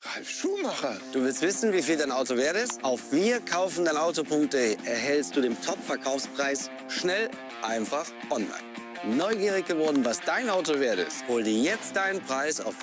Ralf Schumacher. Du willst wissen, wie viel dein Auto wert ist? Auf wirkaufendeinauto.de erhältst du den Top-Verkaufspreis schnell, einfach online. Neugierig geworden, was dein Auto wert ist? Hol dir jetzt deinen Preis auf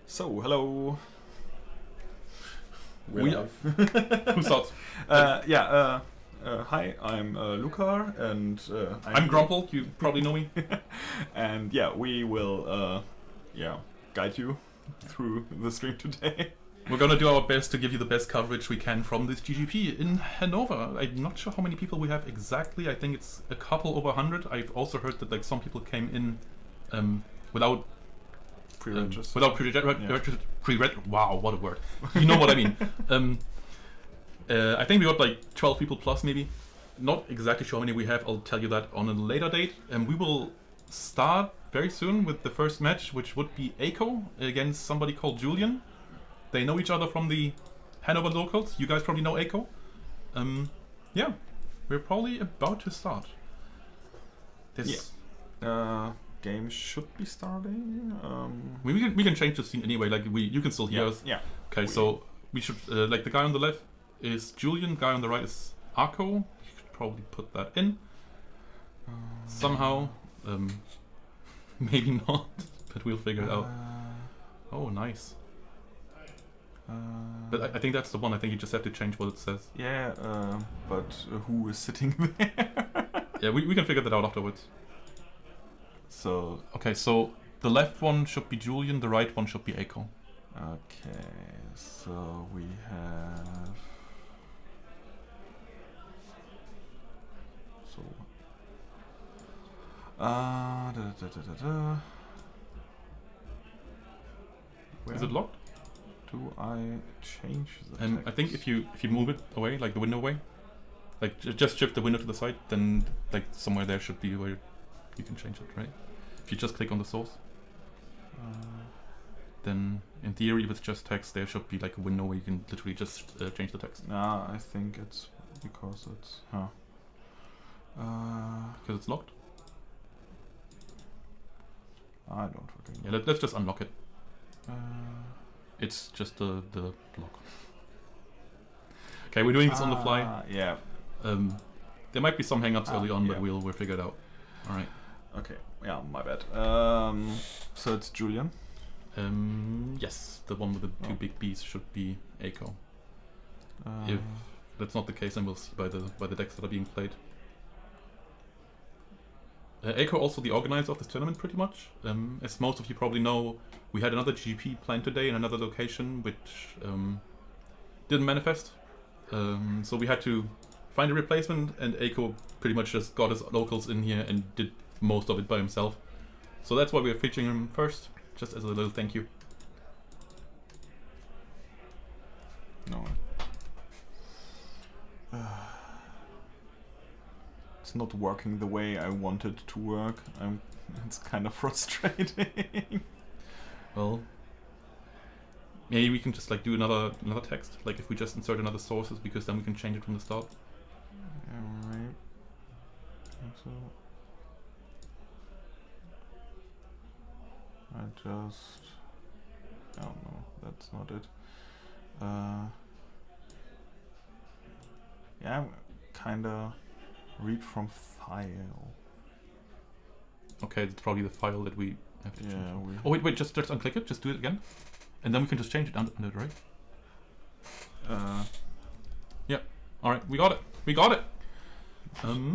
So, hello. We are. Who starts? Hi, I'm Luca, and I'm Grumple. You probably know me. and yeah, we will guide you through the stream today. We're gonna do our best to give you the best coverage we can from this GGP in Hannover. I'm not sure how many people we have exactly. I think it's a couple over 100. I've also heard that like some people came in without Pre-registered. Wow, what a word! You know what I mean. I think we got like 12 people plus maybe. Not exactly sure how many we have. I'll tell you that on a later date. And we will start very soon with the first match, which would be YuGiOh against somebody called Julian. They know each other from the Hanover locals. You guys probably know YuGiOh. Yeah, we're probably about to start. This game should be starting. we can change the scene anyway. Like you can still hear us. Yeah. Okay, so we should like the guy on the left is Julian. Guy on the right is Arco. You should probably put that in somehow. Maybe not, but we'll figure it out. Oh, nice. But I think that's the one. I think you just have to change what it says. Yeah, but who is sitting there? Yeah, we can figure that out afterwards. So okay, so the left one should be Julian, the right one should be YuGiOh. okay, so we have Is it locked? Do I change the text? I think if you move it away, like the window away, like just shift the window to the side, then like somewhere there should be where you can change it, right? If you just click on the source, then in theory, if it's just text, there should be like a window where you can literally just change the text. Nah, I think it's because it's because it's locked. I don't fucking know. Yeah, let's just unlock it. It's just the block. Okay, we're doing this on the fly. Yeah. There might be some hang-ups early on, yeah. but we'll figure it out. All right. Okay. Yeah, my bad. So it's Julian. Yes, the one with the two big B's should be YuGiOh. If that's not the case, then we'll see by the decks that are being played. YuGiOh also the organizer of this tournament, pretty much. As most of you probably know, we had another GGP planned today in another location, which didn't manifest. So we had to find a replacement, and YuGiOh pretty much just got his locals in here and did most of it by himself. So that's why we're featuring him first, just as a little thank you. No. It's not working the way I want it to work. It's kind of frustrating. Well, maybe we can just like do another text. Like if we just insert another sources, because then we can change it from the start. Alright. So I just... Oh no, that's not it. Yeah, I'm kinda read from file. Okay, that's probably the file that we have to change. Yeah, Oh wait, just unclick it, just do it again. And then we can just change it under it, right? Yeah. Alright, we got it. We got it!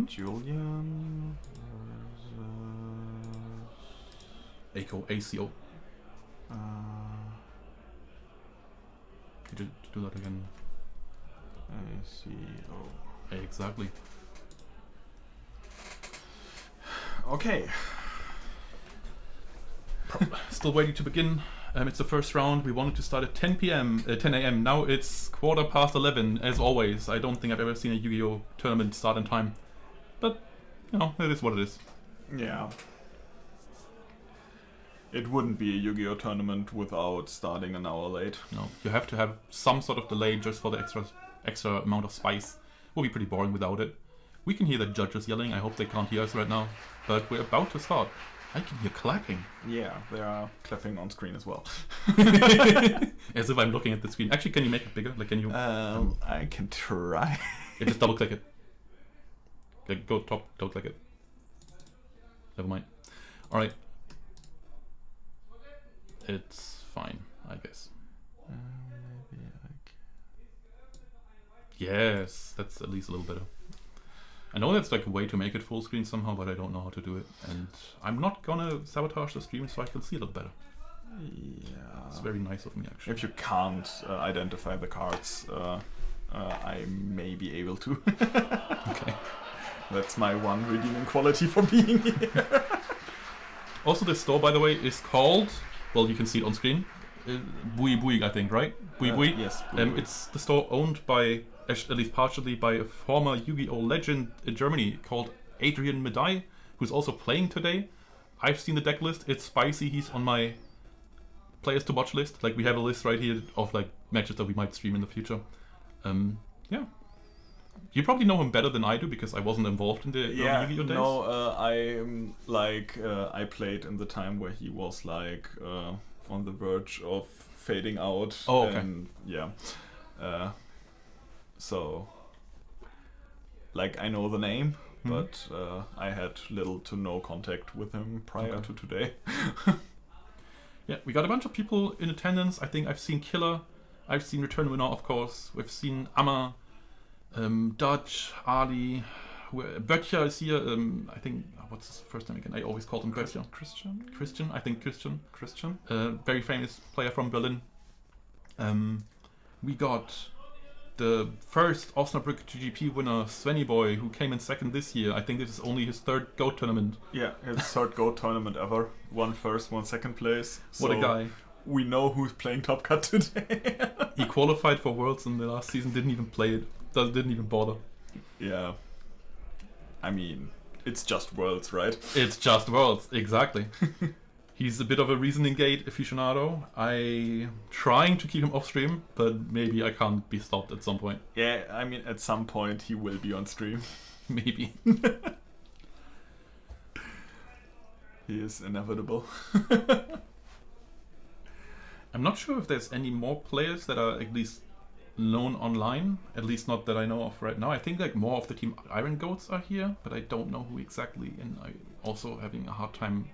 Julian versus YuGiOh, ACO. Did you do that again? ACO. Exactly. Okay. Still waiting to begin. It's the first round. We wanted to start at 10 p.m. 10 a.m. Now it's 11:15. As always, I don't think I've ever seen a YuGiOh tournament start in time, but you know, it is what it is. Yeah. It wouldn't be a YuGiOh tournament without starting an hour late. No, you have to have some sort of delay just for the extra amount of spice. Will be pretty boring without it. We can hear the judges yelling. I hope they can't hear us right now, but we're about to start. I can hear clapping. Yeah, they are clapping on screen as well. As if I'm looking at the screen. Actually, can you make it bigger? Like, can you? I can try. Yeah, just double click it. Okay, go top, double click it. Never mind. All right. It's fine, I guess. Maybe I can... Yes, that's at least a little better. I know that's like a way to make it full screen somehow, but I don't know how to do it. And I'm not gonna sabotage the stream so I can see a little better. Yeah. It's very nice of me, actually. If you can't identify the cards, I may be able to. Okay. That's my one redeeming quality for being here. Also, this store, by the way, is called... Well, you can see it on screen. YuGiOh, I think, right? YuGiOh. Yes. It's the store owned by, at least partially, by a former YuGiOh legend in Germany called Adrian Medai, who's also playing today. I've seen the deck list. It's spicy. He's on my players to watch list. Like we have a list right here of like matches that we might stream in the future. Yeah. You probably know him better than I do because I wasn't involved in the YuGiOh days. No, I played in the time where he was like on the verge of fading out. Oh, okay. And yeah, so like I know the name, but I had little to no contact with him prior to today. Yeah, we got a bunch of people in attendance. I think I've seen Killer, I've seen Return Winner, of course. We've seen Amma, Dutch, Ali, Böttcher is here. I think, what's his first name again? I always called him Böttcher. Christian, I think Christian. Very famous player from Berlin. We got the first Osnabrück GGP winner, Svenny Boy, who came in second this year. I think this is only his third Go tournament. Yeah, his third Go tournament ever. One first, one second place. What a guy. We know who's playing Top Cut today. He qualified for Worlds in the last season, didn't even play it. Didn't even bother. Yeah. I mean, it's just Worlds, right? It's just Worlds, exactly. He's a bit of a reasoning gate aficionado. I'm trying to keep him off stream, but maybe I can't be stopped at some point. Yeah, I mean, at some point he will be on stream. Maybe. He is inevitable. I'm not sure if there's any more players that are at least known online, at least not that I know of right now. I think like more of the team Iron Goats are here, but I don't know who exactly, and I'm also having a hard time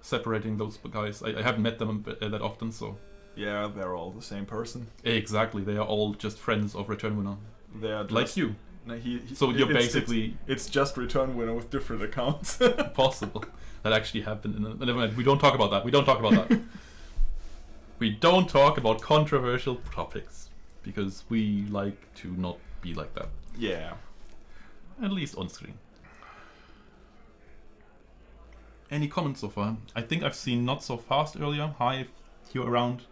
separating those guys. I haven't met them that often, so... Yeah, they're all the same person. Exactly, they are all just friends of Return Winner. They are just, like you. No, so you're basically... It's just Return Winner with different accounts. Possible. That actually happened in never mind, we don't talk about that. We don't talk about controversial topics. Because we like to not be like that. Yeah. At least on screen. Any comments so far? I think I've seen Not So Fast earlier. Hi, if you're around.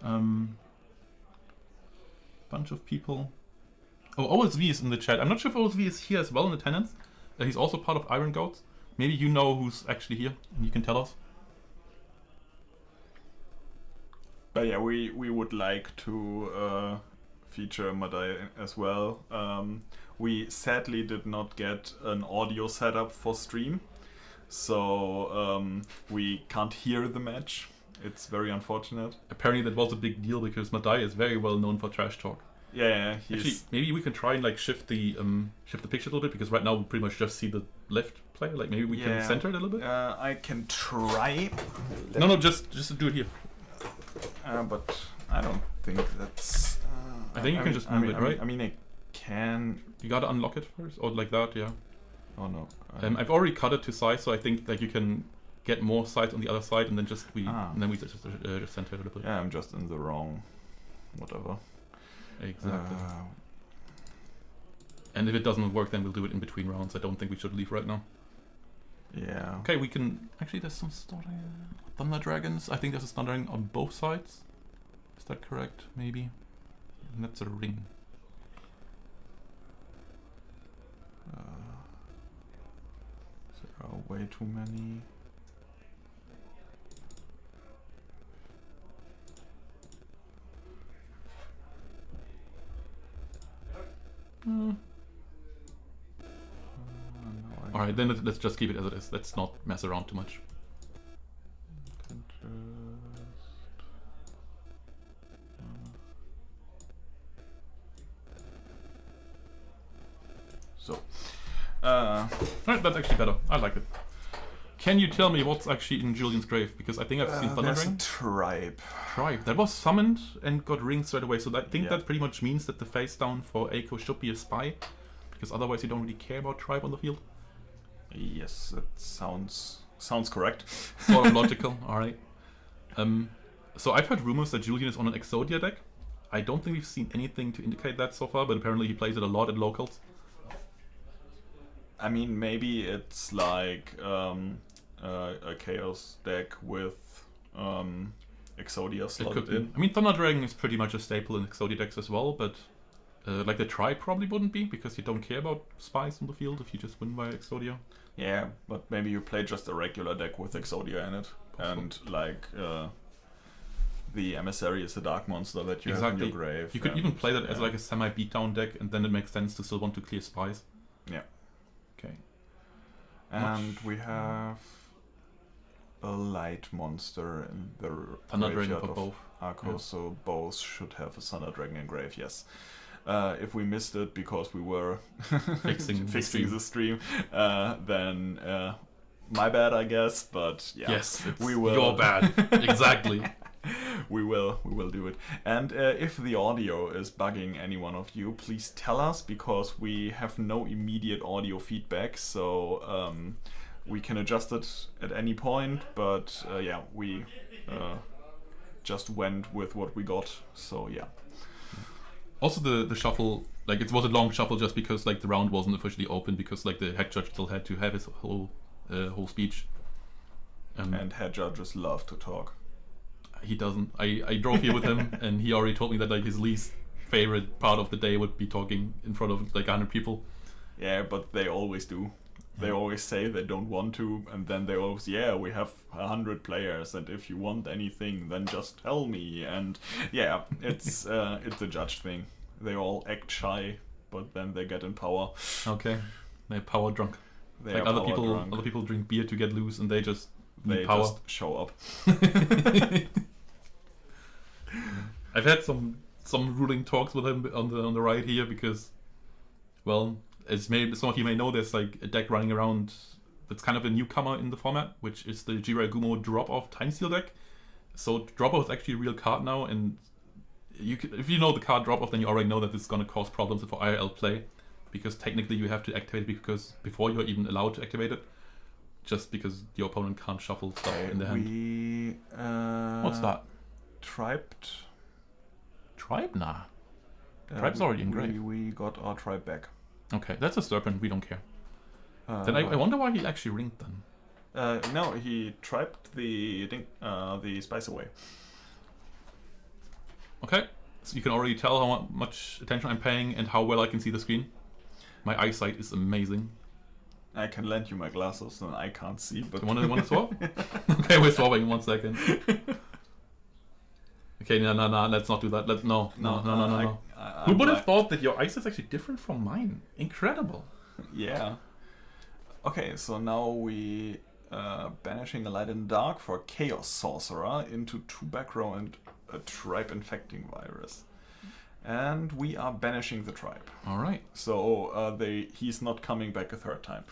Bunch of people. Oh, OSV is in the chat. I'm not sure if OSV is here as well in attendance. He's also part of Iron Goats. Maybe you know who's actually here and you can tell us. But yeah, we would like to feature Madai as well. We sadly did not get an audio setup for stream, so we can't hear the match. It's very unfortunate. Apparently that was a big deal because Madai is very well known for trash talk. Yeah, actually, maybe we can try and like shift the picture a little bit because right now we pretty much just see the left player. Like maybe we can center it a little bit. I can try. No, just do it here. But I don't think that's... I think you can just move it, right? I mean, I can... You gotta unlock it first, or like that, yeah. Oh no. I've already cut it to size, so I think like you can get more sides on the other side, and then just just center it a little bit. Yeah, I'm just in the wrong... whatever. Exactly. And if it doesn't work, then we'll do it in between rounds. I don't think we should leave right now. Yeah. Okay, we can... Actually, there's some Thunder Dragons. I think there's a Thunder Dragon on both sides. Is that correct? Maybe. And that's a ring. There are way too many. Alright, then let's just keep it as it is. Let's not mess around too much. So, alright, that's actually better. I like it. Can you tell me what's actually in Julian's grave? Because I think I've seen Thunder Dragon. Tribe. Tribe. That was summoned and got ringed straight away. So I think that pretty much means that the face down for Eiko should be a spy. Because otherwise you don't really care about Tribe on the field. Yes, that sounds correct. Sort of logical, alright. So I've heard rumors that Julian is on an Exodia deck. I don't think we've seen anything to indicate that so far, but apparently he plays it a lot at locals. I mean, maybe it's like a Chaos deck with Exodia slotted in. I mean, Thunder Dragon is pretty much a staple in Exodia decks as well, but Like the Tribe probably wouldn't be, because you don't care about spies on the field if you just win by Exodia. Yeah, but maybe you play just a regular deck with Exodia in it, and like the Emissary is a dark monster that you have in your grave. You could even play that as like a semi-beatdown deck, and then it makes sense to still want to clear spies. Yeah. Okay. And we have a light monster in the Thunder Dragon graveyard for of both. Arco, Yeah. so both should have a Thunder Dragon in grave, yes. If we missed it because we were Fixing the stream, then my bad, I guess. But yeah, Yes, we will. Your bad. Exactly. we will do it. And if the audio is bugging any one of you, please tell us, because we have no immediate audio feedback, so we can adjust it at any point. But yeah, we just went with what we got. So yeah. Also, the shuffle, like, it was a long shuffle just because like the round wasn't officially open, because like the head judge still had to have his whole speech. And head judges love to talk. He doesn't. I drove here with him, and he already told me that like his least favorite part of the day would be talking in front of like 100 people. Yeah, but they always do. They always say they don't want to, and then they always, we have 100 players, and if you want anything, then just tell me. And yeah, it's a judge thing. They all act shy, but then they get in power. Okay, they're power drunk. They Like are other power people, drunk. other people drink beer to get loose, and they just need They power. just show up. I've had some ruling talks with him on the right here, because, well, as some of you may know, there's like a deck running around that's kind of a newcomer in the format, which is the GGP drop-off time seal deck. So drop-off is actually a real card now, and if you know the card drop-off, then you already know that this is going to cause problems for IRL play, because technically you have to activate it before you're even allowed to activate it, just because your opponent can't shuffle stuff in the hand. What's that? Tribed. Tribe? Nah. Tribe's already in grave. We got our tribe back. Okay, that's a serpent, we don't care. Then I wonder why he actually ringed then. No, he tribed the spice away. Okay, so you can already tell how much attention I'm paying and how well I can see the screen. My eyesight is amazing. I can lend you my glasses, and I can't see. But You want to swap? Okay, we're swapping in 1 second. Okay, no, let's not do that. No. Who would have thought that your eyesight is actually different from mine? Incredible. Yeah. Okay, so now we banishing a light and dark for Chaos Sorcerer into 2 back row and a tribe infecting virus. And we are banishing the tribe. All right. So he's not coming back a 3rd time.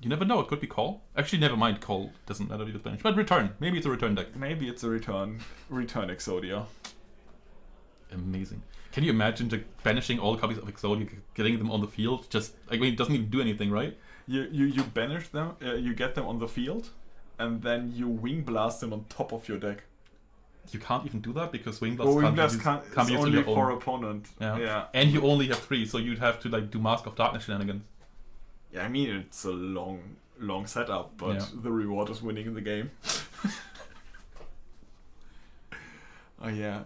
You never know, it could be Call. Actually, never mind, Call doesn't matter if it's banished. But return. Maybe it's a return deck. Maybe it's a return Exodia. Amazing. Can you imagine banishing all copies of Exodia, getting them on the field? Just, I mean, it doesn't even do anything, right? You banish them, you get them on the field, and then you wing blast them on top of your deck. You can't even do that because Wing Well, wing Blast blast can't be is used on only your for own. opponent. Yeah. And you only have 3, so you'd have to like do Mask of Darkness shenanigans. Yeah, I mean, it's a long setup, but the reward is winning in the game. Oh yeah.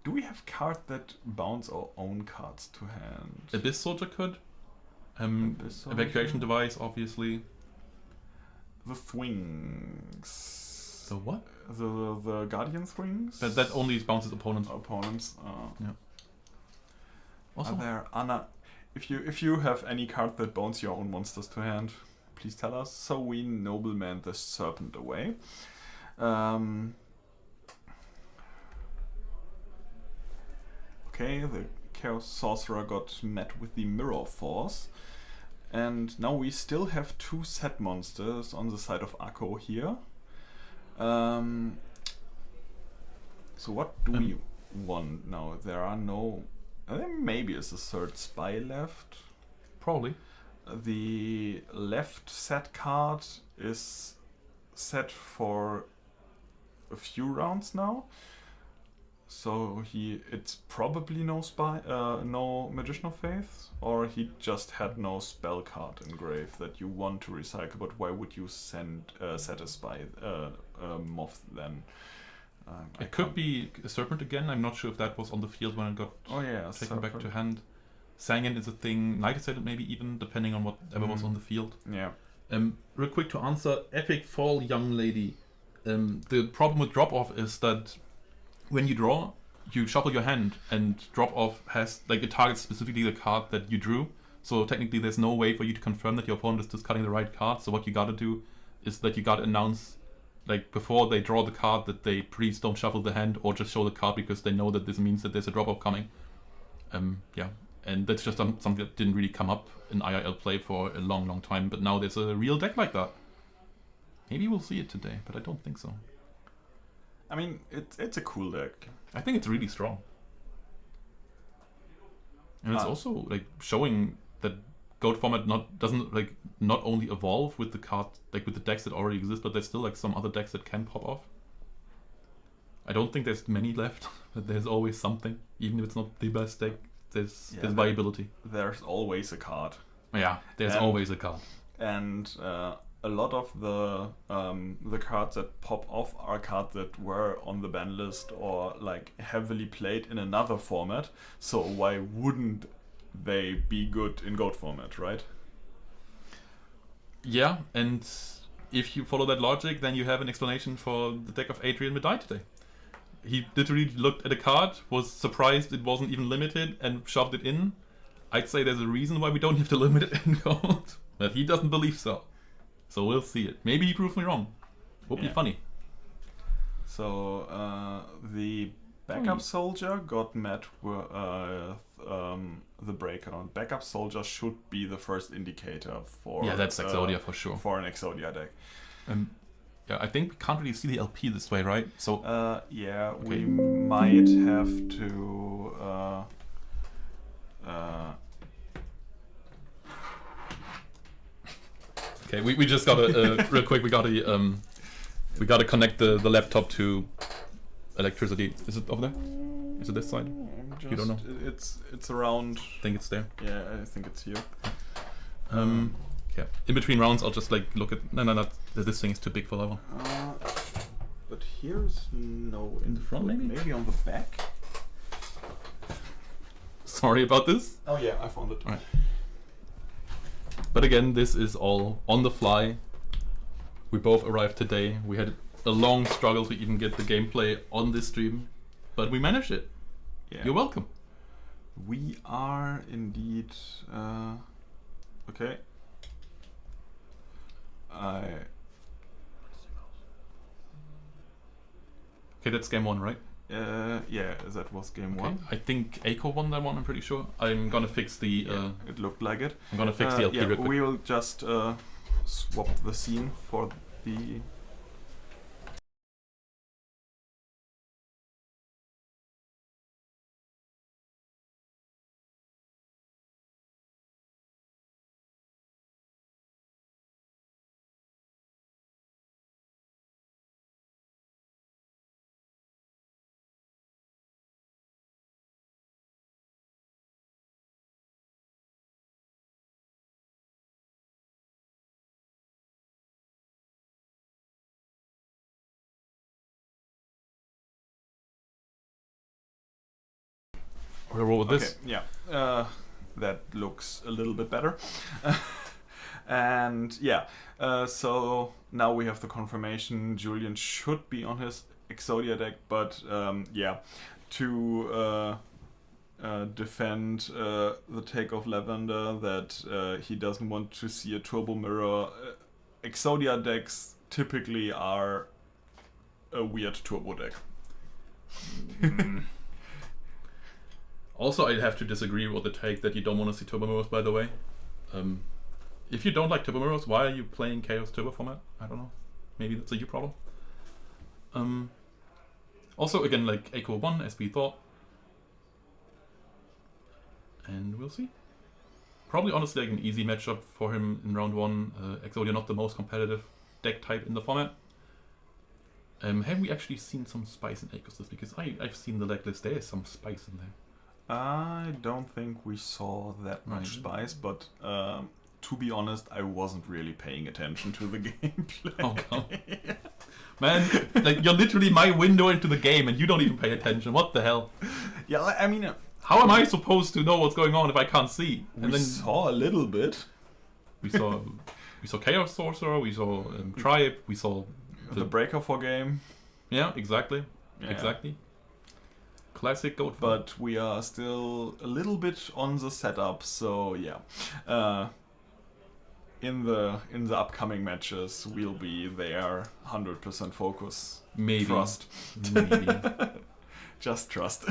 Do we have cards that bounce our own cards to hand? Abyss Soldier could. Abyss Soldier. Evacuation Device, obviously. The Swings. The what? The Guardian Swings? That only bounces opponents. Yeah. Also, Are there if you have any card that bounce your own monsters to hand, please tell us, so we nobleman the serpent away. Okay, the Chaos Sorcerer got met with the Mirror Force. And now we still have 2 set monsters on the side of Akko here. So what do we want now? There are no... there maybe is a 3rd spy left. probably. The left set card is set for a few rounds now. So it's probably no Magician of Faith, or he just had no spell card in grave that you want to recycle. But why would you set a spy moth then? It could be a Serpent again. I'm not sure if that was on the field when it got taken back to hand. Sangan is a thing. Night Assailant maybe even, depending on whatever was on the field. Yeah. Real quick to answer, Epic Fall Young Lady. The problem with drop-off is that when you draw, you shuffle your hand, and drop-off has, like, it targets specifically the card that you drew. So technically there's no way for you to confirm that your opponent is discarding the right card. So what you gotta do is that you gotta announce, like, before they draw the card, that they please don't shuffle the hand or just show the card, because they know that this means that there's a drop-off coming. Yeah, and that's just something that didn't really come up in IRL play for a long time, but now there's a real deck like that. Maybe we'll see it today, but I don't think so. I mean, it's a cool deck. I think it's really strong. And it's also, like, showing that GOAT format doesn't not only evolve with the card, like with the decks that already exist, but there's still like some other decks that can pop off. I don't think there's many left, but there's always something. Even if it's not the best deck, there's viability. There's always a card. Yeah, there's always a card. And a lot of the cards that pop off are cards that were on the ban list or like heavily played in another format. So why wouldn't they be good in GOAT format, right? Yeah, and if you follow that logic, then you have an explanation for the deck of Adrian Medai today. He literally looked at a card, was surprised it wasn't even limited, and shoved it in. I'd say there's a reason why we don't have to limit it in GOAT, but he doesn't believe so. So we'll see it. Maybe he proves me wrong. Would be funny. So the backup soldier got met with the breaker. Backup soldier should be the first indicator for that's Exodia for sure. For an Exodia deck. Yeah, I think we can't really see the LP this way, right? So we might have to okay, we just gotta real quick. We gotta connect the laptop to electricity. Is it over there? Is it this side? You don't know. It's around. I think it's there. Yeah, I think it's here. Yeah. In between rounds, I'll just like look at. No. This thing is too big for that one. But here's no in the front, maybe. Maybe on the back. Sorry about this. Oh yeah, I found it. All right. But again, this is all on the fly. We both arrived today. We had a long struggle to even get the gameplay on this stream, but we managed it. Yeah. You're welcome. We are indeed. Okay. Okay, that's game one, right? Yeah, that was game one. I think Aiko won that one, I'm pretty sure. I'm gonna fix the... it looked like it. I'm gonna fix the LP real quick. We will just swap the scene for the... We'll roll with this. Okay, yeah. That looks a little bit better. And yeah, so now we have the confirmation Julian should be on his Exodia deck, but to defend the take of Lavender that he doesn't want to see a Turbo Mirror. Exodia decks typically are a weird turbo deck. Also, I'd have to disagree with the take that you don't want to see Turbo Mirrors, by the way. If you don't like Turbo Mirrors, why are you playing Chaos Turbo format? I don't know. Maybe that's a you problem. Also, again, like Echo 1, as we thought. And we'll see. Probably, honestly, like an easy matchup for him in round 1. Exodia not the most competitive deck type in the format. Have we actually seen some spice in Echo's list? Because I've seen the deck list, there is some spice in there. I don't think we saw that much spice, but to be honest, I wasn't really paying attention to the gameplay. Oh god. Man, like you're literally my window into the game and you don't even pay attention. What the hell? Yeah, I mean, How am I supposed to know what's going on if I can't see? we saw a little bit. we saw Chaos Sorcerer, we saw Tribe, we saw The Breaker for game. Yeah, exactly. Yeah. Exactly. Classic goat. But we are still a little bit on the setup, so yeah. In the upcoming matches, we'll be there. 100% focus. Maybe. Trust. Maybe. Just trust.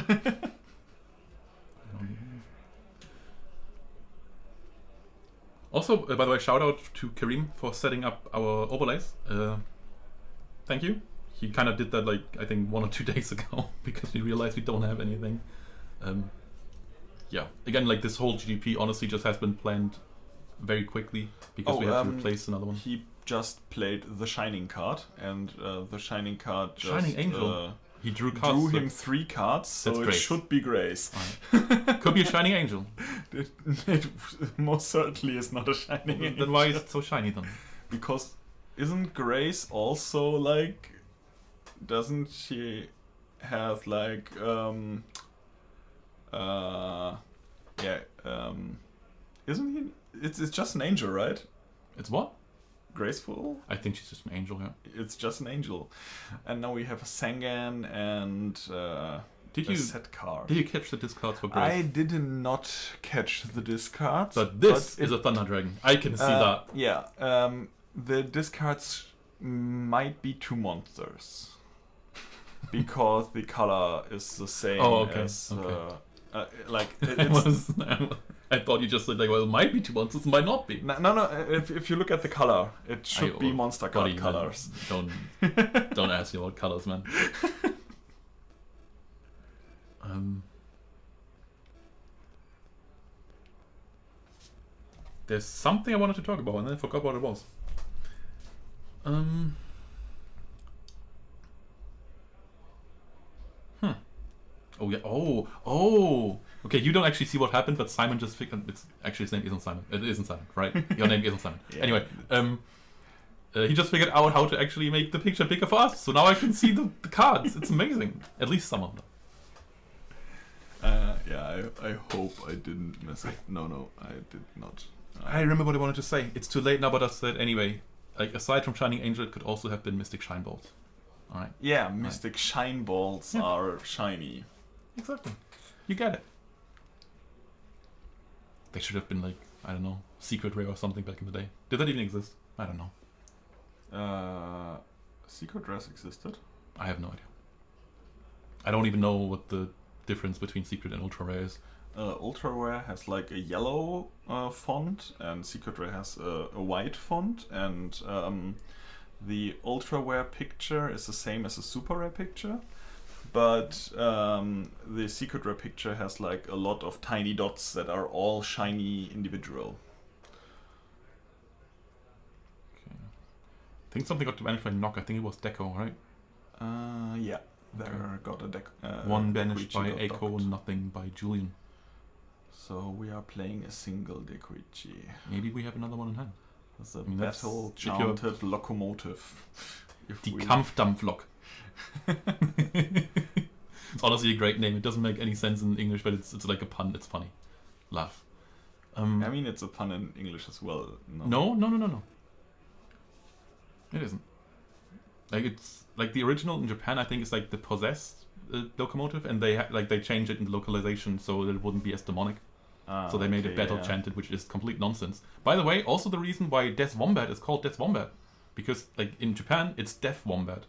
Also, by the way, shout out to Kareem for setting up our overlays. Thank you. He kind of did that like I think 1 or 2 days ago because we realized we don't have anything. Yeah, again, like this whole GGP honestly just has been planned very quickly because we have to replace another one. He just played the Shining card, and the Shining card just... Shining Angel. He drew cards. Drew him 3 cards, so it Grace. should be Grace. Could be a Shining Angel. It most certainly is not a Shining Angel. Then why is it so shiny then? Because isn't Grace also like... Doesn't she have like... isn't he... It's just an angel, right? It's what? Graceful? I think she's just an angel, yeah. It's just an angel. And now we have a Sangan and Did a you set card. Did you catch the discards for Grace? I did not catch the discards. But this is a Thunder Dragon. I can see that. Yeah. The discards might be 2 monsters. Because the color is the same as... I thought you just said like, well, it might be 2 monsters, it might not be. No. If you look at the color, it should be monster card colors. Don't ask me about colors, man. There's something I wanted to talk about and then I forgot what it was. Oh yeah. Oh. Okay, you don't actually see what happened, but Simon just figured. It's actually his name isn't Simon. It isn't Simon, right? Your name isn't Simon. Yeah. Anyway, he just figured out how to actually make the picture bigger for us. So now I can see the cards. It's amazing. At least some of them. I hope I didn't miss it. No, I did not. I remember what I wanted to say. It's too late now, but I said anyway. Like aside from Shining Angel, it could also have been Mystic Shine Bolt. All right. Yeah, Mystic Shine Balls are shiny. Exactly. You get it. They should have been like, I don't know, Secret Rare or something back in the day. Did that even exist? I don't know. Secret Rares existed? I have no idea. I don't even know what the difference between Secret and Ultra Rare is. Ultra Rare has like a yellow font, and Secret Rare has a white font, and the Ultra Rare picture is the same as the Super Rare picture. But the Secret Rare picture has like a lot of tiny dots that are all shiny individual. Okay. I think something got banished by Knock. I think it was Deco, right? Yeah, there got a deck. One banished by got Echo, docked. nothing by Julian. So we are playing a single Dequichi. Maybe we have another one in hand. That's a that's- battle if you're- chanted locomotive. Die Kampfdampflok. It's honestly a great name. It doesn't make any sense in English, but it's like a pun. It's funny. Laugh. I mean, it's a pun in English as well. No. It isn't. Like it's like the original in Japan. I think it's like the possessed locomotive, and they changed it in the localization so that it wouldn't be as demonic. So they made it battle chanted, which is complete nonsense. By the way, also the reason why Death Wombat is called Death Wombat, because like in Japan it's Death Wombat.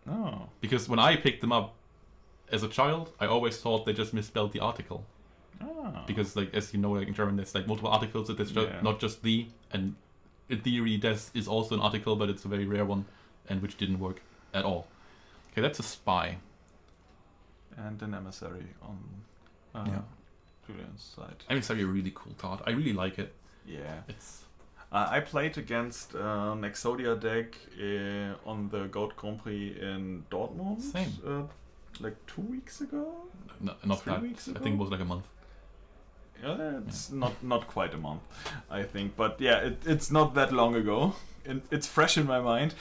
Oh. Because when I picked them up as a child, I always thought they just misspelled the article. Ah. Because like as you know, like in German there's like multiple articles, so there's not just the, and in theory Death is also an article, but it's a very rare one, and which didn't work at all. Okay, that's a spy. And an emissary on Julian's side. Emissary, a really cool card. I really like it. Yeah. It's I played against an Exodia deck on the Goat Grand Prix in Dortmund. Same. Like 2 weeks ago? not 3 that. weeks I ago? think it was like a month. It's not quite a month, I think. But yeah, it's not that long ago. It's fresh in my mind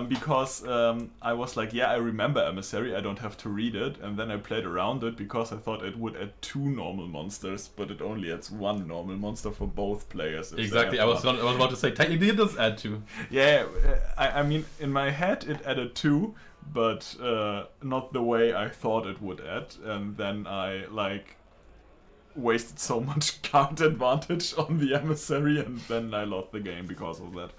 because I was like, yeah, I remember Emissary, I don't have to read it, and then I played around it because I thought it would add 2 normal monsters, but it only adds 1 normal monster for both players. Exactly, I was about to say, technically it does add 2. Yeah, I mean, in my head it added 2, but not the way I thought it would add, and then I wasted so much card advantage on the Emissary, and then I lost the game because of that.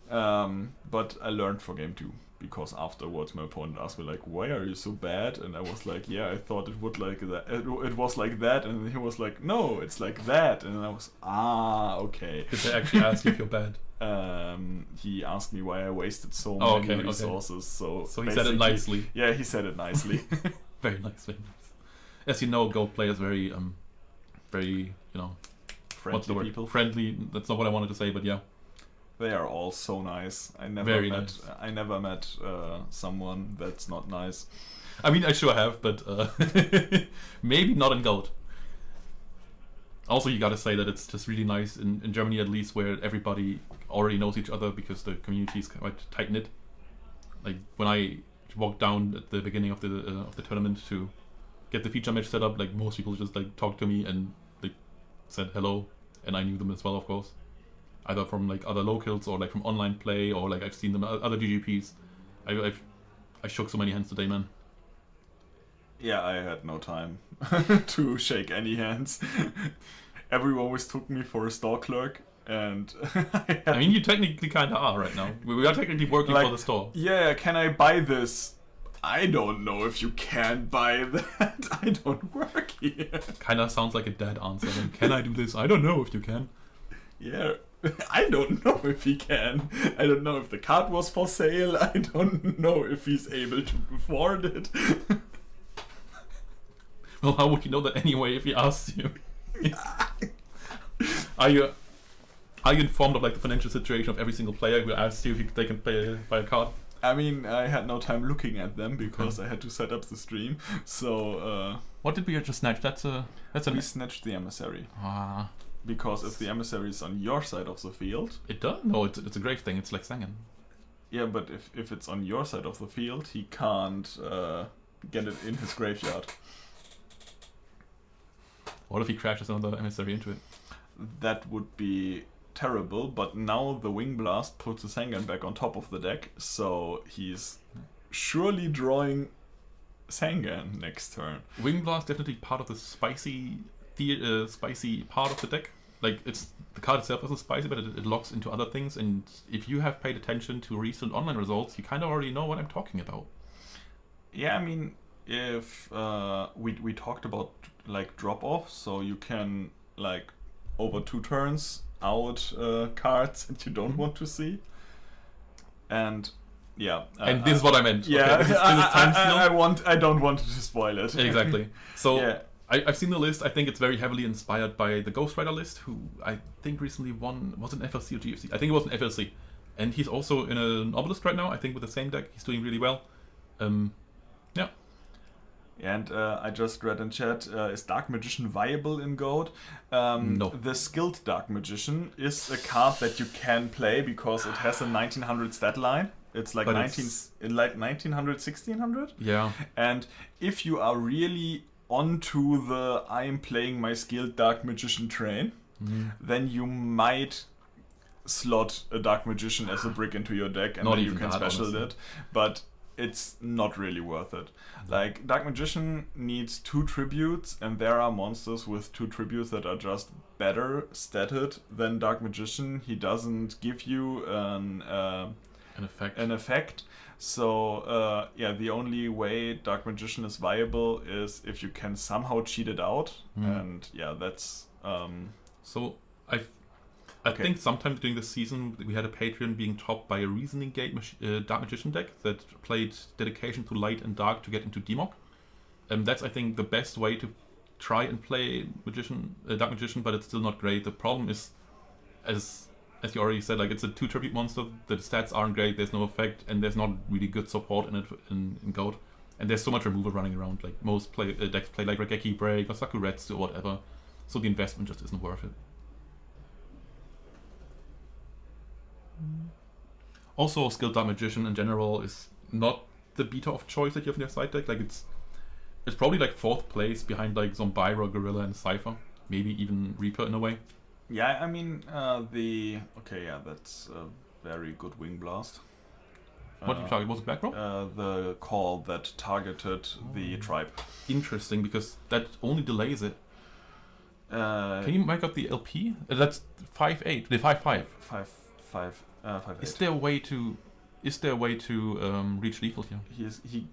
But I learned for game 2, because afterwards my opponent asked me like, why are you so bad? And I was like, yeah, I thought it would like that. It was like that, and he was like, no, it's like that. And I was, okay. Did they actually ask you if you're bad? He asked me why I wasted so many resources. Okay. So he said it nicely. Yeah, he said it nicely. Very nice, very nice. As you know, Gold players very, you know, Friendly what's the word? people. Friendly. That's not what I wanted to say, but yeah. They are all so nice. I never met someone that's not nice. I mean, I sure have, but maybe not in Gold. Also, you gotta say that it's just really nice in Germany, at least, where everybody already knows each other because the community is quite tight knit. Like when I walked down at the beginning of the tournament to get the feature match set up, like most people just like talked to me and like said hello, and I knew them as well, of course. Either from like other locals or like from online play, or like I've seen them at other GGPs. I shook so many hands today, man. Yeah, I had no time to shake any hands. Everyone always took me for a store clerk, and I mean, you technically kind of are right now. We are technically working for the store. Yeah, can I buy this? I don't know if you can buy that. I don't work here. Kind of sounds like a dead answer. Then, can I do this? I don't know if you can. Yeah, I don't know if he can. I don't know if the card was for sale. I don't know if he's able to afford it. Well, how would you know that anyway if he asked you? Are you informed of like the financial situation of every single player who asked you if they can buy a card? I mean, I had no time looking at them because I had to set up the stream. So what did we just snatch? We snatched the Emissary. Ah. Because if the Emissary is on your side of the field... It does? No, it's a grave thing. It's like Sangen. Yeah, but if it's on your side of the field, he can't get it in his graveyard. What if he crashes another Emissary into it? That would be terrible, but now the Wing Blast puts the Sangan back on top of the deck, so he's surely drawing Sangan next turn. Wing Blast definitely part of the spicy part of the deck. Like, the card itself isn't spicy, but it locks into other things, and if you have paid attention to recent online results, you kind of already know what I'm talking about. Yeah, I mean, if we talked about like drop-off, so you can like over 2 turns out cards that you don't want to see, and yeah, and this is what I meant. Yeah, okay, this is time seal. I don't want to spoil it. Exactly. So yeah. I've seen the list. I think it's very heavily inspired by the Ghost Rider list, who I think recently won, was it FLC or GFC? I think it was an FLC. And he's also in an Obelisk right now, I think with the same deck. He's doing really well. Yeah. And I just read in chat, is Dark Magician viable in Gold? No. The Skilled Dark Magician is a card that you can play because it has a 1900 stat line. It's like 1900, 1600? Yeah. And if you are really onto the I'm playing my Skilled Dark Magician train, then you might slot a Dark Magician as a brick into your deck, and then you can special it. But it's not really worth it. Like, Dark Magician needs 2 tributes, and there are monsters with 2 tributes that are just better statted than Dark Magician. He doesn't give you an effect. So yeah, the only way Dark Magician is viable is if you can somehow cheat it out, and yeah, that's so I think sometimes during the season we had a Patreon being topped by a Reasoning Gate Dark Magician deck that played Dedication to Light and Dark to get into Demok. That's, I think, the best way to try and play Dark Magician, but it's still not great. The problem is, as you already said, like, it's a 2 tribute monster, the stats aren't great, there's no effect, and there's not really good support in it in Gold. And there's so much removal running around. Like, most decks play like Regeki Break or Sakuretsu or whatever. So the investment just isn't worth it. Also, Skilled Dark Magician in general is not the beta of choice that you have in your side deck. Like it's probably like 4th place behind like Zombira, Gorilla, and Cypher. Maybe even Reaper in a way. Yeah, I mean that's a very good Wing Blast. What did you target? Was it back row? The call that targeted the tribe. Interesting, because that only delays it. Can you make up the LP? That's 5-8. The 5-5. 5-8. Is there a way to reach lethal here?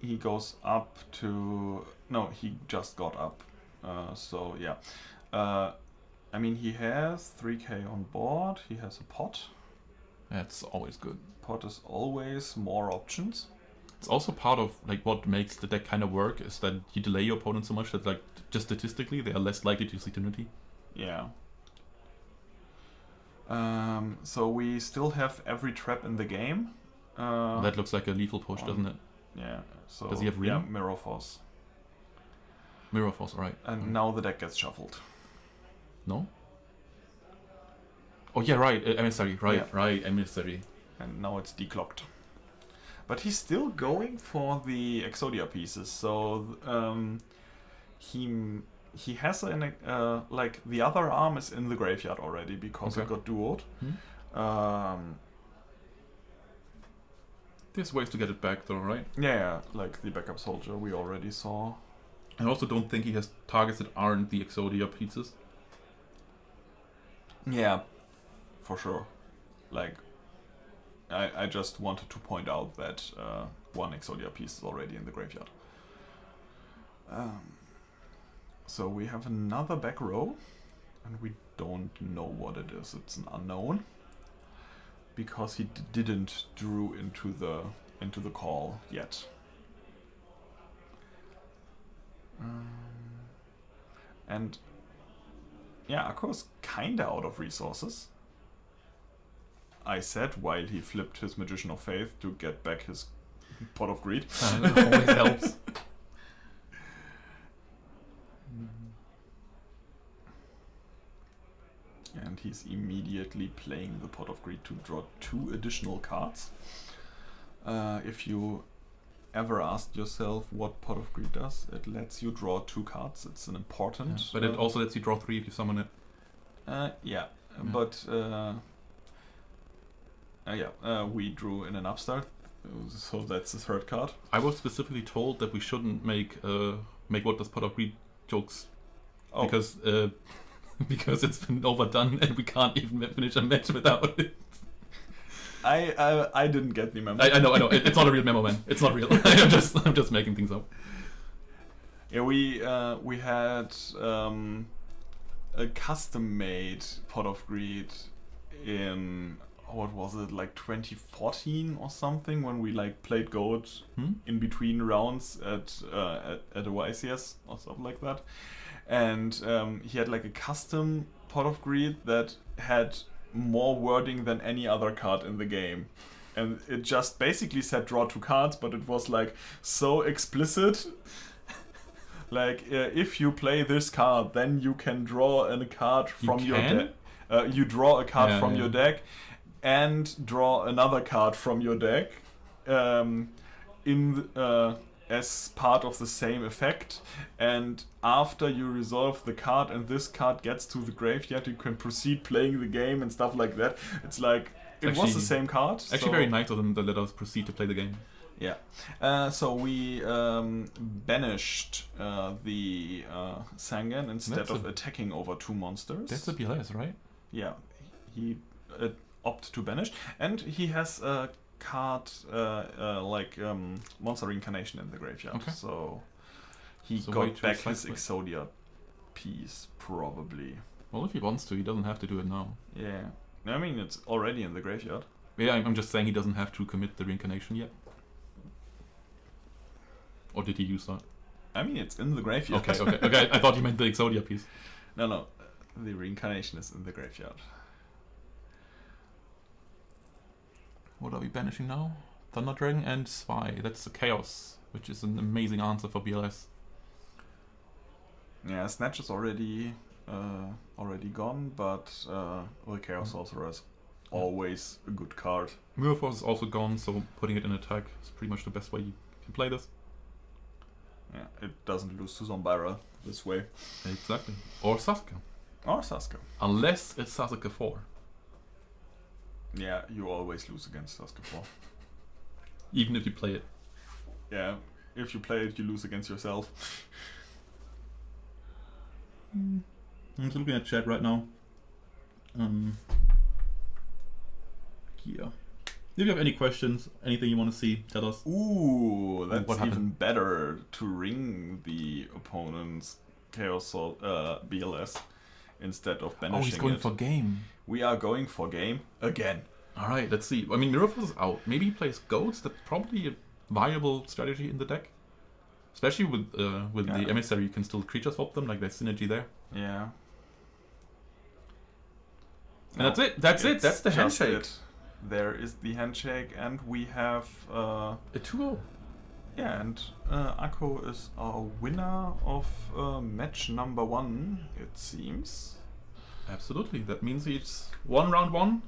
He goes up to he just got up. So yeah. I mean he has 3k on board. He has a pot. That's always good. Pot is always more options. It's also part of like what makes the deck kind of work is that you delay your opponent so much that like just statistically they are less likely to use Eternity. Yeah. So we still have every trap in the game. That looks like a lethal push, doesn't it? Yeah. So does he have Ring? Yeah, Mirror Force. Mirror Force, alright. And now the deck gets shuffled. No? Oh yeah, right. Emissary, right. Emissary. And now it's declocked. But he's still going for the Exodia pieces, so he has like the other arm is in the graveyard already because it got duoed. There's ways to get it back though, right? Yeah, like the backup soldier we already saw. I also don't think he has targets that aren't the Exodia pieces. Yeah, for sure. Like, I just wanted to point out that one Exodia piece is already in the graveyard. So we have another back row, and we don't know what it is. It's an unknown because he didn't drew into the call yet. And yeah, Akko's kinda out of resources. I said while he flipped his Magician of Faith to get back his Pot of Greed. It always helps. And he's immediately playing the Pot of Greed to draw 2 additional cards. If you ever asked yourself what Pot of Greed does, it lets you draw 2 cards. It's an important... Yeah, but it also lets you draw 3 if you summon it. But... we drew in an upstart, so that's the 3rd card. I was specifically told that we shouldn't make what does Pot of Greed jokes because it's been overdone and we can't even finish a match without it. I didn't get the memo. I know. It's not a real memo, man. It's not real. I'm just making things up. Yeah, we had a custom-made Pot of Greed in what was it, like 2014 or something, when we like played Goat in between rounds at a YCS or something like that. And he had like a custom Pot of Greed that had more wording than any other card in the game. And it just basically said draw 2 cards, but it was like so explicit. Like, if you play this card, then you can draw a card from your deck. You draw a card from your deck and draw another card from your deck as part of the same effect. And after you resolve the card and this card gets to the graveyard, you can proceed playing the game and stuff like that. It's like, it was the same card. Actually, very nice of them to let us proceed to play the game. Yeah. So we banished the Sangan instead of attacking over 2 monsters. That's a BLS, right? Yeah. He opted to banish. And he has a card like Monster Reincarnation in the graveyard. Okay. So he got back his Exodia piece, probably. Well, if he wants to, he doesn't have to do it now. Yeah. I mean, it's already in the graveyard. Yeah, I'm just saying he doesn't have to commit the Reincarnation yet. Or did he use that? I mean, it's in the graveyard. Okay. I thought you meant the Exodia piece. No. The Reincarnation is in the graveyard. What are we banishing now? Thunder Dragon and Spy. That's the Chaos, which is an amazing answer for BLS. Yeah, Snatch is already already gone, but the Chaos Sorcerer is always a good card. Mirror Force is also gone, so putting it in attack is pretty much the best way you can play this. Yeah, it doesn't lose to Zombira this way. Exactly. Or Sasuke. Or Sasuke. Unless it's Sasuke 4. Yeah, you always lose against Sasuke 4. Even if you play it. Yeah, if you play it, you lose against yourself. I'm just looking at chat right now. Yeah. If you have any questions, anything you want to see, tell us. Ooh, that's what even happened? better to ring the opponent's BLS instead of banishing Oh, he's going it. for game. We are going for game again. Alright, let's see. I mean, Mirror Force is out. Maybe he plays Goats. That's probably a viable strategy in the deck. Especially with the Emissary, you can still creature swap them, like there's synergy there. Yeah. And that's it. That's it. That's the just handshake. it. There is the handshake, and we have A 2-0. yeah, and Akko is our winner of match number 1, it seems. Absolutely. That means he's won round 1.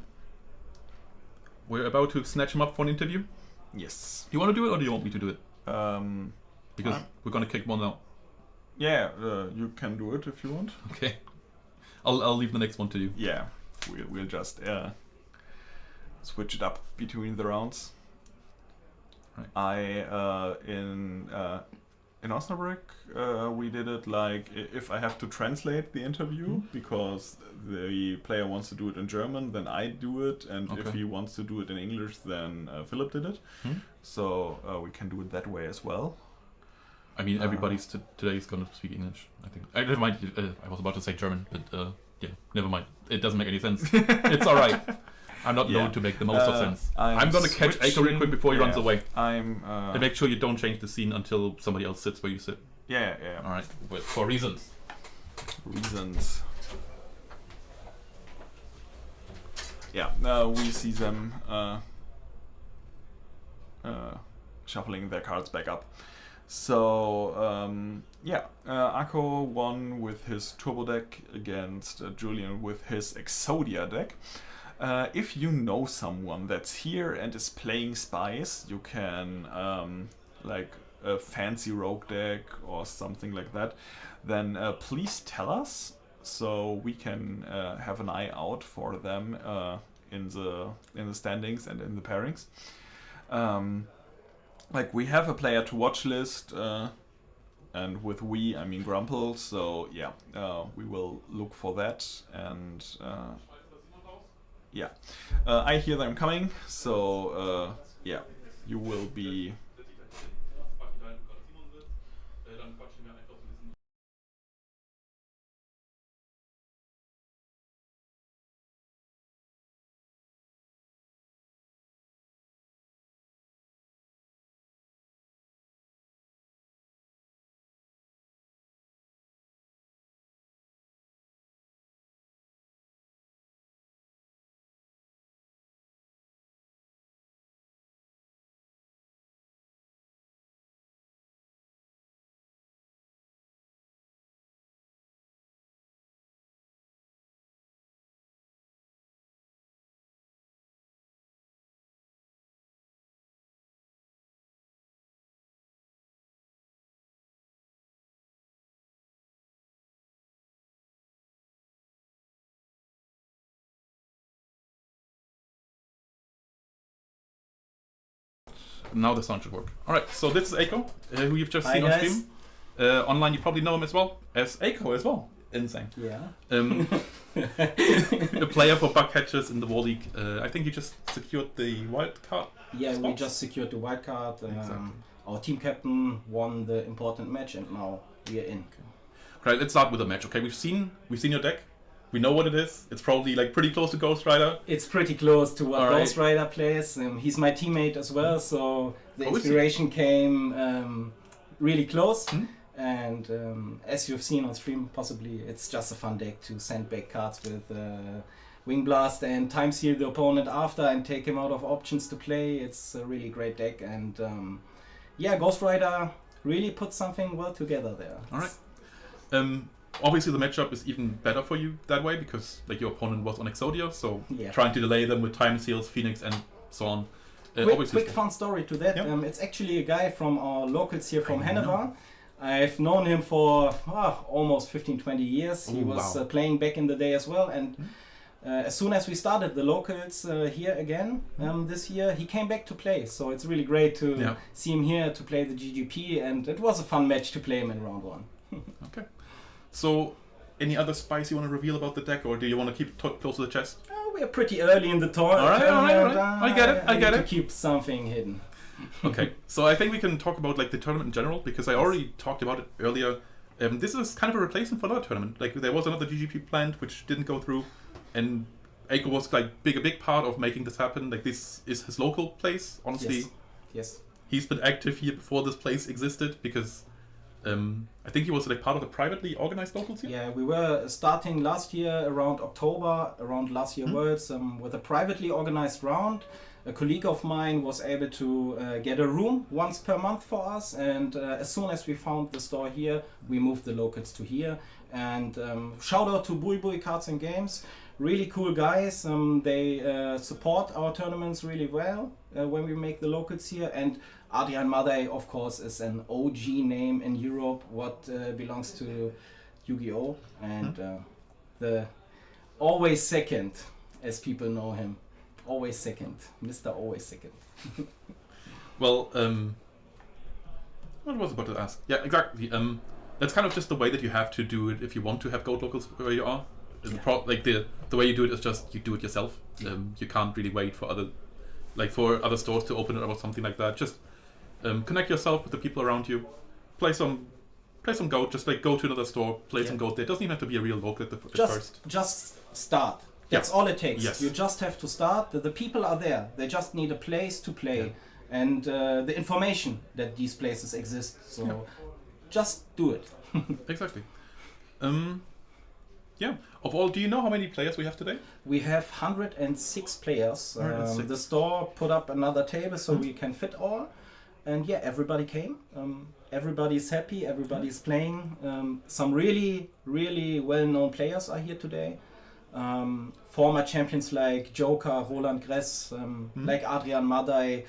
We're about to snatch him up for an interview. Yes. Do you want to do it, or do you want me to do it? Because I'm- we're gonna kick one out. Yeah, you can do it if you want. Okay. I'll leave the next one to you. Yeah, we'll just switch it up between the rounds. Right. In Osnabrück, we did it like if I have to translate the interview because the player wants to do it in German, then I do it, and if Okay. he wants to do it in English, then Philip did it. So we can do it that way as well. I mean, everybody's today is gonna speak English. I think. Never mind. I was about to say German, but yeah, never mind. It doesn't make any sense. It's all right. I'm not known to make the most of sense. I'm gonna catch Aiko real quick before he runs away. And make sure you don't change the scene until somebody else sits where you sit. Yeah. All right, but for reasons. Yeah, we see them shuffling their cards back up. So, Akko won with his Turbo deck against Julian with his Exodia deck. If you know someone that's here and is playing Spies, you can, like a fancy rogue deck or something like that, then please tell us so we can have an eye out for them in the standings and in the pairings. Like we have a player to watch list, and with we I mean Grumple. So yeah, we will look for that, and yeah, I hear them coming. So yeah, you will be. Now the sound should work. Alright, so this is Aiko, who you've just seen on guys. stream. Online you probably know him as well as Aiko as well. Insane. Yeah. A player for bug catchers in the War League. I think you just secured the wild card. Yeah, we spot. just secured the wild card. Exactly. Our team captain won the important match, and now we are in. Right, let's start with the match. Okay, we've seen your deck. We know what it is. It's probably like pretty close to Ghost Rider. It's pretty close to what All right. Ghost Rider plays. He's my teammate as well, so the Oh, is he? inspiration came really close. And as you've seen on stream, possibly it's just a fun deck to send back cards with Wing Blast and time seal the opponent after and take him out of options to play. It's a really great deck, and yeah, Ghost Rider really put something well together there. All right. obviously the matchup is even better for you that way because like your opponent was on Exodia, so Yeah. trying to delay them with time seals, Phoenix, and so on. Quick fun story to that. Yeah. It's actually a guy from our locals here from I Hannover. know. I've known him for almost 15-20 years. He Oh, was wow. playing back in the day as well. And as soon as we started the locals here again this year, he came back to play. So it's really great to see him here to play the GGP. And it was a fun match to play him in round 1. Okay. So, any other spice you want to reveal about the deck, or do you want to keep it close to the chest? We're pretty early in the tournament. All right. I get it. I get it. To keep something hidden. Okay, so I think we can talk about like the tournament in general because I already talked about it earlier. This is kind of a replacement for another tournament. Like there was another GGP planned which didn't go through, and Eiko was like a big part of making this happen. Like this is his local place. Honestly, Yes. He's been active here before this place existed because I think he was like part of the privately organized locals here. Yeah, we were starting last year around October, around last year Worlds, with a privately organized round. A colleague of mine was able to get a room once per month for us, and as soon as we found the store here, we moved the locals to here. And shout out to Bui Bui Cards and Games, really cool guys. They support our tournaments really well when we make the locals here. And Adrian Madej, of course, is an OG name in Europe, what belongs to YuGiOh, and the always second, as people know him. Always second, Mr. Always Second. Well, what was I about to ask? Yeah, exactly. That's kind of just the way that you have to do it if you want to have gold locals where you are. Like the way you do it is just you do it yourself. You can't really wait for other stores to open it or something like that. Just connect yourself with the people around you. Play some gold. Just like go to another store, play some gold there. It doesn't even have to be a real local at first. Just start. That's all it takes. Yes. You just have to start. The people are there. They just need a place to play and the information that these places exist. So just do it. Exactly. Of all, do you know how many players we have today? We have 106 players. 106. The store put up another table so we can fit all. And everybody came. Everybody's happy. Everybody's playing. Some really, really well-known players are here today. Former champions like Joker, Roland Gress, like Adrian Madej.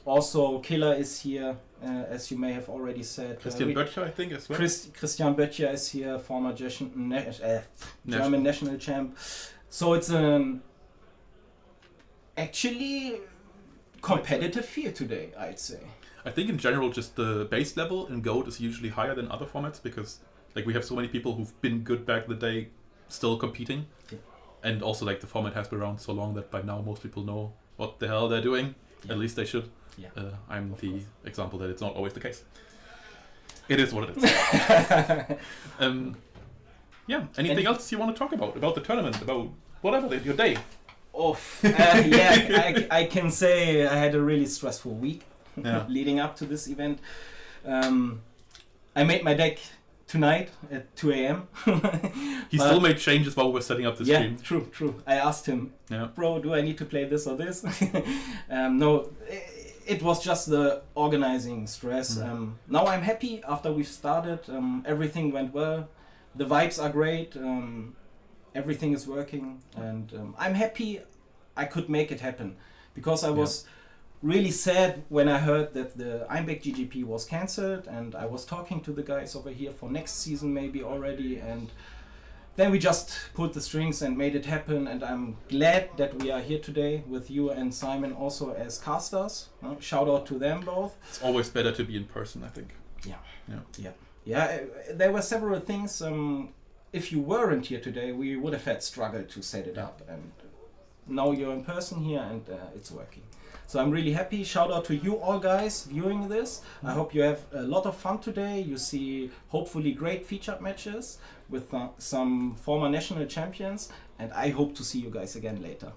Also, Killer is here, as you may have already said. Christian Böttcher, I think, as well. Christian Böttcher is here, former German national champ. So it's an actually competitive field today, I'd say. I think in general, just the base level in Gold is usually higher than other formats because like we have so many people who've been good back in the day still competing. Yeah. And also like the format has been around so long that by now most people know what the hell they're doing. Yeah. At least they should. Yeah. I'm the example that it's not always the case. It is what it is. Anything else you want to talk about the tournament, about whatever, your day? I can say I had a really stressful week leading up to this event. I made my deck tonight at 2 a.m. He still made changes while we were setting up the stream. Yeah, true. I asked him, bro, do I need to play this or this? No, it was just the organizing stress. Now I'm happy after we've started. Everything went well. The vibes are great. Everything is working. And I'm happy I could make it happen. Because I was really sad when I heard that the Einbeck GGP was cancelled, and I was talking to the guys over here for next season maybe already, and then we just pulled the strings and made it happen, and I'm glad that we are here today with you and Simon also as casters. Shout out to them both. It's always better to be in person, I think. Yeah, there were several things. If you weren't here today, we would have had struggled to set it up, and now you're in person here and it's working. So I'm really happy. Shout out to you all guys viewing this. I hope you have a lot of fun today. You see hopefully great featured matches with some former national champions, and I hope to see you guys again later.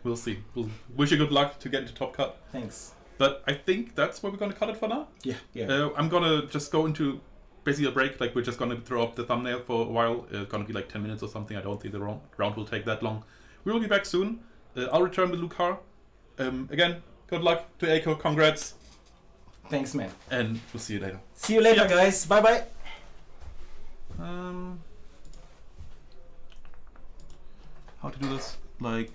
We'll see. We'll wish you good luck to get into Top Cut. Thanks. But I think that's where we're going to cut it for now. Yeah. I'm going to just go into basically a break. Like we're just going to throw up the thumbnail for a while. It's going to be like 10 minutes or something. I don't think the round will take that long. We will be back soon. I'll return with Lucar. Again, good luck to Eiko. Congrats. Thanks, man. And we'll see you later. See you later, guys. Bye-bye. How to do this? Like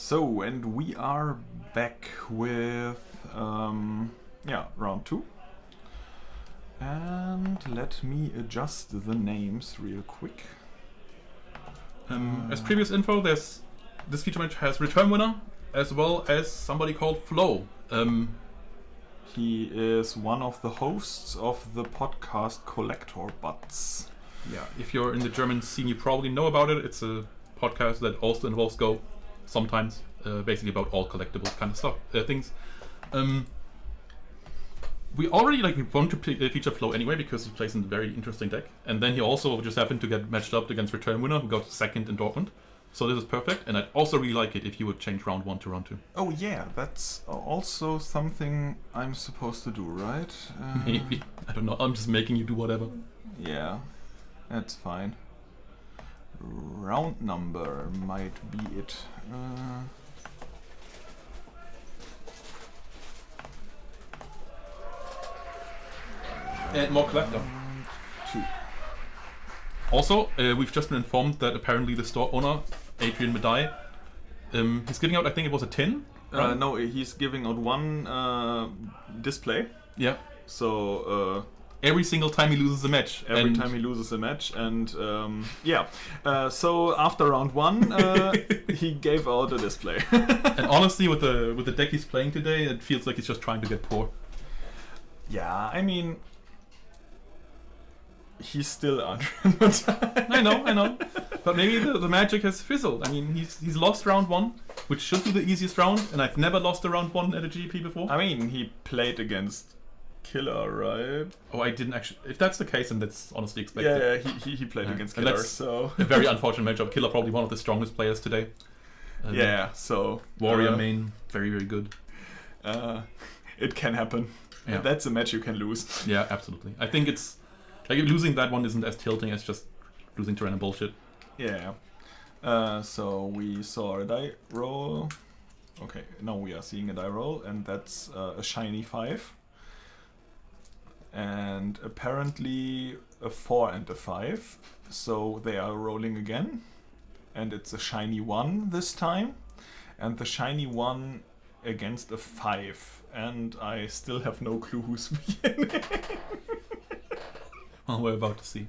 So, and we are back with, round 2. And let me adjust the names real quick. As previous info, this feature match has return winner, as well as somebody called Flo. He is one of the hosts of the podcast Collector Butts. Yeah, if you're in the German scene, you probably know about it. It's a podcast that also involves Go, sometimes, basically about all collectibles kind of stuff, things. We already want to feature Flo anyway because he plays in a very interesting deck, and then he also just happened to get matched up against Return Winner, who got second in Dortmund. So this is perfect, and I'd also really like it if you would change round 1 to round 2. Oh yeah, that's also something I'm supposed to do, right? Maybe. I don't know, I'm just making you do whatever. Yeah, that's fine. Round number might be it. And more collector. 2. Also, we've just been informed that apparently the store owner, Adrian Medai, he's giving out, I think it was a tin? Right? No, he's giving out one display. Yeah. So every single time he loses a match. every time he loses a match, and so after round 1, he gave out a display. And honestly, with the deck he's playing today, it feels like he's just trying to get poor. Yeah, I mean, he's still Adrian. I know. But maybe the magic has fizzled. I mean, he's lost round 1, which should be the easiest round, and I've never lost a round 1 at a GP before. I mean, he played against Killer, right? Oh, I didn't actually. If that's the case, then that's honestly expected. Yeah, he played against And Killer, that's so a very unfortunate matchup. Killer probably one of the strongest players today. So Warrior main, very, very good. It can happen. Yeah. That's a match you can lose. Yeah, absolutely. I think it's like losing that one isn't as tilting as just losing to random bullshit. Yeah. So we saw a die roll. Okay, now we are seeing a die roll, and that's a shiny 5. And apparently a 4 and a 5. So they are rolling again. And it's a shiny 1 this time. And the shiny 1 against a 5. And I still have no clue who's beginning. Well, we're about to see.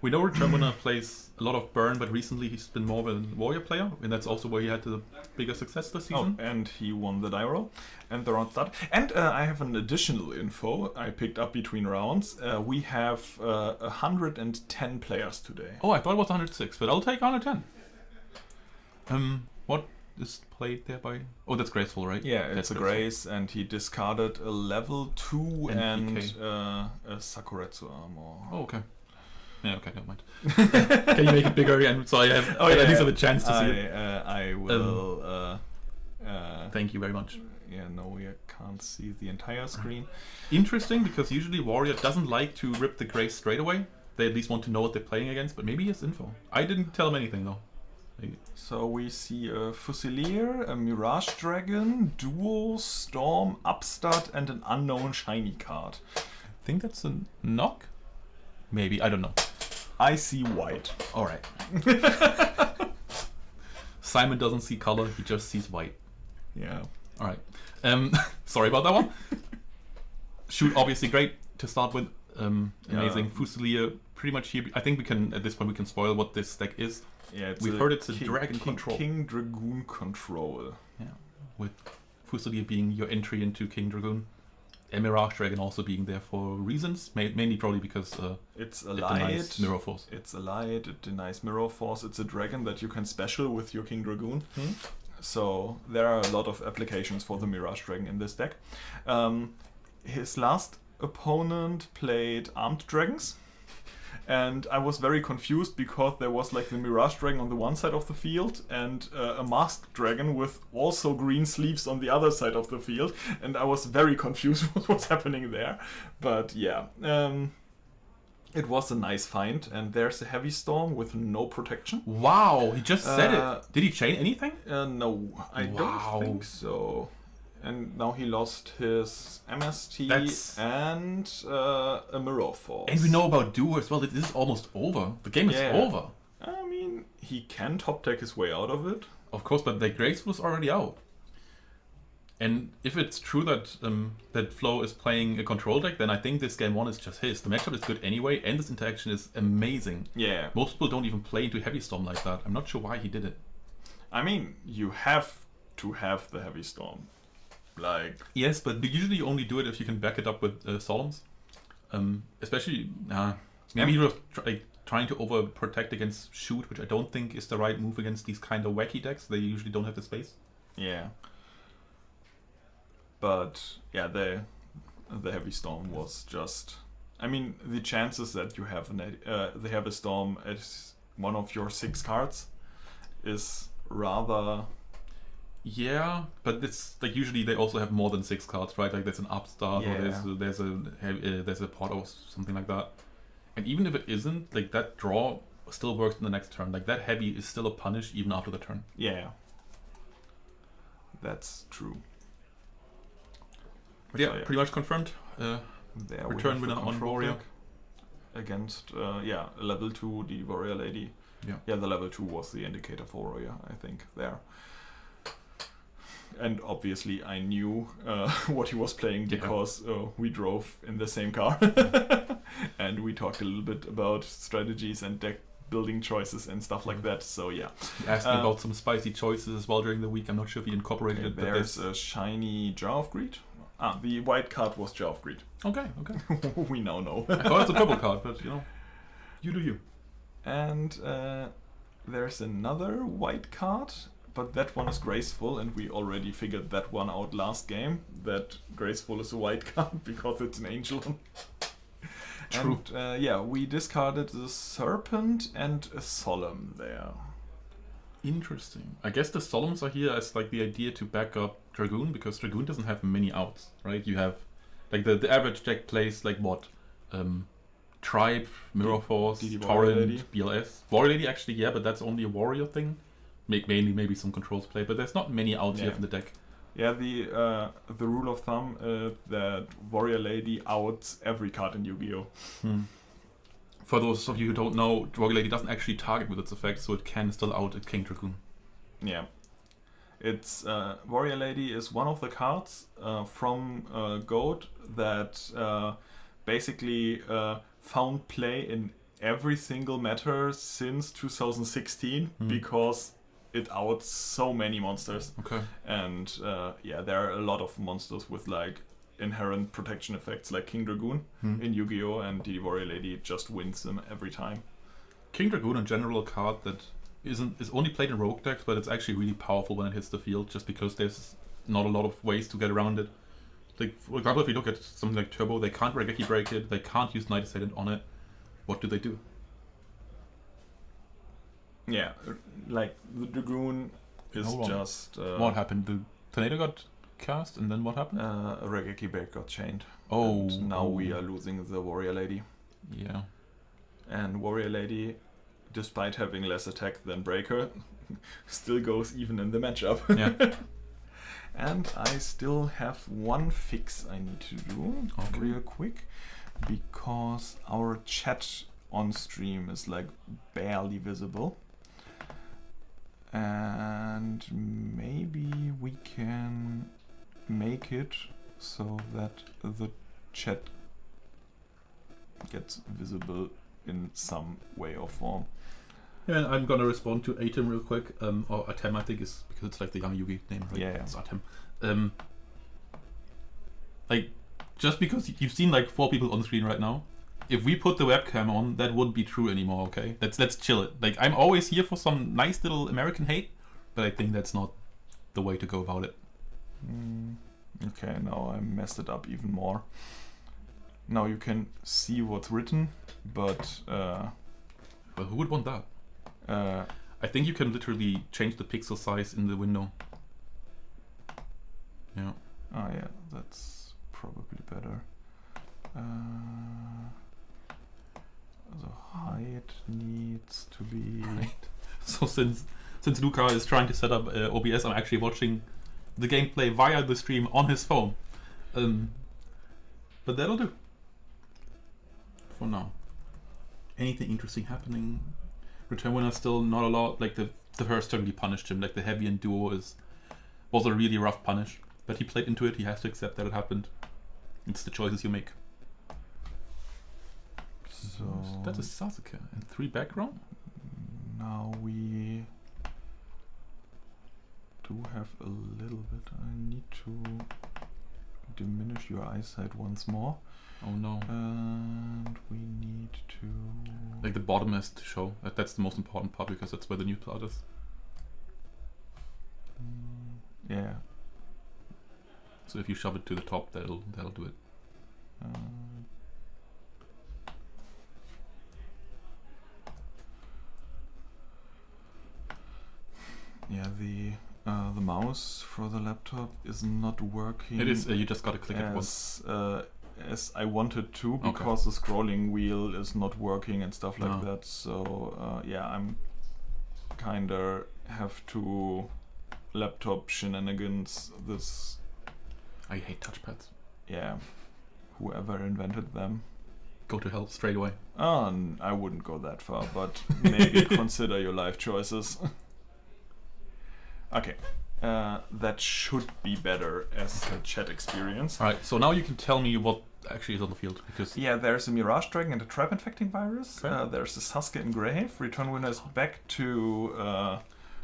We know Return Winner plays a lot of Burn, but recently he's been more of a Warrior player, and that's also where he had the bigger success this season. Oh, and he won the die roll, and the round started. And I have an additional info I picked up between rounds. We have 110 players today. Oh, I thought it was 106, but I'll take 110. What is played there by? Oh, that's Graceful, right? Yeah, it's that's a Grace, and he discarded a level 2 and PK. a Sakuretsu armor. Oh, okay. Yeah, okay, never mind. Can you make it bigger again so I have at least have a chance to see it? I will. Thank you very much. Yeah, no, we can't see the entire screen. Interesting, because usually Warrior doesn't like to rip the Grace straight away. They at least want to know what they're playing against, but maybe he has info. I didn't tell him anything though. Maybe. So we see a Fusilier, a Mirage Dragon, Duo, Storm, Upstart, and an unknown shiny card. I think that's a knock? Maybe, I don't know. I see white. Alright. Simon doesn't see color, he just sees white. Yeah. Alright. Sorry about that one. Shoot, obviously great to start with. Amazing. Yeah. Fusilier, pretty much here. I think we can, at this point, we can spoil what this deck is. Yeah, We've heard it's a Dragon Control. King Dragoon Control. Yeah. With Fusilier being your entry into King Dragoon. And Mirage Dragon also being there for reasons, mainly probably because it's a it light. denies Mirror Force. It's a light, it denies Mirror Force. It's a dragon that you can special with your King Dragoon. So there are a lot of applications for the Mirage Dragon in this deck. His last opponent played Armed Dragons. And I was very confused because there was like the Mirage Dragon on the one side of the field and a Masked Dragon with also green sleeves on the other side of the field. And I was very confused what was happening there. But yeah, it was a nice find. And there's a Heavy Storm with no protection. Wow, he just said it. Did he chain anything? No, I don't think so. And now he lost his MST and a Mirror Force. And we know about Duo as well. This is almost over. The game is over. I mean, he can top deck his way out of it. Of course, but like Graceful is already out. And if it's true that that Flo is playing a control deck, then I think this game 1 is just his. The matchup is good anyway, and this interaction is amazing. Yeah. Most people don't even play into Heavy Storm like that. I'm not sure why he did it. I mean, you have to have the Heavy Storm. Like... Yes, but usually you only do it if you can back it up with Solemns. Especially, maybe you're trying to overprotect against Shoot, which I don't think is the right move against these kind of wacky decks. They usually don't have the space. Yeah. But yeah, the Heavy Storm was just... I mean, the chances that you have the Heavy Storm as one of your 6 cards is rather... Yeah, but it's like usually they also have more than 6 cards, right? Like there's an Upstart or there's a pot or something like that. And even if it isn't, like that draw still works in the next turn. Like that heavy is still a punish even after the turn. Yeah, that's true. But yeah, So, yeah. pretty much confirmed. There we Return have the winner on control Warrior. deck against level 2 the Warrior Lady. Yeah. The level 2 was the indicator for Warrior, I think, there. And obviously I knew what he was playing because we drove in the same car. And we talked a little bit about strategies and deck building choices and stuff like that, so yeah. He asked me about some spicy choices as well during the week. I'm not sure if he incorporated it. There's a shiny Jar of Greed. The white card was Jar of Greed. Okay. We now know. I thought it's a purple card, but you do you. And there's another white card, but that one is Graceful, and we already figured that one out last game, that Graceful is a white card because it's an angel. True. And we discarded the Serpent and a Solemn there. Interesting. I guess the Solemns are here as like the idea to back up Dragoon, because Dragoon doesn't have many outs, right? You have like the average deck plays like what? Tribe, Mirror Force, DD Torrent, Warrior Lady. BLS. Warrior Lady actually, yeah, but that's only a warrior thing. Mainly maybe some controls play, but there's not many outs here from the deck. Yeah, the rule of thumb that Warrior Lady outs every card in Yu-Gi-Oh! For those of you who don't know, Warrior Lady doesn't actually target with its effect, so it can still out a King Dragoon. Yeah. It's Warrior Lady is one of the cards from Goat that basically found play in every single meta since 2016 because it outs so many monsters. Okay. And there are a lot of monsters with like inherent protection effects like King Dragoon in Yu-Gi-Oh! And the Warrior Lady just wins them every time. King Dragoon in general, a card that is only played in rogue decks, but it's actually really powerful when it hits the field, just because there's not a lot of ways to get around it. Like for example, if you look at something like Turbo, they can't Regeki break it, they can't use Night Ascendant on it. What do? Yeah, like the Dragoon is just... what happened? The Tornado got cast, and then what happened? a Regeki break got chained. Oh. And now we are losing the Warrior Lady. Yeah. And Warrior Lady, despite having less attack than Breaker, still goes even in the matchup. Yeah. And I still have one fix I need to do real quick, because our chat on stream is like barely visible. And maybe we can make it so that the chat gets visible in some way or form. Yeah, I'm gonna respond to Atem real quick, or Atem I think is, because it's like the young Yugi name, right? Yeah. It's Atem. Like, just because you've seen like 4 people on the screen right now, if we put the webcam on, that wouldn't be true anymore, okay? Let's chill it. Like, I'm always here for some nice little American hate, but I think that's not the way to go about it. Okay, now I messed it up even more. Now you can see what's written, but... Well, who would want that? I think you can literally change the pixel size in the window. Yeah. Oh yeah, that's probably better. The height needs to be... Right. So since Luca is trying to set up OBS, I'm actually watching the gameplay via the stream on his phone. But that'll do. For now. Anything interesting happening? Return winner still not a lot. Like the the first turn we punished him. Like the heavy and duo was a really rough punish, but he played into it. He has to accept that it happened. It's the choices you make. So That is Sasuke and 3 back row. now we do have a little bit. I need to diminish your eyesight once more. Oh no. And we need to... Like the bottom has to show. That's the most important part because that's where the new part is. Yeah. So if you shove it to the top, that'll do it. Yeah, the mouse for the laptop is not working. It is. You just gotta click it once. As I wanted to, Okay. because the scrolling wheel is not working and stuff like Oh. that. So yeah, I'm kinda have to laptop shenanigans this. I hate touchpads. Yeah, whoever invented them. Go to hell straight away. I wouldn't go that far, but maybe consider your life choices. Okay, that should be better as a chat experience. Alright, so now you can tell me what actually is on the field, because Yeah, there's a Mirage Dragon and a Trap Infecting Virus. Okay. There's a Sasuke Engrave. Return winner is back to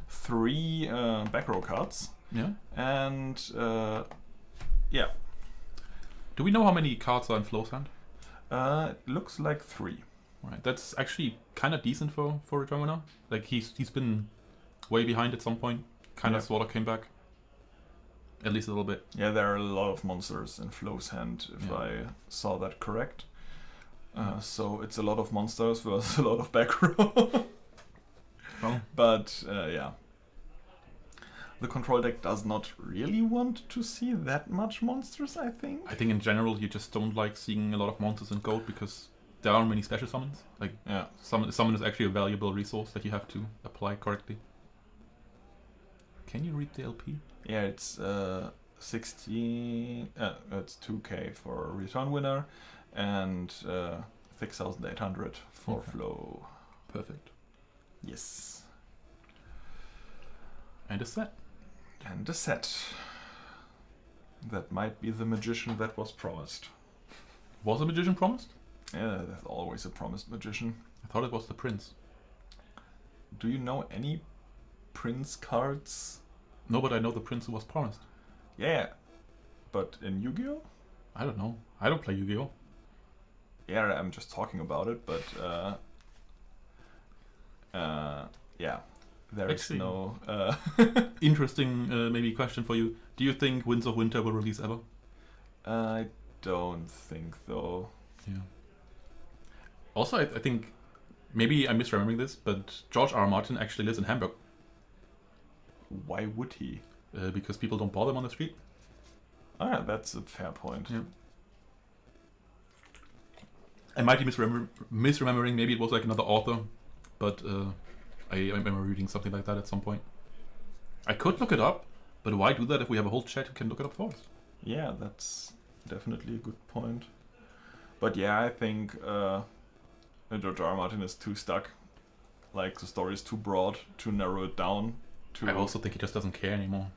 3 back row cards. yeah. And yeah, Do we know how many cards are in Flo's hand? it looks like 3. Right, that's actually kind of decent for Return winner. Like he's been way behind at some point. Kind of Yeah. sort of came back. At least a little bit. Yeah, there are a lot of monsters in Flo's hand, if Yeah. I saw that correct. So it's a lot of monsters versus a lot of back row. Well, But yeah. The control deck does not really want to see that much monsters, I think. I think in general you just don't like seeing a lot of monsters in gold because there aren't many special summons. Like Yeah. summon is actually a valuable resource that you have to apply correctly. Can you read the LP? Yeah, it's 16. It's 2K for return winner, and 6,800 for Okay. Flo. Perfect. Yes, And a set. and a set. That might be the magician that was promised. Was a magician promised? Yeah, there's always a promised magician. I thought it was the prince. Do you know any Prince cards? No, but I know the prince who was promised. Yeah, but in Yu-Gi-Oh? I don't know. I don't play Yu-Gi-Oh. Yeah, I'm just talking about it, but yeah, there is Actually- no. Interesting, maybe question for you. Do you think Winds of Winter will release ever? I don't think though. Yeah. Also, I think maybe I'm misremembering this, but George R. R. Martin actually lives in Hamburg Why would he? because people don't bother him on the street. Ah, that's a fair point. Yeah. I might be misremembering. Maybe it was like another author, but I remember reading something like that at some point. I could look it up, but why do that if we have a whole chat who can look it up for us? Yeah, that's definitely a good point. But yeah, I think George R. R. Martin is too stuck. Like the story is too broad to narrow it down. To I also think he just doesn't care anymore.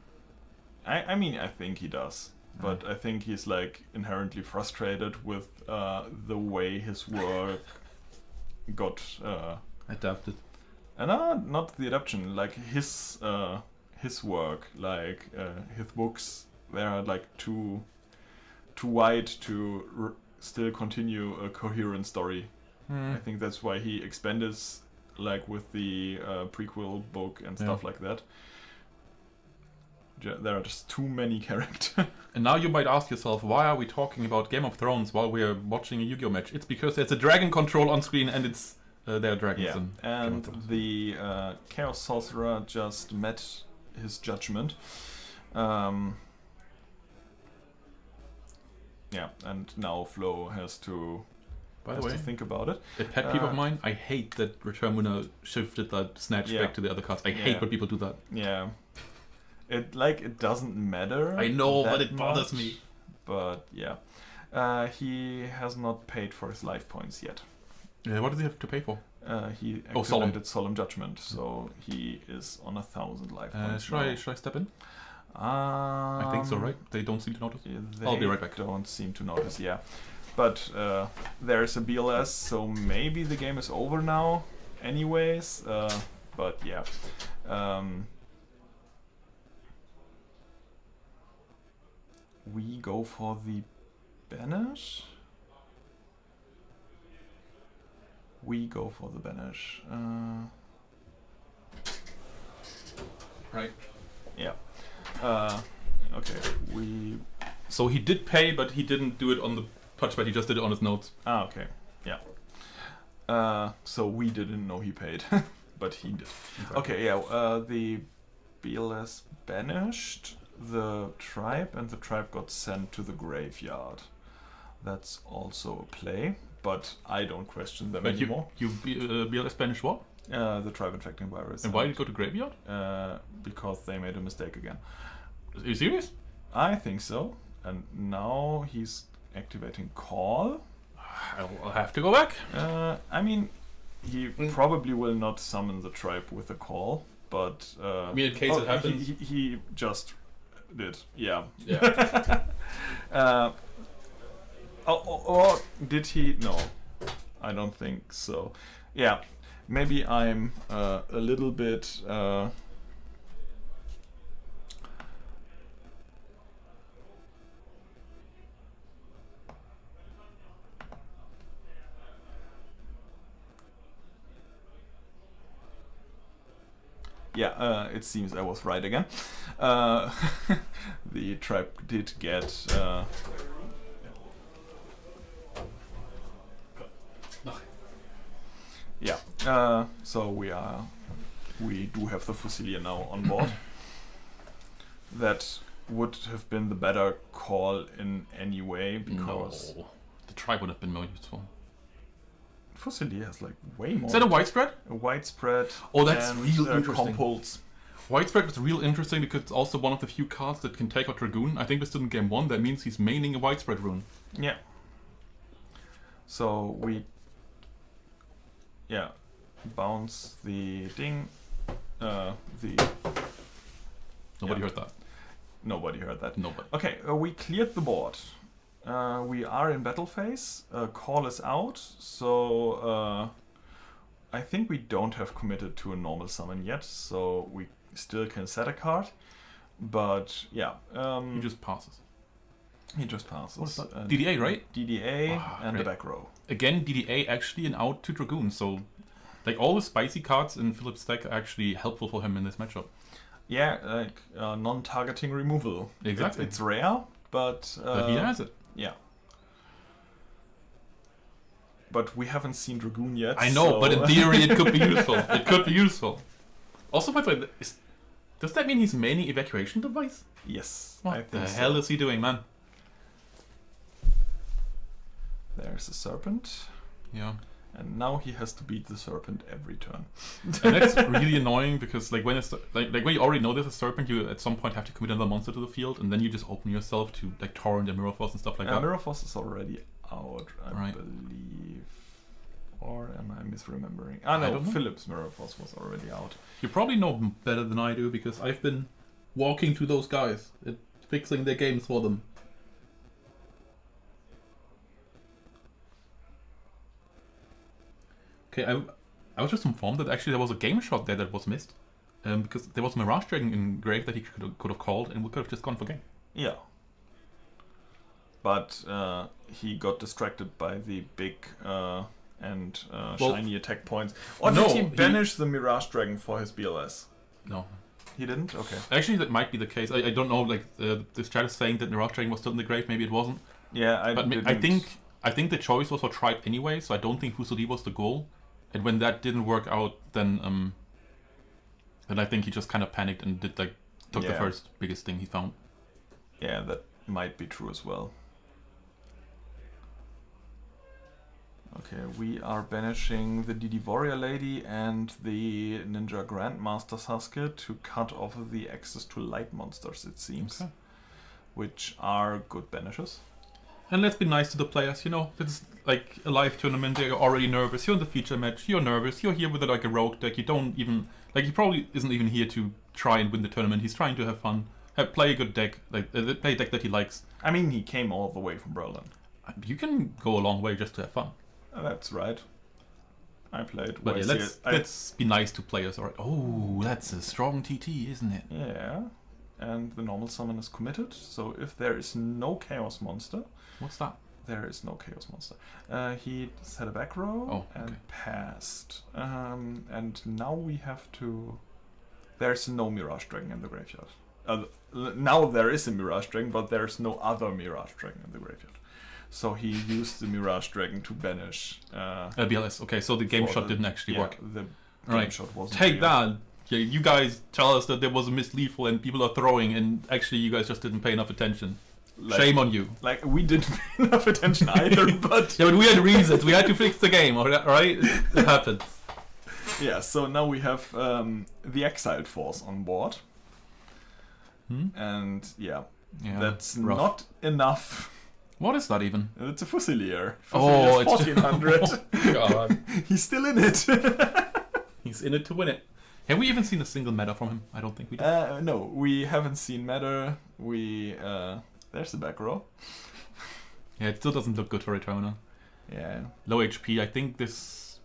I mean, I think he does. But I think he's like inherently frustrated with the way his work got Adapted. not the adaptation, like his work, like his books, they are like too wide to still continue a coherent story. I think that's why he expanded, like with the prequel book and stuff like that. There are just too many characters. And now you might ask yourself, why are we talking about Game of Thrones while we are watching a Yu-Gi-Oh match? It's because there's a dragon control on screen and it's there are dragons. Yeah, in Game of and Thrones. the Chaos Sorcerer just met his judgment. Yeah, and now Flo has to By the way, think about it. a pet peeve of mine, I hate that Return Winner shifted that snatch Yeah. back to the other cards. I hate Yeah. when people do that. Yeah, it doesn't matter. I know, but that it bothers much, me. But yeah, he has not paid for his life points yet. What does he have to pay for? He Solemn. activated Solemn Judgment, so he is on 1,000 life points. Should I step in? I think so, right? They don't seem to notice. I'll be right back. Don't seem to notice, yeah. But there's a BLS, so maybe the game is over now anyways. But yeah. We go for the banish. We go for the banish. Right. Yeah. Okay. So he did pay, but he didn't do it on the touchpad. He just did it on his notes. Okay. Yeah. So we didn't know he paid, but he did. Exactly. Okay. Yeah. The BLS banished the tribe, and the tribe got sent to the graveyard. That's also a play, but I don't question them But anymore. you BLS banished what? The tribe infecting virus. And why did it go to graveyard? Because they made a mistake again. Are you serious? I think so. And now he's activating call. I'll have to go back. I mean, he probably will not summon the tribe with a call, but I mean, in case it happens. he just did. Yeah. Yeah. Or did he? No, I don't think so. Yeah, maybe I'm a little bit. Yeah, it seems I was right again. The tribe did get. Yeah, so we do have the Fusilia now on board. That would have been the better call in any way, because No. The tribe would have been more useful. Fusilia has like way more. Is that a widespread? A widespread? Oh, that's and, real interesting. Compulse. Widespread is real interesting because it's also one of the few cards that can take out Dragoon. I think this did in game 1. That means he's maining a widespread rune. Yeah. So we. Yeah. Bounce the ding. Nobody heard that. Nobody heard that. Nobody. Okay, we cleared the board. We are in battle phase. Call is out, so I think we don't have committed to a normal summon yet, so we still can set a card. But yeah, He just passes. he just passes. What is that? And DDA, right? DDA Ah, and the great. back row. Again, DDA actually an out to Dragoon, so like all the spicy cards in Philip's deck are actually helpful for him in this matchup. Yeah, like non-targeting removal. Exactly. It's rare, but But he has it. yeah. But we haven't seen Dragoon yet. I know, so but in theory it could be useful. It could be useful. Also, by the way, does that mean he's maining evacuation device? yes, What I the think hell so. is he doing, man? There's a serpent, Yeah. and now he has to beat the serpent every turn. And that's really annoying because like when it's like when you already know there's a serpent, you at some point have to commit another monster to the field, and then you just open yourself to like Torrent and Mirror Force and stuff like that. Mirror Force is already out, I Right. believe. Or am I misremembering? Ah, I no, don't know. Philip's Mirror Force was already out. You probably know better than I do because I've been walking to those guys and fixing their games for them. Okay, I was just informed that actually there was a game shot there that was missed. Because there was Mirage Dragon in grave that he could have called and we could have just gone for game. Yeah. But he got distracted by the big and shiny attack points. Or no, did he he- banish the Mirage Dragon for his BLS? No. He didn't? Okay. Actually, that might be the case. I don't know. Like this chat is saying that Mirage Dragon was still in the grave. Maybe it wasn't. Yeah, I But didn't. I think the choice was for tribe anyway. So I don't think Fusili was the goal. And when that didn't work out, then I think he just kind of panicked and took the Yeah. first biggest thing he found. Yeah, that might be true as well. Okay, we are banishing the DD Warrior Lady and the Ninja Grandmaster Sasuke to cut off the access to light monsters, it seems. Okay. Which are good banishes. And let's be nice to the players, you know. It's like a live tournament, they're already nervous. You're in the feature match, you're nervous. You're here with like a rogue deck. You don't even like. He probably isn't even here to try and win the tournament. He's trying to have fun, play a good deck, like play a deck that he likes. I mean, he came all the way from Berlin. You can go a long way just to have fun. That's right. I played. But yeah, YCS. let's be nice to players. Alright. Oh, that's a strong TT, isn't it? Yeah. And the normal summon is committed. So if there is no Chaos Monster, What's that? there is no Chaos Monster. He set a back row and passed. And now we have to. There's no Mirage Dragon in the graveyard. Now there is a Mirage Dragon, but there's no other Mirage Dragon in the graveyard. So he used the Mirage Dragon to banish. BLS. Okay, so the game shot didn't actually work. The game shot wasn't. Take real. that. Yeah, you guys tell us that there was a mislethal and people are throwing, and actually you guys just didn't pay enough attention. Shame on you. Like, we didn't pay enough attention either, but... Yeah, but we had reasons. We had to fix the game, alright? It happened. Yeah, so now we have the Exiled Force on board. And yeah, that's rough. not enough. What is that even? It's a Fusilier. Oh, Fusilier's it's 1400. God. He's still in it. He's in it to win it. Have we even seen a single meta from him? I don't think we did. No, we haven't seen Matter. There's the back row. Yeah, it still doesn't look good for Eternal. Yeah. Low HP. I think it's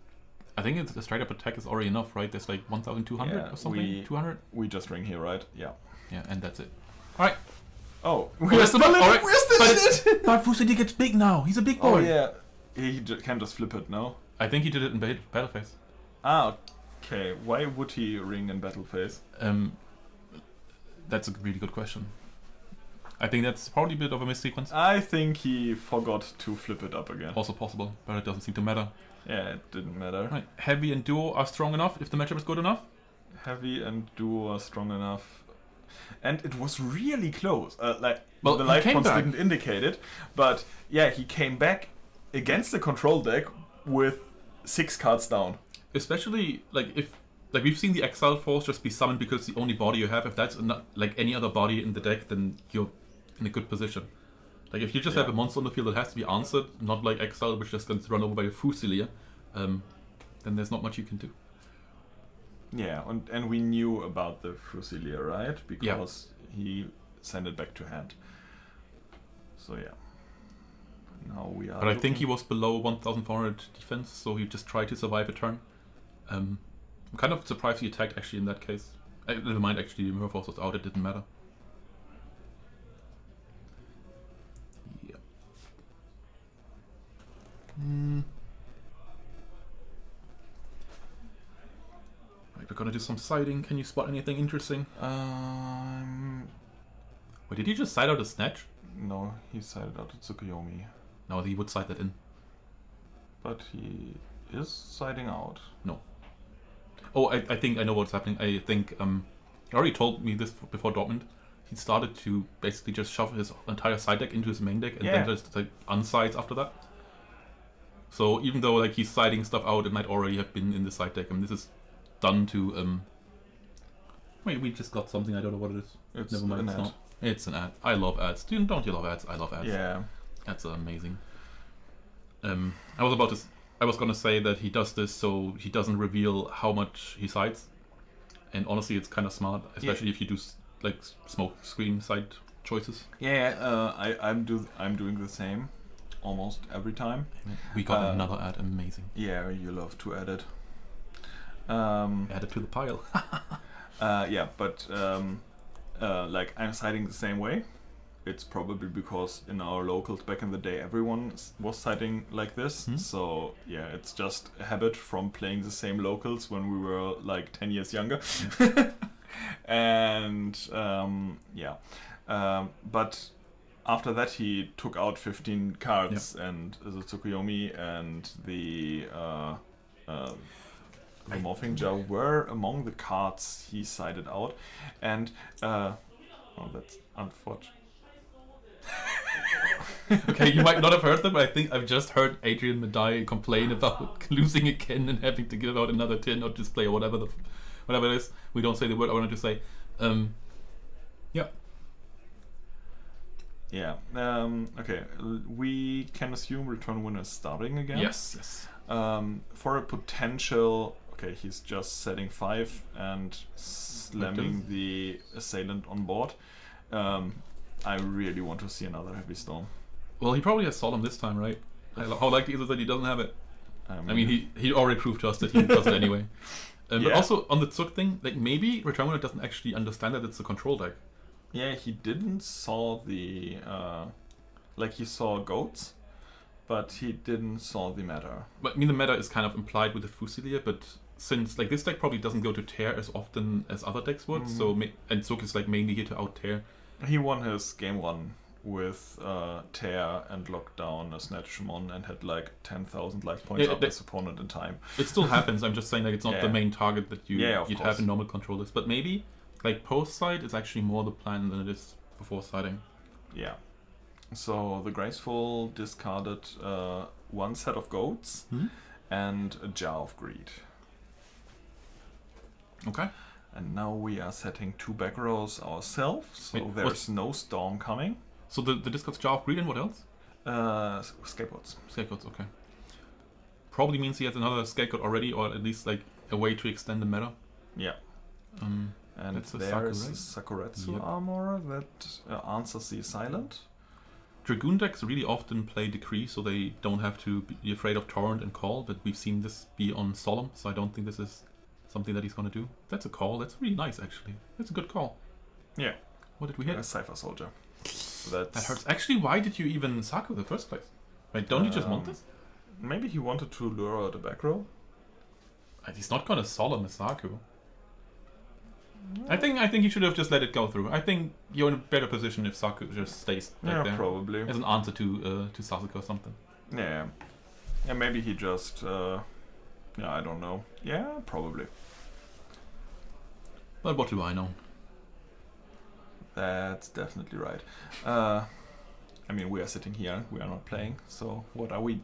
the straight up attack is already enough, right? There's like 1,200 or something. 200. We just ring here, right? Yeah. Yeah, and that's it. All right. Oh, We're still in it. We're still in it. But Fusilier gets big now. He's a big boy. Oh yeah. He can just flip it, no? I think he did it in battle phase. Ah, okay. Why would he ring in battle phase? That's a really good question. I think that's probably a bit of a missequence. I think he forgot to flip it up again. Also possible, but it doesn't seem to matter. Yeah, it didn't matter. Right. Heavy and Duo are strong enough if the matchup is good enough. Heavy and Duo are strong enough. And it was really close. The he live came points back. didn't indicate it. But yeah, he came back against the control deck with 6 cards down. Especially if we've seen the Exile Force just be summoned because it's the only body you have. If that's not like any other body in the deck, then you're in a good position. Like if you just have a monster on the field that has to be answered, not like Exile which just gets run over by a Fusilier, then there's not much you can do. Yeah, and we knew about the Fusilier, right? Because he sent it back to hand. So yeah. Now we are. But I think he was below 1,400 defense, so he just tried to survive a turn. I'm kind of surprised he attacked actually in that case. Never mind, actually, Mirror Force was out, it didn't matter. Yeah. Right, we're gonna do some sighting. Can you spot anything interesting? Wait, did he just side out a Snatch? No, he sided out to Tsukuyomi. No, he would side that in. But he is siding out. No. Oh, I think I know what's happening. I think he already told me this before Dortmund. He started to basically just shove his entire side deck into his main deck and then just like unsides after that. So even though like he's siding stuff out, it might already have been in the side deck. And this is done to wait, we just got something. I don't know what it is. It's Never mind. an It's ad. not. It's an ad. I love ads. Don't you love ads? I love ads. Yeah. That's amazing. I was gonna say that he does this so he doesn't reveal how much he sides, and honestly, it's kind of smart, especially if you do like smoke screen side choices. Yeah, I'm doing the same, almost every time. We got another ad, amazing. Yeah, you love to add it. Add it to the pile. Yeah, but like I'm siding the same way. It's probably because in our locals back in the day everyone was siding like this. So yeah, it's just a habit from playing the same locals when we were like 10 years younger. And but after that he took out 15 cards and the Tsukuyomi and the Morphing Jar were among the cards he sided out. And that's unfortunate. Okay, you might not have heard them, but I think I've just heard Adrian Madai complain about losing again and having to give out another tin or display or whatever it is. We don't say the word I wanted to say. Yeah. Yeah. Okay. We can assume return winner is starting again. Yes. For a potential. Okay, he's just setting 5 and slamming the assailant on board. I really want to see another heavy storm. Well, he probably has Solemn this time, right? How likely is it that he doesn't have it? I mean, he already proved to us that he does it anyway. But also on the Zug thing, like maybe Return Winner doesn't actually understand that it's a control deck. Yeah, he didn't saw the like he saw goats, but he didn't saw the meta. But I mean, the meta is kind of implied with the Fusilier, but since like this deck probably doesn't go to tear as often as other decks would, so and Zug is like mainly here to out tear. He won his game 1 with tear and locked down a Snatch Mon and had like 10,000 life points up his opponent in time. It still happens. I'm just saying like it's not the main target that you'd have in normal controllers, but maybe like post side is actually more the plan than it is before siding. Yeah. So the Graceful discarded 1 set of goats and a Jar of Greed. Okay. And now we are setting 2 back rows ourselves, so there's no storm coming. So the discard's Jar of Greed and what else? Scapegoats. Scapegoats, okay. Probably means he has another scapegoat already, or at least like a way to extend the meta. Yeah. And there's a Sakuretsu armor that answers the silent. Dragoon decks really often play Decree, so they don't have to be afraid of Torrent and Call, but we've seen this be on Solemn, so I don't think this is something that he's going to do. That's a call. That's really nice, actually. That's a good call. Yeah. What did we hit? A Cypher Soldier. That hurts. Actually, why did you even Saku in the first place? Right, don't you just want this? Maybe he wanted to lure out a back row. He's not going to Solemn a Saku. I think he should have just let it go through. I think you're in a better position if Saku just stays back there. Probably. As an answer to Sasuke or something. Yeah. Yeah, maybe he just... I don't know. Yeah, probably. But what do I know? That's definitely right. I mean, we are sitting here, we are not playing, so what are we?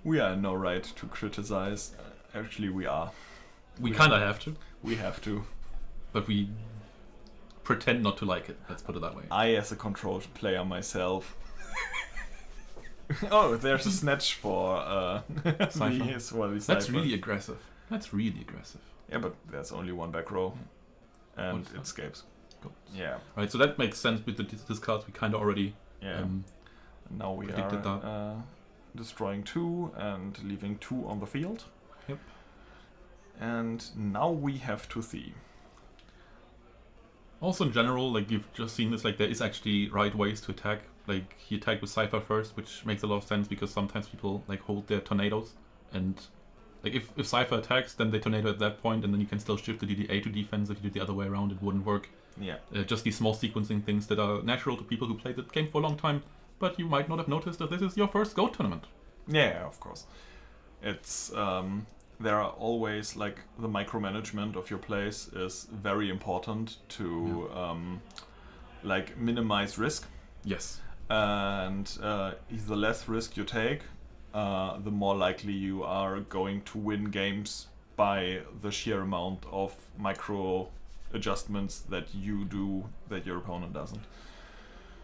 We are in no right to criticize. Actually, we are. We kind of have to. We have to. But we pretend not to like it, let's put it that way. I, as a controlled player myself... Oh, there's a snatch for the That's really aggressive. That's really aggressive. Yeah, but there's only 1 back row. And it escapes. Cool. Yeah. Right, so that makes sense with the discards. We kind of already now we are destroying 2 and leaving 2 on the field. Yep. And now we have to see. Also in general, like you've just seen this, like there is actually right ways to attack. Like he attacked with Cypher first, which makes a lot of sense because sometimes people like hold their tornadoes, and like if Cypher attacks, then they tornado at that point, and then you can still shift the DDA to defense. If you did the other way around, it wouldn't work. Yeah. Just these small sequencing things that are natural to people who played the game for a long time, but you might not have noticed that this is your first Go tournament. Yeah, of course. It's there are always like the micromanagement of your plays is very important to like minimize risk. Yes. And the less risk you take, the more likely you are going to win games by the sheer amount of micro adjustments that you do that your opponent doesn't.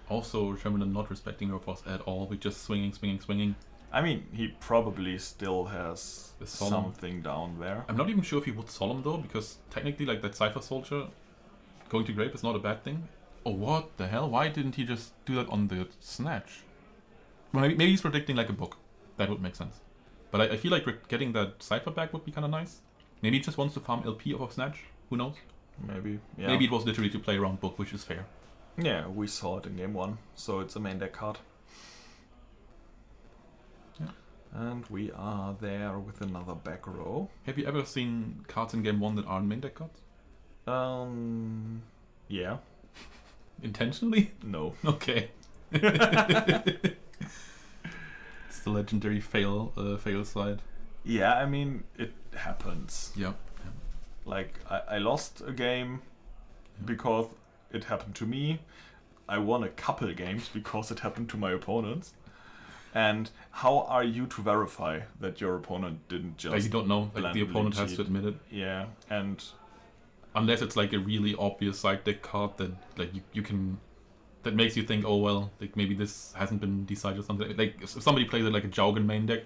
Also, Sherman not respecting your force at all, with just swinging. I mean, he probably still has something down there. I'm not even sure if he would Solemn though, because technically, like that Cypher Soldier going to grave is not a bad thing. Oh, what the hell? Why didn't he just do that on the Snatch? Well, maybe he's predicting like a book. That would make sense. But I feel like getting that Cypher back would be kind of nice. Maybe he just wants to farm LP off of Snatch. Who knows? Maybe. Yeah. Maybe it was literally to play around book, which is fair. Yeah, we saw it in game 1, so it's a main deck card. Yeah. And we are there with another back row. Have you ever seen cards in game 1 that aren't main deck cards? Yeah. Intentionally? No. Okay. It's the legendary fail side. Yeah, I mean, it happens. Yeah. Like, I lost a game because it happened to me. I won a couple games because it happened to my opponents. And how are you to verify that your opponent didn't just... Like you don't know. Like the opponent has cheat? to admit it. Yeah, and unless it's like a really obvious side deck card that like you can, that makes you think, oh well, like maybe this hasn't been decided or something. Like if somebody plays it like a Jaugen main deck,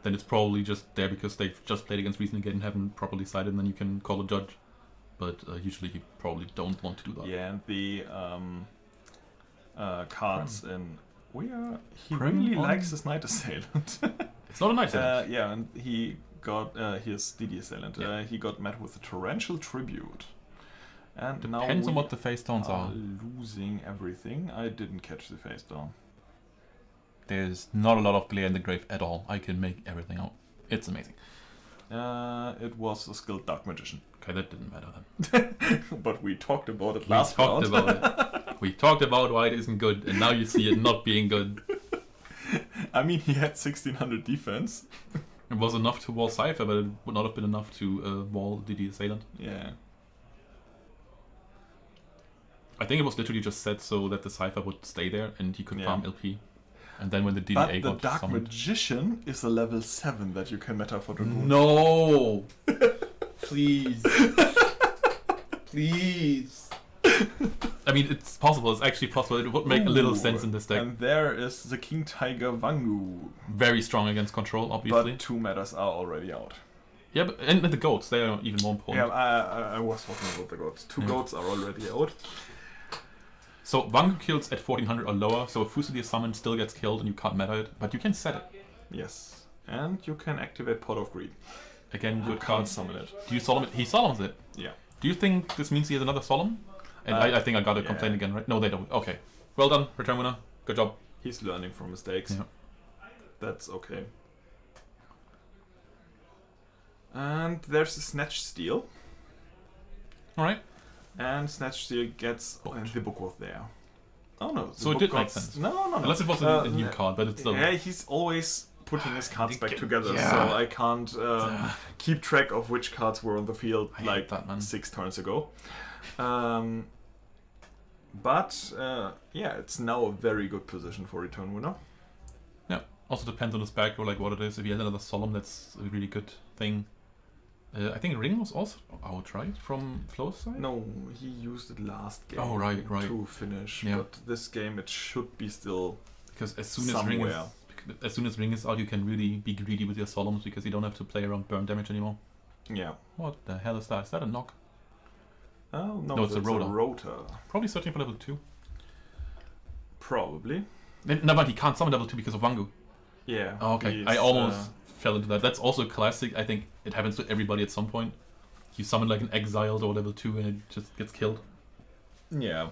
then it's probably just there because they've just played against Riesen again and haven't properly decided, and then you can call a judge. But usually you probably don't want to do that. Yeah, and the cards in he Prem really on- likes his Knight Assailant. It's not a nice edge. Yeah, and he got his DD Assailant. Yeah. He got met with a Torrential Tribute. And Depends now on we what the face downs are. losing everything. I didn't catch the face down. There's not a lot of glare in the grave at all. I can make everything out. It's amazing. It was a skilled Dark Magician. Okay, that didn't matter then. But we talked about it We last talked round. about it. We talked about why it isn't good, and now you see it not being good. I mean, he had 1600 defense. It was enough to wall Cypher, but it would not have been enough to wall DD Assailant. Yeah. I think it was literally just set so that the Cypher would stay there and he could Yeah. farm LP. And then when the DDA But the got Dark summoned... Magician is a level 7 that you can meta for Dragoon. No! Please. Please. I mean, it's possible. It's actually possible. It would make a little Ooh, sense in this deck. And there is the King Tiger Wangu. Very strong against control, obviously. But 2 metas are already out. Yeah, but, and the goats, they are even more important. Yeah, I was talking about the goats. 2 Yeah. goats are already out. So Wangu kills at 1400 or lower, so a Fusilier summon still gets killed and you can't meta it, but you can set it. Yes. And you can activate Pot of Greed. Again, You good can't card. summon it. Do you solemn it? He solemns it. Yeah. Do you think this means he has another solemn? And I think I got to yeah. complain again, right? No, they don't. Okay. Well done, return winner. Good job. He's learning from mistakes. Yeah. That's okay. And there's a Snatch Steal. Alright. And Snatch Steal gets... and the book was there. Oh no. So it book did make got- sense. No. Unless it was a new card, but it's still... Yeah, he's always putting his cards back together, Yeah. so I can't keep track of which cards were on the field I hate like that, man. 6 turns ago. Yeah, it's now a very good position for return winner. Yeah. Also depends on his back or like what it is. If he has another solemn, that's a really good thing. I think Ring was also out, right? From Flo's side? No, he used it last game Oh, right. to finish, Yeah. but this game it should be still Because as soon as Ring is out, you can really be greedy with your solemns because you don't have to play around burn damage anymore. Yeah. What the hell is that? Is that a knock? Oh no, No, it's a that's rotor. Probably searching for level 2. Probably. No, but he can't summon level 2 because of Wangu. Yeah. Oh, okay, he's, I almost fell into that. That's also classic. I think it happens to everybody at some point. You summon like an exiled or level 2 and it just gets killed. Yeah.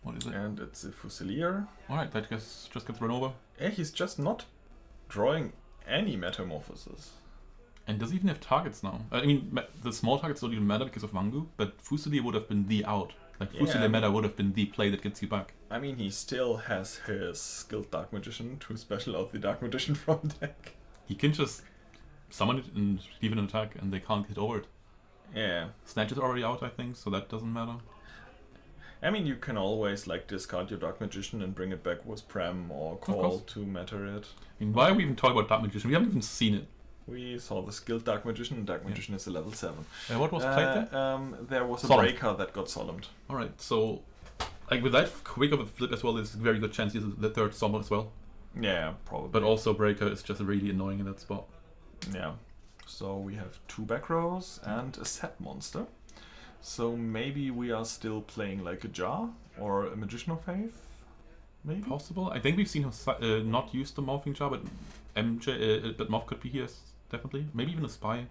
What is it? And it's a Fusilier. Alright, that just gets run over. Yeah, he's just not drawing any metamorphosis. And does he even have targets now? I mean, the small targets don't even matter because of Wangu, but Fusilier would have been the out. Like, Fusilier Yeah. meta would have been the play that gets you back. I mean, he still has his skilled Dark Magician to special out the Dark Magician from deck. He can just summon it and leave it an attack and they can't hit over it. Yeah. Snatch is already out, I think, so that doesn't matter. I mean, you can always like discard your Dark Magician and bring it back with Prem or Call course. to matter it. I mean, why are we even talking about Dark Magician? We haven't even seen it. We saw the skilled Dark Magician, and Dark Magician is a level 7. What was played there? There was a Solemn. breaker that got solemned. Alright, so like with that quick of a flip as well, there's a very good chance he's the third summon as well. Yeah, probably. But also Breaker is just really annoying in that spot. Yeah. So we have 2 back rows and a set monster. So maybe we are still playing like a Jar or a Magician of Faith? Maybe? Possible. I think we've seen him not use the Morphing Jar, but but Morph could be here definitely. Maybe even a Spy.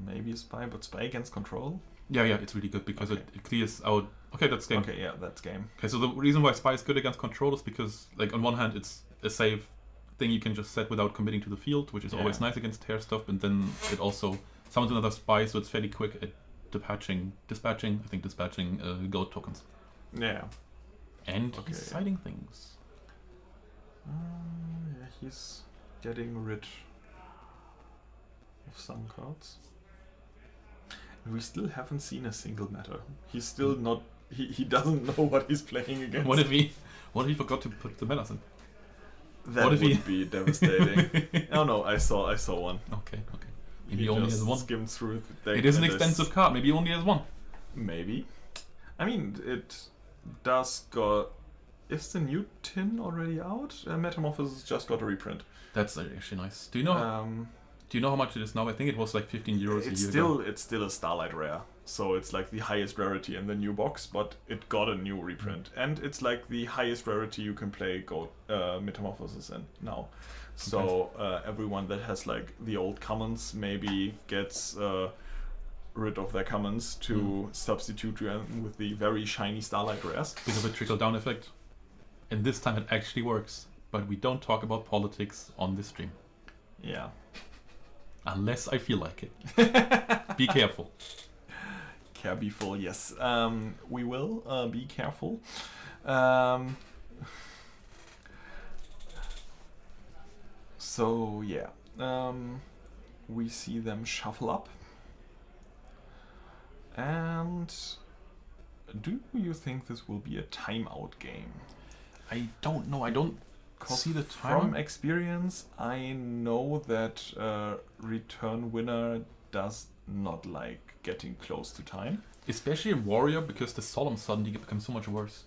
Maybe a Spy, but Spy against control? Yeah, it's really good because Okay. it clears out. Okay, that's game. Okay, yeah, that's game. Okay, so the reason why Spy is good against control is because, like, on one hand, it's a safe thing you can just set without committing to the field, which is always Yeah. nice against tear stuff, and then it also summons another Spy, so it's fairly quick at dispatching goat tokens. Yeah. And Okay. he's siding things. Yeah, he's getting rid of some cards. We still haven't seen a single matter. He's still not. He doesn't know what he's playing against. What if he forgot to put the metas in? That What if would he- be devastating. Oh no, I saw one. Okay. Maybe he only just has one. skimmed through the deck It is an and expensive card. Maybe he only has one. Maybe. I mean, it does got. Is the new tin already out? Metamorphosis just got a reprint. That's actually nice. Do you know how much it is now? I think it was like 15 euros It's a year still ago. it's still a Starlight rare, so it's like the highest rarity in the new box, but it got a new reprint, and it's like the highest rarity you can play Metamorphosis in now. So everyone that has like the old commons maybe gets rid of their commons to substitute them with the very shiny Starlight rares. Bit of a trickle down effect. And this time it actually works. But we don't talk about politics on this stream. Yeah. Unless I feel like it. Be careful. Careful, yes. We will be careful. So yeah, we see them shuffle up. And do you think this will be a timeout game? I don't know. I don't 'Cause see the from time. experience, I know that Return Winner does not like getting close to time. Especially in Warrior, because the Solemn suddenly becomes so much worse.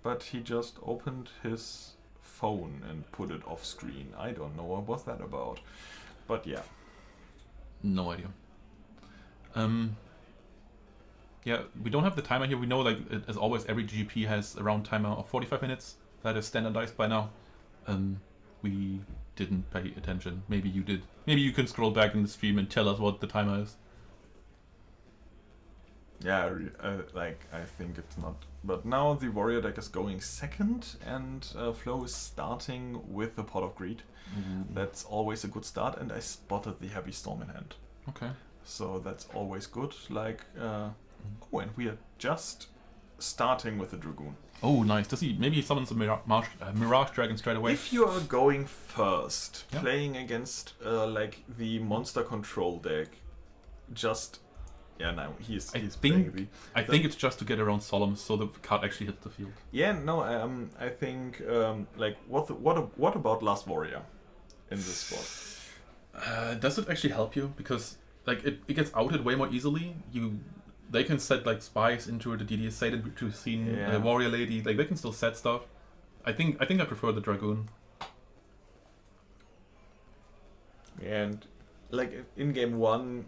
But he just opened his phone and put it off screen. I don't know what was that about. But yeah. No idea. Yeah, we don't have the timer here. We know, like, as always, every GGP has a round timer of 45 minutes. That is standardized by now. We didn't pay attention. Maybe you did. Maybe you can scroll back in the stream and tell us what the timer is. Yeah, I think it's not. But now the Warrior deck is going second, and Flo is starting with the Pot of Greed. That's always a good start, and I spotted the Heavy Storm in hand. Okay. So that's always good. Like, oh, and we are just starting with the Dragoon. Oh, nice. Does he? Maybe he summons a Mirage Dragon straight away. If you are going first, Yeah. playing against like the monster control deck, just no, he's playing the. I think it's just to get around Solemn, so the card actually hits the field. Yeah, no, I think like what about Last Warrior in this spot? Does it actually help you? Because like it gets outed way more easily. They can set like spies into the DD Satan to scene Yeah. Warrior Lady. Like they can still set stuff. I think I prefer the Dragoon. And like in game one,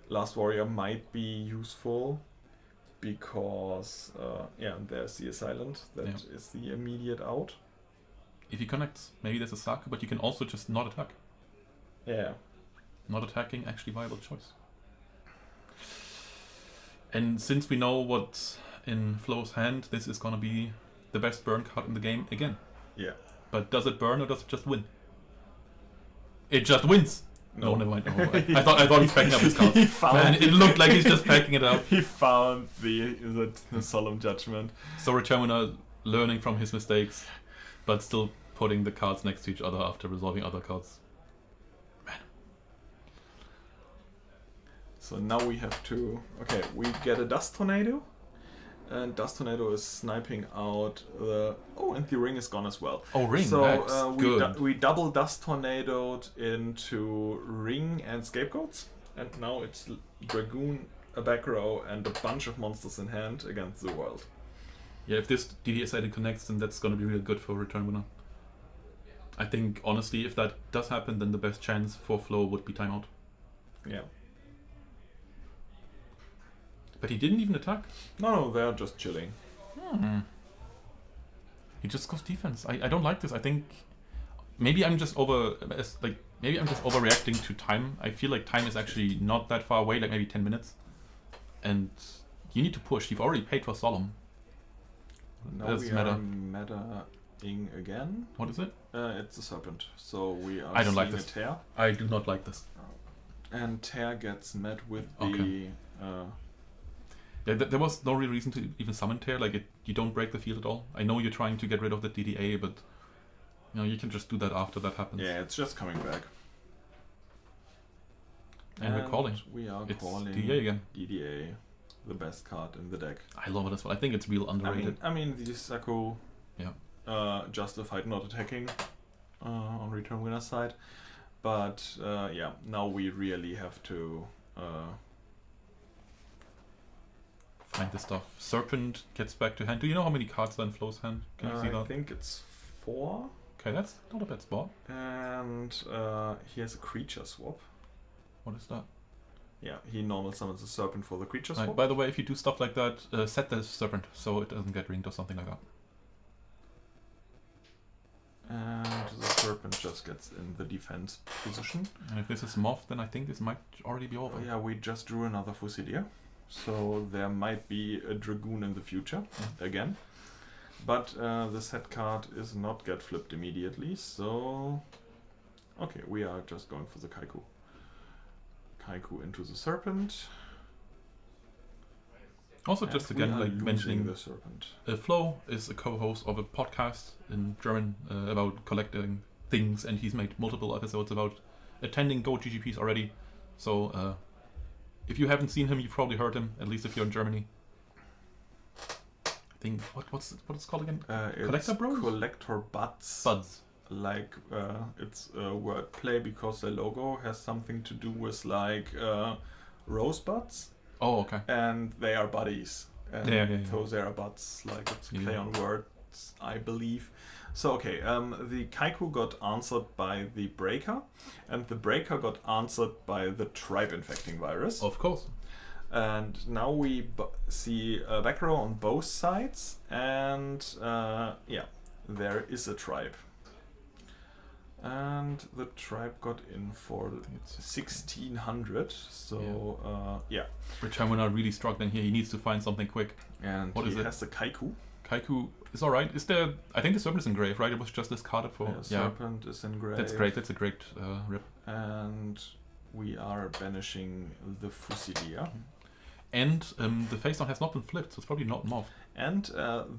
Last Warrior might be useful because there's the Assailant that is the immediate out. If he connects, maybe there's a suck, but you can also just not attack. Yeah. Not attacking, actually viable choice. And since we know what's in Flo's hand, this is gonna be the best burn card in the game again. Yeah. But does it burn or does it just win? It just wins! No, never mind. Oh, I thought he's packing up his cards. Man, it looked like he's just packing it up. He found the Solemn Judgment. So Returner learning from his mistakes, but still putting the cards next to each other after resolving other cards. So now we have to... Okay, we get a Dust Tornado. And Dust Tornado is sniping out the... Oh, and the ring is gone as well. Oh, ring, so, that's good. We double Dust Tornadoed into ring and Scapegoats. And now it's Dragoon, a back row, and a bunch of monsters in hand against the world. Yeah, if this DDS item connects, then that's gonna be real good for Return Winner. I think, honestly, if that does happen, then the best chance for Flo would be timeout. Yeah. But he didn't even attack. No, they're just chilling. He just goes defense. I don't like this. I think maybe I'm just overreacting to time. I feel like time is actually not that far away, like maybe 10 minutes. And you need to push. You've already paid for Solemn. Now That's we meta. are meta-ing again. What is it? It's a Serpent. So we are I don't like seeing this. a Tear. I do not like this. And Tear gets met with the... Okay. Yeah, there was no real reason to even summon Tear. Like, you don't break the field at all. I know you're trying to get rid of the DDA, but you can just do that after that happens. Yeah, it's just coming back. And we're calling. We are It's calling DDA again. DDA, the best card in the deck. I love it as well. I think it's real underrated. I mean the Saku Yeah. justified not attacking on return winner side. But yeah, now we really have to find the stuff. Serpent gets back to hand. Do you know how many cards are in Flo's hand? Can you see I that? think it's 4. Okay, that's not a bad spot. And he has a creature swap. What is that? Yeah, he normal summons a serpent for the creature swap. By the way, if you do stuff like that, set the serpent so it doesn't get ringed or something like that. And the serpent just gets in the defense position. And if this is Moth, then I think this might already be over. Yeah, we just drew another Fusilia. So there might be a Dragoon in the future again. But the set card is not get flipped immediately, so... Okay, we are just going for the Kaiku. Kaiku into the Serpent. Also, just again, like mentioning, the Serpent. Flo is a co-host of a podcast in German about collecting things, and he's made multiple episodes about attending Go GGPs already. So if you haven't seen him, you've probably heard him, at least if you're in Germany. I think what it's called again? Collector Bros? Collector Buds. Buds. Like it's a word play because the logo has something to do with like rosebuds. Oh, okay. And they are buddies. And Yeah. those are buds, like it's play on words, I believe. So okay, the Kaiku got answered by the Breaker, and the Breaker got answered by the Tribe Infecting Virus. Of course. And now we see a back row on both sides, and yeah, there is a Tribe. And the Tribe got in for 1600, so yeah. Return winner really struggling here. He needs to find something quick. And what he is it? has the Kaiku. Kaiku is alright. Is there? I think the Serpent is in grave, right? It was just discarded for. Serpent is in grave. That's great. That's a great rip. And we are banishing the Fusilia. And the face down has not been flipped, so it's probably not Moth. And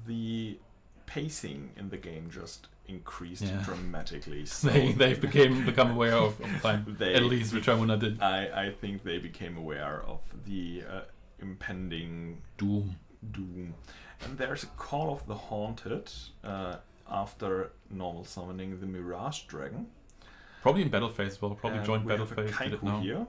the pacing in the game just increased dramatically. So They've become aware of time. At least Return winner did. I think they became aware of the impending doom. And there's a Call of the Haunted after normal summoning the Mirage Dragon. Probably in battle phase as well. Probably And joined we battle have a phase. Did it Kaiku now. here.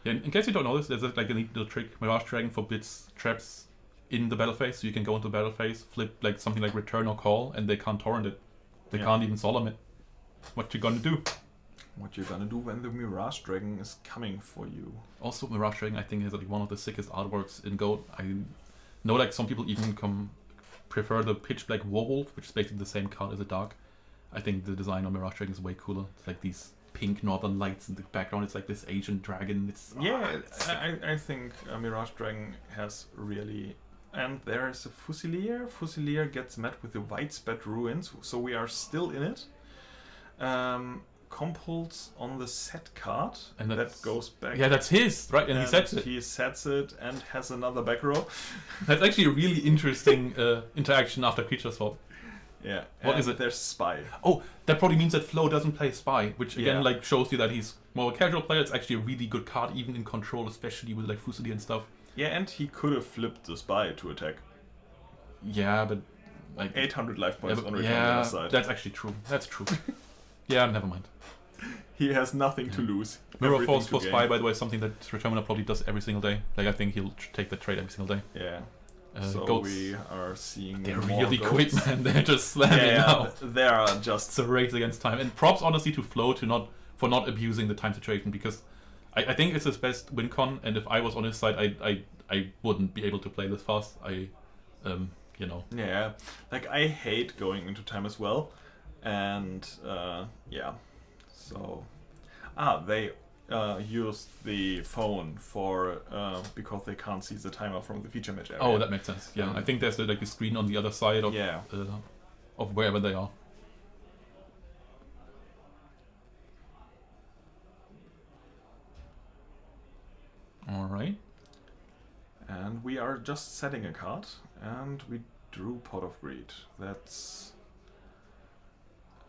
Yeah, in case you don't know this, there's like a neat little trick. Mirage Dragon forbids traps in the battle phase, so you can go into battle phase, flip like something like Return or Call, and they can't torrent it. They can't even solemn it. What you gonna do? What you're gonna do when the Mirage Dragon is coming for you. Also, Mirage Dragon, I think, is like one of the sickest artworks in Go. I know like some people even prefer the Pitch Black Werewolf, which is basically the same card as a Dark. I think the design on Mirage Dragon is way cooler. It's like these pink northern lights in the background. It's like this Asian dragon. It's I think Mirage Dragon has really... And there is a Fusilier. Fusilier gets met with the Widespread Ruins, so we are still in it. Compulse on the set card, and that goes back. Yeah, that's his, right? And he sets it. He sets it and has another back row. That's actually a really interesting interaction after creature swap. Yeah. What is it? There's Spy. Oh, that probably means that Flo doesn't play Spy, which again Yeah. like shows you that he's more a casual player. It's actually a really good card, even in control, especially with like Fusilier and stuff. Yeah, and he could have flipped the Spy to attack. Yeah, but like 800 life points on return on the side. That's actually true. That's true. Yeah, never mind. He has nothing to lose. Mirror Force for Spy, by the way, is something that Return probably does every single day. Like I think he'll take the trade every single day. Yeah. So goats, we are seeing they're more really goats. quick, man. They're just slamming now. They are just... It's a race against time. And props honestly to Flo for not abusing the time situation, because I think it's his best win con, and if I was on his side, I wouldn't be able to play this fast. You know. Yeah, like I hate going into time as well, and yeah, so they used the phone for because they can't see the timer from the feature match area. Oh, that makes sense. Yeah, I think there's like a screen on the other side of wherever they are. All right. And we are just setting a card, and we drew Pot of Greed. That's...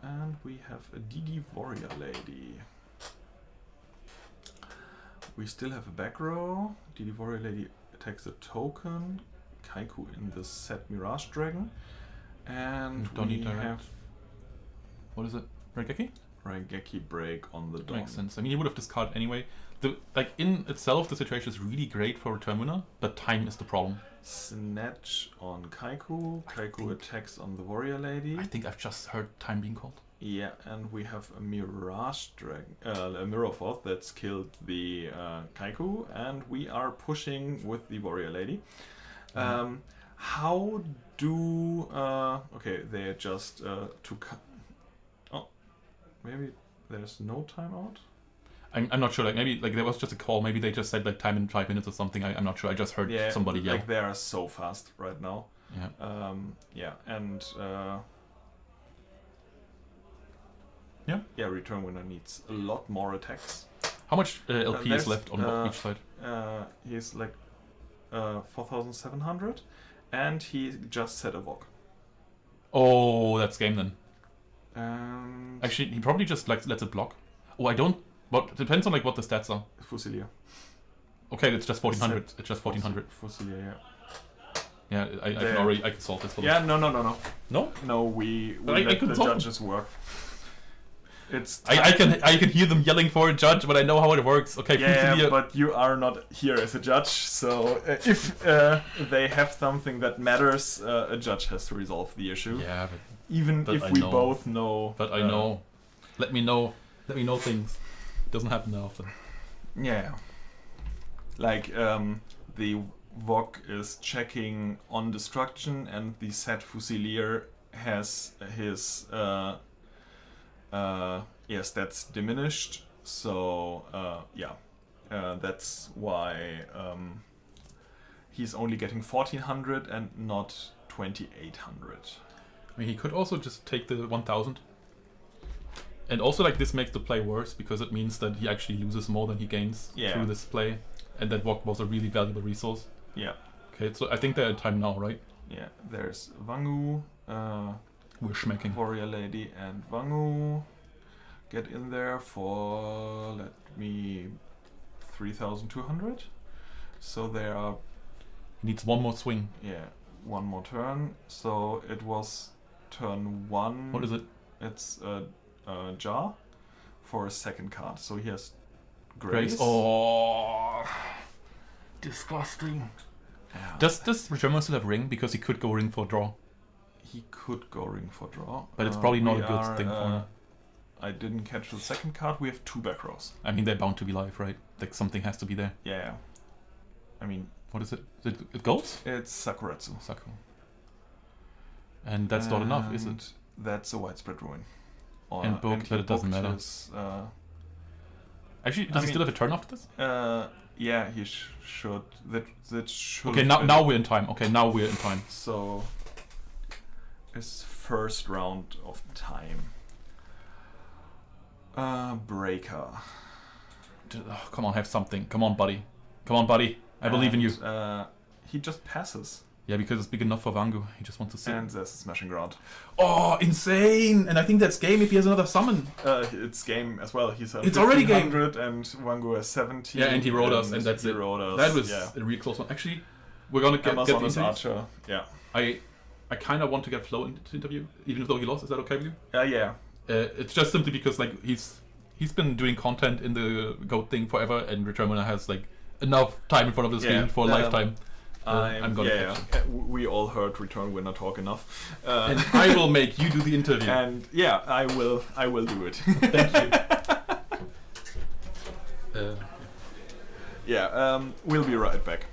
And we have a DD Warrior Lady. We still have a back row. DD Warrior Lady attacks a token. Kaiku in the set Mirage Dragon. And Donnie we Direct. have What is it? Raigeki? Raigeki break on the dawn. Makes sense. I mean, he would have discarded anyway. Like in itself, the situation is really great for return winner, but time is the problem. Snatch on Kaiku. Kaiku attacks on the warrior lady. I think I've just heard time being called. Yeah, and we have a Mirage Dragon, a Mirror Force that's killed the Kaiku, and we are pushing with the warrior lady. How do... okay, they just oh, maybe there's no timeout? I'm not sure, like maybe like there was just a call, maybe they just said like time in 5 minutes or something, I'm not sure, I just heard somebody yell. Like they are so fast right now. Yeah. Yeah, and return winner needs a lot more attacks. How much LP is left on each side? He's like 4,700, and he just set a Vok. Oh, that's game then. And Actually, he probably just like lets it block. Oh, I don't. What depends on like what the stats are. Fusilier. Okay, it's just 1400. It's just 1400. Fusilier, yeah. Yeah, I can solve this for Yeah, them. no. No? No, we I let can the solve judges work. It's I can hear them yelling for a judge, but I know how it works. Okay, yeah, Fusilier. but you are not here as a judge, so if they have something that matters, a judge has to resolve the issue. Yeah, even but if I we know. both know. but I know. Let me know things. It doesn't happen that often. Yeah. Like the Vok is checking on destruction, and the set Fusilier has his stats diminished. So that's why he's only getting 1,400 and not 2,800. I mean, he could also just take the 1000. And also, like, this makes the play worse because it means that he actually loses more than he gains through this play. And that Vok was a really valuable resource. Yeah. Okay, so I think they're at time now, right? Yeah, there's Wangu, We're schmecking. Warrior Lady, and Wangu get in there for, let me, 3,200. So there are, He needs one more swing. yeah, one more turn. So it was turn 1. What is it? It's a jar for a second card. So he has Grace. Oh, disgusting. Yeah. Does Return still have ring? Because he could go ring for draw. He could go ring for draw. But it's probably not we a good are, thing for him. I didn't catch the second card. We have 2 back rows. I mean, they're bound to be live, right? Like, something has to be there. Yeah. I mean, What is it? Is it goals? it's Sakuretsu. Saku. And that's not enough, is it? And that's a widespread ruin. And book, he but it doesn't booked matter. his, Actually, does I he mean- still have a turn after this? yeah, he should. That should. Okay, have now been- we're in time. Okay, now we're in time. So, his first round of time. Breaker. Oh, come on, have something. Come on, buddy. Come on, buddy. I believe in you. He just passes, Yeah, because it's big enough for Wangu. He just wants to sit. and there's a smashing ground. Oh, insane! And I think that's game if he has another summon. It's game as well. He's It's already game. 1,500 and Wangu has 70. Yeah, and he rolled us, and that's he it. Rolled us. That was yeah. a really close one. Actually, we're gonna get the Amazon's interview. Archer. Yeah. I kind of want to get Flo into interview, even though he lost. Is that okay with you? Yeah. It's just simply because like he's been doing content in the GOAT thing forever, and Return Winner has like enough time in front of the screen for a lifetime. I'm gonna catch him. We all heard Return Winner talk enough. And I will make you do the interview. And yeah, I will do it. Thank you. Yeah, we'll be right back.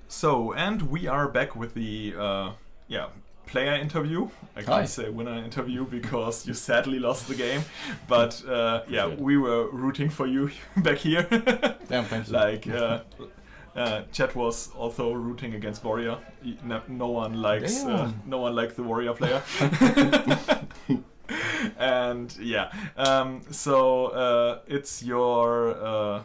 So, and we are back with the player interview. I can't Hi. say winner interview because you sadly lost the game, but we were rooting for you back here. Damn, thank you. Like Chet was also rooting against Warrior. No one likes the Warrior player. And it's your.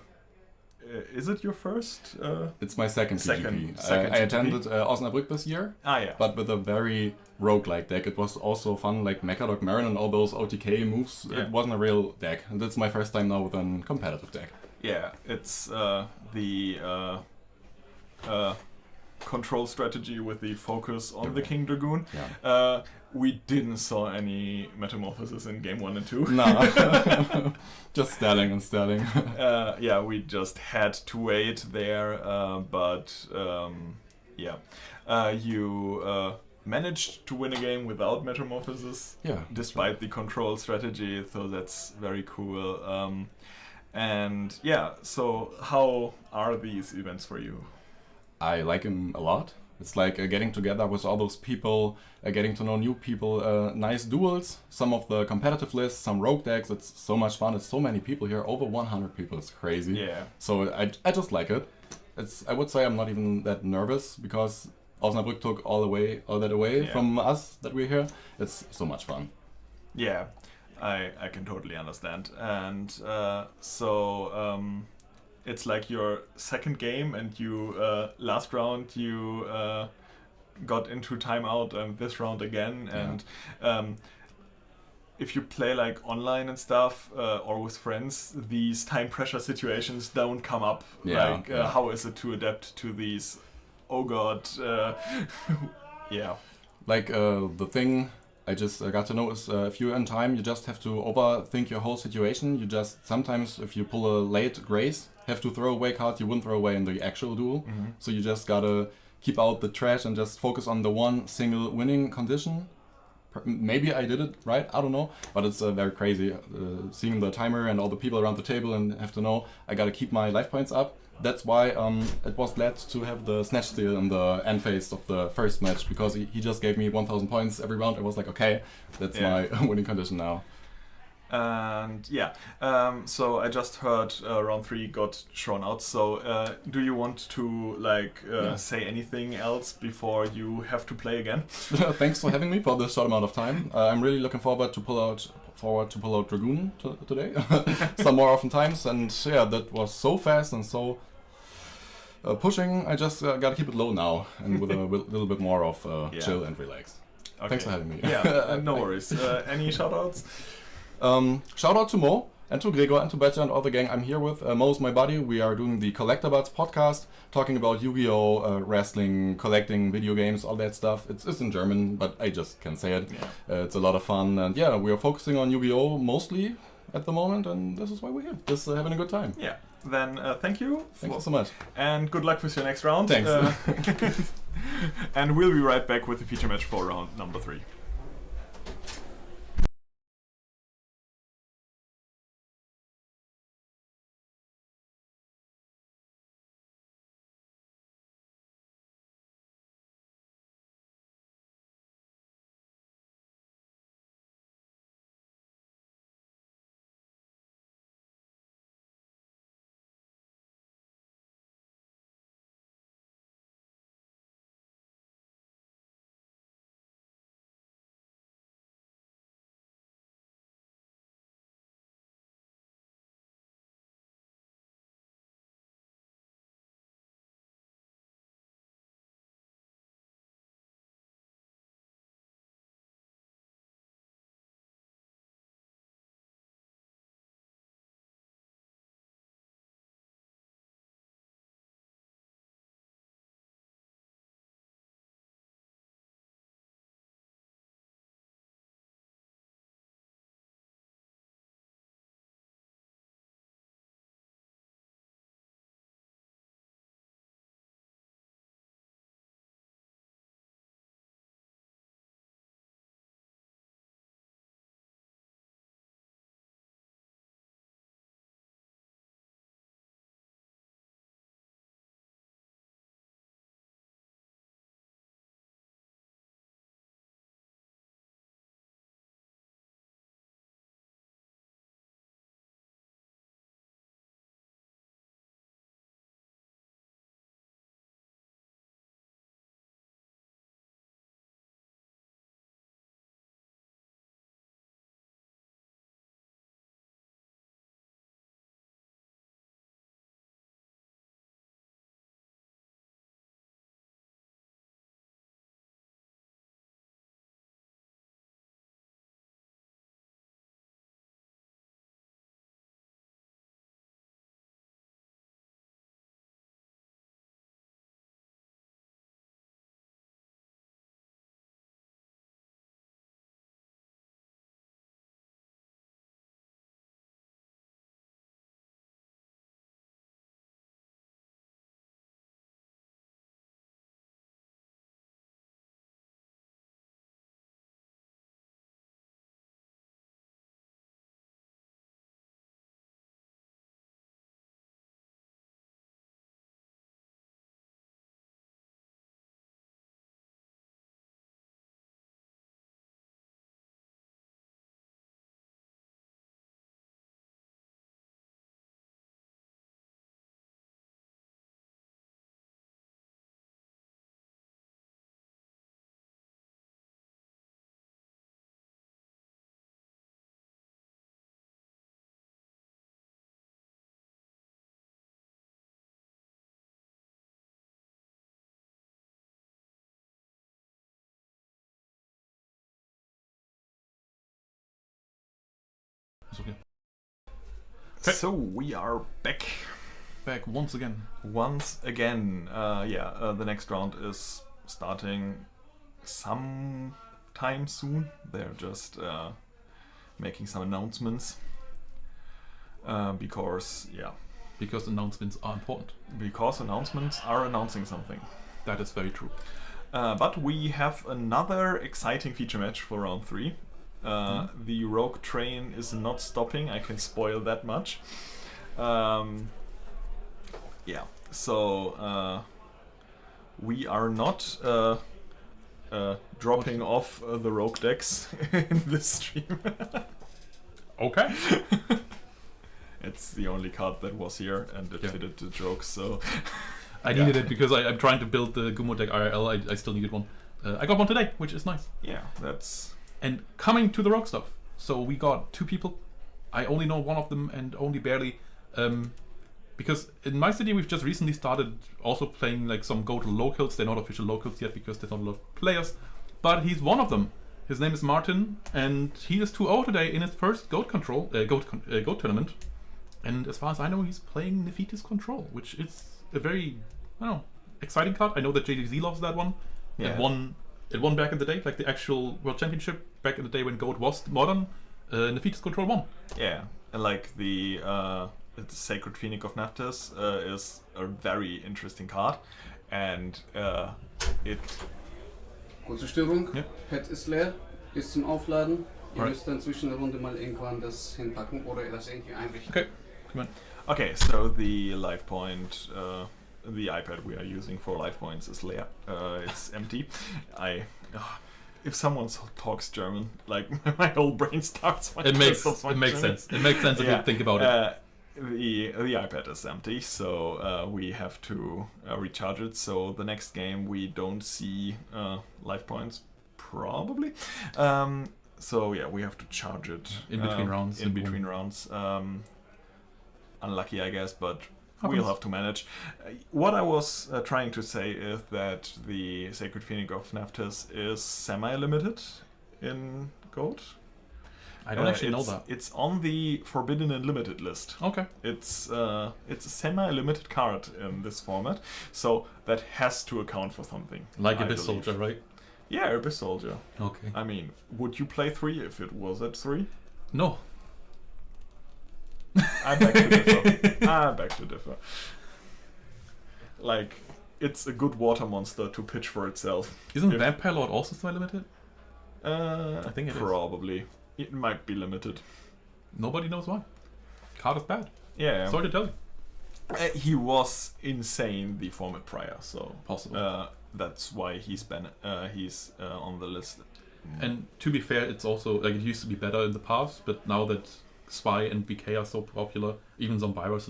Is it your first? It's my second GGP. Second I GGP? attended Osnabrück this year, Yeah. but with a very roguelike deck. It was also fun, like Mechadog Marin and all those OTK moves. Yeah. It wasn't a real deck. And that's my first time now with a competitive deck. Yeah, it's the control strategy with the focus on the King Dragoon. Yeah. We didn't saw any Metamorphosis in game 1 and 2. No. Just Sterling and Sterling. We just had to wait there, you managed to win a game without Metamorphosis, Yeah. despite the control strategy, so that's very cool. So how are these events for you? I like him a lot. It's like getting together with all those people, getting to know new people, nice duels, some of the competitive lists, some rogue decks. It's so much fun. It's so many people here, over 100 people. It's crazy. Yeah. So I just like it. I would say I'm not even that nervous because Osnabrück took all that away from us that we're here. It's so much fun. Yeah, I can totally understand. And it's like your second game, and you last round you got into timeout, and this round again. And if you play like online and stuff or with friends, these time pressure situations don't come up. Yeah, how is it to adapt to these? Oh God, yeah. Like the thing I just got to know is if you're in time, you just have to overthink your whole situation. You just sometimes, if you pull a late grace, have to throw away cards you wouldn't throw away in the actual duel. Mm-hmm. So you just gotta keep out the trash and just focus on the one single winning condition. Maybe I did it right, I don't know, but it's very crazy seeing the timer and all the people around the table and have to know I gotta keep my life points up. That's why it was glad to have the Snatch Steal in the end phase of the first match, because he just gave me 1000 points every round. I was like, okay, that's my winning condition now. And so I just heard round 3 got shown out. So do you want to say anything else before you have to play again? Thanks for having me for this short amount of time. I'm really looking forward to pull out Dragoon today some more often times. And that was so fast and so pushing. I just gotta keep it low now and with a little bit more of chill and relax. Okay. Thanks for having me. Yeah, no worries. Any shoutouts? Shout out to Mo and to Gregor and to Betja and all the gang I'm here with. Mo's my buddy. We are doing the Collector Buds podcast, talking about YuGiOh, wrestling, collecting video games, all that stuff. It's in German, but I just can say it. Yeah. It's a lot of fun, and we are focusing on YuGiOh mostly at the moment, and this is why we're here. Just having a good time. Yeah. Then thank you. Thank you so much. And good luck with your next round. Thanks. And we'll be right back with the feature match for round number 3. It's okay. So we are back Back once again. The next round is starting sometime soon. They're just making some announcements because announcements are important. Because announcements are announcing something. That is very true. But we have another exciting feature match for round 3. The Rogue train is not stopping, I can spoil that much. So we are not dropping off the Rogue decks in this stream. Okay. It's the only card that was here and it fitted the jokes, so... I needed it because I'm trying to build the Gumo deck IRL. I still needed one. I got one today, which is nice. Yeah, that's... And coming to the Rogue stuff. So we got 2 people. I only know one of them and only barely. Because in my city we've just recently started also playing like some GOAT locals. They're not official locals yet because there's not a lot of players. But he's one of them. His name is Martin and he is 2-0 today in his first GOAT GOAT tournament. And as far as I know, he's playing Nephthys Control, which is a very, exciting card. I know that JDZ loves that one. Yeah. It won back in the day, like the actual World Championship back in the day when GOAT was modern. Nephthys Control won. Yeah, and like the Sacred Phoenix of Nephthys is a very interesting card, and it... Kurze Störung, Ja. Pad ist leer, ist zum Aufladen. Ihr Right. müsst dann zwischen der Runde mal irgendwann das hinpacken oder das irgendwie einrichten. Okay, come on. Okay, so the life point, the iPad we are using for life points is leer. It's empty. If someone talks German, like my whole brain starts. It makes sense. It makes sense if you think about it. The iPad is empty, so we have to recharge it. So the next game we don't see life points, probably. So yeah, we have to charge it In between rounds. In between rounds. Unlucky, I guess, but Happens. we'll have to manage. What I was trying to say is that the Sacred Phoenix of Nephthys is semi-limited in GOAT. I don't actually know that. It's on the Forbidden and Limited list. Okay. It's a semi-limited card in this format, so that has to account for something. Like I Abyss believe. Soldier, right? Yeah, Abyss Soldier. Okay. I mean, would you play 3 if it was at 3? No. I beg to differ. I beg to differ. Like, it's a good water monster to pitch for itself. Isn't If- Vampire Lord also semi-limited? I think it is. probably. It might be limited. Nobody knows why. Card is bad. Yeah. Sorry to tell you. He was insane the format prior, so Possible. that's why he's on the list. And to be fair, it's also like it used to be better in the past, but now that Spy and BK are so popular, even Zombiros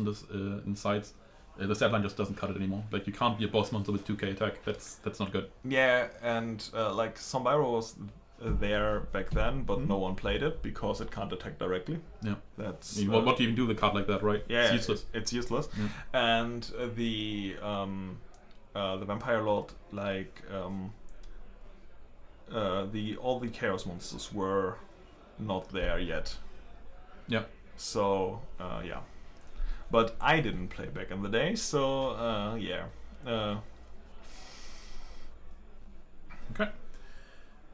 in sides, the stat line just doesn't cut it anymore. Like you can't be a boss monster with 2k attack. That's not good. Yeah, and like Zombiro was there back then, but no one played it because it can't attack directly. Yeah. That's I mean, what do you even do with a card like that, right? yeah, It's useless. It's useless. Yeah. And the Vampire Lord, like all the Chaos monsters were not there yet. Yeah. So yeah, but I didn't play back in the day, so yeah. Okay.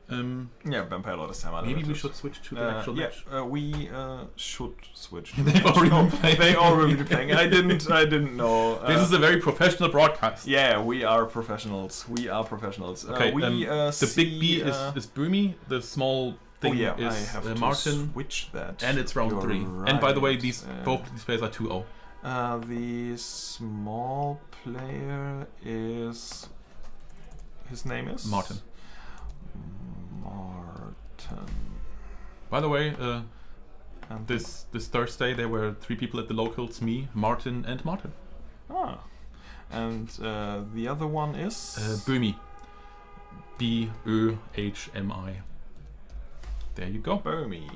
Yeah, Vampire Lord is semi-limited. Maybe we should switch to the actual yeah, match. we should switch. They've already been playing. They already been playing. I didn't know. This is a very professional broadcast. Yeah, we are professionals. We are professionals. Okay, the big B is Brumi, the small thing I is have to Martin, switch that. and it's round You're 3. And by the way, right. both these players are 2-0. The small player is. His name is Martin. Martin. By the way, And this Thursday there were 3 people at the locals: me, Martin, and Martin. And the other one is Brumi. B-Ö-H-M-I. There you go. Burmy.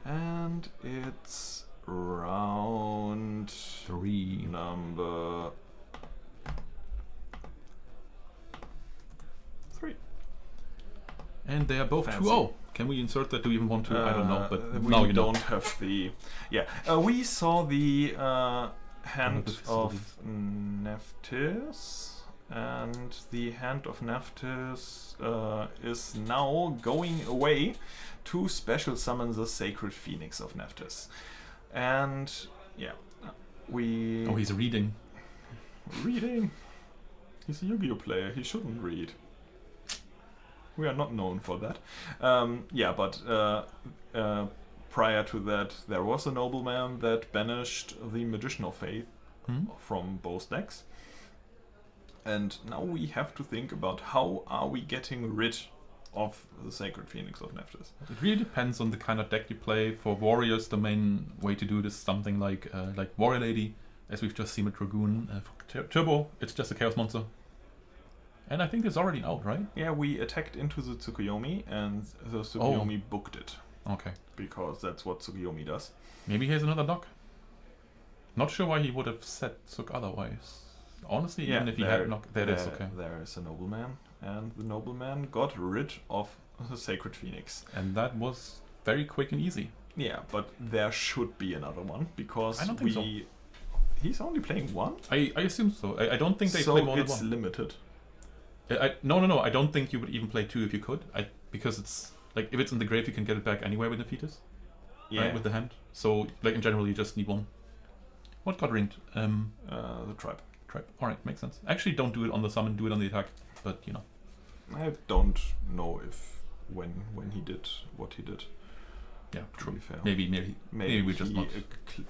And it's round 3. number 3. And they are both Fancy. 2-0. Can we insert that? Do we even want to? I don't know, but we now you know. don't have the. Yeah, we saw the hand the of Nephthys, and the hand of Nephthys is now going away to special summon the Sacred Phoenix of Nephthys, and yeah, we. Oh, he's reading. Reading. He's a Yu-Gi-Oh player. He shouldn't read. We are not known for that. Yeah, but prior to that, there was a nobleman that banished the Magician of Faith from both decks. And now we have to think about how are we getting rid of the Sacred Phoenix of Nephthys. It really depends on the kind of deck you play. For warriors, the main way to do this is something like Warrior Lady, as we've just seen with Dragoon. For Turbo, it's just a Chaos Monster. And I think it's already out, right? Yeah, we attacked into the Tsukuyomi, and the Tsukuyomi booked it. Okay. Because that's what Tsukuyomi does. Maybe he has another dock. Not sure why he would have set Tsuk otherwise. Honestly, even if he had knock, there it is, okay. There is a nobleman, and the nobleman got rid of the Sacred Phoenix. And that was very quick and easy. Yeah, but there should be another one, because I don't think so. He's only playing one? I assume so. I don't think they play more than one. So it's limited. No. I don't think you would even play two if you could. Because it's like if it's in the grave, you can get it back anywhere with the fetus. Yeah. Right, with the hand. So like in general, you just need one. What got ringed? The tribe. Tribe. All right, makes sense. Actually, don't do it on the summon. Do it on the attack. But you know. I don't know if when he did what he did. Yeah, true. To be fair. Maybe we just not.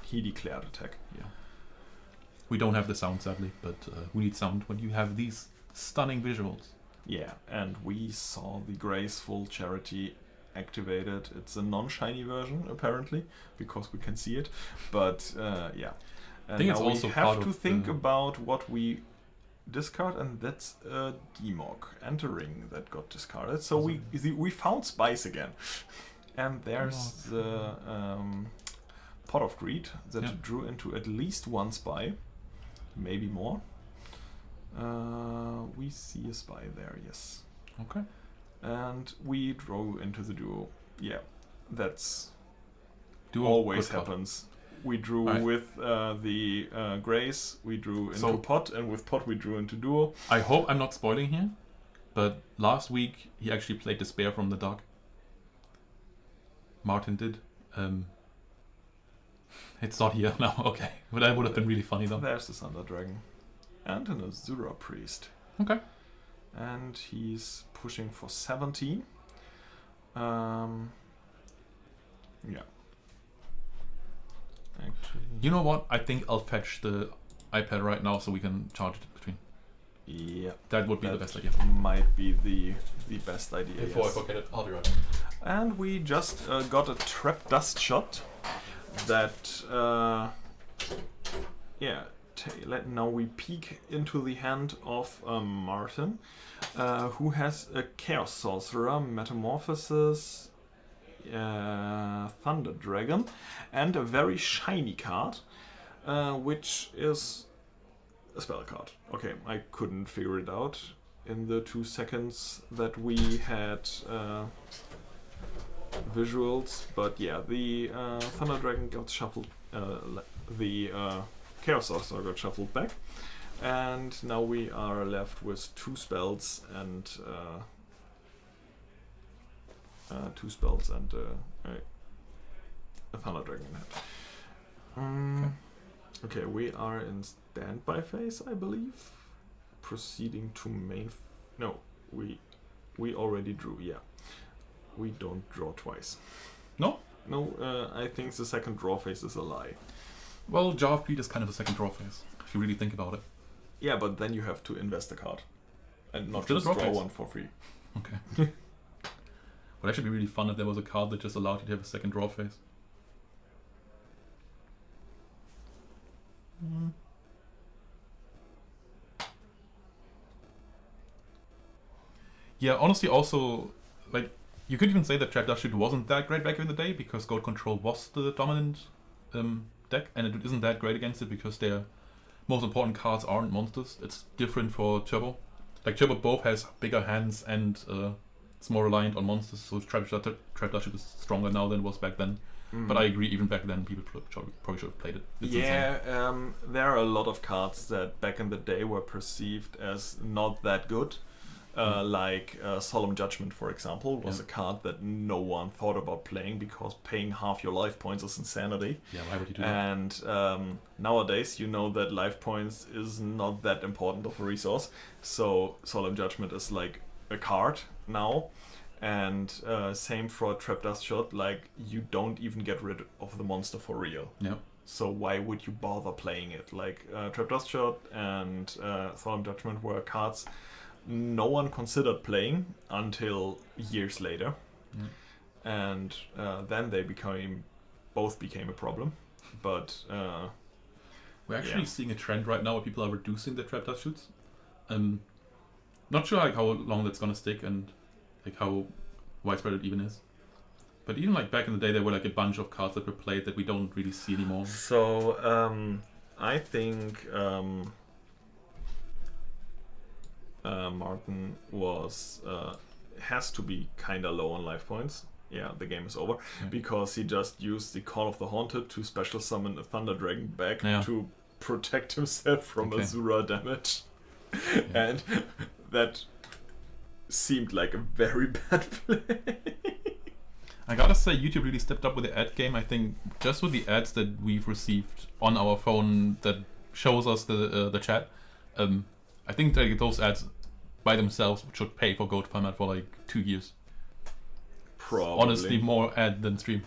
He declared attack. Yeah. We don't have the sound sadly, but we need sound when you have these stunning visuals. Yeah, and we saw the graceful charity activated. It's a non-shiny version apparently because we can see it, but yeah. And I think it's now also we have part to of think about what we discard, and that's a Demog and a ring that got discarded. So we found Spice again, and there's the Pot of Greed that drew into at least one spy, maybe more. We see a spy there, yes. Okay. And we draw into the duo. Yeah, that's Duo always good card. happens. We drew Right. with the Grace, we drew into So- Pot, and with Pot we drew into Duo. I hope I'm not spoiling here, but last week he actually played Despair from the Dark. Martin did. It's not here now, okay. But that would have been really funny though. There's the Thunder Dragon. And an Azura Priest. Okay. And he's pushing for 17. Yeah. Actually, You know what? I think I'll fetch the iPad right now so we can charge it between. yeah. That would be the That best idea. might be the best idea. Before I yes. forget it, I'll be right. And we just got a trap dust shot that now we peek into the hand of Martin, who has a Chaos Sorcerer, Metamorphosis, Thunder Dragon, and a very shiny card, which is a spell card. Okay, I couldn't figure it out in the 2 seconds that we had visuals, but yeah, the Thunder Dragon got shuffled, the Chaos Sorcerer got shuffled back, and now we are left with 2 spells and a Thunder Dragon in hand. Okay, we are in standby phase, I believe. Proceeding to main. No, we already drew. Yeah, we don't draw twice. No? No, I think the second draw phase is a lie. Well, Jar of Greed is kind of a second draw phase, if you really think about it. Yeah, but then you have to invest a card and not Still a just draw draw phase. one for free. Okay. Would actually be really fun if there was a card that just allowed you to have a second draw phase. Yeah, honestly, also, like, you could even say that Trap Dust wasn't that great back in the day because Gold Control was the dominant deck, and it isn't that great against it because their most important cards aren't monsters. It's different for Turbo. Like, Turbo both has bigger hands and it's more reliant on monsters, so Trap Starship is stronger now than it was back then. But I agree, even back then, people probably should have played it. It's insane. There are a lot of cards that back in the day were perceived as not that good. Like Solemn Judgment, for example, was a card that no one thought about playing because paying half your life points is insanity. Yeah, why would you do that? And nowadays, you know that life points is not that important of a resource. So Solemn Judgment is like a card now. And same for Trap Dust Shot, like you don't even get rid of the monster for real. Yeah. So why would you bother playing it? Like Trap Dust Shot and Solemn Judgment were cards no one considered playing until years later. And then they both became a problem. But we're actually seeing a trend right now where people are reducing their Trap Dust Shoots. Not sure like how long that's gonna stick and like how widespread it even is. But even like back in the day, there were like a bunch of cards that were played that we don't really see anymore. So I think Martin has to be kinda low on life points. Yeah, the game is over because he just used the Call of the Haunted to special summon a Thunder Dragon back to protect himself from Azura damage, and that seemed like a very bad play. I gotta say, YouTube really stepped up with the ad game. I think just with the ads that we've received on our phone that shows us the chat, I think that those ads by themselves should pay for Goat Format for like 2 years. Probably. Honestly, more ad than stream.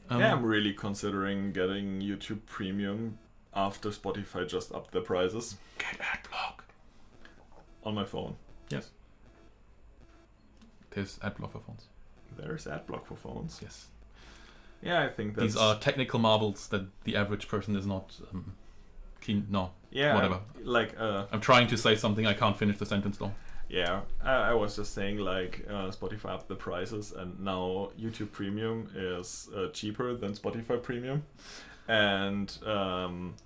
I'm really considering getting YouTube Premium after Spotify just upped their prices. Get adblock on my phone. Yes. There's adblock for phones. There's adblock for phones. Yes. Yeah, I think that's... These are technical marvels that the average person is not keen... No. Yeah. Whatever. Like... I'm trying to say something, I can't finish the sentence though. Yeah, I was just saying like Spotify upped the prices and now YouTube Premium is cheaper than Spotify Premium. And...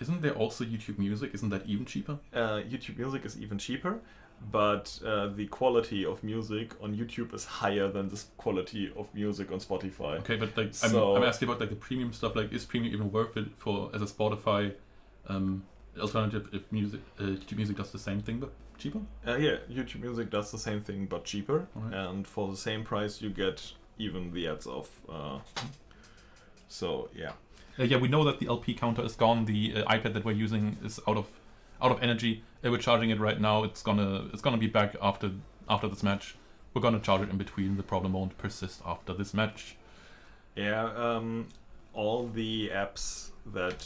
isn't there also YouTube Music? Isn't that even cheaper? YouTube Music is even cheaper. But the quality of music on YouTube is higher than the quality of music on Spotify. Okay, but like I'm asking about like the premium stuff. Like, is premium even worth it for as a Spotify alternative if YouTube Music does the same thing but cheaper? Yeah, YouTube Music does the same thing but cheaper, and for the same price you get even the ads off. So yeah. Yeah, we know that the LP counter is gone. The iPad that we're using is out of energy. We're charging it right now. It's gonna be back after this match. We're gonna charge it in between. The problem won't persist after this match. Yeah, all the apps that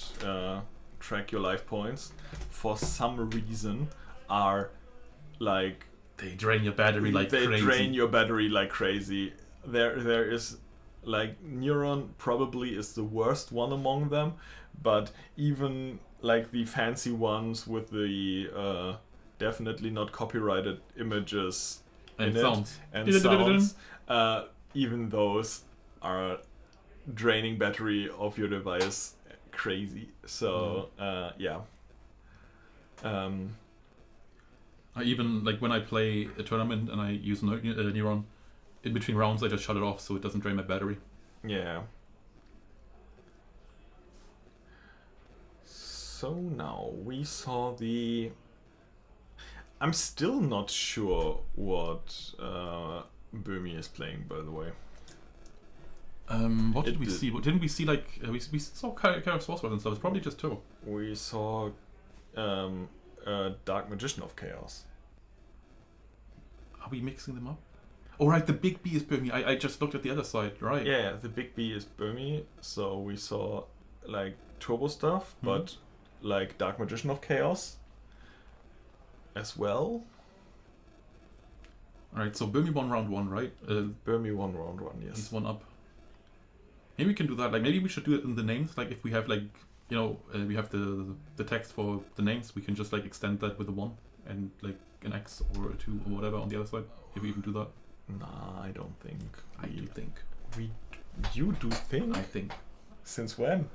track your life points for some reason are like they drain your battery like crazy. They drain your battery like crazy. There is like Neuron probably is the worst one among them, but even like the fancy ones with the definitely not copyrighted images and in sounds. It and sounds, even those are draining battery of your device crazy. So yeah. I even like when I play a tournament and I use Neuron, in between rounds I just shut it off so it doesn't drain my battery. Yeah. So now we saw the... I'm still not sure what Böhmi is playing, by the way. What did we see? Didn't we see like we saw Chaos Sorcerer and stuff? It's probably just two. We saw Dark Magician of Chaos. Are we mixing them up? Oh right, the big B is Böhmi. I just looked at the other side, right? Yeah, the big B is Böhmi. So we saw like turbo stuff, but like Dark Magician of Chaos as well. Alright, so Böhmi won round 1, right? Böhmi won round 1, yes. He's one up. Maybe we can do that. Like maybe we should do it in the names. Like if we have like we have the text for the names, we can just like extend that with a 1 and like an X or a 2 or whatever on the other side. If we even do that. Nah, I don't think. I do think. You do think? I think. Since when?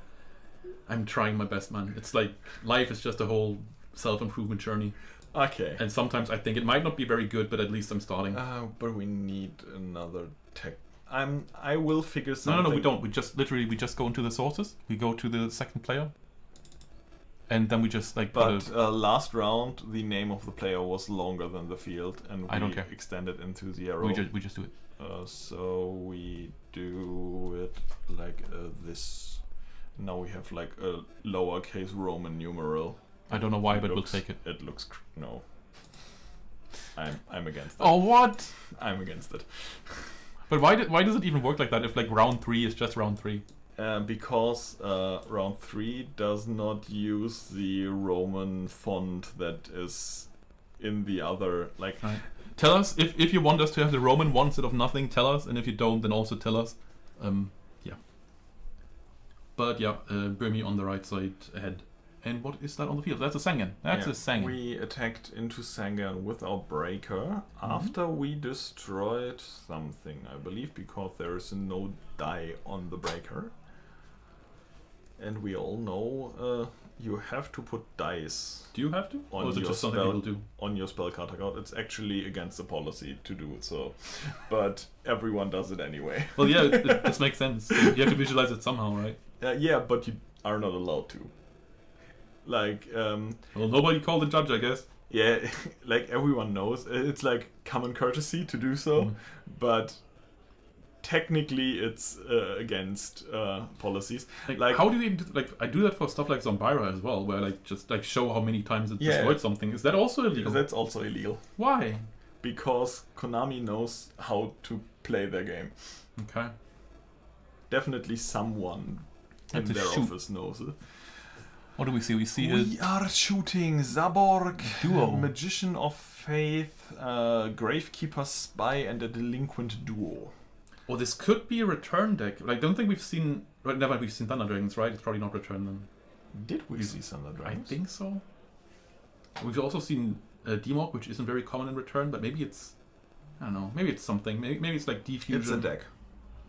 I'm trying my best, man. It's like life is just a whole self-improvement journey. Okay. And sometimes I think it might not be very good, but at least I'm starting. But we need another tech. I will figure No, something. we don't. We just go into the sources. We go to the second player, and then we just like. But last round, the name of the player was longer than the field, and I don't care. extended into the arrow. we just do it. So we do it like this. Now we have like a lowercase Roman numeral. I don't know why, but we'll take it. It looks no. I'm against it. Oh, what? I'm against it. But why does it even work like that? If like round 3 is just round 3? Because round 3 does not use the Roman font that is in the other like. Right. Tell us if you want us to have the Roman one instead of nothing. Tell us, and if you don't, then also tell us. Yeah. But yeah, Burmy on the right side ahead. And what is that on the field? That's a Sangan. That's a Sangan. We attacked into Sangan with our breaker after we destroyed something, I believe, because there is no die on the breaker. And we all know you have to put dice. Do you have to? On Or is it your just something spell- people do? On your spell card account. It's actually against the policy to do it so, but everyone does it anyway. Well, yeah, this makes sense. You have to visualize it somehow, right? Yeah, but you are not allowed to. Like, Well, nobody called the judge, I guess. yeah, like everyone knows, it's like common courtesy to do so, but technically it's against policies. Like, how do you even do, like? I do that for stuff like Zombira as well, where like just like show how many times it Yeah. destroyed something. Is that also illegal? That's also illegal Why? because Konami knows how to play their game. Okay. Definitely someone in Have to their shoot. office knows it. What do we see? We see We are shooting Zaborg, Duo. Magician of Faith, Gravekeeper Spy, and a Delinquent Duo. Oh, this could be a return deck. Like, don't think we've seen. Right, never we've seen Thunder Dragons, right? It's probably not return then. Did we see Thunder I Dragons? think so. We've also seen Demog, which isn't very common in return, but maybe it's. I don't know. Maybe it's something. Maybe it's like Defusion. It's a deck.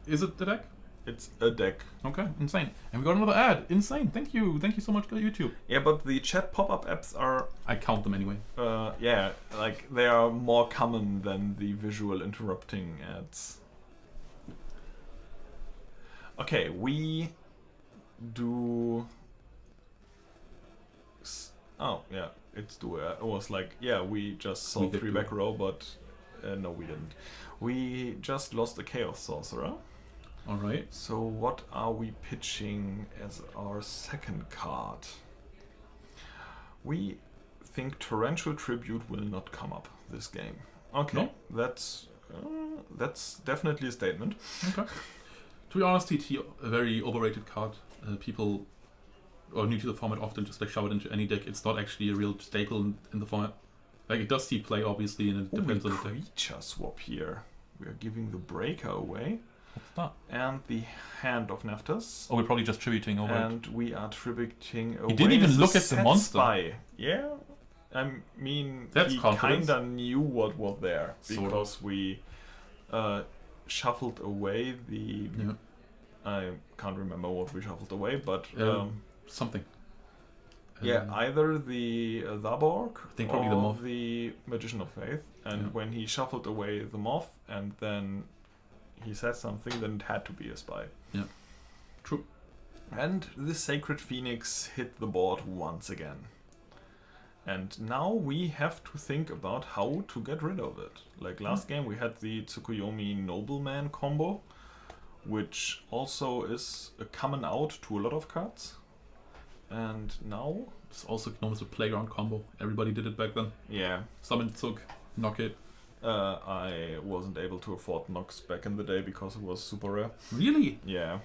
Is it the deck? It's a deck. Okay, insane. And we got another ad. Insane. Thank you so much, YouTube. Yeah, but the chat pop-up apps are, I count them anyway. yeah, like they are more common than the visual interrupting ads. Okay, we do. Oh yeah, it's do. It was like yeah, we just saw We did 3 do back it. row, but no, we didn't. We just lost the Chaos Sorcerer. All right. So what are we pitching as our second card? We think Torrential Tribute will not come up this game. Okay, that's definitely a statement. Okay. To be honest, TT, a very overrated card. People or new to the format often just like shove it into any deck. It's not actually a real staple in the format. Like it does see play obviously, and it depends on the deck. Creature swap here. We are giving the Breaker away What's that? and the Hand of Nephthys. Oh, we're probably just tributing over it. And we are tributing away. He didn't even look at the set monster. Spy. Yeah, I mean That's he confidence. kinda knew what was there Sort of. because we shuffled away the. Yeah. I can't remember what we shuffled away, but Something. yeah, either the Zaborg think probably the or Moth. the Magician of Faith. And Yeah. when he shuffled away the Moth and then he said something, then it had to be a spy. Yeah. True. And the Sacred Phoenix hit the board once again. And now we have to think about how to get rid of it. Like last game we had the Tsukuyomi Nobleman combo, which also is a coming out to a lot of cards. And now, It's also known as a playground combo. Everybody did it back then. yeah, Summon Zug, knock it. I wasn't able to afford Nox back in the day because it was super rare. Really? Yeah.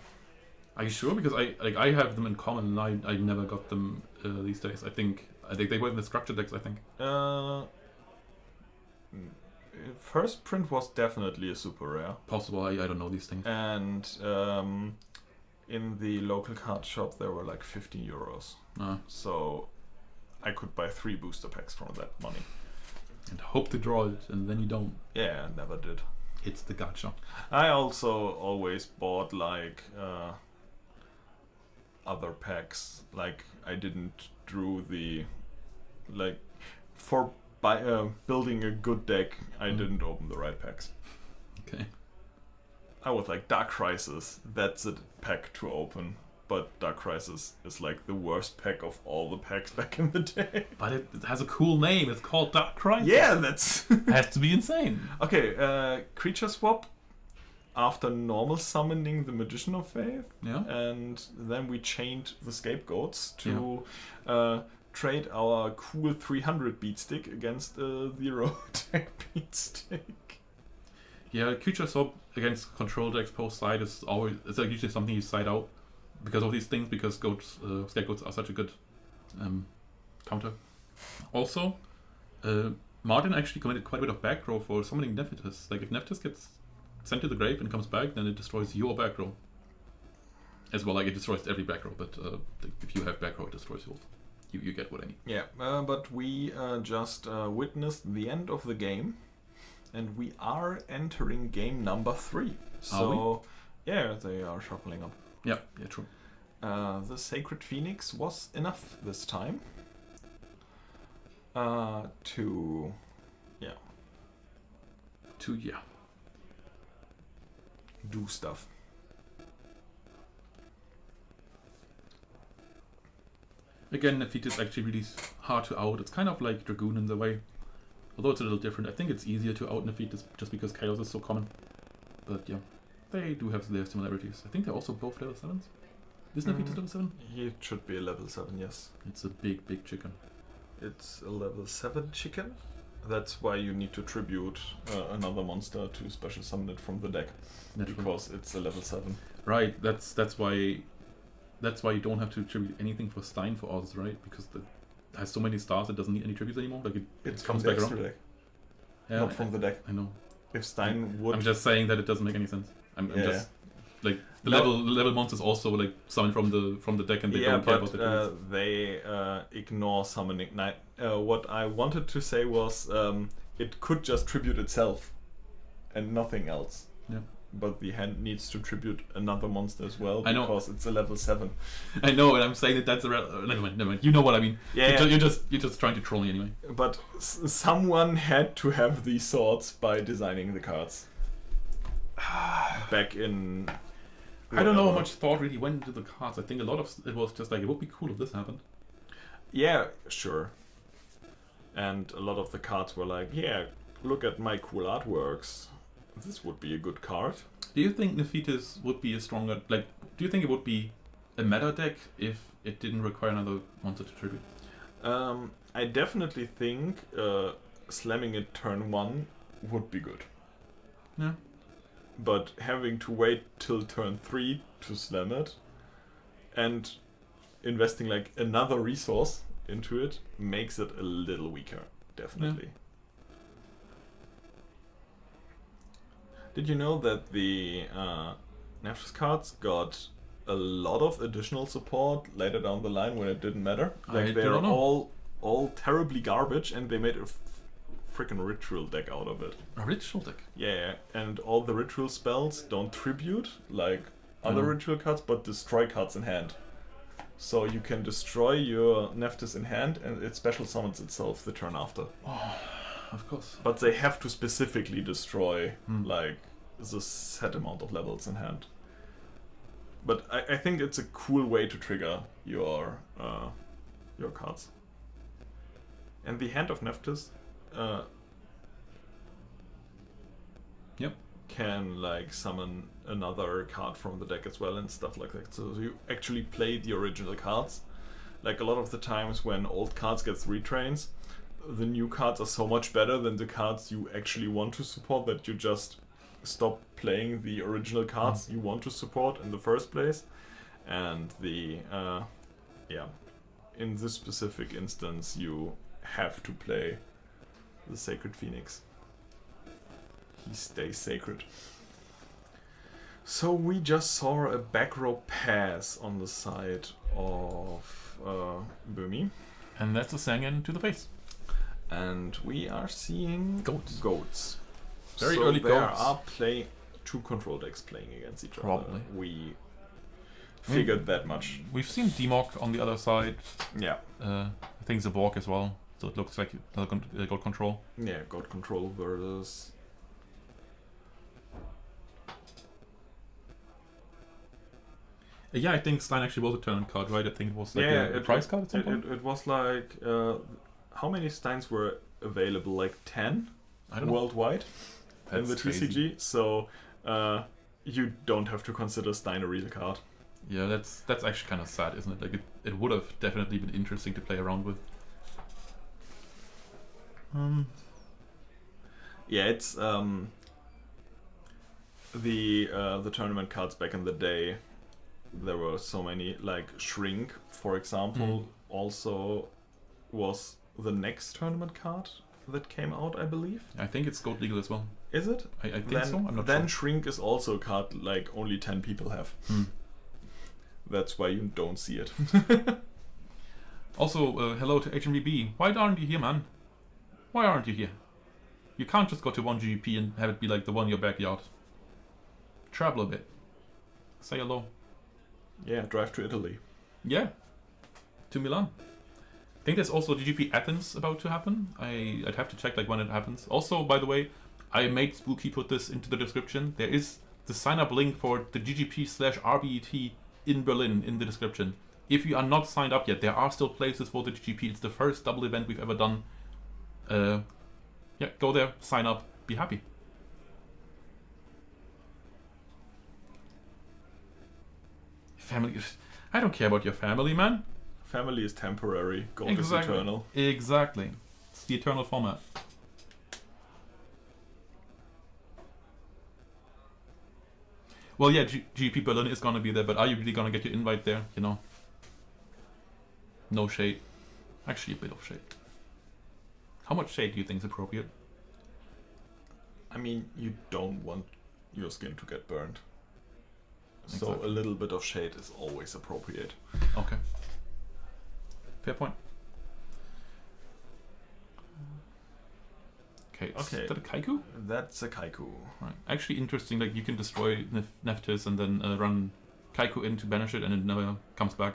Are you sure? Because I have them in common and I never got them these days. I think they were in the structure decks. I think. First print was definitely a super rare. Possible. I don't know these things. And in the local card shop there were like 15 euros. So I could buy 3 booster packs from that money. And hope to draw it, and then you don't. Yeah, never did. It's the gacha. I also always bought like other packs. Like I didn't drew the like for by building a good deck, I didn't open the right packs. Okay. I was like, Dark Crisis, that's a pack to open. But Dark Crisis is like the worst pack of all the packs back in the day. But it has a cool name. It's called Dark Crisis. Yeah, that's... Has to be insane. Okay, creature swap after normal summoning the Magician of Faith. Yeah. And then we chained the Scapegoats to trade our cool 300 beatstick against a 0 deck beatstick. Yeah, creature swap against control decks post side is always like usually something you side out because of these things, because scapegoats are such a good counter. Also, Martin actually committed quite a bit of back row for summoning Nephthys. Like if Nephthys gets sent to the grave and comes back, then it destroys your back row. As well, like it destroys every back row, but if you have back row, it destroys yours. You get what I mean. Yeah, but we just witnessed the end of the game, and we are entering game number 3. So, yeah, they are shuffling up. Yeah, true. The Sacred Phoenix was enough this time to do stuff. Again, Nephthys is actually really hard to out. It's kind of like Dragoon in the way, although it's a little different. I think it's easier to out Nephthys just because Chaos is so common. But yeah, they do have their similarities. I think they're also both level 7s. Is Nephthys level 7? He should be a level 7, yes. It's a big chicken. It's a level 7 chicken. That's why you need to tribute another monster to special summon it from the deck. Naturally. Because it's a level 7. Right, that's why you don't have to tribute anything for Stein for Oz, right? Because it has so many stars it doesn't need any tributes anymore. Like it comes back around. Deck, Yeah, not from the deck. I know. If Stein would... I'm just saying that it doesn't make any sense. I'm just like the No. level monsters also like summon from the deck and they don't care about the tributes. They ignore summoning. What I wanted to say was it could just tribute itself and nothing else. Yeah. But the hand needs to tribute another monster as well I know. because it's a level 7. I know, and I'm saying that that's never mind. You know what I mean. Yeah, You're just trying to troll me anyway. But someone had to have these swords by designing the cards. Back in... I don't know how much thought really went into the cards. I think a lot of it was just like, it would be cool if this happened. Yeah, sure. And a lot of the cards were like, yeah, look at my cool artworks. This would be a good card. Do you think Nephthys would be a stronger... Like, do you think it would be a meta deck if it didn't require another monster to tribute? I definitely think slamming it turn 1 would be good. Yeah. But having to wait till turn 3 to slam it and investing like another resource into it makes it a little weaker, definitely. Did you know that the Nephthys cards got a lot of additional support later down the line when it didn't matter? Like they're all terribly garbage, and they made a freaking ritual deck out of it. A ritual deck? Yeah, and all the ritual spells don't tribute like other ritual cards, but destroy cards in hand. So you can destroy your Nephthys in hand, and it special summons itself the turn after. Oh, of course. But they have to specifically destroy like the set amount of levels in hand. But I think it's a cool way to trigger your cards. And the hand of Nephthys can like summon another card from the deck as well and stuff like that. So you actually play the original cards. Like a lot of the times when old cards get retrains, the new cards are so much better than the cards you actually want to support that you just stop playing the original cards you want to support in the first place. And the in this specific instance you have to play the Sacred Phoenix. He stays sacred. So we just saw a back row pass on the side of Böhmi. And that's a Sangan to the face. And we are seeing goats. Very so early there goats. are two control decks playing against each Probably. other. We figured that much. We've seen Demok on the other side. Yeah. I think Zaborg as well. So it looks like God Control. Yeah, God Control versus... Yeah, I think Stein actually was a tournament card, right? I think it was like a prize card at some point. It was like... how many Steins were available? Like 10? I don't know. Worldwide? In the That's crazy. TCG? So you don't have to consider Stein a real card. Yeah, that's actually kind of sad, isn't it? Like it would have definitely been interesting to play around with. Yeah, it's the tournament cards back in the day. There were so many, like Shrink, for example, also was the next tournament card that came out, I believe. I think it's Gold Legal as well. Is it? I think then, so. I'm not then sure. Shrink is also a card like only 10 people have. That's why you don't see it. Also, hello to HMVB. Why aren't you here, man? Why aren't you here? You can't just go to one GGP and have it be like the one in your backyard. Travel a bit. Say hello. Yeah, drive to Italy. Yeah. To Milan. I think there's also GGP Athens about to happen. I'd have to check like when it happens. Also, by the way, I made Spooky put this into the description. There is the sign-up link for the GGP/RBET in Berlin in the description. If you are not signed up yet, there are still places for the GGP. It's the first double event we've ever done. Yeah, go there, sign up, be happy. Family. I don't care about your family, man. Family is temporary, gold is Exactly. eternal. Exactly. It's the eternal format. Well, yeah, GP Berlin is gonna be there, but are you really gonna get your invite there? You know? No shade. Actually, a bit of shade. How much shade do you think is appropriate? I mean, you don't want your skin to get burned. So Exactly. a little bit of shade is always appropriate. Okay. Fair point. Okay, Okay. is that a Kaiku? That's a Kaiku. Right. Actually interesting, like you can destroy Nephthys and then run Kaiku in to banish it and it never comes back.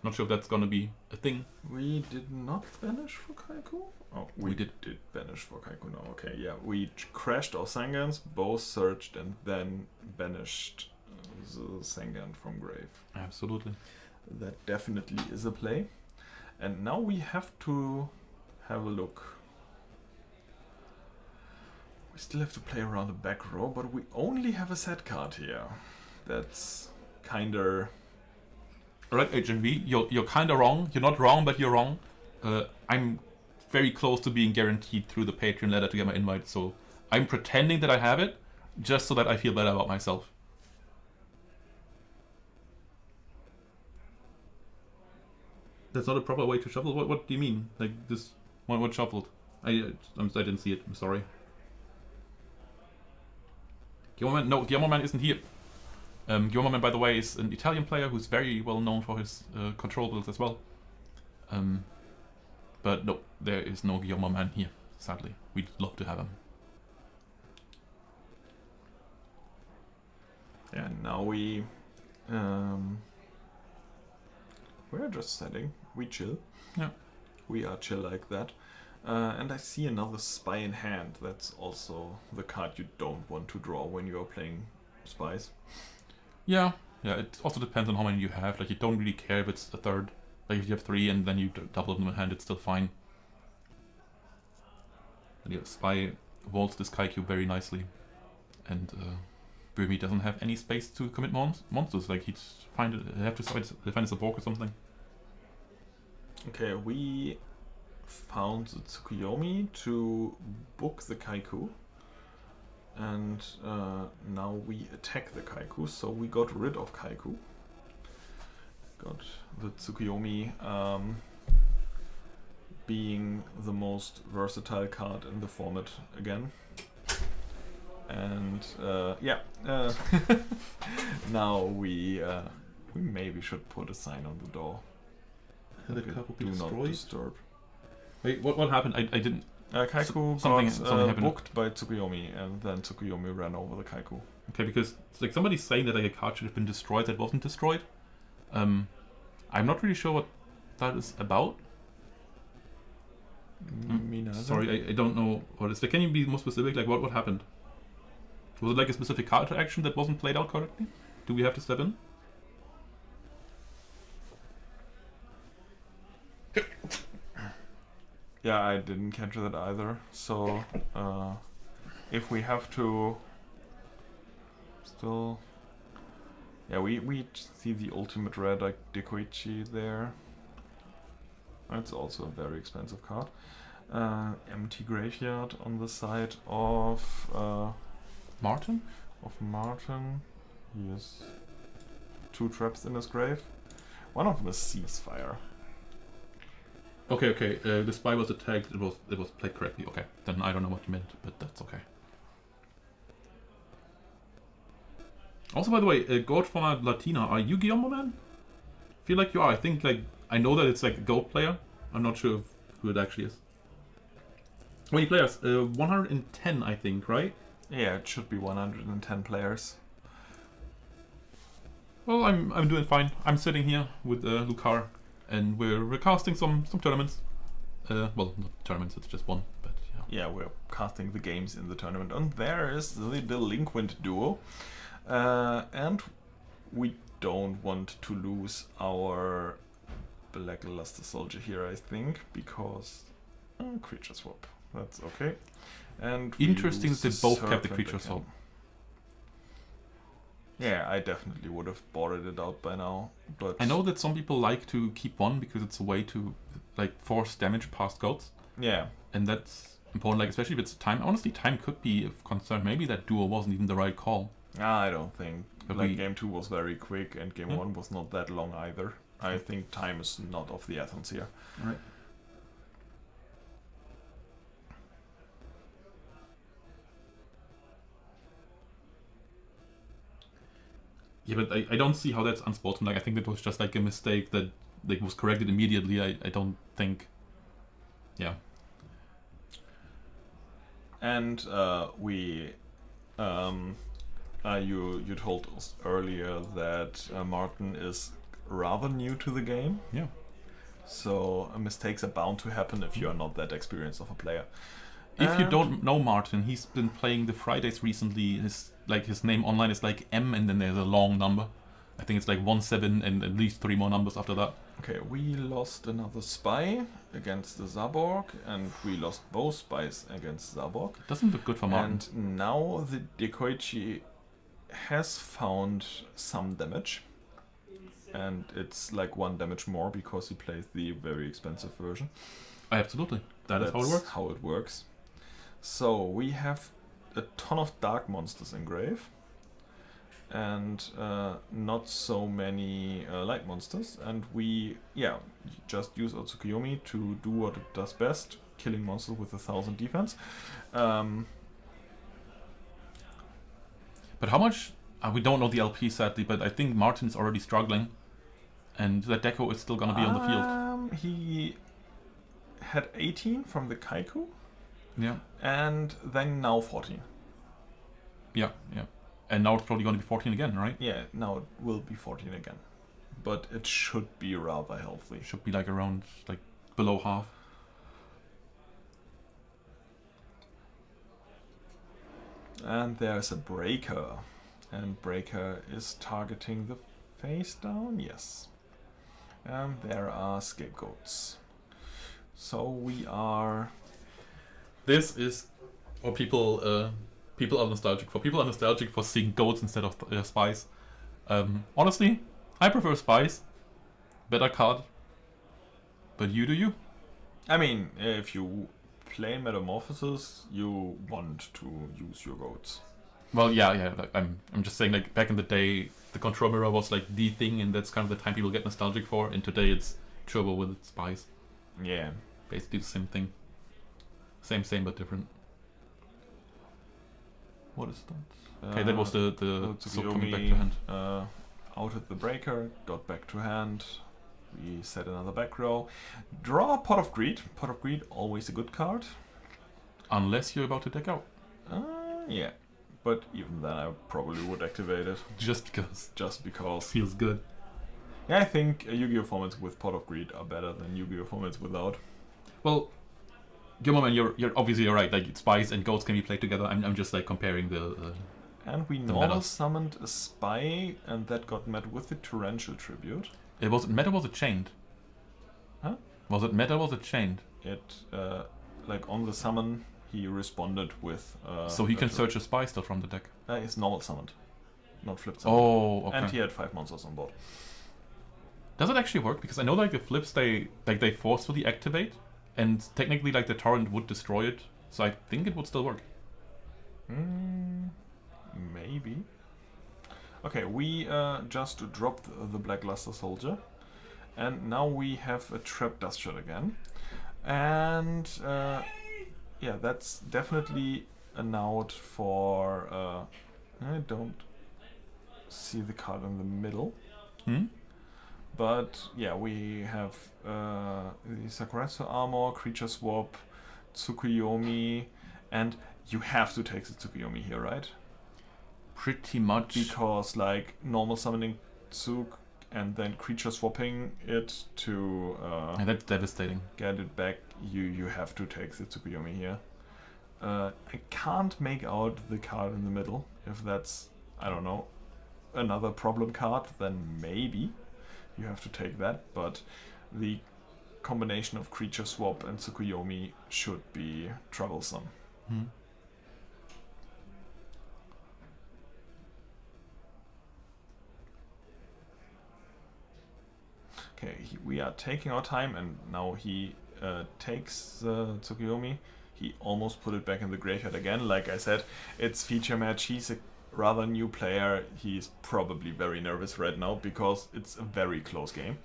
Not sure if that's gonna be a thing. We did not banish for Kaiku? Oh, We did. banish for Kaiku now. Okay, yeah. We crashed our Sangans, both searched and then banished the Sangan from grave. Absolutely. That definitely is a play. And now we have to have a look. We still have to play around the back row, but we only have a set card here. That's kinda... Alright, HMV, you're kinda wrong. You're not wrong, but you're wrong. I'm very close to being guaranteed through the Patreon letter to get my invite, so I'm pretending that I have it, just so that I feel better about myself. That's not a proper way to shuffle? What do you mean? Like this, what shuffled? I didn't see it, I'm sorry. Guillermo Man isn't here. Guillermo Man, by the way, is an Italian player who's very well known for his control builds as well. But no, there is no Guillermo Man here, sadly. We'd love to have him. Yeah, now we're just setting. We chill. Yeah. We are chill like that. And I see another spy in hand. That's also the card you don't want to draw when you are playing spies. Yeah, it also depends on how many you have. Like, you don't really care if it's a third. Like, if you have 3 and then you double them in hand, it's still fine. And yeah, Spy vaults this Kaiku very nicely. And Burmy doesn't have any space to commit monsters. Like, he'd have to defend his Bork or something. Okay, we found the Tsukuyomi to book the Kaiku. And now we attack the Kaiku, so we got rid of Kaiku. Got the Tsukuyomi being the most versatile card in the format again. And yeah, now we maybe should put a sign on the door. Can the Kaiku be Do not destroyed? disturb. Wait, what happened? I didn't... Kaiku something got happened. booked by Tsukuyomi, and then Tsukuyomi ran over the Kaiku. Okay, because it's like somebody's saying that like a card should have been destroyed that wasn't destroyed. I'm not really sure what that is about. Me neither. Sorry, I don't know what it's like. Can you be more specific? Like, what happened? Was it like a specific card interaction that wasn't played out correctly? Do we have to step in? Yeah, I didn't catch that either. So, if we have to still... Yeah, we see the ultimate red like Dekoichi there. It's also a very expensive card. Empty graveyard on the side of Martin? Martin. He has 2 traps in his grave. One of them is Ceasefire. Okay. The spy was attacked. It was played correctly. Okay, then I don't know what you meant, but that's okay. Also, by the way, Goat for Latina, are you GuiGoh, man? Feel like you are. I think I know that it's like a Goat player. I'm not sure who it actually is. How many players? 110, I think, right? Yeah, it should be 110 players. Well, I'm doing fine. I'm sitting here with Lucar, and we're casting some tournaments. Well, not tournaments. It's just one, but yeah. Yeah, we're casting the games in the tournament, and there is the delinquent duo. And we don't want to lose our Blackluster Soldier here, I think, because creature swap. That's okay. And Interesting lose that they both kept the Serpent creature again. swap. Yeah, I definitely would have boarded it out by now, but I know that some people like to keep one because it's a way to like force damage past goats, yeah, and that's important. Like especially if it's time. Honestly, time could be of concern. Maybe that duo wasn't even the right call. I don't think. But Like we- game 2 was very quick, and game Yeah. 1 was not that long either. I think time is not of the essence here. Right. Yeah, but I don't see how that's unsportsmanlike. I think that was just like a mistake that was corrected immediately. I don't think. Yeah. And you told us earlier that Martin is rather new to the game, Yeah. so mistakes are bound to happen if you are not that experienced of a player. If you And- don't know Martin, he's been playing the Fridays recently. His name online is like M, and then there's a long number. I think it's like 17 and at least 3 more numbers after that. Okay, we lost another spy against the Zaborg, and we lost both spies against Zaborg. Doesn't look good for Martin. And now the Dekoichi has found some damage. And it's like 1 damage more because he plays the very expensive version. Absolutely. That's how it works. How it works. So we have a ton of dark monsters in grave. And not so many light monsters. And we, just use Otsukiyomi to do what it does best. Killing monsters with 1,000 defense. But how much? We don't know the LP sadly, but I think Martin's already struggling, and that Deco is still gonna be on the field. He had 18 from the Kaiku, Yeah, and then now 14. yeah. And now it's probably gonna be 14 again, right? Yeah, now it will be 14 again. But it should be rather healthy. Should be like around like below half. And there's a breaker. And breaker is targeting the face down, yes. And there are scapegoats. So we are... This is what people are nostalgic for. People are nostalgic for seeing goats instead of spies. Honestly, I prefer spies. Better card. But you do you. I mean, if you play Metamorphosis, you want to use your goats. Well, yeah. Like, I'm just saying, like back in the day, the control mirror was like the thing, and that's kind of the time people get nostalgic for. And today it's Turbo with its spies. Yeah. Basically the same thing. Same but different. What is that? Okay, that was the so coming back to hand. Out at the breaker, got back to hand. We set another back row. Draw a Pot of Greed. Pot of Greed, always a good card. Unless you're about to deck out. Yeah. But even then, I probably would activate it. Just because. Just because. Feels good. Yeah, I think Yu-Gi-Oh! Formats with Pot of Greed are better than Yu-Gi-Oh! Formats without. Well, Gilman, you're obviously right. Like spies and goats can be played together. I'm just like comparing the. And we The normal metas. summoned a spy, and that got met with the torrential tribute. It was meta. Was it chained? Huh? Was it meta? Was it chained? It like on the summon, he responded with. So he can a- search a spy still from the deck. It's normal summoned, not flipped summoned. Oh, okay. And he had 5 monsters on board. Does it actually work? Because I know like the flips they forcefully activate, and technically like the torrent would destroy it. So I think it would still work. Maybe. Okay, we just dropped the Blackluster Soldier, and now we have a Trap Dust Shot again, and yeah, that's definitely a note for. I don't see the card in the middle. But yeah, we have the Sakuretsu Armor, Creature Swap, Tsukuyomi, and you have to take the Tsukuyomi here, right? Pretty much. Because like normal summoning Tsuk and then creature swapping it to And that's devastating. get it back, you have to take the Tsukuyomi here. I can't make out the card in the middle. If that's, I don't know, another problem card, then maybe you have to take that, but the combination of creature swap and Tsukuyomi should be troublesome. Okay, we are taking our time, and now he takes the Tsukuyomi. He almost put it back in the graveyard again. Like I said, it's feature match. He's a rather new player. He's probably very nervous right now because it's a very close game.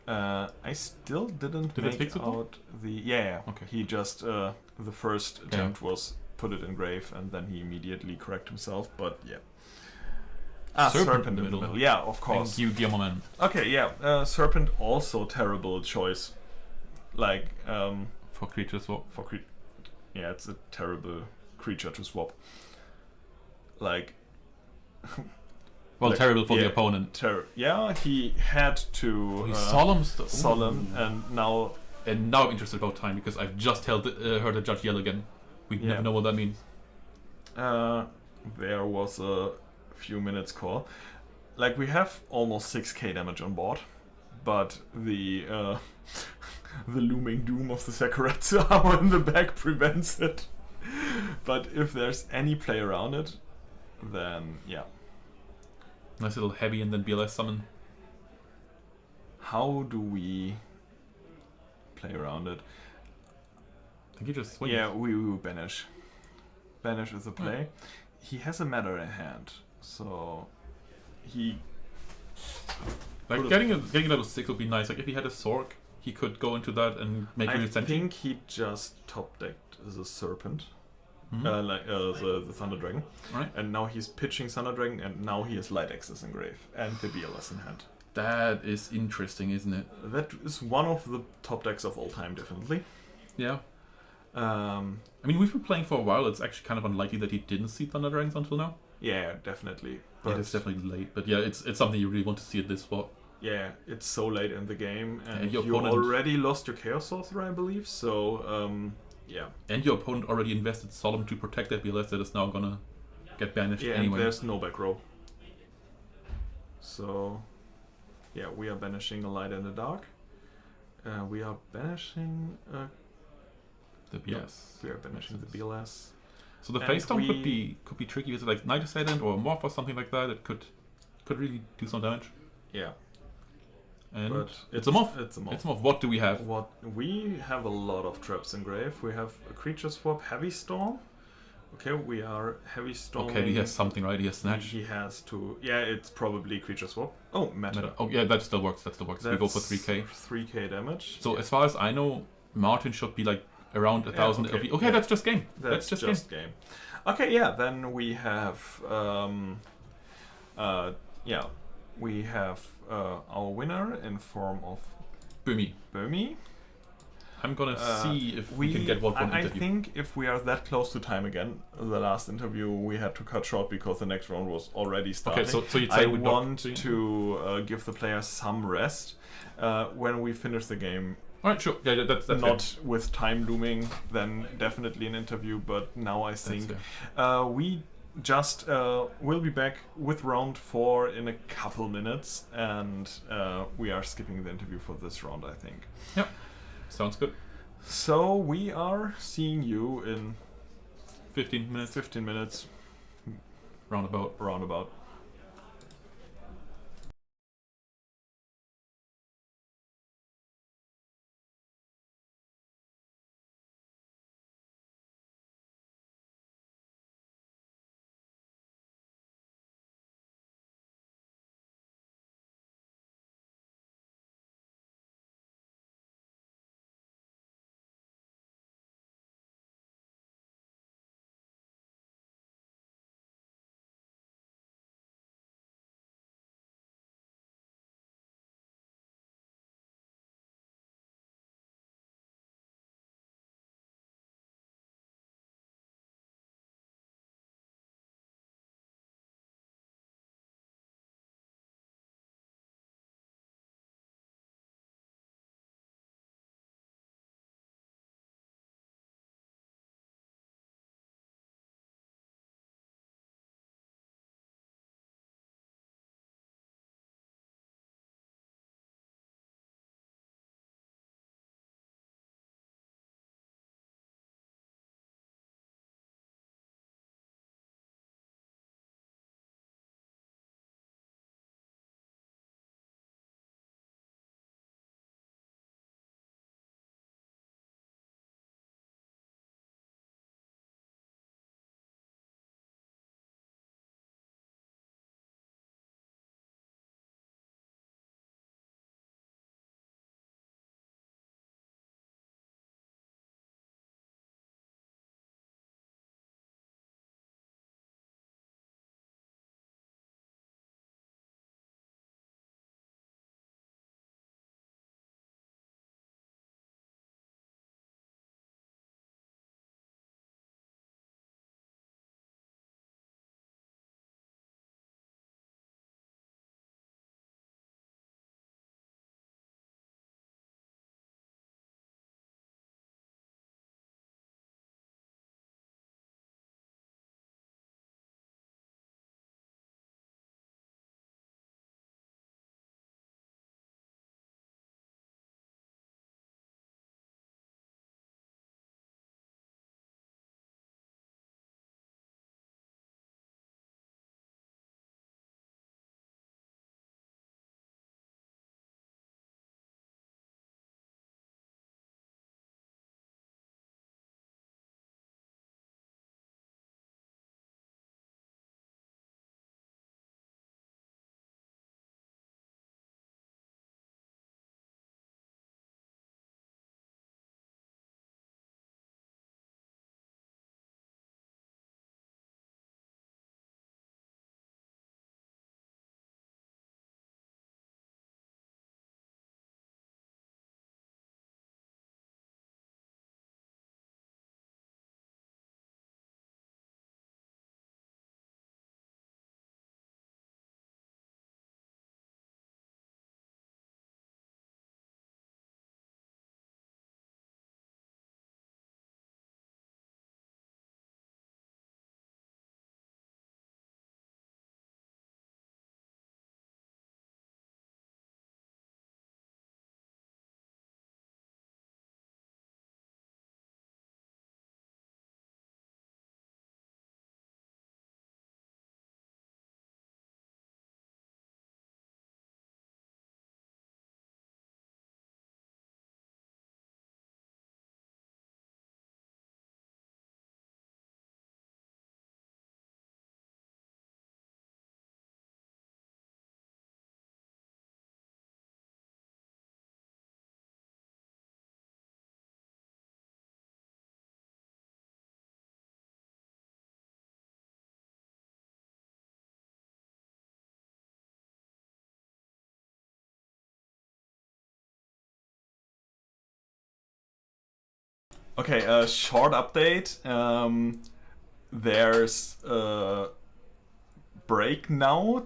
I still didn't Did it make fix it though? out the... Yeah. Okay. He just... the first attempt was put it in grave, and then he immediately corrected himself, but yeah. Serpent in the middle. Yeah, of course. Thank you, Gilman. Okay, yeah. Serpent also terrible choice. Like, For creature swap. yeah, it's a terrible creature to swap. Like, Well, like, terrible for the yeah, opponent. yeah, he had to He solemn stuff. solemn, and now And now I'm interested about time because I've just heard the judge yell again. We Yeah. never know what that means. there was a few minutes call. Like, we have almost 6k damage on board, but the the looming doom of the Sakuretsu armor in the back prevents it. But if there's any play around it, then yeah. Nice little heavy and then BLS summon. How do we play around it? I think you just swing. Yeah, we will banish. Banish is a play. He has a matter in hand, so he Like could've- getting level 6 would be nice. Like if he had a Sork, he could go into that and make I really sentient. think he just top decked the Serpent, Mhm. like the Thunder Dragon, Right. and now he's pitching Thunder Dragon, and now he has Light Axis in grave and the BLS in hand. That is interesting, isn't it? That is one of the top decks of all time, definitely. Yeah. Um, I mean, we've been playing for a while. It's actually kind of unlikely that he didn't see Thunder Dragons until now. yeah, definitely. But it's definitely late. But yeah, it's something you really want to see at this spot. Yeah, it's so late in the game, and And your you opponent- already lost your Chaos Sorcerer, I believe. So, yeah, And your opponent already invested Solemn to protect that BLS that is now gonna get banished yeah. And anyway. there's no back row. So, yeah, we are banishing the light and the dark. We are banishing. The BLS. We are banishing the BLS. So the And face down we- could be tricky. Is it like Night Assailant or Morph or something like that? It could really do some damage. Yeah, And but it's a Morph. It's a Morph. It's a Morph. What do we have? What we have a lot of traps in grave. We have a creature swap, Heavy Storm. Okay, we are Heavy Storm. Okay, he has something, right? He has Snatch. He has to. Yeah, it's probably creature swap. Oh, meta. Oh yeah, that still works. That still works. We go for 3k. 3k damage. So as far as I know, Martin should be like around 1,000 okay, LP. Okay, yeah. that's just game. That's just game. Okay, yeah. Then we have. Yeah, we have our winner in form of Boomy. Burmy. I'm gonna see if we can get one for an I interview. think if we are that close to time again, the last interview we had to cut short because the next round was already starting. Okay, so you'd say I we don't want do- to give the players some rest when we finish the game. All right, sure. Yeah, that's Not with time looming, then definitely an interview. But now I think we just will be back with round 4 in a couple minutes, and we are skipping the interview for this round, I think. Yep. Sounds good. So we are seeing you in 15 minutes. 15 minutes, Roundabout. Okay, a short update. There's a break now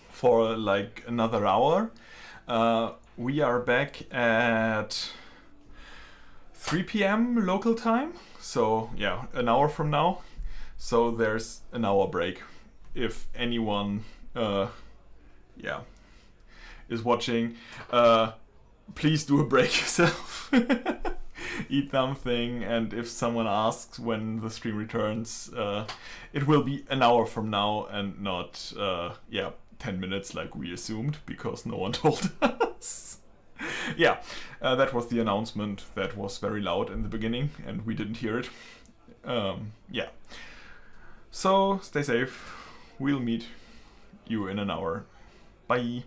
for like another hour. We are back at 3 p.m. local time. So yeah, an hour from now. So there's an hour break. If anyone, yeah, is watching, please do a break yourself. Eat something, and if someone asks when the stream returns, it will be an hour from now and not, 10 minutes like we assumed, because no one told us. Yeah, that was the announcement that was very loud in the beginning, and we didn't hear it. Yeah. So, stay safe. We'll meet you in an hour. Bye.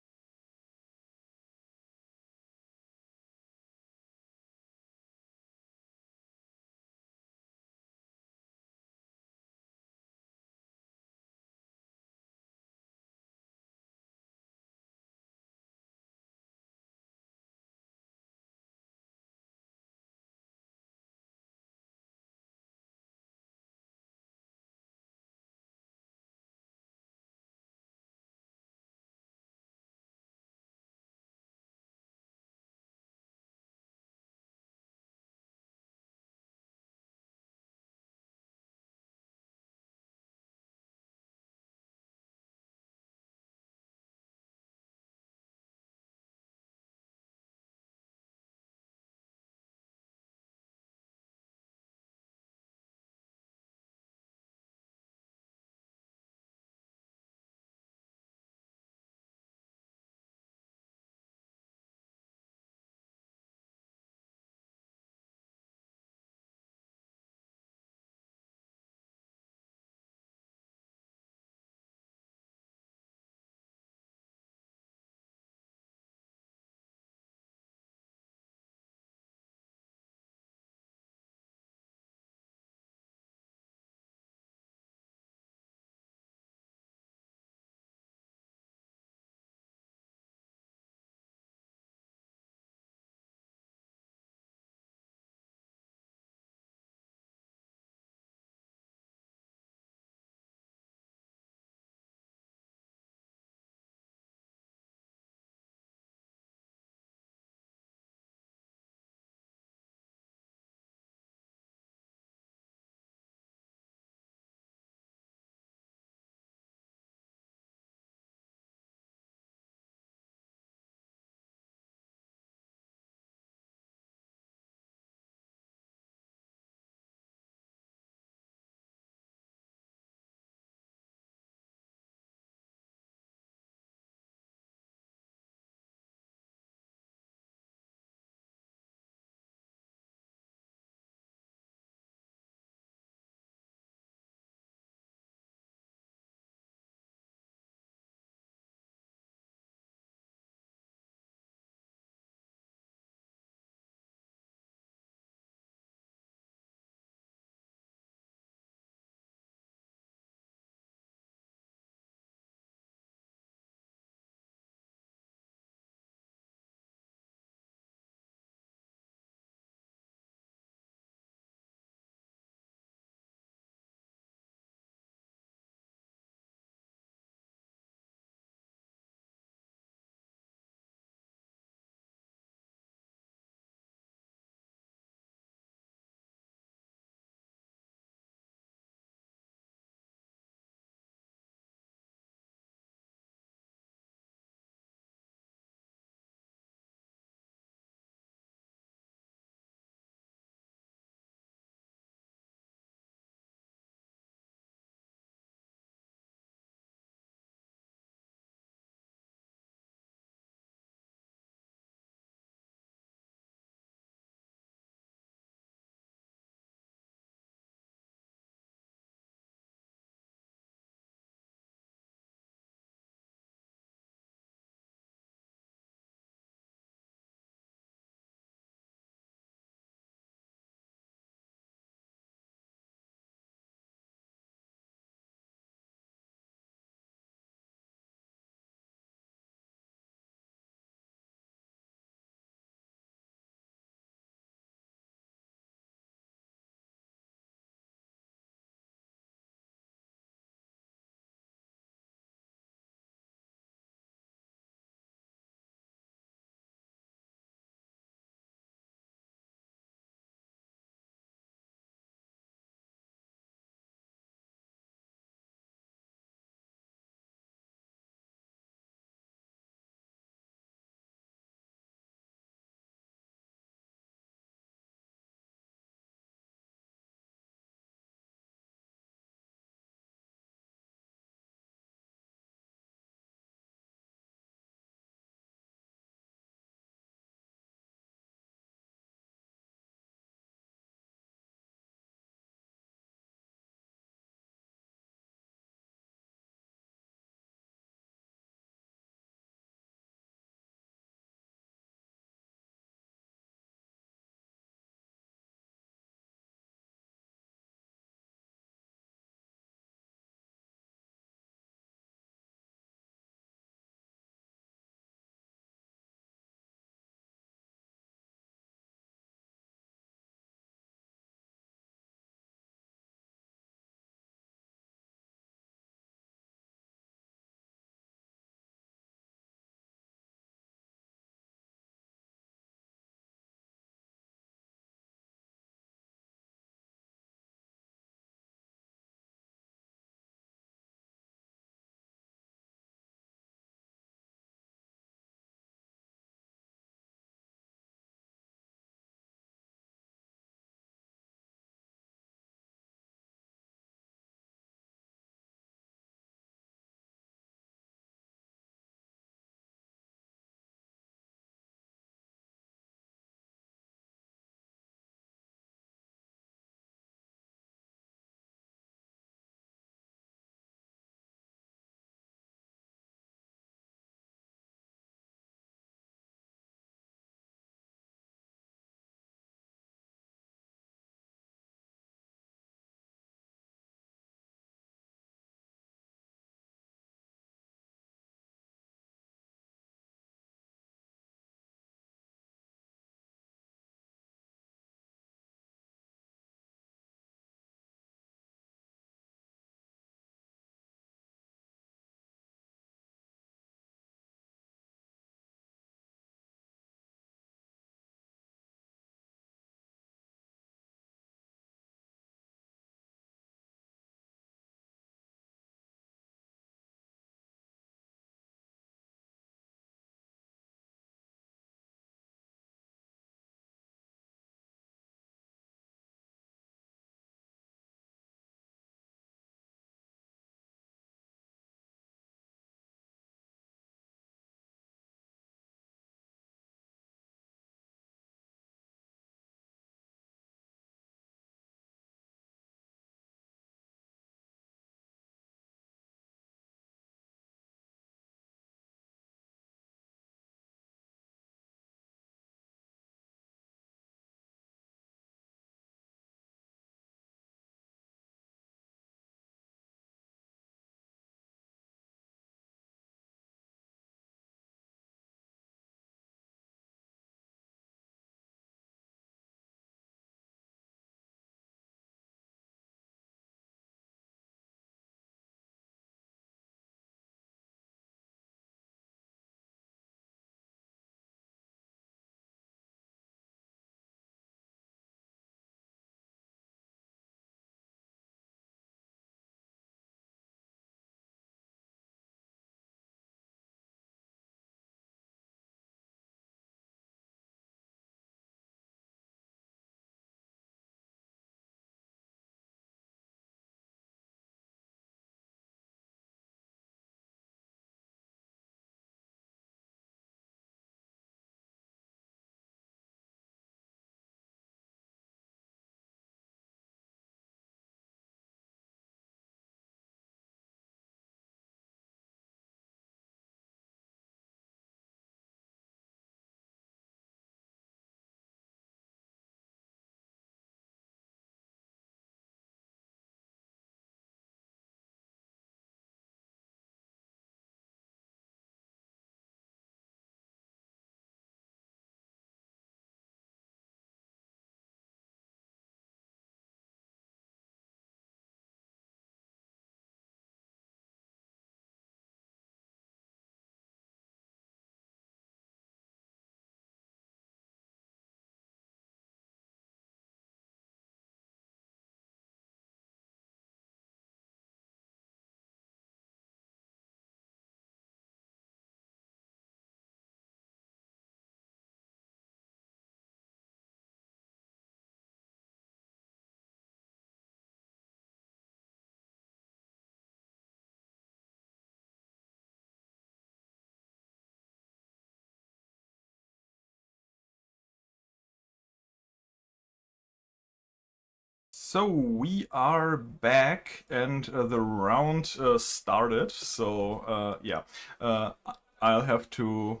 So we are back, and the round started. So yeah, I'll have to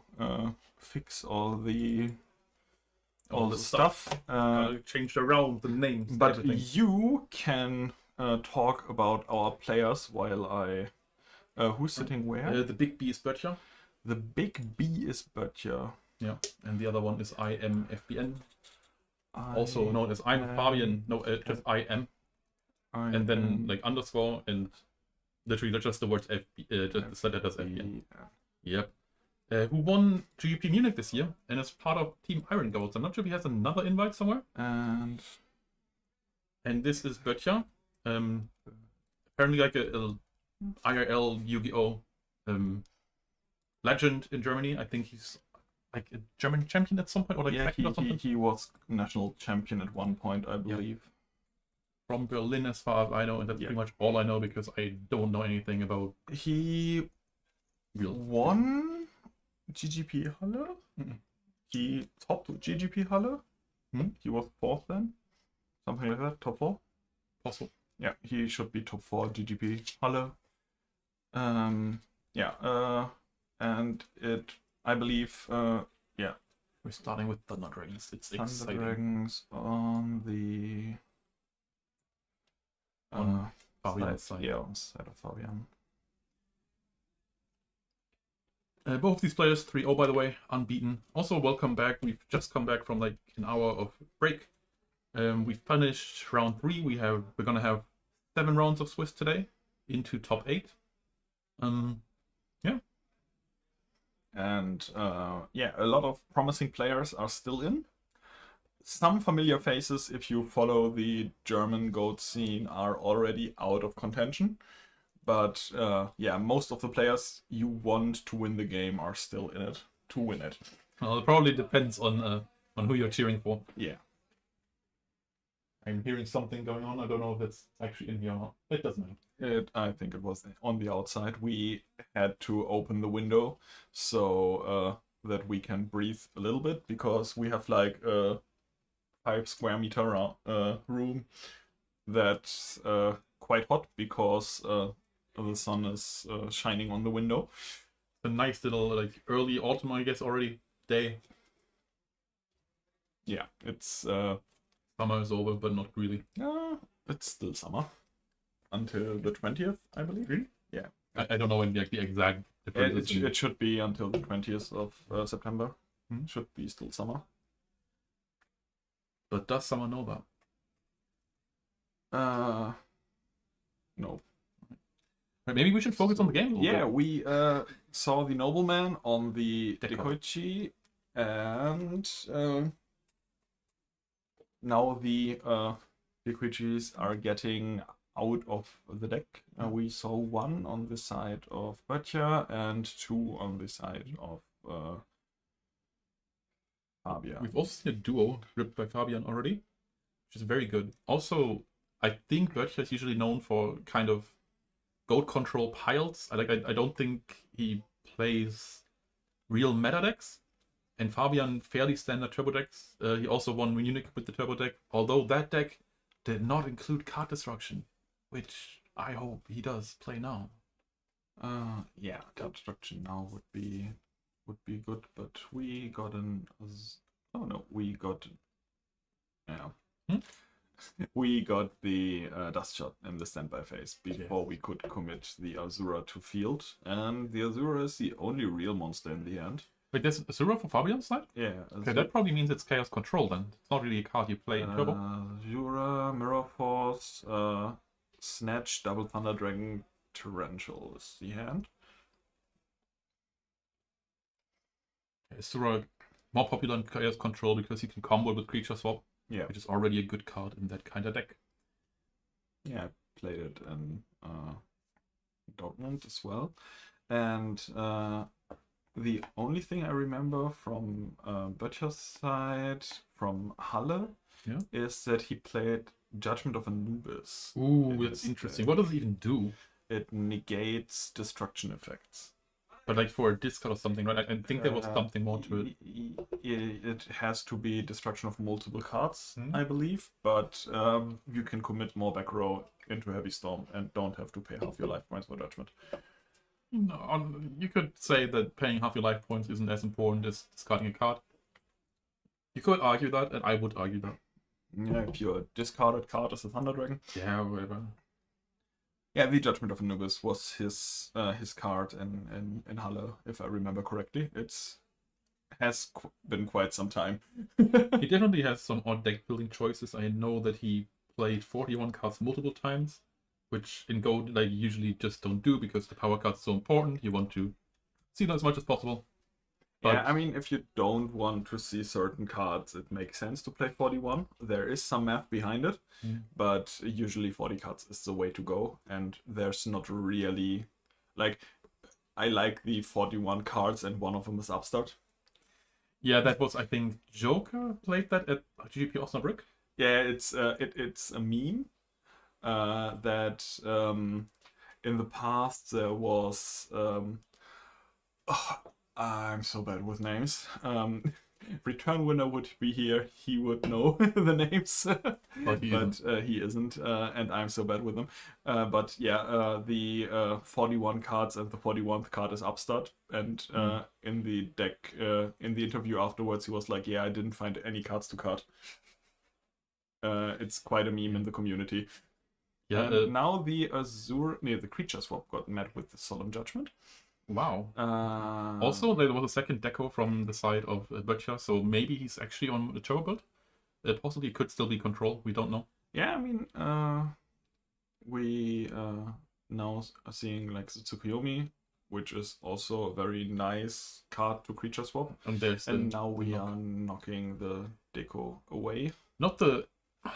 fix all the stuff. Changed around the names. and But everything. you can talk about our players while I. Who's sitting where? The big B is Böttcher. The big B is Böttcher. Yeah, and the other one is IMFBN, also known as I'm Fabian. No, just IM, and then like underscore and literally just the words FB, just the letters FBN. Yep. Who won GGP Munich this year and is part of Team Iron Goats. I'm not sure if he has another invite somewhere. And this is Böttcher. Apparently like a IRL YuGiOh legend in Germany. I think he's like a German champion at some point, or like second or something. he was national champion at one point, I believe. From Berlin, as far as I know, and that's pretty much all I know because I don't know anything about. He won GGP Halle. He topped GGP Halle. He was 4th then, something like that. Top 4. Possible. Yeah, he should be top 4 GGP Halle. Yeah. And it, I believe, yeah. We're starting with Thunder Dragons. It's Thunder exciting. Dragons on the Fabian's side. Yeah, on the side of Fabian. Both of these players 3-0 by the way, unbeaten. Also, welcome back. We've just come back from like an hour of break. We finished round 3. We're gonna have 7 rounds of Swiss today into top 8. Yeah. And yeah, a lot of promising players are still in. Some familiar faces, if you follow the German GOAT scene, are already out of contention. But yeah, most of the players you want to win the game are still in it to win it. Well, it probably depends on who you're cheering for. Yeah. I'm hearing something going on. I don't know if it's actually in here or not. It doesn't matter. I think it was on the outside. We had to open the window so that we can breathe a little bit, because we have like a 5 square meter room that's quite hot because the sun is shining on the window. A nice little like early autumn, I guess, already day. Yeah, it's Summer is over, but not really. it's still summer until the 20th, I believe. Really? Yeah. I don't know when like the exact difference is. It should be until the 20th of September. Should be still summer. But does someone know that? No. Maybe we should focus on the game. Yeah, we saw the nobleman on the Dekoichi, and now the Dekoichis are getting out of the deck. We saw 1 on the side of Böttcher and 2 on the side of Fabian. We've also seen a duo ripped by Fabian already, which is very good. Also, I think Böttcher is usually known for kind of goat control piles. I don't think he plays real meta decks. And Fabian, fairly standard turbo decks. He also won Munich with the turbo deck, although that deck did not include card destruction, which I hope he does play now. Yeah, card destruction now would be good, but we got we got the dust shot in the standby phase before we could commit the Azura to field, and the Azura is the only real monster in the end. Wait, there's Azura for Fabian's side? Yeah. Okay, that probably means it's Chaos Control then. It's not really a card you play in Turbo. Azura, Mirror Force, Snatch, Double Thunder Dragon, Torrential is the hand. Azura more popular in Chaos Control because you can combo with Creature Swap. Yeah. Which is already a good card in that kind of deck. Yeah, I played it in Dortmund as well. And the only thing I remember from Böttcher's side, from Halle, is that he played Judgment of Anubis. Ooh, that's interesting. What does it even do? It negates destruction effects. But like for a discard or something, right? I think there was something more to it. It has to be destruction of multiple cards, Hmm. I believe, but you can commit more back row into Heavy Storm and don't have to pay half your life points for Judgment. No, you could say that paying half your life points isn't as important as discarding a card. You could argue that, and I would argue that. Yeah, if your discarded card is a Thunder Dragon. Yeah, whatever. Yeah, the Judgment of Anubis was his card in Halle, if I remember correctly. Has been quite some time. He definitely has some odd deck building choices. I know that he played 41 cards multiple times, which in Go like usually just don't do because the power card's so important. You want to see them as much as possible. But Yeah, I mean, if you don't want to see certain cards, it makes sense to play 41. There is some math behind it, but usually 40 cards is the way to go, and there's not really... Like, I like the 41 cards, and one of them is Upstart. yeah, that was, I think, Joker played that at GGP Osnabrück. Yeah, it's a meme that in the past there was... I'm so bad with names. Return winner would be here. He would know the names, But he isn't, and I'm so bad with them. But yeah, the 41 cards and the 41th card is Upstart. And in the deck, in the interview afterwards, he was like, "Yeah, I didn't find any cards to cut." It's quite a meme in the community. Yeah. And now the the creature swap got met with the Solemn Judgment. Wow. Also, there was a second deco from the side of Butcher, so maybe he's actually on the turbo build. Possibly could still be control. We don't know. Yeah, I mean, we now are seeing like the Tsukuyomi, which is also a very nice card to creature swap. And there's And now we are knocking the deco away.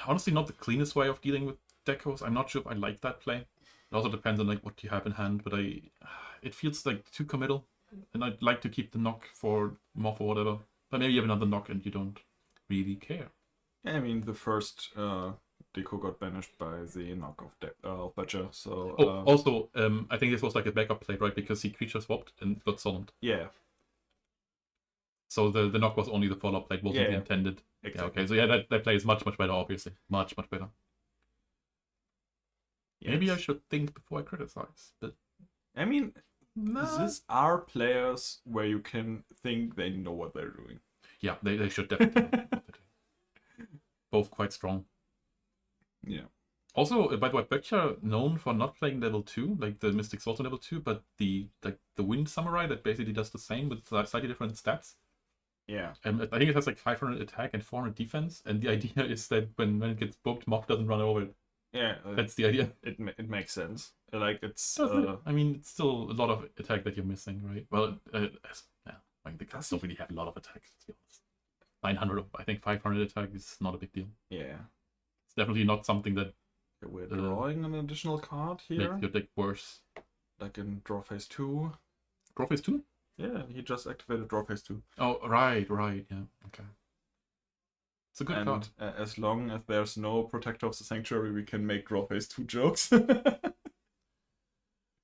Honestly, not the cleanest way of dealing with decos. I'm not sure if I like that play. It also depends on like what you have in hand, but it feels like too committal, and I'd like to keep the knock for Moth or whatever. But maybe you have another knock and you don't really care. Yeah, I mean, the first deco got banished by the knock of Butcher, so... Also, I think this was like a backup play, right? Because he creature swapped and got solemned. Yeah. So the knock was only the follow-up play, it wasn't the intended. Exactly. Yeah, okay, so yeah, that play is much better, obviously. Much better. Yes. Maybe I should think before I criticize, but... I mean, these are players where you can think they know what they're doing. Yeah, they should definitely know what they're doing. Both quite strong. Yeah. Also, by the way, Butcher known for not playing level 2, like the Mystic Sword on level 2, but the Wind Samurai that basically does the same with slightly different stats. Yeah. I think it has like 500 attack and 400 defense, and the idea is that when it gets booked, Moth doesn't run over it. Yeah. That's the idea. It makes sense. Like, it's... I mean, it's still a lot of attack that you're missing, right? Well, yeah, like the cards don't really have a lot of attack, to be honest. 900, I think 500 attack is not a big deal. Yeah. It's definitely not something that We're drawing an additional card here. makes your deck worse. Like in Draw Phase 2. Draw phase 2? Yeah, he just activated Draw Phase 2. Oh, right, yeah, okay. It's a good card. As long as there's no Protector of the Sanctuary, we can make Draw Phase 2 jokes.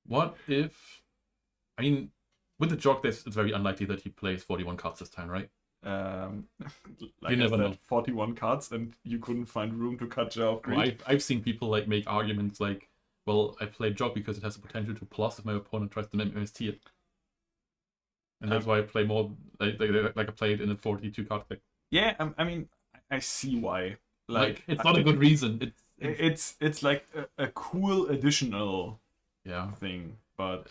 What if... I mean, with the Jog, it's very unlikely that he plays 41 cards this time, right? Like You never know. 41 cards and you couldn't find room to cut Jar of Greed. Well, I've seen people like make arguments like, well, I play Jog because it has the potential to plus if my opponent tries to MST it. And that's why I play more, like I play it in a 42 card deck. Yeah, I mean, I see why. Like, it's not a good reason. It's like a cool additional yeah thing, but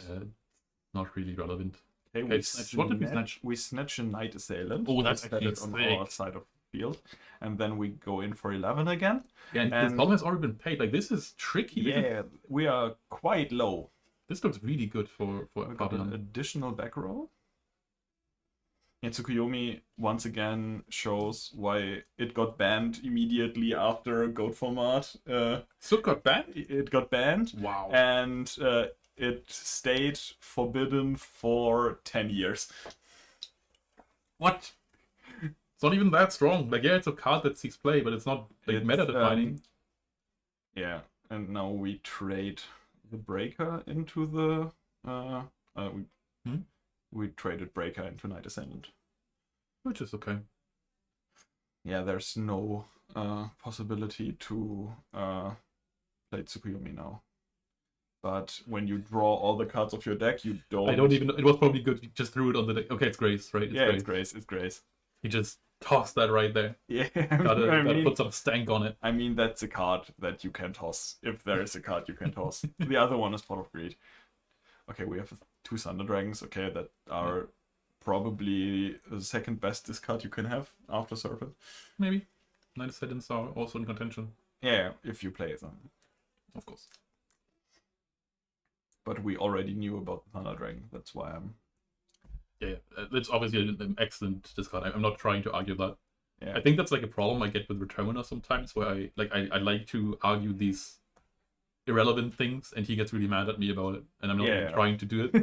not really relevant. okay, What did we snatch? We snatch a Night Assailant. Oh, that's set actually it on our sick. side of the field, and then we go in for 11 again. Yeah, and this problem has already been paid. Like, this is tricky. Yeah, we are quite low. This looks really good for a We got an card. additional back row. And Tsukuyomi once again shows why it got banned immediately after Goat format. So got banned? It got banned. Wow. And it stayed forbidden for 10 years. What? It's not even that strong. Like, yeah, it's a card that sees play, but it's not like meta defining. Yeah, and now we trade the Breaker into the we traded Breaker into Night Ascendant. Which is okay. Yeah, there's no possibility to play Tsukuyomi now. But when you draw all the cards of your deck, you don't... I don't even know. It was probably good. You just threw it on the deck. Okay, it's Grace, right? It's Grace. It's Grace. You just tossed that right there. Yeah, Gotta put some stank on it. I mean, that's a card that you can toss. If there is a card you can toss. The other one is Pot of Greed. Okay, we have 2 Thunder Dragons, okay, that are probably the second best discard you can have after Serpent. Maybe. Night Ascendants are also in contention. Yeah, if you play them. Of course. But we already knew about the Thunder Dragon, that's why I'm... Yeah, it's obviously an excellent discard. I'm not trying to argue that. Yeah. I think that's like a problem I get with Returner sometimes, where I like to argue these irrelevant things, and he gets really mad at me about it, and I'm not even trying to do it.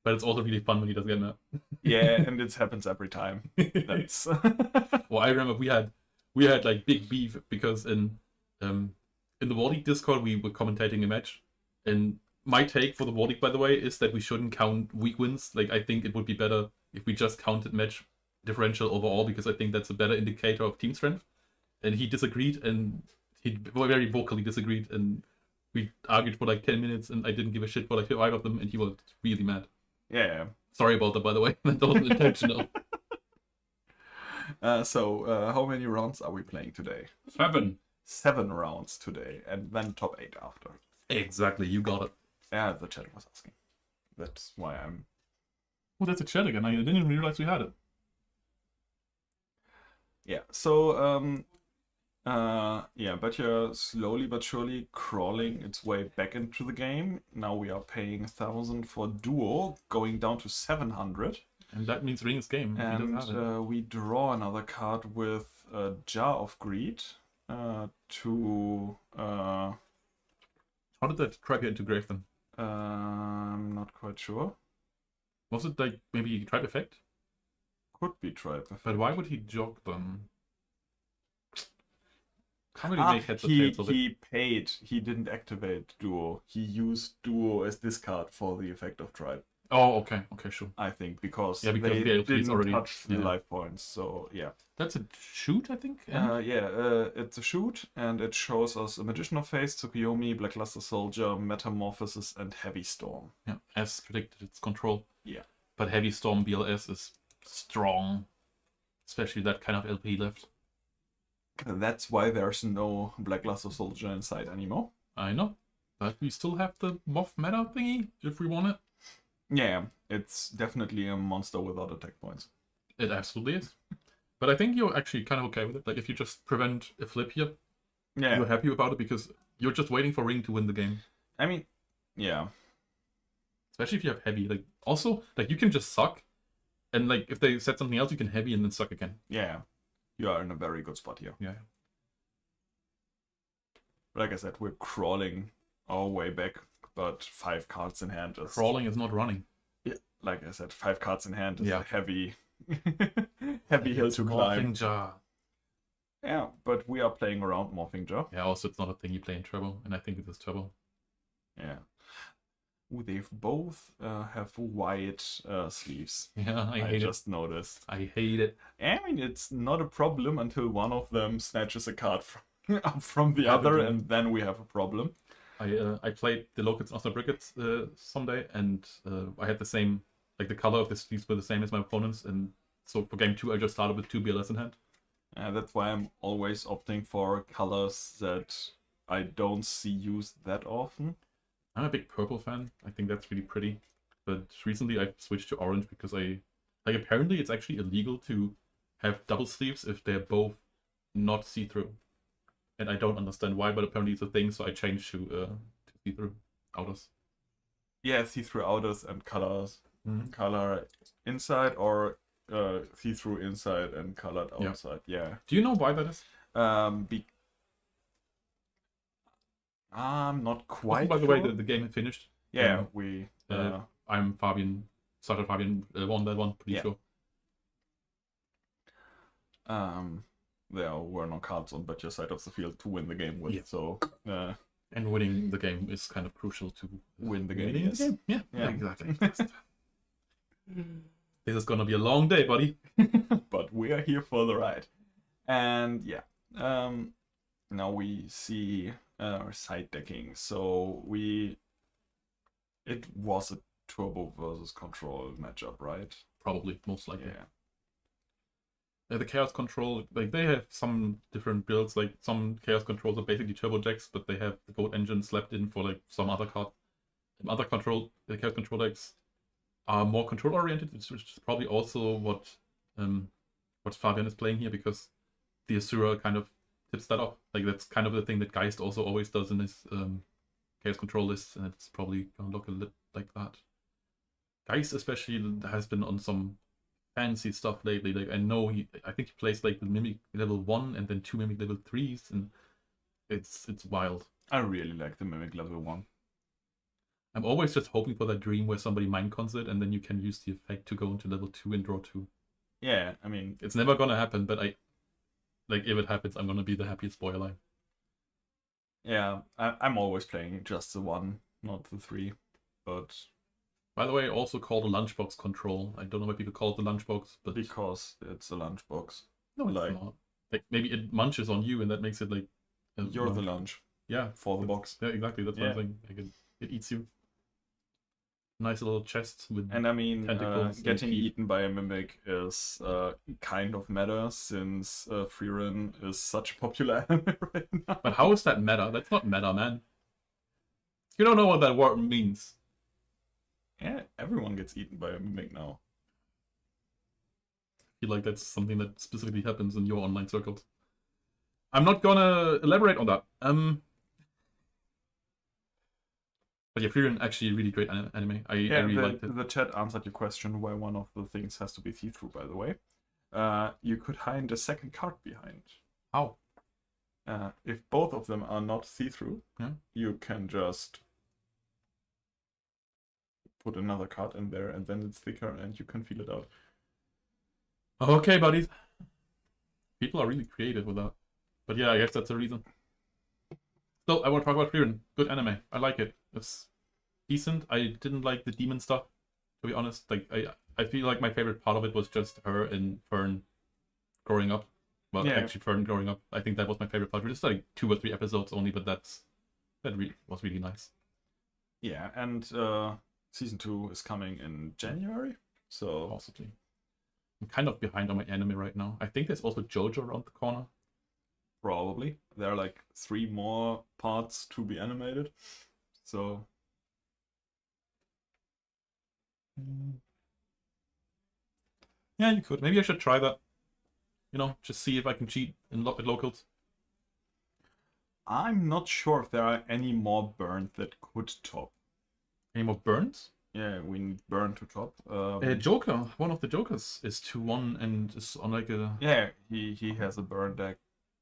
But it's also really fun when he does get mad. Yeah, and it happens every time. That's... Well, I remember we had like big beef because in the War League Discord we were commentating a match, and my take for the War League, by the way, is that we shouldn't count weak wins. Like, I think it would be better if we just counted match differential overall, because I think that's a better indicator of team strength. And he disagreed, and he very vocally disagreed, and we argued for like 10 minutes, and I didn't give a shit for like 5 of them, and he was really mad. Yeah. Sorry about that, by the way. That wasn't intentional. So, how many rounds are we playing today? 7. 7 rounds today, and then top 8 after. Exactly, you got it. Yeah, the chat was asking. That's why I'm... Well, that's a chat again. I didn't even realize we had it. Yeah, so, yeah, but you're slowly but surely crawling its way back into the game. Now we are paying 1,000 for Duo, going down to 700. And that means Ring's game. And we draw another card with Jar of Greed to... How did that trap you into Grave then? I'm not quite sure. Was it like maybe tribe effect? Could be tribe effect. But why would he jog them? Can't really make heads or tails of it. He paid. He didn't activate Duo. He used Duo as discard for the effect of tribe. Oh, okay. Okay, sure. I think because the they ALP is didn't already touch the life points. So yeah. That's a shoot, I think. It's a shoot, and it shows us a Magician of Face, Tsukuyomi, Blackluster Soldier, Metamorphosis, and Heavy Storm. Yeah, as predicted, it's control. Yeah. But Heavy Storm BLS is strong, especially that kind of LP left. That's why there's no Blackluster Soldier inside anymore. I know, but we still have the Moth Meta thingy if we want it. Yeah, it's definitely a monster without attack points. It absolutely is. But I think you're actually kind of okay with it. Like, if you just prevent a flip here, you're happy about it because you're just waiting for Ring to win the game. I mean, yeah. Especially if you have heavy. Like, also, like, you can just suck, and like, if they set something else, you can heavy and then suck again. Yeah. You are in a very good spot here. Yeah. Like I said, we're crawling our way back, but 5 cards in hand is... Crawling is not running. Yeah. Like I said, 5 cards in hand is Yeah. a heavy... heavy hill to climb. Morphing Jar. Yeah, but we are playing around Morphing Jar. Yeah, also it's not a thing you play in Turbo, and I think it is Turbo. Yeah. Ooh, they've both have white sleeves. Yeah, I hate just noticed. I hate it. I mean, it's not a problem until one of them snatches a card from the other, and then we have a problem. I played the Locusts and Osnabrücks someday, and I had the same, like the color of the sleeves were the same as my opponents, and so for game 2 I just started with 2 BLS in hand. That's why I'm always opting for colors that I don't see used that often. I'm a big purple fan. I think that's really pretty. But recently I've switched to orange because apparently it's actually illegal to have double sleeves if they're both not see-through. And I don't understand why, but apparently it's a thing, so I changed to see-through outers. Yeah, see-through outers and colors. Color inside or see-through inside and colored outside. Yeah. Do you know why that is? I'm not quite By the sure. way, the game had finished. Yeah, I'm Fabian. Started Fabian won that one, pretty sure. There were no cards on but your side of the field to win the game with, so... and winning the game is kind of crucial to win the game, winning the game. Yeah, exactly. This is gonna be a long day, buddy. But we are here for the ride. And yeah, now we see side decking. So it was a turbo versus control matchup, right? Probably, most likely. Yeah. The Chaos Control, like they have some different builds. Like some Chaos Controls are basically turbo decks, but they have the Goat Engine slapped in for like some other card. Other control, the Chaos Control decks are more control oriented, which is probably also what Fabian is playing here, because the Asura kind of tips that off. Like that's kind of the thing that Geist also always does in his Chaos Control list, and it's probably gonna look a little like that. Geist especially has been on some fancy stuff lately. Like I think he plays like the Mimic level 1 and then 2 Mimic level 3s, and it's wild. I really like the Mimic level 1. I'm always just hoping for that dream where somebody mind cons it and then you can use the effect to go into level 2 and draw 2. Yeah, I mean, it's never gonna happen, but if it happens, I'm gonna be the happiest boy alive. Yeah, I'm always playing just the 1, not the 3. But by the way, also called a lunchbox control. I don't know why people call it the lunchbox, but because it's a lunchbox. No, it's not. Like maybe it munches on you, and that makes it like you're the lunch. Yeah, for the box. Yeah, exactly. That's what I'm saying. Like it eats you. Nice little chest with. And I mean, tentacles getting eaten by a mimic is kind of meta, since Freerun is such a popular anime right now. But how is that meta? That's not meta, man. You don't know what that word means. Yeah, everyone gets eaten by a mimic now. I feel like that's something that specifically happens in your online circles. I'm not gonna elaborate on that. But yeah, Freerun actually a really great anime. I really liked it. The chat answered your question why one of the things has to be see-through, by the way. You could hide a second card behind. How? If both of them are not see-through, you can just put another card in there and then it's thicker and you can feel it out. Okay, buddies. People are really creative with that. But yeah, I guess that's the reason. So, I want to talk about Freerun. Good anime. I like it. It's decent. I didn't like the demon stuff, to be honest. Like I feel like my favorite part of it was just her and Fern growing up. Well, actually Fern growing up. I think that was my favorite part. Just like 2 or 3 episodes only, but that was really nice. Yeah, and season 2 is coming in January, so possibly. I'm kind of behind on my anime right now. I think there's also JoJo around the corner. Probably. There are like 3 more parts to be animated. So yeah, you could. Maybe I should try that. You know, just see if I can cheat in locals. I'm not sure if there are any more burns that could top. Any more burns? Yeah, we need burn to top. Joker, one of the Jokers is 2-1 and is on like a... Yeah, he has a burn deck,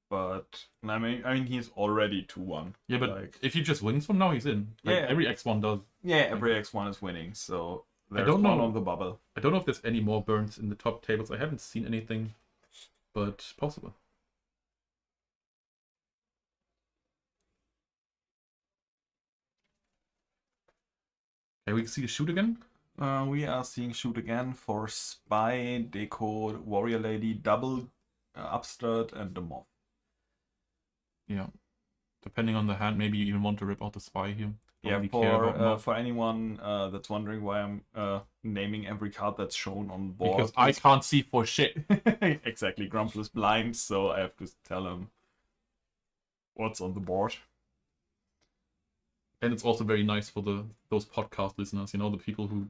but I mean he's already 2-1. Yeah, but like, if he just wins from now, he's in. Like, yeah, every X1 does. Yeah, every X1 is winning, so there's I don't know on the bubble. I don't know if there's any more burns in the top tables. I haven't seen anything, but possible. Okay, we see shoot again. We are seeing shoot again for Spy, Deco, Warrior Lady, Double, Upstart, and the Moth. Yeah, depending on the hand, maybe you even want to rip out the Spy here. Yeah, for anyone that's wondering why I'm naming every card that's shown on board. Because I can't see for shit. Exactly, Grumple is blind, so I have to tell him what's on the board. And it's also very nice for those podcast listeners, you know, the people who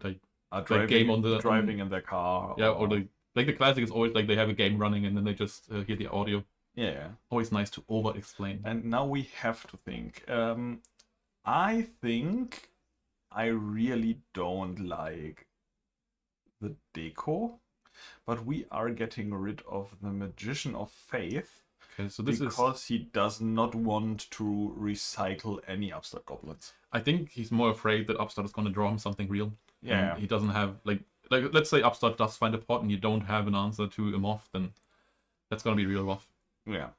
are driving in their car. Yeah, or like the classic is always like they have a game running and then they just hear the audio. Yeah. Always nice to over-explain. And now we have to think. I think I really don't like the Deco, but we are getting rid of the Magician of Faith. Okay, so because he does not want to recycle any Upstart goblins. I think he's more afraid that Upstart is going to draw him something real. Yeah. And he doesn't have, like let's say Upstart does find a pot and you don't have an answer to him off, then that's going to be real rough. Yeah.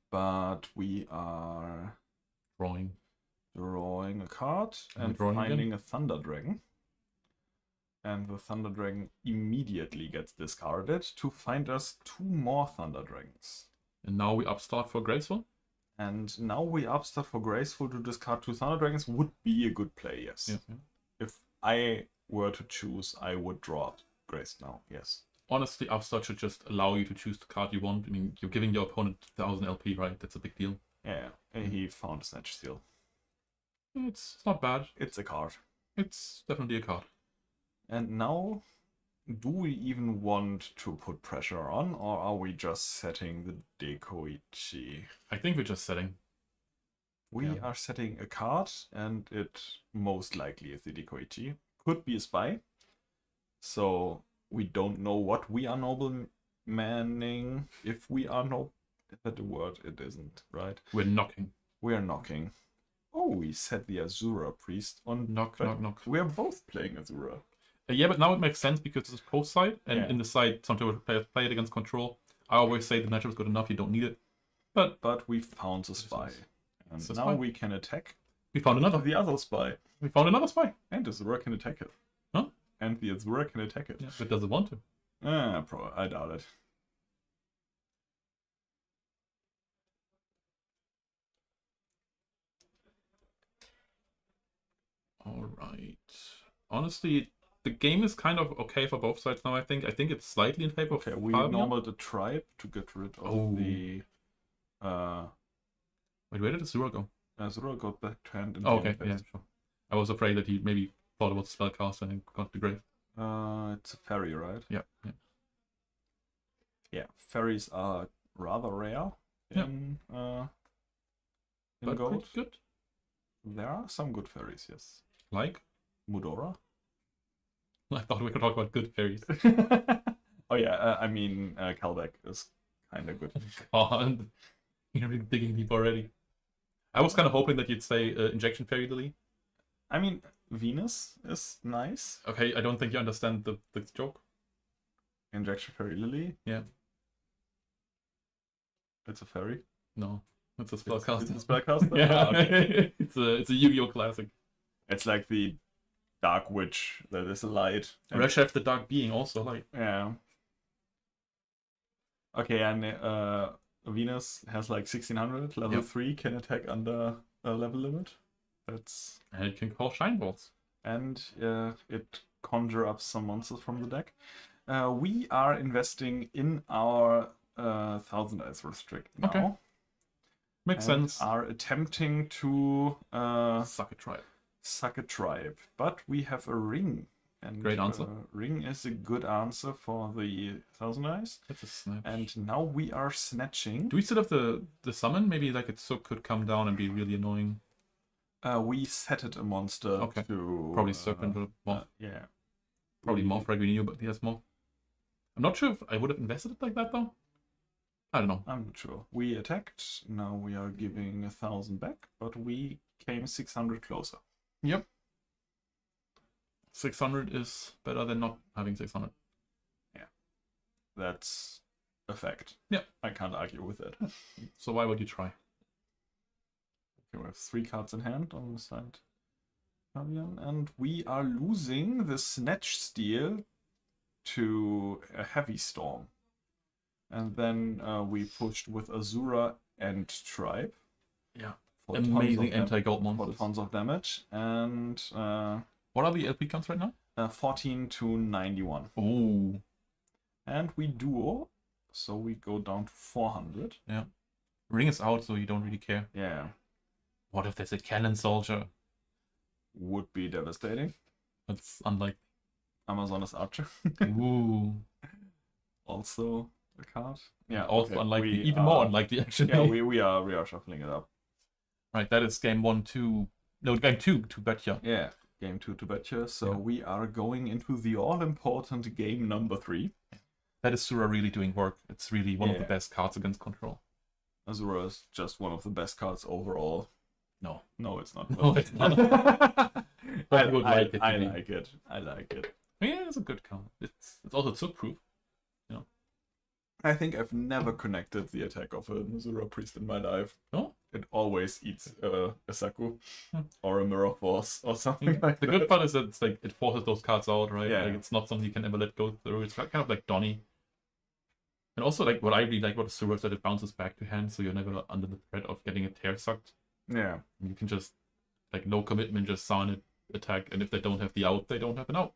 But we are drawing a card and finding a Thunder Dragon. And the Thunder Dragon immediately gets discarded to find us 2 more Thunder Dragons. And now we upstart for Graceful. And now we upstart for Graceful to discard 2 Thunder Dragons would be a good play, yes. Yeah. If I were to choose, I would draw Grace now, yes. Honestly, upstart should just allow you to choose the card you want. I mean, you're giving your opponent 1000 LP, right? That's a big deal. Yeah, he found a Snatch Steel. It's not bad. It's a card. It's definitely a card. And now, do we even want to put pressure on, or are we just setting the Dekoichi? I think we're just setting. We are setting a card, and it most likely is the Dekoichi. Could be a spy. So we don't know what we are noblemanning. If we are is that the word? It isn't, right? We're knocking. We are knocking. Oh, we set the Azura Priest on Knock. We are both playing Azura. Yeah, but now it makes sense because it's post side, and in the side, sometimes players play it against control. I always say the matchup is good enough, you don't need it. But we found a spy. And it's a now spy. we can attack We found another. the other spy. We found another spy. And the Azura can attack it. Huh? And the Azura can attack it. Yeah, but does it want to? I doubt it. Alright. Honestly, the game is kind of okay for both sides now, I think. I think it's slightly in favor Okay, of we Fabian. normal the tribe to get rid of the Wait, where did Azura go? Azura got back to hand in Oh, the okay, end yeah, phase. sure. I was afraid that he maybe thought about the spellcaster and got the grave. It's a fairy, right? Yeah. Yeah, fairies are rather rare in But Gold. pretty good. There are some good fairies, yes. Like? Mudora. I thought we could talk about good fairies. Oh yeah, I mean Kalbeck is kind of good. God, you're really digging deep already. I was kind of hoping that you'd say Injection Fairy Lily. I mean, Venus is nice. Okay, I don't think you understand the joke. Injection Fairy Lily. Yeah. It's a fairy. No, it's a spellcaster. It's a spellcaster? Yeah, Ah, okay. it's a YuGiOh classic. It's like the Dark Witch that is a light. And- Reshef the Dark Being also like. Yeah. Okay, and Venus has like 1600. Level 3 can attack under a level limit. That's And it can call Shine Balls. and it conjure up some monsters from the deck. We are investing in our Thousand Eyes Restrict now. Okay. Makes and sense. Are attempting to Suck a tribe. suck a tribe, but we have a ring. And Great answer. Ring is a good answer for the Thousand Eyes. That's a snatch. And now we are snatching. Do we still have the summon? Maybe like it so could come down and be really annoying. We set it a monster Okay. to Probably Serpent or Moth. yeah. Probably we- Moth, right? We knew, but he has Moth. I'm not sure if I would have invested it like that though. I don't know. I'm not sure. We attacked. Now we are giving 1000 back, but we came 600 closer. Yep. 600 is better than not having 600. That's a fact. Yeah. I can't argue with it. So why would you try? Okay, we have 3 cards in hand on the side. Fabian, and we are losing the Snatch Steel to a Heavy Storm. And then we pushed with Azura and Tribe. Yeah. For tons Amazing of dam- anti-gold for monsters. tons of damage. And What are the LP counts right now? 14 to 91. Oh. And we duo, so we go down to 400. Ring is out, so you don't really care. Yeah, What if there's a cannon soldier? would be devastating. That's unlikely. Amazoness Archer, Ooh. also a card. Yeah, Also okay, unlikely. we Even are- more unlikely, actually. Yeah, we are shuffling it up. Right, that is game 1, 2. No, game 2 to Betcha. Yeah, game 2 to Betcha. So Yeah. we are going into the all-important game number 3. That is Sura really doing work. It's really one of the Yeah. best cards against control. Azura is just one of the best cards overall. No. No, it's not. No, it's not. But you would like it to I be. like it. I like it. Yeah, it's a good card. It's also Zook-proof. I think I've never connected the attack of a Azura Priest in my life. No? it always eats a Saku or a Mirror Force or something like The that. good part is that it's like it forces those cards out, right? Yeah. Like it's not something you can ever let go through. It's kind of like Donny. And also like what I really like about the Sura is that it bounces back to hand, so you're never under the threat of getting a tear sucked. Yeah. And you can just like no commitment, just sign it, attack, and if they don't have the out, they don't have an out.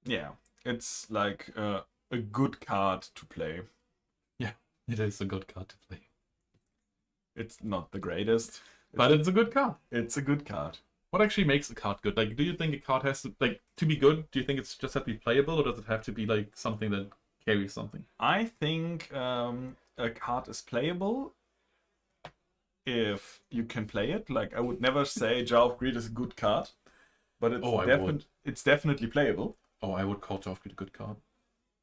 Yeah. It's like a good card to play. It is a good card to play. It's not the greatest, But it's a good card. it's a good card. What actually makes a card good? Like, do you think a card has to be good? Do you think it's just have to be playable, or does it have to be like something that carries something? I think a card is playable if you can play it. Like, I would never say Jar of Greed is a good card, but it's I would. it's definitely playable. Oh, I would call Jar of Greed a good card.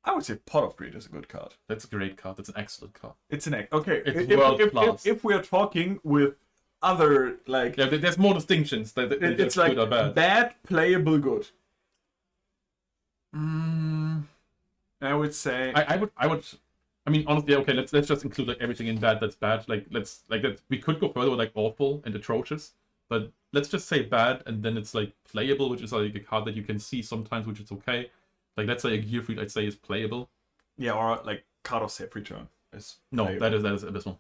I would say Pot of Greed is a good card. That's a great card. That's an excellent card. It's okay. It's world class. If we are talking with other like, Yeah, there's more distinctions. it's like good or bad. bad, playable, good. Mm, I would say I would. I mean, honestly, okay. Let's just include like everything in bad that's bad. Like we could go further with like awful and atrocious, but let's just say bad, and then it's like playable, which is like a card that you can see sometimes, which is okay. Like let's say a Gear Freed, I'd say is playable. yeah, or like card of safe return is No, playable. that is abysmal.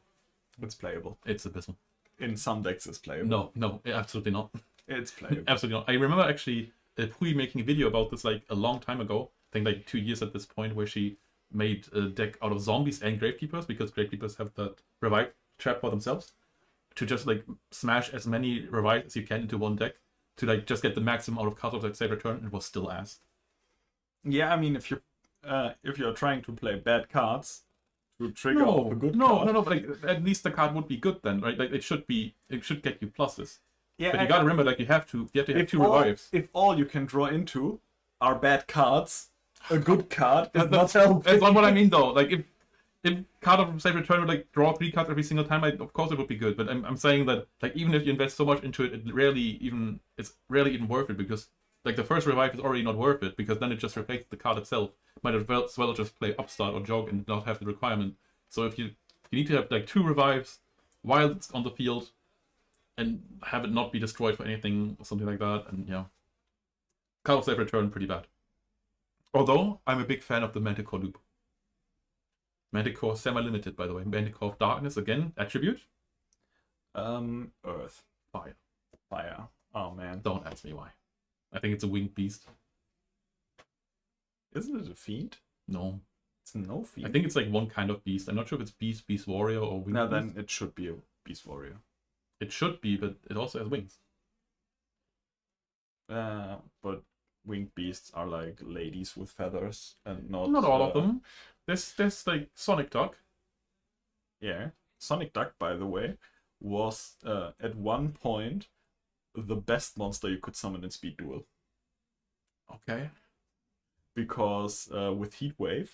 It's playable. It's abysmal. In some decks, it's playable. No, absolutely not. It's playable. Absolutely not. I remember actually Prix making a video about this like a long time ago. I think like 2 years at this point, where she made a deck out of zombies and gravekeepers, because gravekeepers have that revive trap for themselves, to just like smash as many revives as you can into one deck to like just get the maximum out of cards of that save return. It was still ass. Yeah, I mean, if you're trying to play bad cards to trigger off a good card. No, but like at least the card would be good then, right? Like it should get you pluses. Yeah, But you gotta remember, like you have to have if two revives. If all you can draw into are bad cards, a good card is not helping. That's not what I mean though. Like if card of save return would like draw 3 cards every single time, of course it would be good. But I'm saying that like even if you invest so much into it, it's rarely even worth it, because like the first revive is already not worth it, because then it just replaces the card itself. Might as well just play Upstart or Jog and not have the requirement. So if you need to have like 2 revives while it's on the field, and have it not be destroyed for anything or something like that, and yeah. Card of save return pretty bad. Although I'm a big fan of the Manticore loop. Manticore semi-limited, by the way. Manticore of Darkness, again, attribute. Earth. Fire. Fire. Oh man. Don't ask me why. I think it's a winged beast. Isn't it a fiend? No. It's no fiend. I think it's like one kind of beast. I'm not sure if it's beast warrior or winged No, beast. then it should be a beast warrior. It should be, but it also has wings. But winged beasts are like ladies with feathers and not Not all of them. There's like Sonic Duck. Yeah. Sonic Duck, by the way, was at one point the best monster you could summon in Speed Duel. Okay. Because with Heatwave,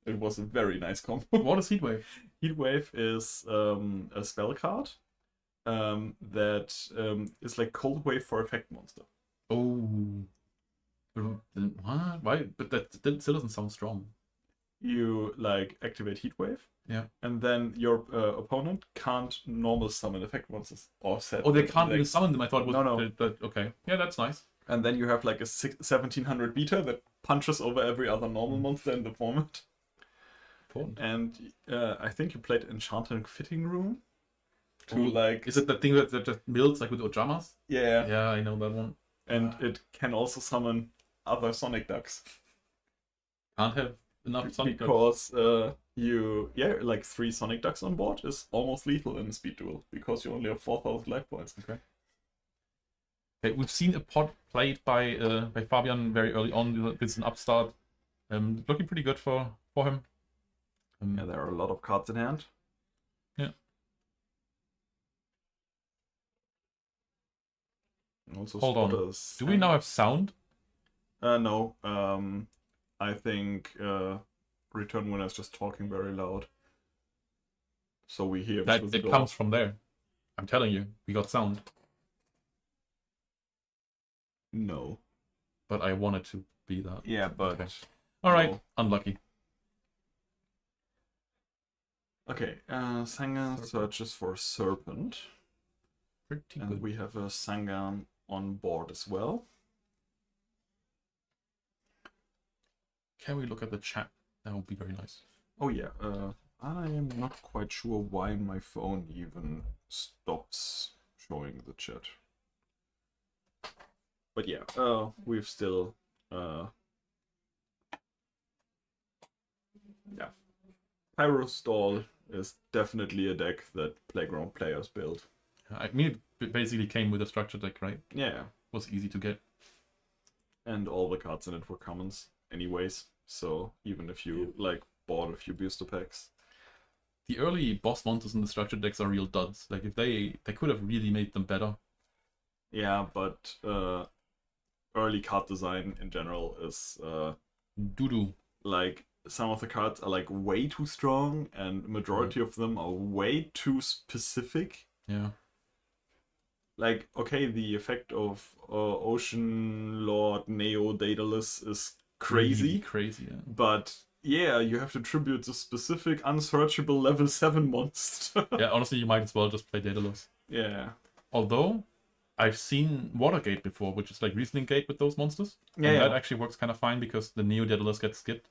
it was a very nice combo. What is Heatwave? Heatwave is a spell card that is like Cold Wave for effect monster. Oh. What? Why? But that still doesn't sound strong. You like activate Heatwave. Yeah. And then your opponent can't normal summon effect monsters or set. Oh, they can't like, even summon them. I thought it was. No. Okay. Yeah, that's nice. And then you have like a 1700 beta that punches over every other normal monster in the format. Important. And I think you played Enchanted Fitting Room. To Oh, like. Is it the thing that just mills like with Ojamas? Yeah. Yeah, I know that one. And it can also summon other Sonic Ducks. Can't have enough Sonic Ducks. Because like 3 Sonic Ducks on board is almost lethal in a speed duel because you only have 4,000 life points. Okay. Okay, we've seen a pod played by Fabian very early on. It's an upstart. Looking pretty good for him. Yeah, there are a lot of cards in hand. Yeah. And also Hold on. spotters. Do we now have sound? No. I think Return Winner is just talking very loud. So we hear That through the it door. comes from there. I'm telling you, we got sound. No. But I wanted to be that. Yeah, but All right, No. unlucky. Okay, Sangan searches for Serpent. Pretty And good. we have a Sangan on board as well. Can we look at the chat? That would be very nice. Oh yeah, I am not quite sure why my phone even stops showing the chat. But yeah, we've still, yeah. Pyrostall is definitely a deck that Playground players build. I mean, it basically came with a structure deck, right? Yeah, Was easy to get. and all the cards in it were commons anyways, so even if you, like, bought a few booster packs. The early boss monsters in the structure decks are real duds. Like, if they could have really made them better. Yeah, but early card design in general is Doo-doo. like some of the cards are like way too strong and majority of them are way too specific. Yeah. Like, okay, the effect of Ocean Lord Neo Daedalus is crazy, Really crazy, yeah. but yeah, you have to tribute the specific unsearchable level 7 monster. Yeah, honestly, you might as well just play Daedalus. Yeah. Although, I've seen Watergate before, which is like Riesling Gate with those monsters. Yeah, and yeah. that actually works kind of fine because the Neo Daedalus gets skipped.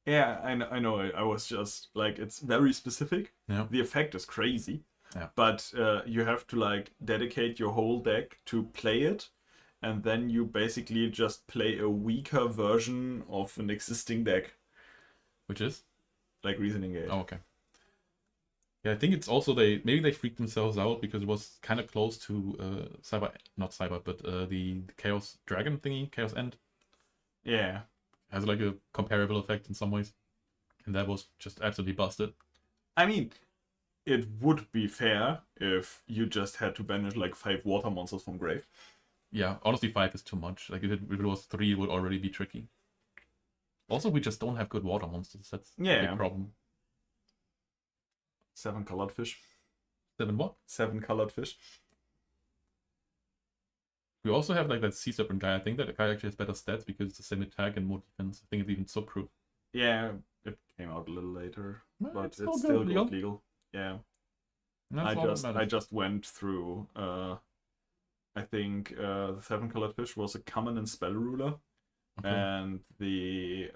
Yeah, I know. I was just like, it's very specific. Yeah. The effect is crazy. Yeah. But you have to like dedicate your whole deck to play it, and then you basically just play a weaker version of an existing deck, Which is? like Reasoning Gate. Oh, okay. Yeah, I think it's also maybe they freaked themselves out because it was kind of close to the Chaos Dragon thingy, Chaos End. Yeah. Has like a comparable effect in some ways. And that was just absolutely busted. I mean, it would be fair if you just had to banish like 5 water monsters from grave. Yeah, honestly 5 is too much. Like if it was 3, it would already be tricky. Also, we just don't have good water monsters. That's a big problem. 7 colored fish. 7 what? 7 colored fish. We also have like that Sea Serpent guy. I think that guy actually has better stats because it's the same attack and more defense. I think it's even sub-proof. Yeah, it came out a little later, but it's still still good, legal. Yeah. That's I just went through I think the 7 colored fish was a common and spell ruler. Okay. And the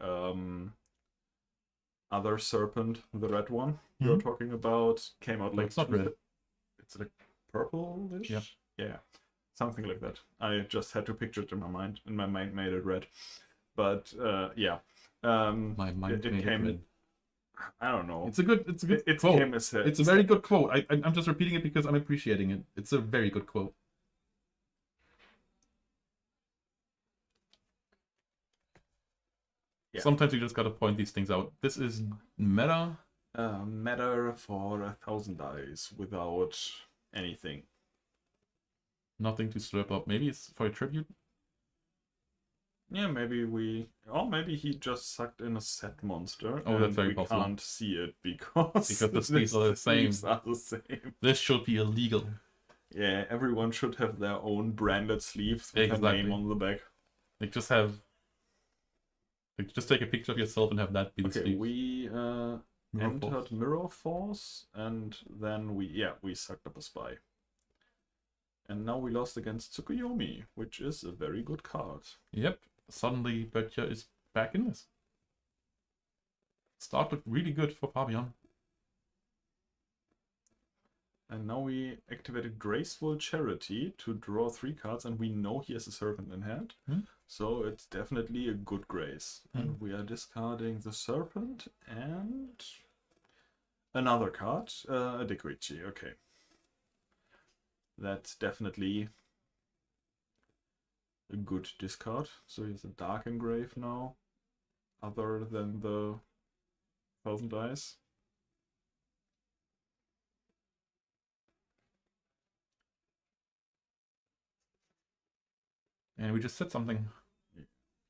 other serpent, the red one you're talking about, came out No, like it's not red. It's like purple-ish? Yeah. Yeah. Something like that. I just had to picture it in my mind, and my mind made it red. But yeah. My mind it made came, it red. I don't know. It's a good It quote. came as It's a very good quote. I'm just repeating it because I'm appreciating it. It's a very good quote. Yeah. Sometimes you just gotta point these things out. This is meta. Matter for 1,000 dice without anything. Nothing to slurp up. Maybe it's for a tribute. Yeah, maybe maybe he just sucked in a set monster. Oh, that's and very we possible. can't see it because the sleeves are the same. sleeves are the same. This should be illegal. Yeah, everyone should have their own branded sleeves with a Exactly. name on the back. Like just take a picture of yourself and have that be the Okay, sleeve. we Mirror entered Force. Mirror Force, and then we sucked up a spy. And now we lost against Tsukuyomi, which is a very good card. Yep. Suddenly Böttcher is back in this. Started really good for Fabian. And now we activated Graceful Charity to draw 3 cards, and we know he has a Serpent in hand. So it's definitely a good Grace. And we are discarding the Serpent and another card, a Dekoichi. Okay. That's definitely a good discard. So he has a Dark Engrave now, other than the 1,000 dice. And we just said something.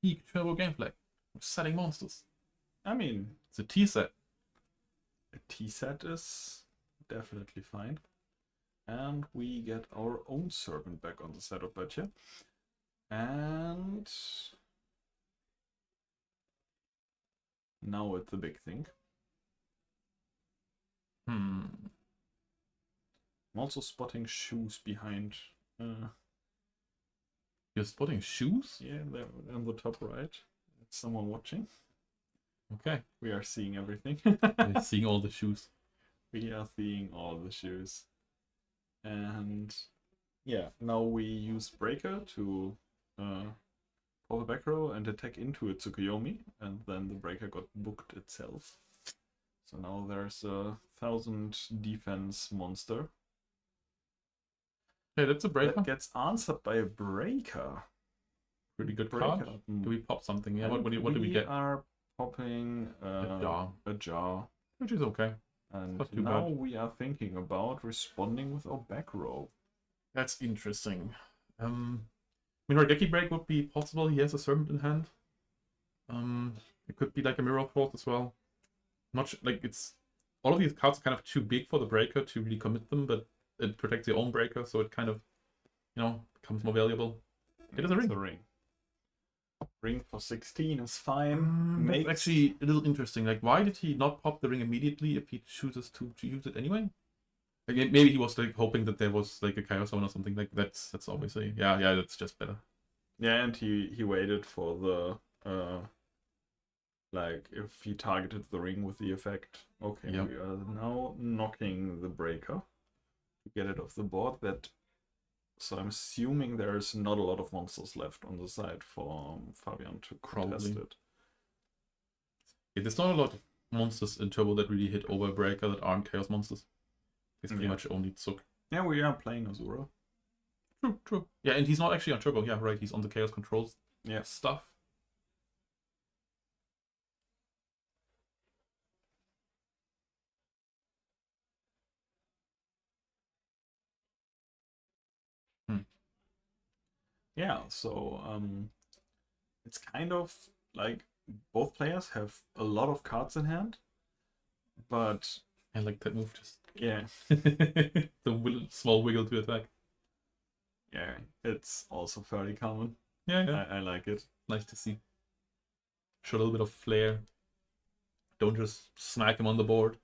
Peak Turbo Gameplay. We're setting monsters. I mean, It's a T set. a T set is definitely fine. And we get our own Serpent back on the set of Böttcher. And now it's the big thing. Hmm. I'm also spotting shoes behind. You're spotting shoes? Yeah, they're on the top right. It's someone watching. Okay. We are seeing everything. You're seeing all the shoes. We are seeing all the shoes. And yeah, now we use Breaker to pop a back row and attack into a Tsukuyomi, and then the Breaker got booked itself. So now there's a 1000 defense monster. Hey, that's a breaker. That gets answered by a Breaker. Pretty good Breaker. card. Do we pop something? Yeah. What do we get? We are popping A jar. which is okay. And Not too now bad. we are thinking about responding with our back row. That's interesting. I mean, Raigeki Break would be possible. He has a Servant in hand. It could be like a Mirror Force as well. Not like it's all of these cards are kind of too big for the Breaker to really commit them, but it protects your own Breaker, so it kind of, becomes more valuable. It is a ring. It's a ring. Ring for 16 is fine. That's actually a little interesting. Like, why did he not pop the ring immediately if he chooses to use it anyway? Like, maybe he was like hoping that there was like a Chaos Zone or something. Like that's obviously yeah that's just better. Yeah, and he waited for the like if he targeted the ring with the effect. Okay, Yep. we are now knocking the Breaker to get it off the board. So I'm assuming there's not a lot of monsters left on the side for Fabian to contest Probably. it. Yeah, there's not a lot of monsters in Turbo that really hit over Breaker that aren't Chaos monsters. It's pretty Yeah. much only Tsuk. Yeah, we are playing Azura. True. Yeah, and he's not actually on Turbo. Yeah, right. He's on the Chaos Controls Yeah. stuff. Yeah, so it's kind of like both players have a lot of cards in hand, but I like that move. Just yeah, small wiggle to attack. yeah, it's also fairly common. Yeah. I like it. Nice to see. Show a little bit of flair. Don't just smack him on the board.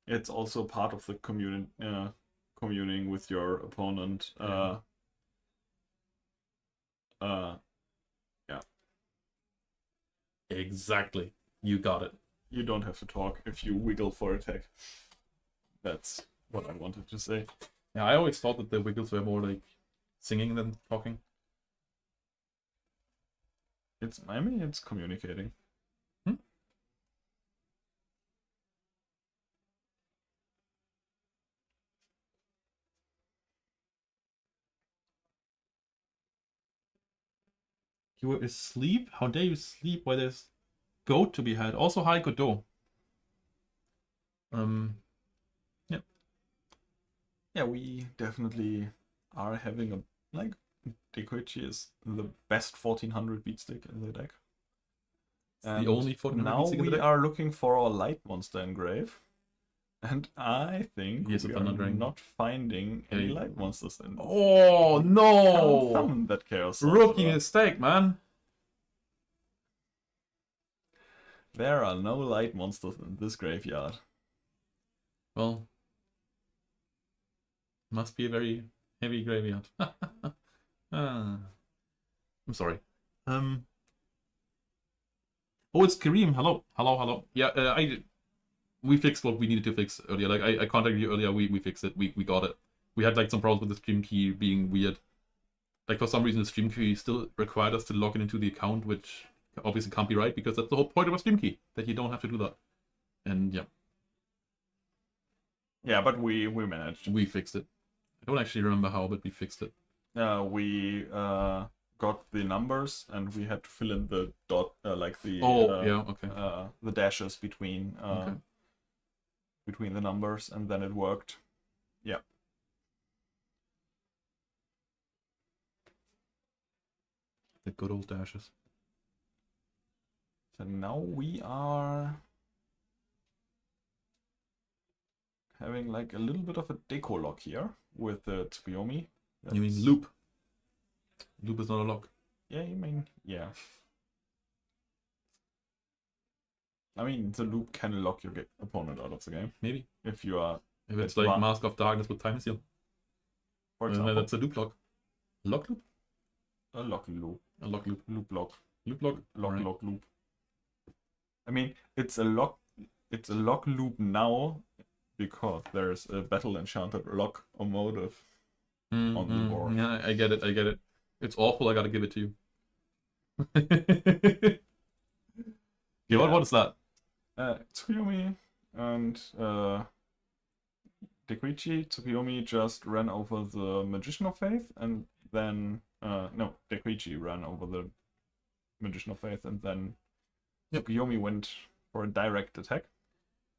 It's also part of the communing with your opponent. Yeah. Exactly. You got it. You don't have to talk if you wiggle for attack. That's what I wanted to say. Yeah, I always thought that the wiggles were more like singing than talking. I mean, it's communicating. You were asleep? How dare you sleep while there's goat to be had? Also, hi, Godot. Yeah. Yeah, we definitely are having a Dekoichi is the best 1400 beat stick in the deck. The only 1400 now beat stick in the we deck? are looking for our light monster engrave. And I think Yes, we a are Thunder Dragon. not finding any Hey. light monsters in. Oh, Can't no! summon that chaos. Rookie Sorcerer. mistake, man. There are no light monsters in this graveyard. Well, must be a very heavy graveyard. I'm sorry. Oh, it's Kareem. Hello. Yeah, we fixed what we needed to fix earlier. Like I contacted you earlier. We fixed it. We got it. We had like some problems with the stream key being weird. Like for some reason the stream key still required us to log in into the account, which obviously can't be right because that's the whole point of a stream key, that you don't have to do that. And yeah. Yeah, but we managed. We fixed it. I don't actually remember how, but we fixed it. We got the numbers and we had to fill in the dot, Okay. the dashes between Okay. between the numbers, and then it worked. Yeah. The good old dashes. So now we are having like a little bit of a deco lock here with the Tsukuyomi. You mean loop? Loop is not a lock. Yeah, you mean, yeah. I mean, the loop can lock your opponent out of the game Maybe. if you are, If it's like Mask of Darkness with Time Seal. for example, That's a loop lock. Lock loop? a lock loop, A lock loop. loop lock, Loop lock? lock Alright. lock loop. I mean, it's a lock loop now because there's a battle enchanted lock or motive on the board. Yeah, I get it. It's awful, I gotta give it to you. Yeah, what is that? Tsukuyomi and Dekuichi. Tsukuyomi just ran over the Magician of Faith, and then no, Dekuichi ran over the Magician of Faith, and then Tsukuyomi went for a direct attack.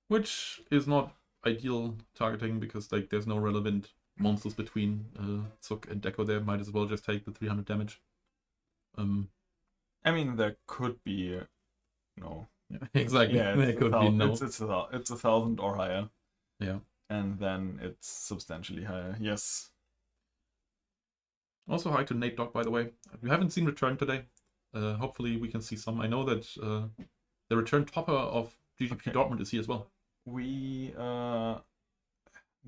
Which is not ideal targeting because like there's no relevant monsters between Tsuk and Deko there. Might as well just take the 300 damage. I mean, there could be no. Yeah, exactly. Yeah, there could be no. It's 1,000 or higher. Yeah. And then it's substantially higher. Yes. Also hi to Nate Dog, by the way. We haven't seen Return today. Hopefully we can see some. I know that the return topper of GGP Dortmund is here as well. We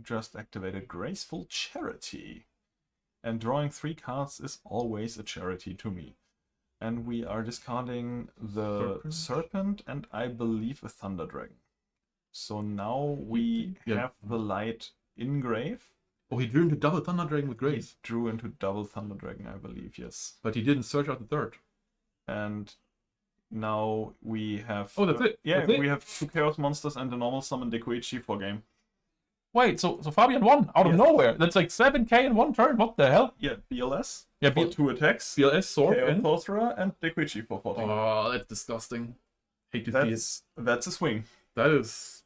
just activated Graceful Charity. And drawing 3 cards is always a charity to me. And we are discarding the Serpent and I believe a Thunder Dragon. So now we have the light in grave. Oh, he drew into double Thunder Dragon with Grace. He drew into double Thunder Dragon, I believe, yes. But he didn't search out the third. And now we have... Oh, that's it? Yeah, That's it? we have 2 Chaos Monsters and a normal summon Dekuichi for game. Wait, so Fabian won out of nowhere. That's like 7k in one turn. What the hell? Yeah, BLS Yeah, for 2 attacks. BLS, Sword, Chaos and... Sorcerer and Dekuichi for 14. Oh, that's disgusting. Hate to see it. That's a swing. That is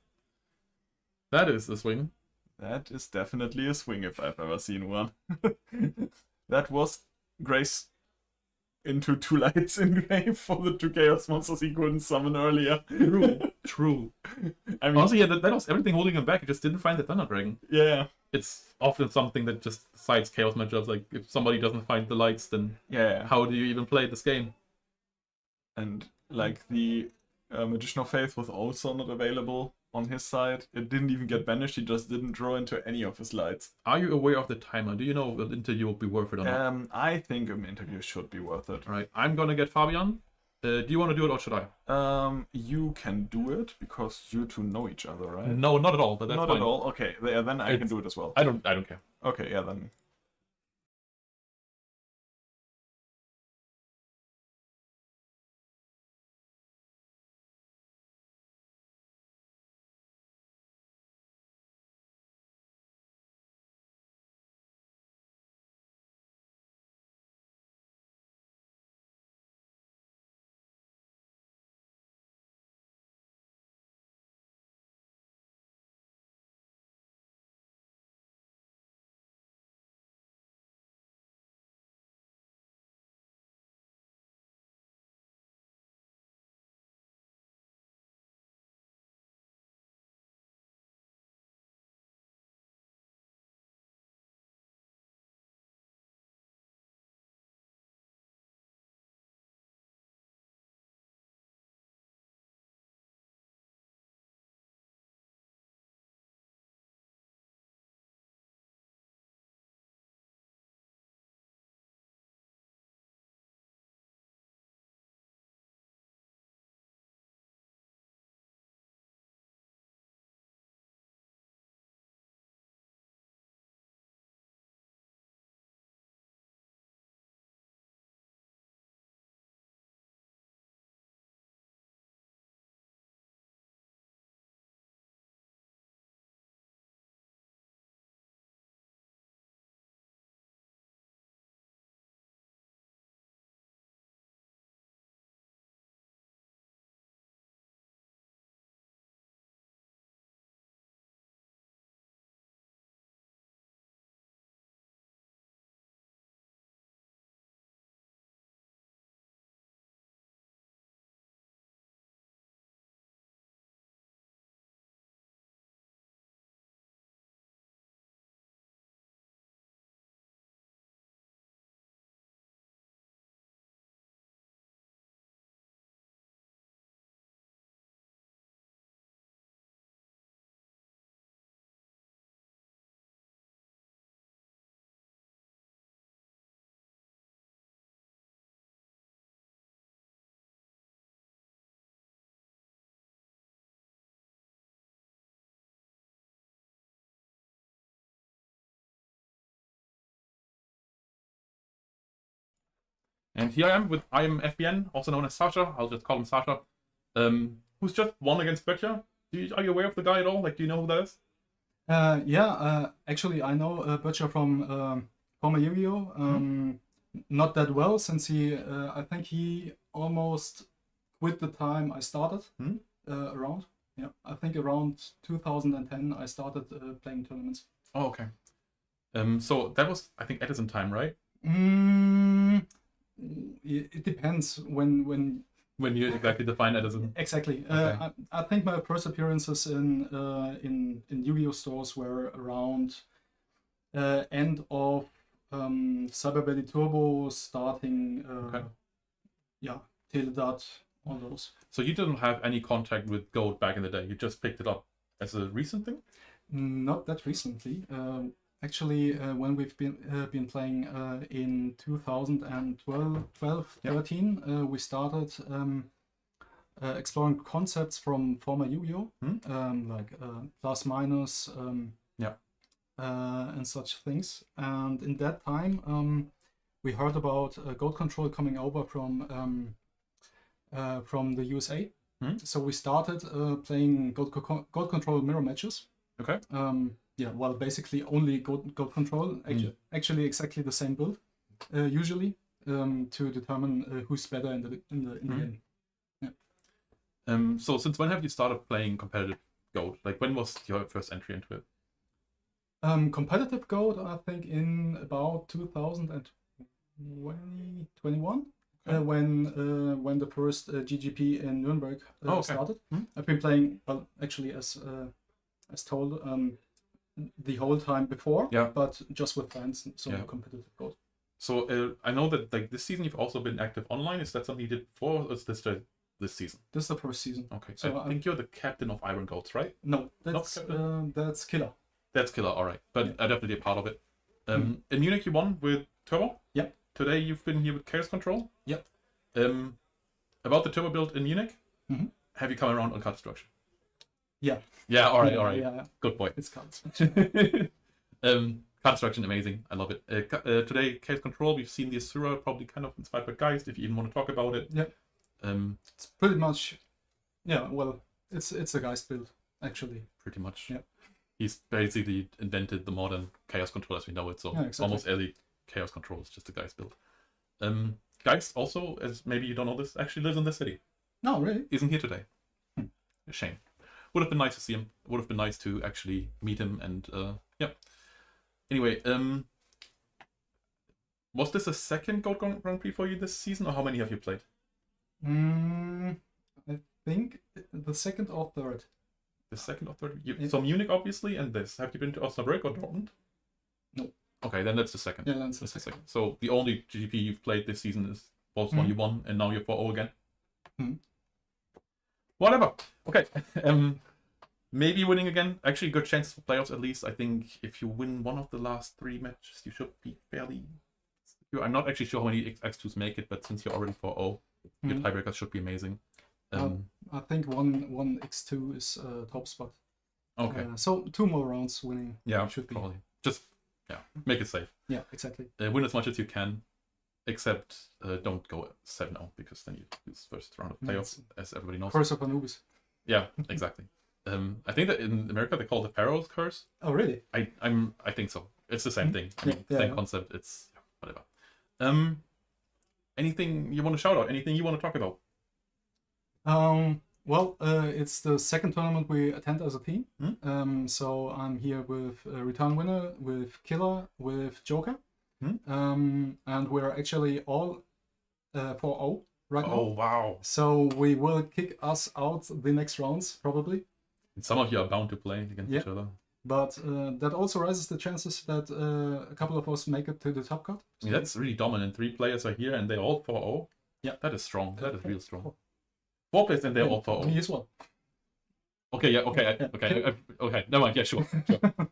the swing. That is definitely a swing if I've ever seen one. That was Grace into 2 lights in grave for the 2 Chaos Monsters he couldn't summon earlier. True. I mean, Also, yeah, that was everything holding him back. He just didn't find the Thunder Dragon. yeah. It's often something that just decides Chaos matchups. Like, if somebody doesn't find the lights, then Yeah. how do you even play this game? And like the Magician of Faith was also not available on his side. It didn't even get banished. He just didn't draw into any of his lights. Are you aware of the timer? Do you know if an interview will be worth it or not? I think an interview should be worth it. Alright, I'm gonna get Fabian. Do you want to do it or should I? You can do it because you two know each other, right? No, not at all, but that's Not fine. at all. Okay, then I can do it as well. I don't care. Okay, yeah, then And here I am with FBN, also known as Sasha. I'll just call him Sasha. Who's just won against Böttcher. Are you aware of the guy at all? Like, do you know who that is? Actually, I know Böttcher from former YuGiOh. Not that well, since I think he almost quit the time I started around. Yeah, I think around 2010 I started playing tournaments. Oh, okay. So that was, I think, Edison time, right? It depends when you exactly define Edison. Exactly. Okay. I think my first appearances in YuGiOh stores were around end of Cyber Belly Turbo, starting Teledat, all those. So you didn't have any contact with Goat back in the day. You just picked it up as a recent thing? Not that recently. Actually, when we've been playing in 2012, 13, we started exploring concepts from former YuGiOh, like plus minus, and such things. And in that time, we heard about Goat Control coming over from the USA. So we started playing Goat Control mirror matches. Okay. Well, basically only Goat Control. Actually, exactly the same build, usually, to determine who's better in the game. Yeah. So since when have you started playing competitive Goat? Like, when was your first entry into it? Competitive Goat, I think, in about 2021. When the first GGP in Nuremberg started. I've been playing, well, actually, as told, the whole time before, but just with friends, so no competitive Goat. So I know that like this season you've also been active online. Is that something you did before, or is this this season? This is the first season. Okay, so I think you're the captain of Iron Goats, right? No, that's Killer. That's Killer, all right, but I definitely a part of it. In Munich you won with Turbo. Yep. Today you've been here with Chaos Control. Yep. About the Turbo build in Munich, have you come around on card destruction? Yeah. Yeah, all right. Yeah. Good boy. It's cards. Card destruction, amazing. I love it. Today, Chaos Control, we've seen the Asura, probably kind of inspired by Geist, if you even want to talk about it. Yeah. It's pretty much, well, it's a Geist build, actually. Pretty much. Yeah. He's basically invented the modern Chaos Control as we know it, so almost every Chaos Control is just a Geist build. Geist also, as maybe you don't know this, actually lives in the city. No, really? Isn't here today. A shame. Would have been nice to see him. Would have been nice to actually meet him and Anyway, was this a second Goat Grand Prix for you this season, or how many have you played? I think the second or third. The second or third? So Munich, obviously, and this. Have you been to Osnabrück or Dortmund? No. Okay, then that's the second. Yeah, that's the second. So the only GGP you've played this season was one you won, and now you're 4-0 again? Whatever. Okay. Maybe winning again. Actually, good chances for playoffs at least. I think if you win one of the last 3 matches, you should be fairly secure. I'm not actually sure how many X2s make it, but since you're already 4-0, your tiebreakers should be amazing. I think one X2 is top spot. Okay. So 2 more rounds winning. Yeah, should be. probably. Just make it safe. Yeah, exactly. Win as much as you can, except don't go 7-0 because then you lose first round of playoffs, as everybody knows. Curse of Anubis. Yeah, exactly. I think that in America they call it the Pharaoh's Curse. Oh, really? I think so. It's the same thing. Same concept. It's whatever. Anything you want to shout out? Anything you want to talk about? Well, it's the second tournament we attend as a team. So I'm here with Return Winner, with Killer, with Joker. And we're actually all 4-0 right now. Oh, wow. So we will kick us out the next rounds, probably. And some of you are bound to play against each other. But that also raises the chances that a couple of us make it to the top cut. So that's really dominant. 3 players are here and they're all 4-0. Yeah. That is strong. That is real strong. 4 players and they're all 4-0. Me as well. Okay, okay. Never mind. Yeah, sure.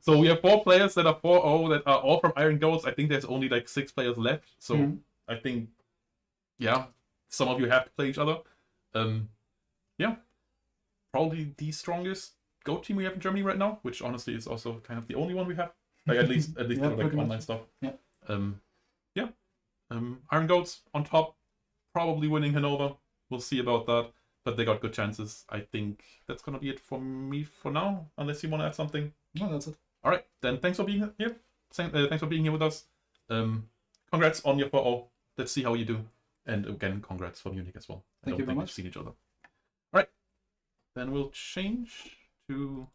So we have 4 players that are 4-0 that are all from Iron Goats. I think there's only like 6 players left. So I think, some of you have to play each other. Probably the strongest Goat team we have in Germany right now, which honestly is also kind of the only one we have. Like at least for like online stuff. Yeah. Iron Goats on top, probably winning Hannover. We'll see about that, but they got good chances. I think that's gonna be it for me for now, unless you want to add something. No, that's it. All right, then thanks for being here. Thanks for being here with us. Congrats on your 4-0. Let's see how you do. And again, congrats for Munich as well. Thank you very much. We've seen each other. All right, then we'll change to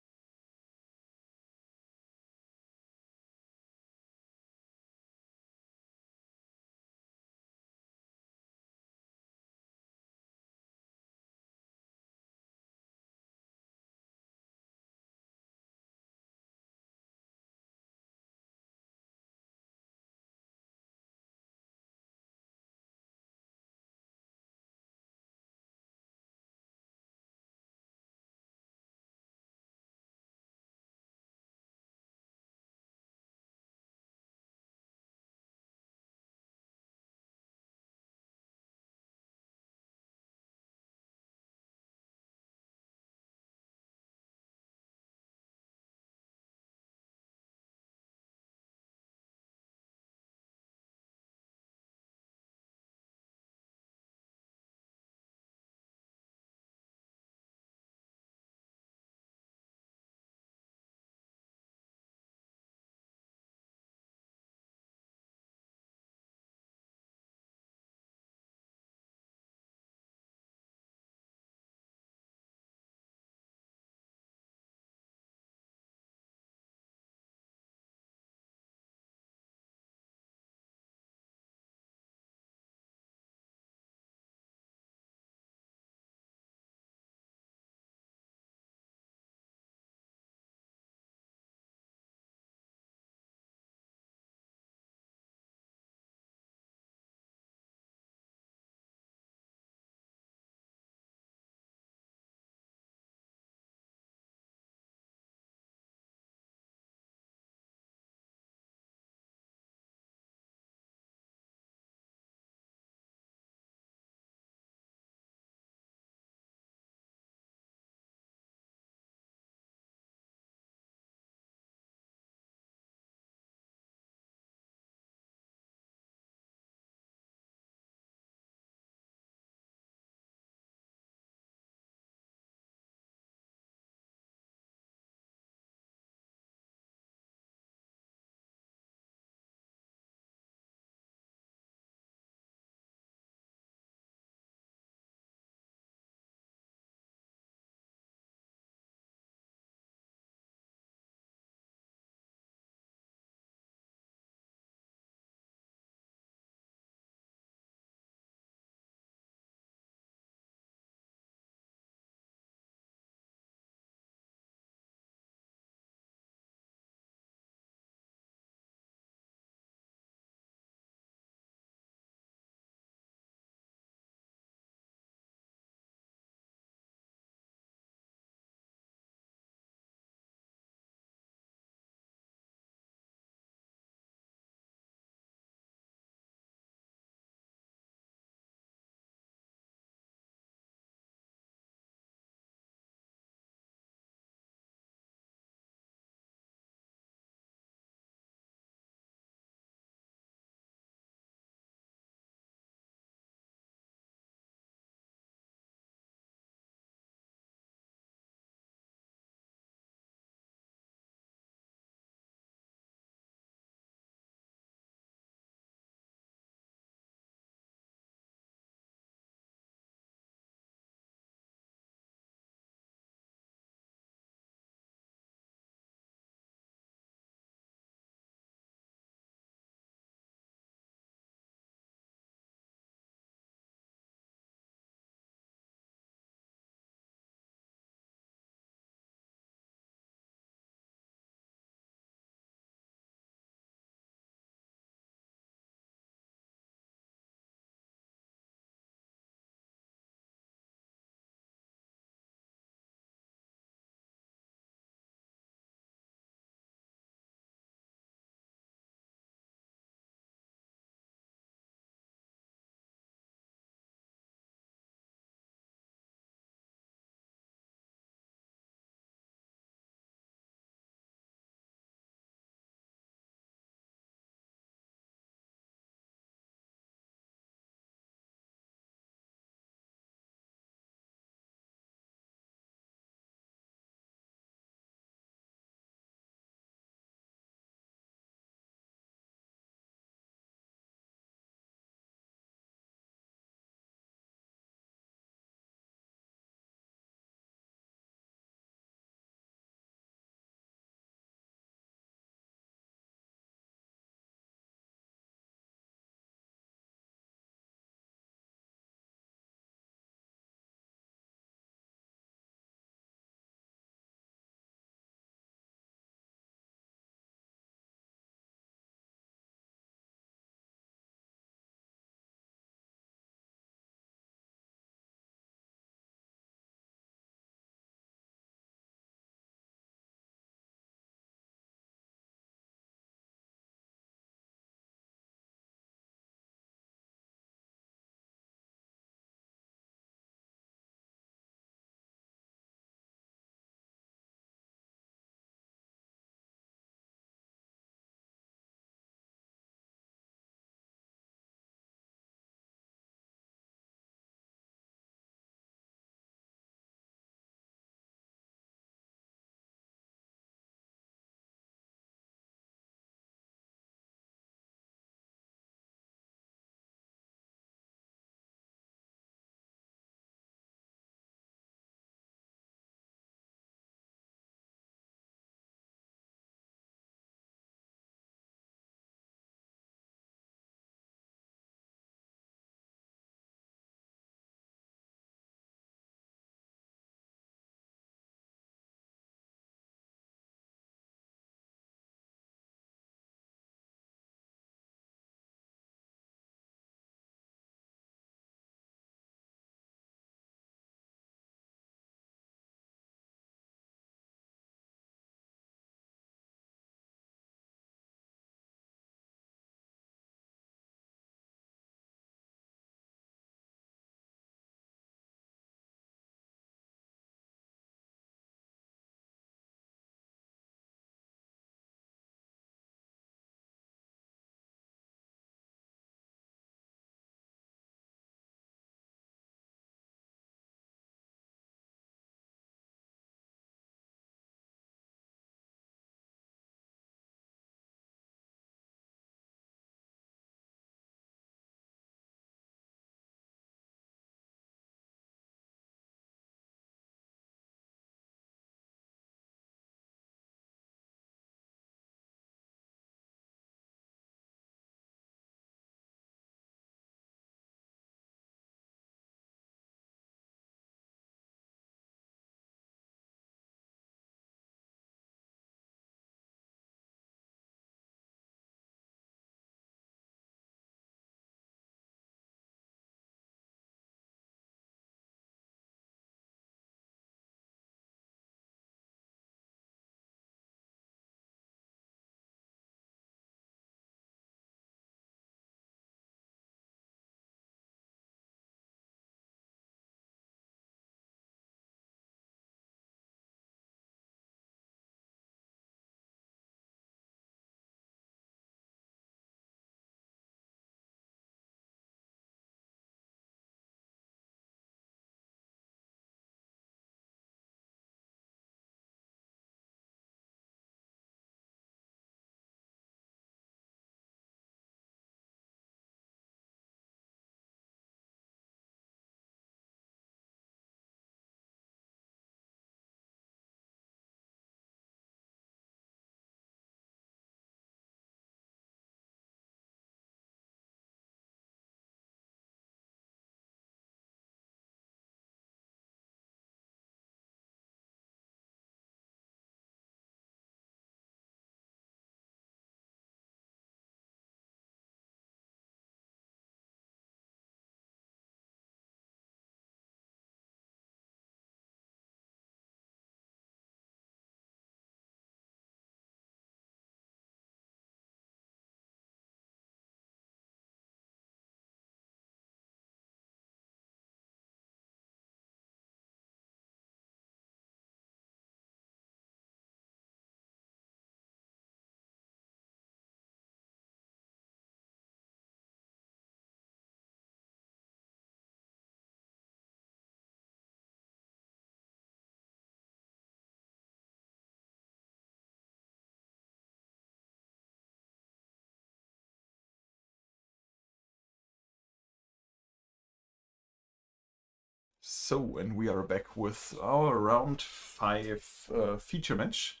So, and we are back with our round 5 feature match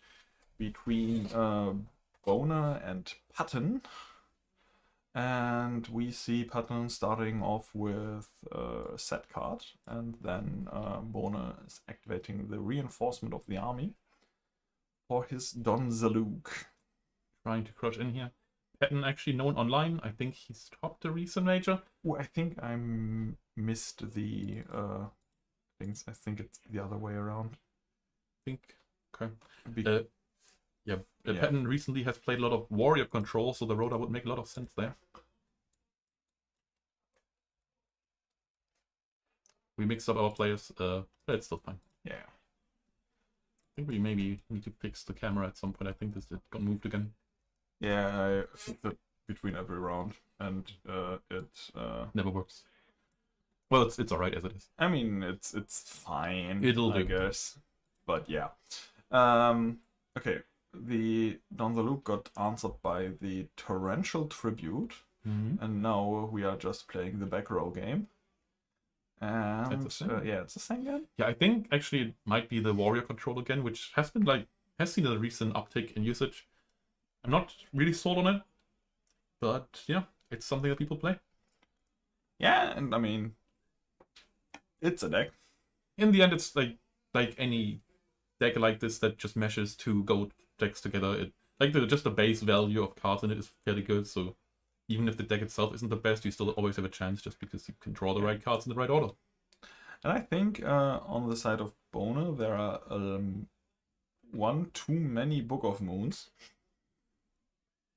between Boner and Patton. And we see Patton starting off with a set card, and then Boner is activating the reinforcement of the army for his Don Zaluk. Trying to crush in here. Patton actually known online. I think he's topped the recent major. Oh, I think I missed the things. I think it's the other way around. I think. Okay. Be- Yeah. Yeah. Patton recently has played a lot of warrior control, so the Rhoda would make a lot of sense there. We mixed up our players, but it's still fine. yeah. I think we maybe need to fix the camera at some point. I think it got moved again. Yeah, I think that between every round, and it. Never works. Well, it's alright as it is. I mean, it's fine. It'll I do. guess, but yeah. Okay, the Don the Luke got answered by the Torrential Tribute, and now we are just playing the back row game. And That's the same. yeah, it's the same game. Yeah, I think actually it might be the warrior control again, which has seen a recent uptick in usage. I'm not really sold on it, but yeah, it's something that people play. Yeah, and I mean, it's a deck. In the end, it's like any deck like this that just meshes two gold decks together. Just the base value of cards in it is fairly good. So even if the deck itself isn't the best, you still always have a chance just because you can draw the right cards in the right order. And I think on the side of Boner, there are one too many Book of Moons.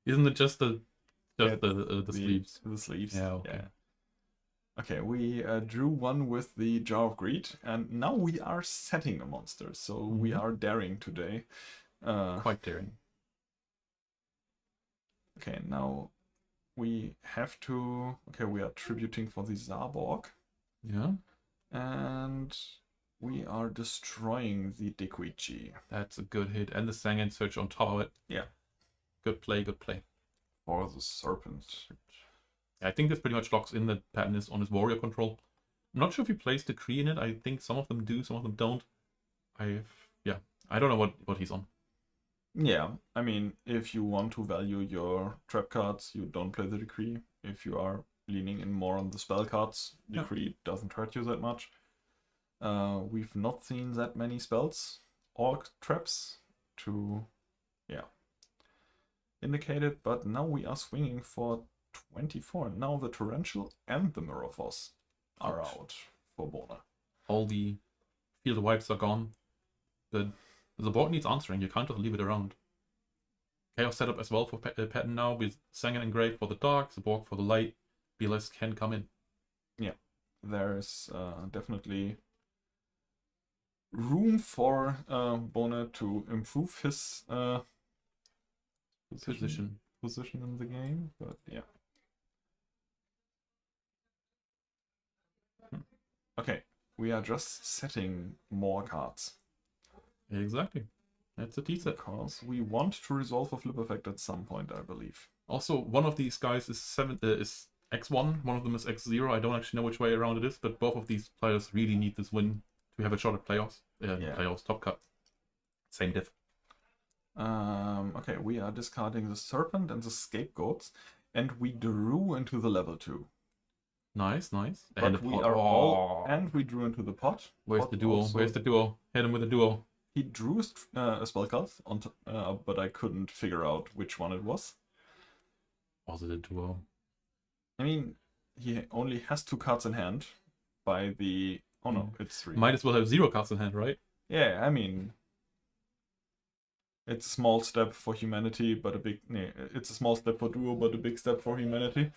Isn't it just the sleeves? The sleeves. Yeah, okay. Yeah. Okay, we drew one with the Jar of Greed, and now we are setting a monster, so we are daring today. Quite daring. Okay, now we have to... Okay, we are tributing for the Zarborg, Yeah, and we are destroying the Dequiji. that's a good hit. And the Sangan Search on top of it. Yeah. Good play, good play. For the Serpent. I think this pretty much locks in that Patton is on his warrior control. I'm not sure if he plays Decree in it. I think some of them do, some of them don't. I don't know what he's on. Yeah, I mean, if you want to value your trap cards, you don't play the Decree. If you are leaning in more on the spell cards, Decree doesn't hurt you that much. We've not seen that many spells or traps to, indicate it, but now we are swinging for 24. Now the Torrential and the Mirror Force are out for Boner. All the field wipes are gone. The board needs answering. You can't just leave it around. Chaos setup as well for Patton now with Sangan and Grave for the dark, the Borg for the light. BLS can come in. Yeah, there's definitely room for Boner to improve his position in the game, but yeah. Okay, we are just setting more cards. Exactly. That's a teaser. Because we want to resolve a flip effect at some point, I believe. Also, one of these guys is X1, one of them is X0. I don't actually know which way around it is, but both of these players really need this win to have a shot at playoffs. Playoffs, top cut. Same diff. Okay, we are discarding the Serpent and the Scapegoats, and we drew into the level 2. Nice, nice. But And we are all... And we drew into the pot. Where's Pot the duo? also- Where's the duo? Hit him with the duo. He drew a spell card, but I couldn't figure out which one it was. Was it a duo? I mean, he only has 2 cards in hand by the... Oh no, it's 3. Might as well have 0 cards in hand, right? Yeah, I mean... It's a small step for humanity, but it's a small step for duo, but a big step for humanity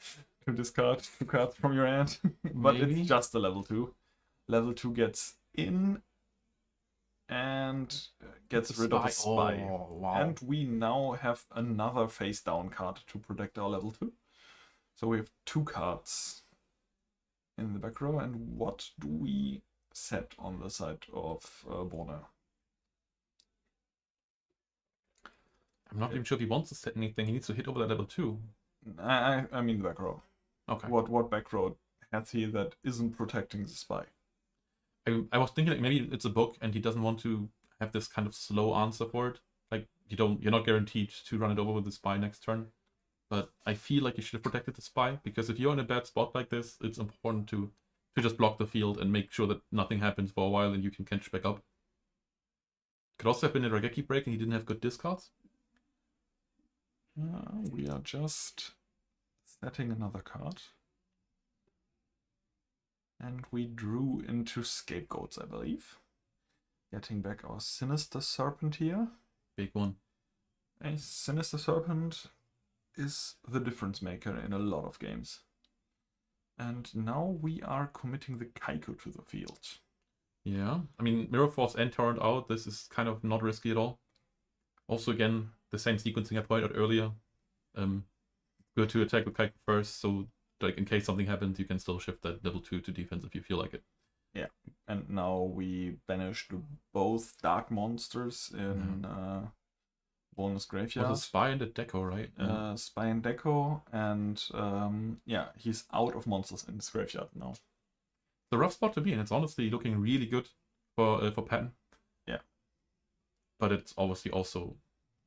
to discard 2 cards from your hand. But Maybe. it's just a level 2. Level 2 gets in and gets rid of a spy. Oh, wow. And we now have another face down card to protect our level 2. So we have 2 cards in the back row. And what do we set on the side of Boner? I'm not even sure if he wants to set anything. He needs to hit over that level 2. I mean the back row. Okay. What back row has he that isn't protecting the spy? I was thinking like maybe it's a book and he doesn't want to have this kind of slow answer for it. Like you're not guaranteed to run it over with the spy next turn. But I feel like you should have protected the spy, because if you're in a bad spot like this, it's important to just block the field and make sure that nothing happens for a while and you can catch back up. Could also have been a Regeki break and he didn't have good discards. We are just setting another card. And we drew into Scapegoats, I believe. Getting back our Sinister Serpent here. Big one. A Sinister Serpent is the difference maker in a lot of games. And now we are committing the Kaiko to the field. Yeah, I mean, Mirror Force and Torrent out, this is kind of not risky at all. Also, again, the same sequencing I pointed out earlier. Good to attack with Kaiko first, so like in case something happens, you can still shift that level 2 to defense if you feel like it. Yeah, and now we banished both dark monsters in bonus graveyard. Was a spy and a deco, right? Spy and deco, and yeah, he's out of monsters in his graveyard now. It's a rough spot to be in. It's honestly looking really good for Patton. Yeah, but it's obviously also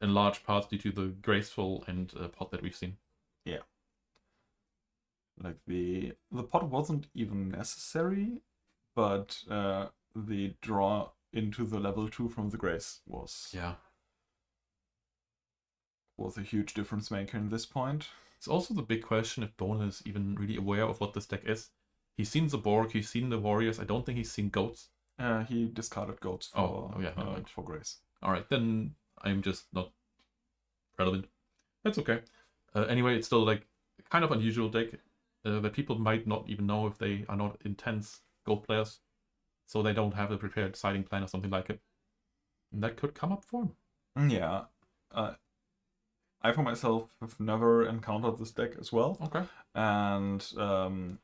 in large part due to the graceful and pot that we've seen. Yeah. Like the pot wasn't even necessary, but the draw into the level 2 from the Grace was a huge difference maker in this point. It's also the big question if Bona is even really aware of what this deck is. He's seen the Borg, he's seen the Warriors, I don't think he's seen Goats. He discarded Goats for, for Grace. Alright, then I'm just not relevant. That's okay. Anyway, it's still like kind of unusual deck. That people might not even know if they are not intense Gold players, so they don't have a prepared siding plan or something like it. And that could come up for him. Yeah. I for myself have never encountered this deck as well. Okay. And so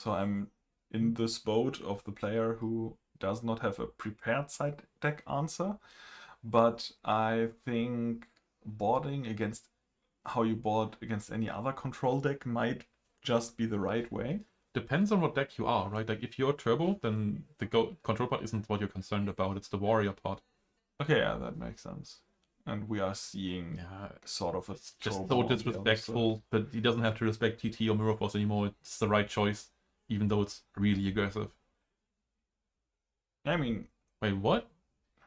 I'm in this boat of the player who does not have a prepared side deck answer. But I think boarding against how you board against any other control deck might just be the right way. Depends on what deck you are, right? Like if you're turbo, then the control part isn't what you're concerned about, it's the warrior part. Okay, yeah, that makes sense. And we are seeing sort of a just so disrespectful, but he doesn't have to respect TT or Mirror Force anymore. It's the right choice, even though it's really aggressive. I mean... Wait, what?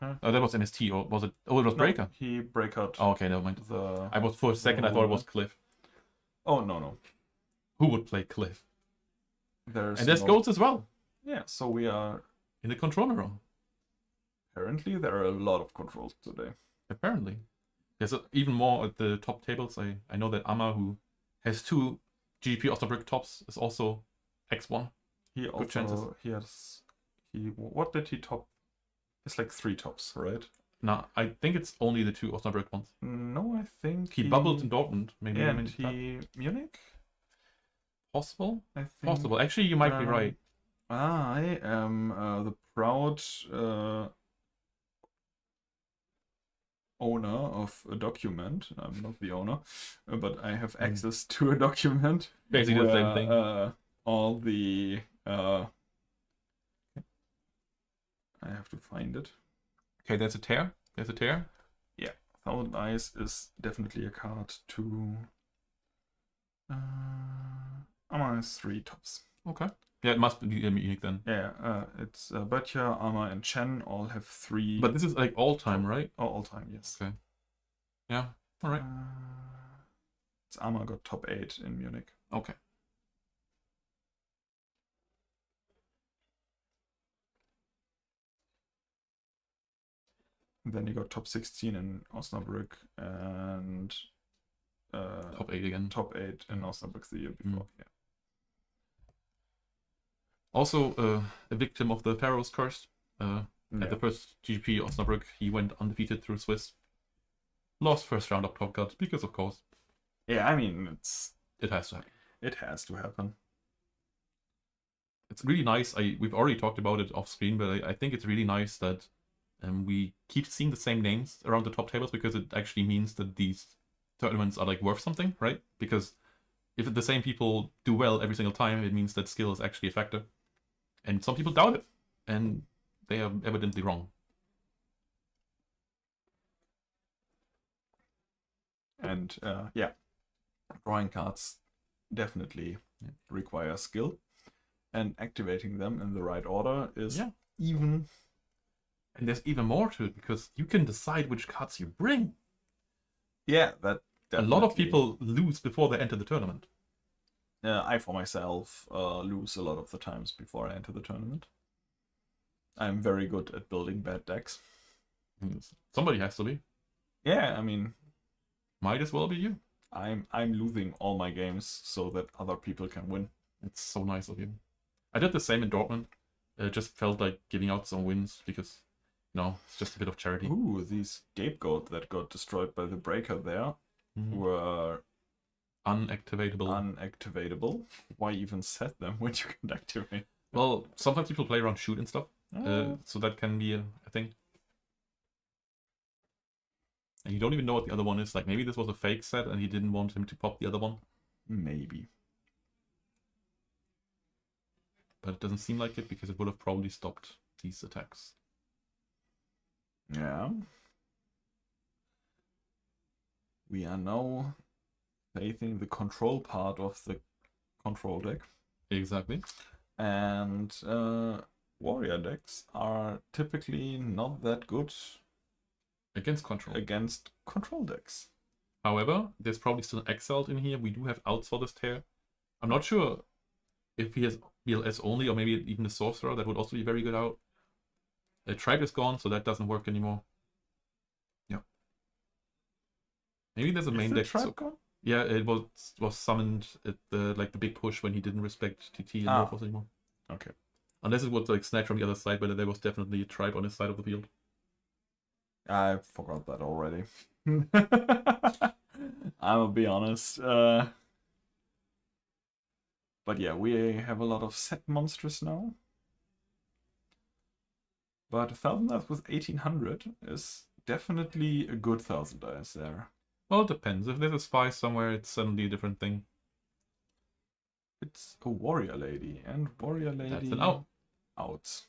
Huh? Oh, that was NST, or was it? Oh, it was Breaker. He breakout. Oh, okay, never mind. I was for a second, I thought it was Cliff. Oh, no. Who would play Cliff? There's Goats as well. Yeah, so we are... in the control mirror. Apparently, there are a lot of controls today. Apparently. There's even more at the top tables. I know that Amma, who has 2 GGP Osnabrück tops, is also X1. He also... chances. What did he top? It's like 3 tops, right? No, I think it's only the 2 Osnabrück ones. No, I think he bubbled in Dortmund. Maybe. Yeah, and Munich? Possible? I think. Possible. Actually, you might be right. I am the proud owner of a document. I'm not the owner, but I have access to a document. Basically the same thing. All the... I have to find it. Okay, there's a tear. Yeah, Thousand Eyes is definitely a card to... Amma has 3 tops. Okay. Yeah, it must be unique then. Yeah, it's Böttcher, Amma, and Chen all have 3. But this is like all time, right? Oh, all time, yes. Okay. Yeah, alright. It's Amma got top 8 in Munich. Okay. And then he got top 16 in Osnabrück and top 8 again. Top 8 in Osnabrück the year before. Yeah. Also a victim of the Pharaoh's curse. At the first GGP Osnabrück, he went undefeated through Swiss. Lost first round of top cuts because, of course. Yeah, I mean, it has to happen. It has to happen. It's really nice. We've already talked about it off screen, but I think it's really nice that we keep seeing the same names around the top tables, because it actually means that these tournaments are like worth something, right? Because if the same people do well every single time, it means that skill is actually a factor. And some people doubt it. And they are evidently wrong. And yeah, drawing cards definitely require skill, and activating them in the right order is even. And there's even more to it, because you can decide which cards you bring. Yeah, that a lot of people lose before they enter the tournament. I, for myself, lose a lot of the times before I enter the tournament. I'm very good at building bad decks. Somebody has to be. Yeah, I mean, might as well be you. I'm losing all my games so that other people can win. It's so nice of you. I did the same in Dortmund. It just felt like giving out some wins because, you know, it's just a bit of charity. Ooh, these scapegoat that got destroyed by the breaker there were unactivatable. Why even set them when you can activate? Well, sometimes people play around shoot and stuff, so that can be a thing. And you don't even know what the other one is. Like, maybe this was a fake set and he didn't want him to pop the other one. Maybe. But it doesn't seem like it, because it would have probably stopped these attacks. Yeah. We are now facing the control part of the control deck. Exactly. And warrior decks are typically not that good against control decks. However, there's probably still an Exiled in here. We do have outs for this tier. I'm not sure if he has BLS only, or maybe even the Sorcerer. That would also be very good out. The Tribe is gone, so that doesn't work anymore. Yeah. Maybe there's a main deck. Tribe gone? Yeah, it was summoned at the big push when he didn't respect TT and Morphos anymore. Okay. Unless it was like snatched from the other side, but there was definitely a Tribe on his side of the field. I forgot that already. I'll be honest. But yeah, we have a lot of set monsters now. But 1000 Dice with 1800 is definitely a good 1000 Dice there. Well, it depends. If there's a spy somewhere, it's suddenly a different thing. It's a warrior lady, and warrior lady that's an out. Outs.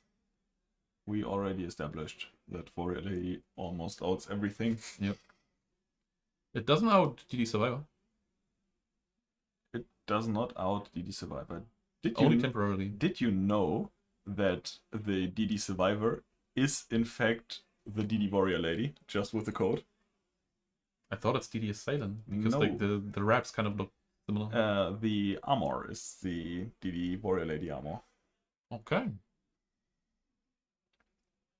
We already established that warrior lady almost outs everything. Yep. It doesn't out DD Survivor. It does not out DD Survivor. Only temporarily. Did you know that the DD Survivor is in fact the DD warrior lady, just with the code? I thought it's DD Assailant, because No. like the wraps kind of look similar. The armor is the DD warrior lady armor. Okay.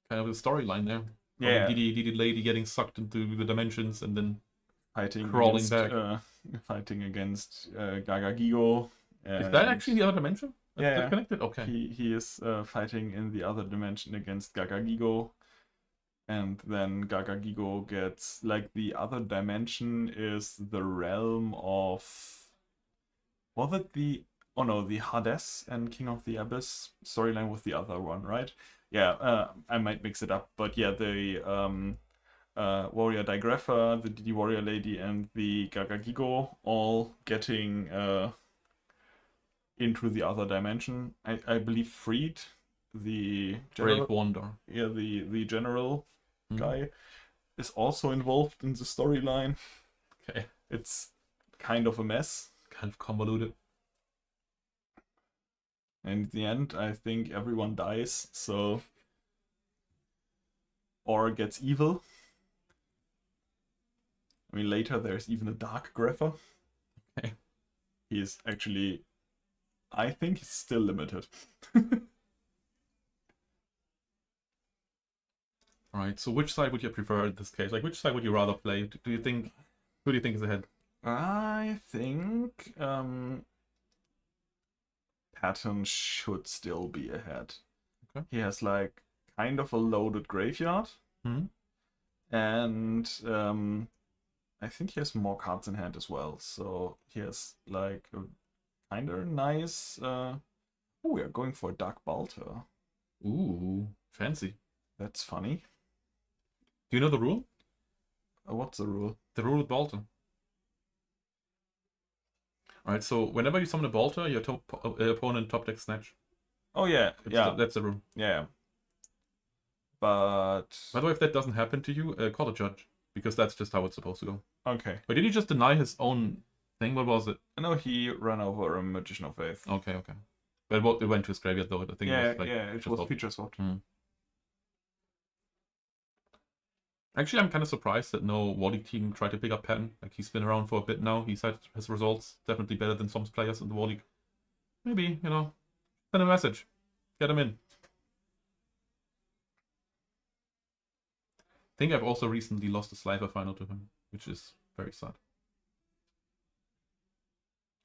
Kind of a storyline there. Yeah. DD lady getting sucked into the dimensions and then fighting crawling against, back. Fighting against GGP. Is that actually the other dimension? Yeah. They're connected? Okay. He is fighting in the other dimension against GGP. And then GGP gets, like, the other dimension is the realm of... Was it the... Oh no, the Hades and King of the Abyss storyline with the other one, right? Yeah, I might mix it up. But yeah, the Warrior Digrapher, the DD Warrior Lady, and the GGP all getting into the other dimension. I believe Freed, the general... Brave Wonder. Yeah, the general... guy is also involved in the storyline. Okay. It's kind of a mess. Kind of convoluted. And in the end, I think everyone dies, so... Or gets evil. I mean, later there's even a Dark Grapher. Okay. He's actually... I think he's still limited. Alright, so which side would you prefer in this case? Like, which side would you rather play? Who do you think is ahead? I think Patton should still be ahead. Okay. He has like kind of a loaded graveyard, and I think he has more cards in hand as well. So he has like a kind of nice. Oh, we are going for a Dark Balter. Ooh, fancy. That's funny. Do you know the rule? What's the rule? The rule with Balter. Alright, so whenever you summon a Balter, your opponent top deck snatch. Oh yeah, yeah. That's the rule. Yeah. But By the way, if that doesn't happen to you, call a judge, because that's just how it's supposed to go. okay. But did he just deny his own thing? What was it? No, he ran over a Magician of Faith. Okay. But it went to his graveyard though. I think Yeah, it was like yeah, it was feature swap. Actually, I'm kind of surprised that no Wally team tried to pick up Patton. Like, he's been around for a bit now. He's had his results definitely better than some players in the Wally. Maybe, send a message. Get him in. I think I've also recently lost a Slifer final to him, which is very sad.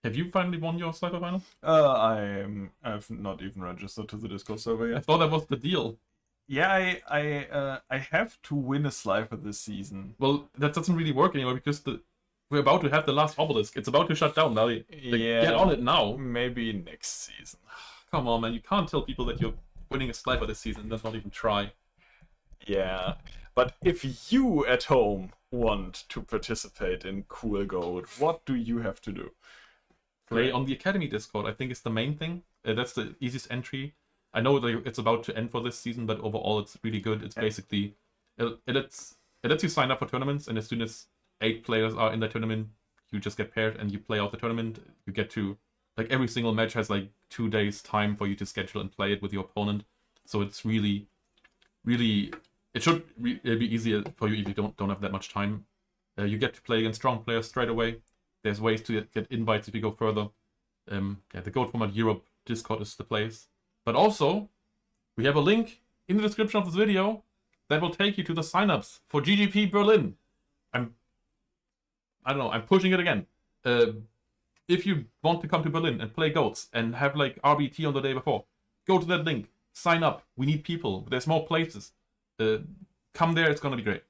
Have you finally won your Slifer final? I've not even registered to the Discord server I yet. thought that was the deal. Yeah, I have to win a Slifer this season. Well, that doesn't really work anymore because we're about to have the last obelisk. It's about to shut down now. Get on it now. Maybe next season. Come on, man. You can't tell people that you're winning a Slifer this season and then not even try. Yeah, but if you at home want to participate in Cool Gold, what do you have to do? Play on the Academy Discord, I think, is the main thing. That's the easiest entry. I know that it's about to end for this season, but overall it's really good. It's basically... It lets you sign up for tournaments, and as soon as 8 players are in the tournament, you just get paired and you play out the tournament. You get to... Like, every single match has, 2 days time for you to schedule and play it with your opponent. So it's really... It should be easier for you if you don't have that much time. You get to play against strong players straight away. There's ways to get invites if you go further. The Goat Format Europe Discord is the place. But also, we have a link in the description of this video that will take you to the signups for GGP Berlin. I'm pushing it again. If you want to come to Berlin and play Goats and have RBT on the day before, go to that link, sign up. We need people. There's more places. Come there, it's gonna be great.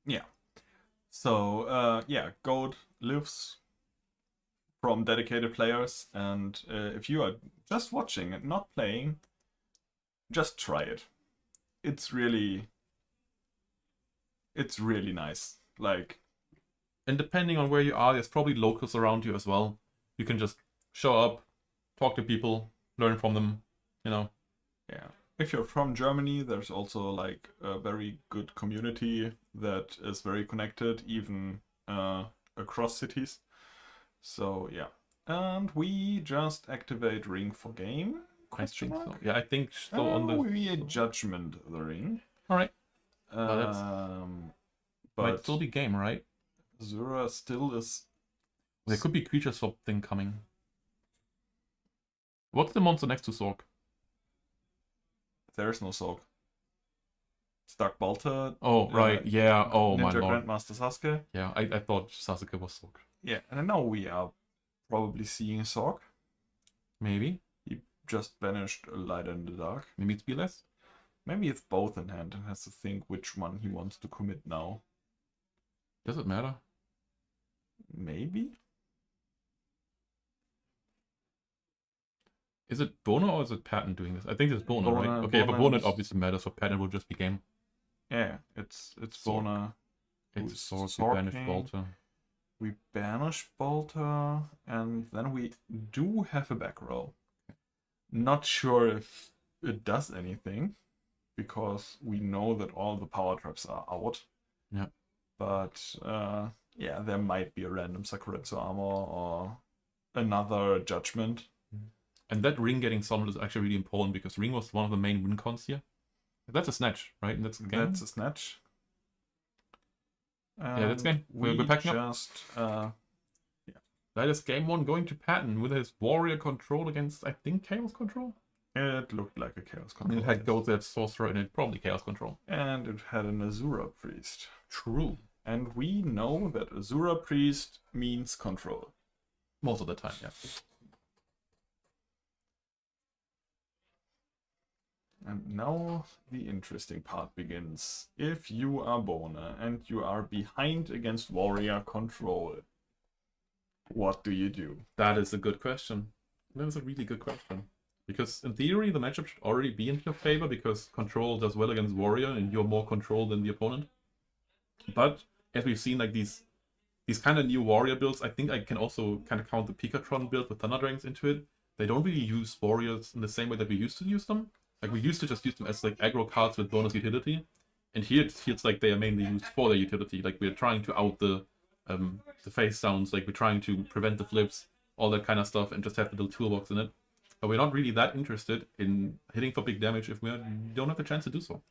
Yeah. So, Goat lives from dedicated players, and if you are just watching and not playing, just try it. It's really nice. And depending on where you are, there's probably locals around you as well. You can just show up, talk to people, learn from them, Yeah. If you're from Germany, there's also a very good community that is very connected, even across cities. So yeah, and we just activate ring for game. Question mark? So. Yeah, I think still on the. We judgment the ring. All right. But might still be game, right? Zura still is. There could be creature swap thing coming. What's the monster next to Sorg? There's no Sorg. Stark Bolter. Oh, right. Yeah. Oh, my Ninja lord. Grandmaster Sasuke. Yeah, I thought Sasuke was Sorg. Yeah, and now we are probably seeing Sorg. Maybe. He just banished a Light in the Dark. Maybe it's BLS? Maybe it's both in hand and has to think which one he wants to commit now. Does it matter? Maybe? Is it Bono or is it Patton doing this? I think it's Bono, Bona, right? Okay, if a Bona Bono, is- it obviously matters. For Patton, it will just be game. Yeah, it's Sorg. Bona. It's Sorg Sorg, we banish King. Bolter. We banish Bolter, and then we do have a back row. Not sure if it does anything, because we know that all the power traps are out. Yeah. But yeah, there might be a random Sakuretsu armor or another judgment. And that ring getting summoned is actually really important because ring was one of the main win cons here. That's a snatch, right? And that's a game. That's a snatch. Yeah, that's game. We're We packing up. just That is game 1 going to Patton with his warrior control against, I think, chaos control. it looked like a chaos And control. it had yes. goats that sorcerer and it probably chaos control. And it had an Azura priest. True. And we know that Azura priest means control. Most of the time, yeah. And now the interesting part begins. If you are Bona and you are behind against warrior control, what do you do? That is a good question. That is a really good question. Because in theory, the matchup should already be in your favor because control does well against warrior and you're more control than the opponent. But as we've seen, these kind of new warrior builds, I think I can also kind of count the Pikatron build with Thunder Dragons into it. They don't really use warriors in the same way that we used to use them. Like we used to just use them as like aggro cards with bonus utility, and here it feels like they are mainly used for their utility. Like we're trying to out the face downs, like we're trying to prevent the flips, all that kind of stuff, and just have the little toolbox in it. But we're not really that interested in hitting for big damage if we don't have the chance to do so.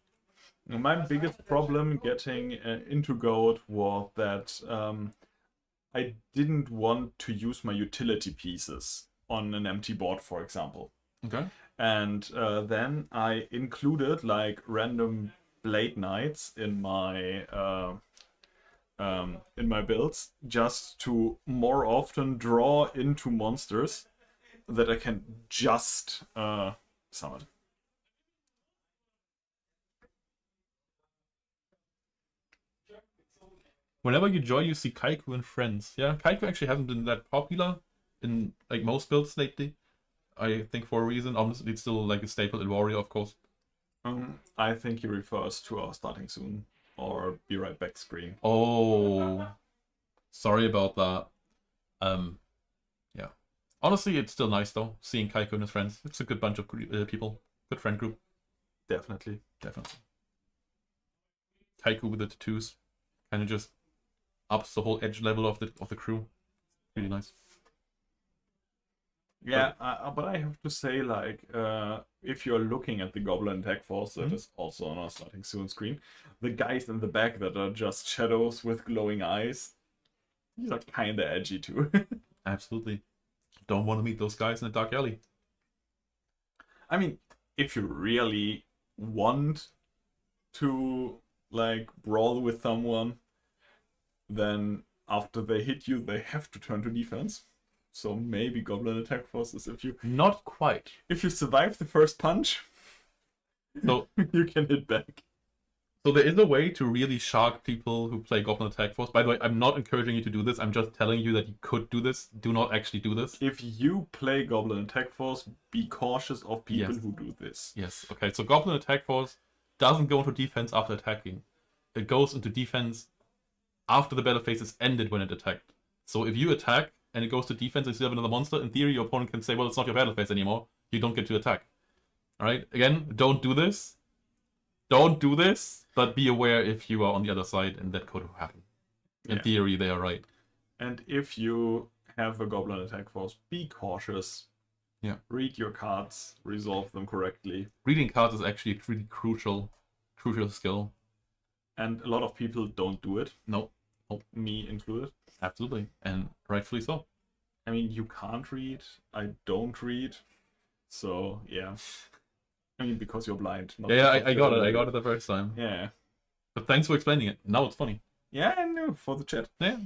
My biggest problem getting into Goat was that I didn't want to use my utility pieces on an empty board, for example. Okay. And then I included like random Blade Knights in my builds, just to more often draw into monsters that I can just summon. Whenever you join, you see Kaiku and friends. Yeah, Kaiku actually hasn't been that popular in like most builds lately. I think for a reason. Obviously, it's still like a staple in Warrior, of course. I think he refers to our starting soon or be right back screen. Oh, sorry about that. Yeah. Honestly, it's still nice though, seeing Kaiku and his friends. It's a good bunch of people. Good friend group. Definitely. Definitely. Kaiku with the tattoos kind of just ups the whole edge level of the crew. Really nice. Yeah, but I have to say, like, if you're looking at the Goblin Attack Force that is also on our starting soon screen, the guys in the back that are just shadows with glowing eyes, these are kind of edgy too. Absolutely. Don't want to meet those guys in a dark alley. I mean, if you really want to, like, brawl with someone, then after they hit you, they have to turn to defense. So maybe Goblin Attack Forces, if you Not quite. if you survive the first punch, So you can hit back. So there is a way to really shark people who play Goblin Attack Force. By the way, I'm not encouraging you to do this. I'm just telling you that you could do this. Do not actually do this. If you play Goblin Attack Force, be cautious of people Yes. who do this. Yes. Okay. So Goblin Attack Force doesn't go into defense after attacking. It goes into defense after the battle phase is ended when it attacked. So if you attack and it goes to defense and you still have another monster, in theory your opponent can say, well, it's not your battle phase anymore. You don't get to attack. Alright? Again, don't do this. Don't do this, but be aware if you are on the other side and that could happen. In Yeah. theory, they are right. And if you have a Goblin Attack Force, be cautious. Yeah. Read your cards, resolve them correctly. Reading cards is actually a really crucial skill. And a lot of people don't do it, No, me included. absolutely. And rightfully so. I mean, you can't read, I don't read. So, yeah. I mean, because you're blind. not Yeah, because I got it. you're- I got it the first time. Yeah. But thanks for explaining it. Now it's funny. Yeah, I know, for the chat. Yeah.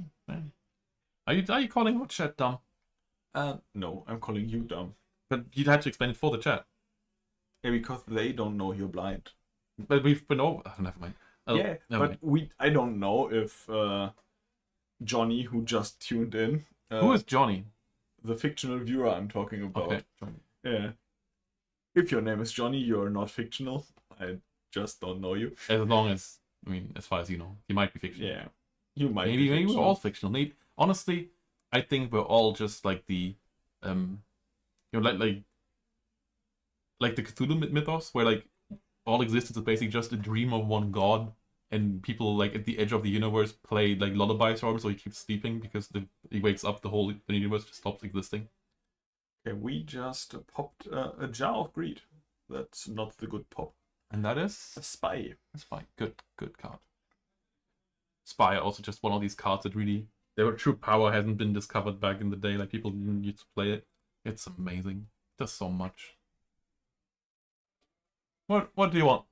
Are you calling what chat dumb? No, I'm calling you dumb. But you had to explain it for the chat. Yeah, because they don't know you're blind. But we've been over. Oh, never mind. Oh, Yeah, never but mind. I don't know if Johnny, who just tuned in, Who is Johnny? the fictional viewer I'm talking about. Okay. Johnny. Yeah. If your name is Johnny, you're not fictional. I just don't know you. As long as, I mean, as far as you know, he might be fictional. Yeah. You might Maybe be we're fictional. all fictional. Maybe, honestly, I think we're all just like the, like the Cthulhu mythos, where like all existence is basically just a dream of one god, and people like at the edge of the universe play like lullabies for him, so he keeps sleeping because he wakes up, the universe just stops existing. Okay, we just popped a jar of greed. That's not the good pop. And that is A spy. Spy. Good card. Spy are also just one of these cards that really their true power hasn't been discovered back in the day. Like people didn't used to play it. It's amazing. It does so much. What do you want?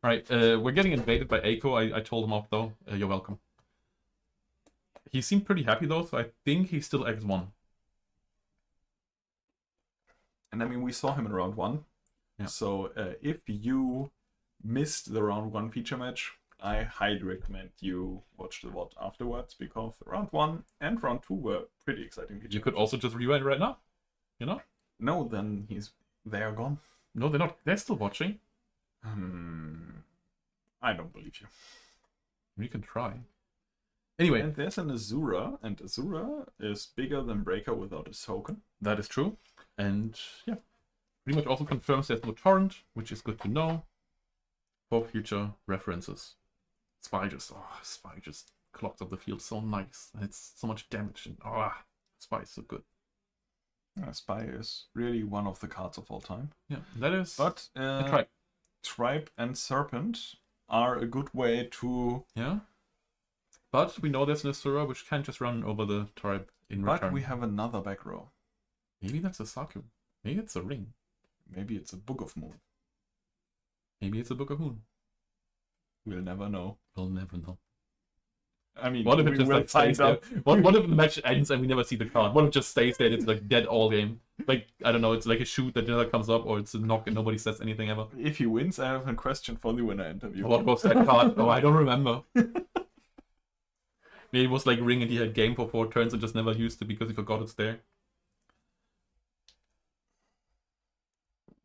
Right, we're getting invaded by Aiko. I told him off though. You're welcome. He seemed pretty happy though, so I think he's still X1. And I mean, we saw him in round 1. Yeah. So if you missed the round 1 feature match, I highly recommend you watch the VOD afterwards, because round 1 and round 2 were pretty exciting feature You could matches. also just rewind right now. You know? No, then they are gone. No, they're not. They're still watching. I don't believe you. You can try. Anyway, And there's an Azura, and Azura is bigger than Breaker without a token. that is true. And yeah, pretty much also confirms there's no torrent, which is good to know for future references. Spy just clogs up the field so nice, and it's so much damage, and Spy is so good. Spy is really one of the cards of all time. Yeah, that is. But Tribe and Serpent are a good way to. Yeah. But we know there's an Asura which can just run over the Tribe in return. But we have another back row. Maybe that's a Saku. Maybe it's a ring. Maybe it's a Book of Moon. Maybe it's a Book of Moon. We'll never know. We'll never know. I mean, what if it just like stays there? What if the match ends and we never see the card? What if it just stays there and it's like dead all game? Like, I don't know, it's like a shoot that never comes up, or it's a knock and nobody says anything ever. If he wins, I have a question for the winner interview. What was that card? Oh, I don't remember. Maybe it was like ring and he had game for 4 turns and just never used it because he forgot it's there.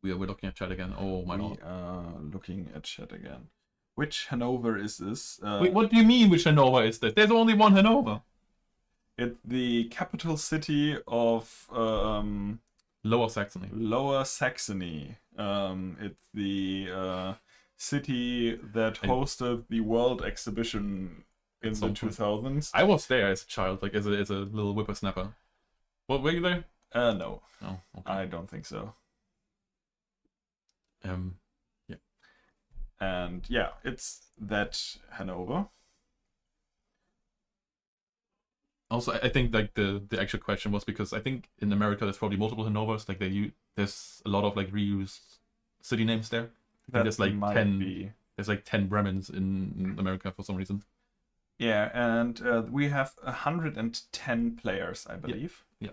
We're looking at chat again. Oh my god. We are looking at chat again. Which Hanover is this? Wait, what do you mean which Hannover is this? There's only one Hannover. It's the capital city of Lower Saxony. Lower Saxony. It's the city that hosted the World Exhibition in the 2000s. I was there as a child, like as a little whippersnapper. What, were you there? No. Oh, okay. I don't think so. Yeah. And yeah, it's that Hanover. Also, I think like the actual question was because I think in America there's probably multiple Hanovers. Like there's a lot of like reused city names there. There's like 10. There's like 10 Bremens in America for some reason. Yeah, and we have 110 players, I believe. Yeah.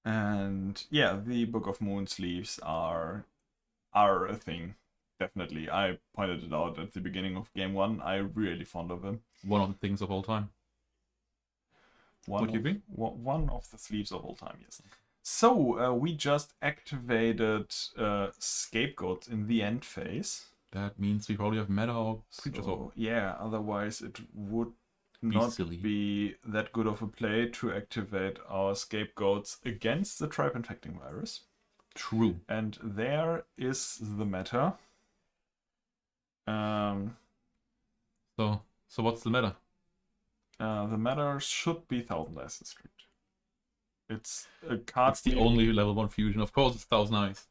And yeah, the Book of Moon sleeves are a thing. Definitely. I pointed it out at the beginning of game 1. I'm really fond of them. One of the things of all time. Would you agree? One of the sleeves of all time, yes. So, we just activated Scapegoat in the end phase. That means we probably have meta or creatures over. Yeah, otherwise it would Be not silly. be that good of a play to activate our Scapegoats against the Tribe Infecting Virus. True. And there is the meta. So what's the meta? The meta should be Thousand Eyes Street. It's a card. It's the only level 1 fusion. Of course, it's Thousand Eyes.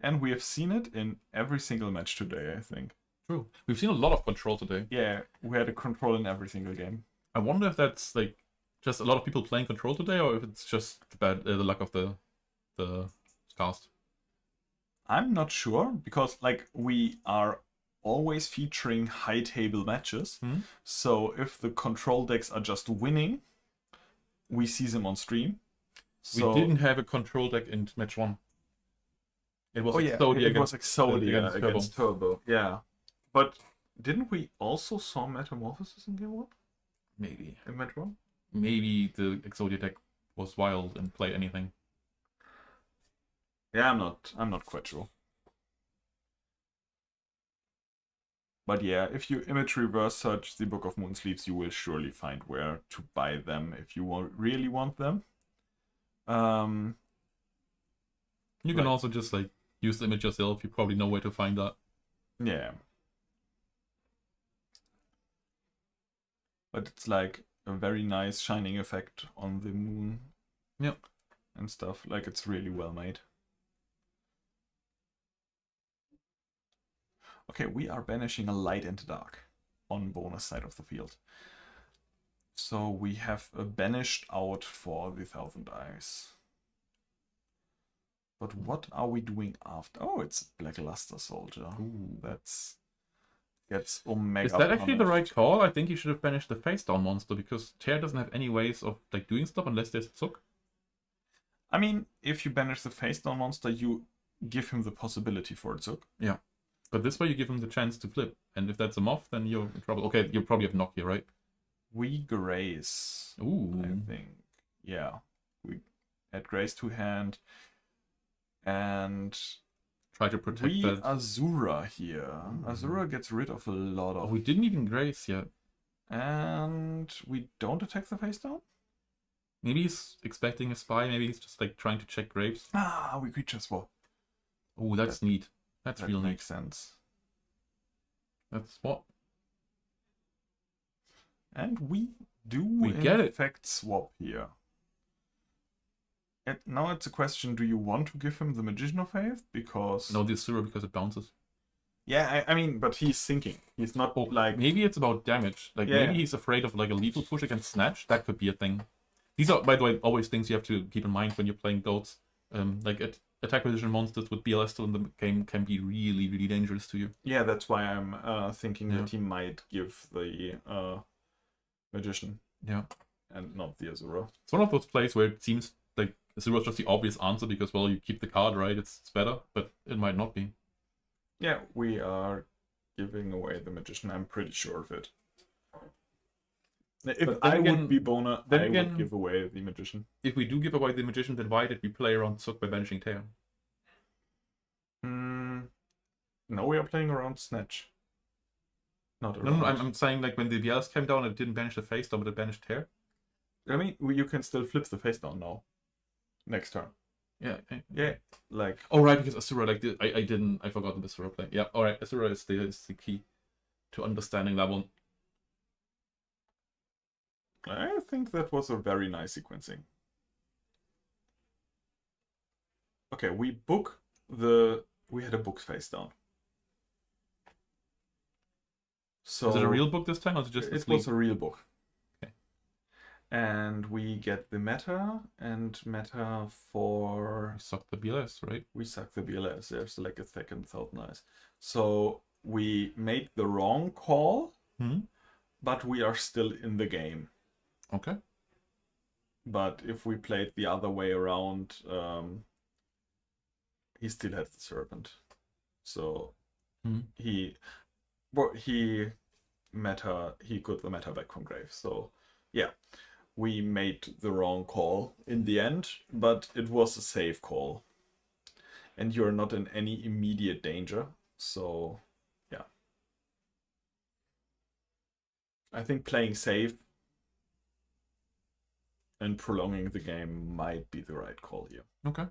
And we have seen it in every single match today, I think. True. We've seen a lot of control today. Yeah, we had a control in every single game. I wonder if that's like just a lot of people playing control today, or if it's just the luck of the cast. I'm not sure, because like we are always featuring high table matches. So if the control decks are just winning, we see them on stream. So, we didn't have a control deck in match 1. It was Exodia against Turbo. Yeah. But didn't we also saw Metamorphosis in game 1? Maybe. In match 1? Maybe the Exodia deck was wild and played anything. Yeah, I'm not quite sure. But yeah, if you image reverse search the Book of Moon sleeves, you will surely find where to buy them if you really want them. You can also just like use the image yourself. You probably know where to find that. Yeah. But it's like a very nice shining effect on the moon. Yep. And stuff. Like it's really well made. Okay, we are banishing a light and dark on bonus side of the field. So we have a banished out for the Thousand Eyes. But what are we doing after? Oh, it's Black Luster Soldier. Ooh. Gets Omega. Is that actually the punished. right call? I think you should have banished the face down monster, because Tear doesn't have any ways of like doing stuff unless there's Zook. I mean, if you banish the face down monster, you give him the possibility for Zook. Yeah. But this way you give him the chance to flip. And if that's a Moth, then you're in trouble. Okay, you probably have Knock here, right? We grace. Ooh. I think. Yeah. We add grace to hand. And Try to protect we that. Azura here. Azura gets rid of a lot Oh, of. we didn't even grace yet. And we don't attack the face down? Maybe he's expecting a spy. Maybe he's just like trying to check graves. We creature swap. Oh, that's neat. That's That real neat. makes sense. That's what And we do get in it. fact swap here. And now it's a question: do you want to give him the Magician of Faith? Because No, the Asura because it bounces. yeah, I mean, but he's thinking. He's not like Maybe it's about damage. Like Yeah. maybe he's afraid of like a lethal push against Snatch. That could be a thing. These are, by the way, always things you have to keep in mind when you're playing goats. Like attack position monsters with BLS still in the game can be really, really dangerous to you. yeah. That's why I'm thinking Yeah. that he might give the Magician Yeah. and not the Azura. It's one of those plays where it seems like Asura is just the obvious answer because, well, you keep the card, right? It's better, but it might not be. Yeah, we are giving away the Magician. I'm pretty sure of it. If But then I again- would be Bona, then I again- would give away the Magician. If we do give away the Magician, then why did we play around Zook by banishing Tear? No, we are playing around Snatch. Not No, around. no, I'm saying like when the BLS came down, it didn't banish the face down, but it banished Tear. I mean, you can still flip the face down now. Next turn. Yeah. Yeah, like Oh right, because Asura I forgot the Asura play. Yeah, alright, Asura is the key to understanding that one. I think that was a very nice sequencing. Okay, we had a book face down. So Is it a real book this time, or is it just a it sleeve? was a real book. Okay. And we get the meta and meta for I sucked the BLS, right? we suck the BLS. There's like a second thought nice. So we made the wrong call, but we are still in the game. Okay. But if we played the other way around, he still has the serpent. So he got the meta back from grave. So yeah, we made the wrong call in the end, but it was a safe call. And you're not in any immediate danger. So yeah. I think playing safe and prolonging the game might be the right call here. Okay.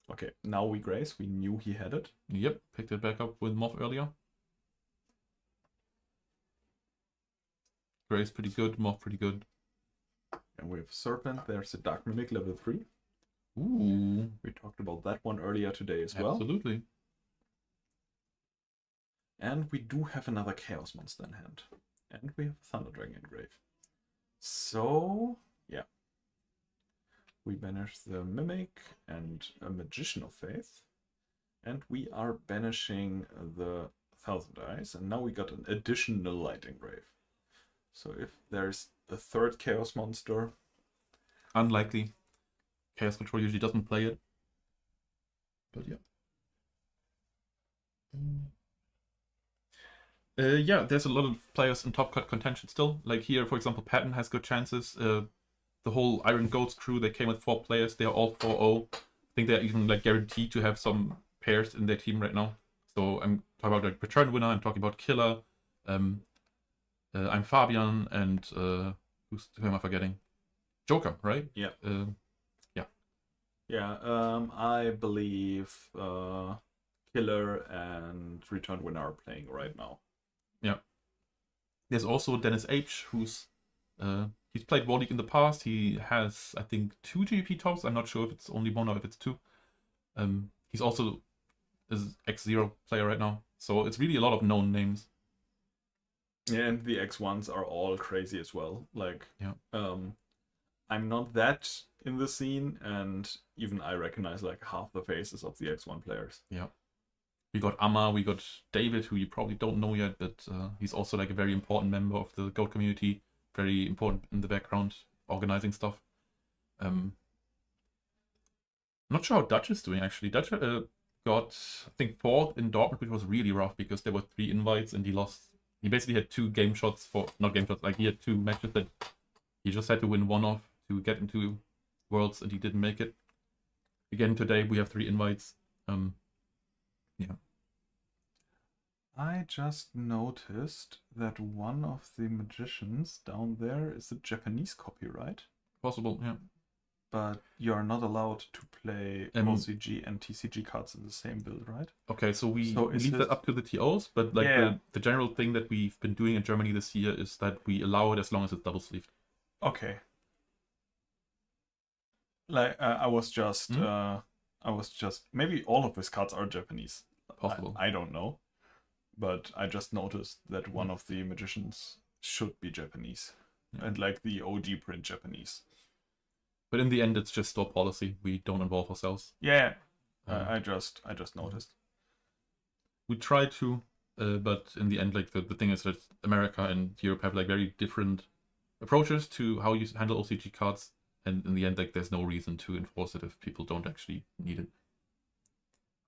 Okay, now we grace. We knew he had it. Yep, picked it back up with Moth earlier. Gray's pretty good, Moth pretty good. And we have Serpent. There's a Dark Mimic level 3. Ooh. We talked about that one earlier today as well. Absolutely. And we do have another Chaos Monster in hand. And we have Thunder Dragon in grave. So, yeah. We banish the Mimic and a Magician of Faith. And we are banishing the Thousand Eyes. And now we got an additional Light Engrave. So if there's a third Chaos Monster... Unlikely. Chaos Control usually doesn't play it. But yeah. Yeah, there's a lot of players in top cut contention still. Like here, for example, Patton has good chances. The whole Iron Goats crew, they came with 4 players. They are all 4-0. I think they're even like guaranteed to have some pairs in their team right now. So I'm talking about like Return Winner. I'm talking about Killer. I'm Fabian, and who am I forgetting? Joker, right? Yeah. Yeah. Yeah, I believe Killer and Return Winner are playing right now. Yeah. There's also Dennis H, who's he's played War League in the past. He has, I think, 2 GGP tops. I'm not sure if it's only 1 or if it's 2. He's also is X0 player right now. So it's really a lot of known names. Yeah, and the X1s are all crazy as well. Like, Yeah. I'm not that in the scene, and even I recognize like half the faces of the X1 players. Yeah. We got Amma, we got David, who you probably don't know yet, but he's also like a very important member of the GOAT community. Very important in the background, organizing stuff. I'm not sure how Dutch is doing actually. Dutch got, I think, 4th in Dortmund, which was really rough because there were 3 invites and he lost. He basically had 2 game shots for, not game shots, like he had 2 matches that he just had to win one off to get into Worlds and he didn't make it. Again, today we have 3 invites. Yeah. I just noticed that one of the magicians down there is a Japanese copyright. Possible, yeah. But you're not allowed to play OCG and TCG cards in the same build, right? Okay, so we is leave that this- up to the TOs, but like Yeah. the general thing that we've been doing in Germany this year is that we allow it as long as it's double sleeved. Okay. Like I was just maybe all of his cards are Japanese. Possible. I don't know, but I just noticed that one of the magicians should be Japanese, and like the OG print Japanese. But in the end, it's just store policy. We don't involve ourselves. Yeah, I just noticed. We try to, but in the end, like the thing is that America and Europe have like very different approaches to how you handle OCG cards, and in the end, like there's no reason to enforce it if people don't actually need it.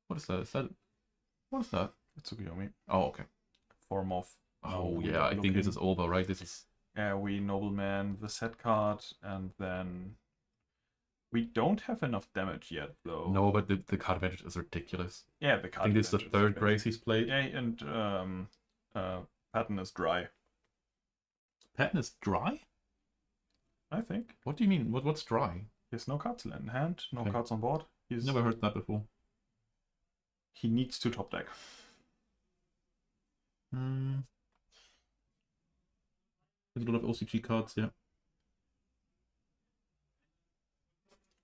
What is that? What is that? It's Tsukuyomi. Oh, okay. Form of. Oh yeah, I think this is over, right? This is. Yeah, we nobleman the set card, and then we don't have enough damage yet, though. No, but the card advantage is ridiculous. Yeah, the card. I think this is the advantage third great. Grace he's played. Yeah, and pattern is dry. Pattern is dry? I think. What do you mean? What's dry? He has no cards in hand, no Okay. cards on board. He's Never heard that before. He needs to top deck. There's a lot of OCG cards, yeah.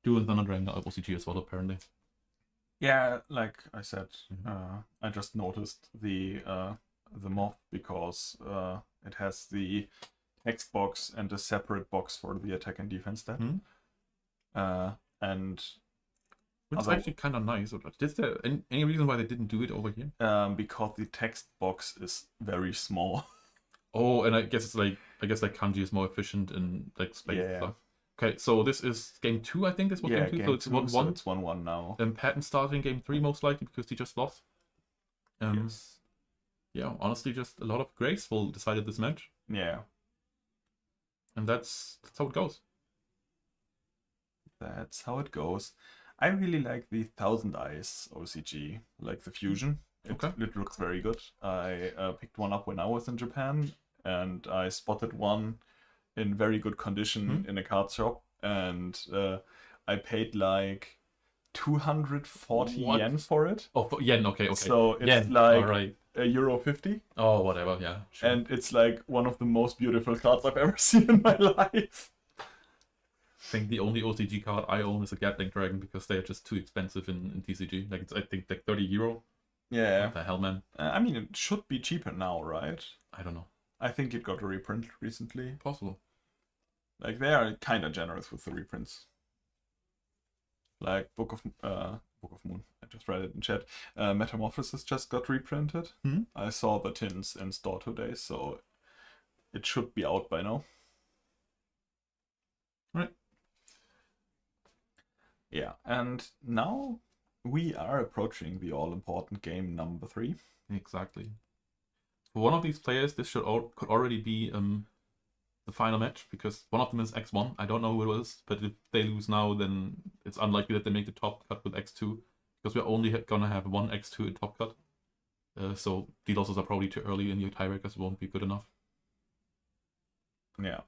Dual and Thunder Dragon are OCG as well, apparently. Yeah, like I said, I just noticed the moth because it has the text box and a separate box for the attack and defense stat. And Which is actually kind of nice. Is there any reason why they didn't do it over here? because the text box is very small. Oh, and I guess kanji is more efficient in like space Yeah. stuff. Okay, so this is game 2, I think this was Yeah, game 2, game so it's 1-1. so it's 1-1 now. Patton starting game 3 most likely because he just lost. Yes. Yeah, honestly, just a lot of graceful decided this match, Yeah. and that's how it goes. That's how it goes. I really like the Thousand Eyes OCG, like the fusion. It looks very good. I picked one up when I was in Japan, and I spotted one in very good condition in a card shop, and I paid like 240 What? yen for it. Oh, yen, okay. So it's yen, like alright. €1.50. Oh, whatever, yeah. Sure. And it's like one of the most beautiful cards I've ever seen in my life. I think the only OCG card I own is a Gatling Dragon because they are just too expensive in TCG. Like it's, I think, like €30. Yeah. What the hell, man? I mean, it should be cheaper now, right? I don't know. I think it got a reprint recently. Possible. Like, they are kind of generous with the reprints. Like, Book of Moon. I just read it in chat. Metamorphosis just got reprinted. I saw the tins in store today, so it should be out by now. Right. Yeah, and now we are approaching the all-important game number 3. Exactly. For one of these players, this could already be the final match because one of them is X1. I don't know who it is, but if they lose now, then it's unlikely that they make the top cut with X2 because we're only gonna have one X2 in top cut. So the losses are probably too early and your tiebreakers won't be good enough. Yeah.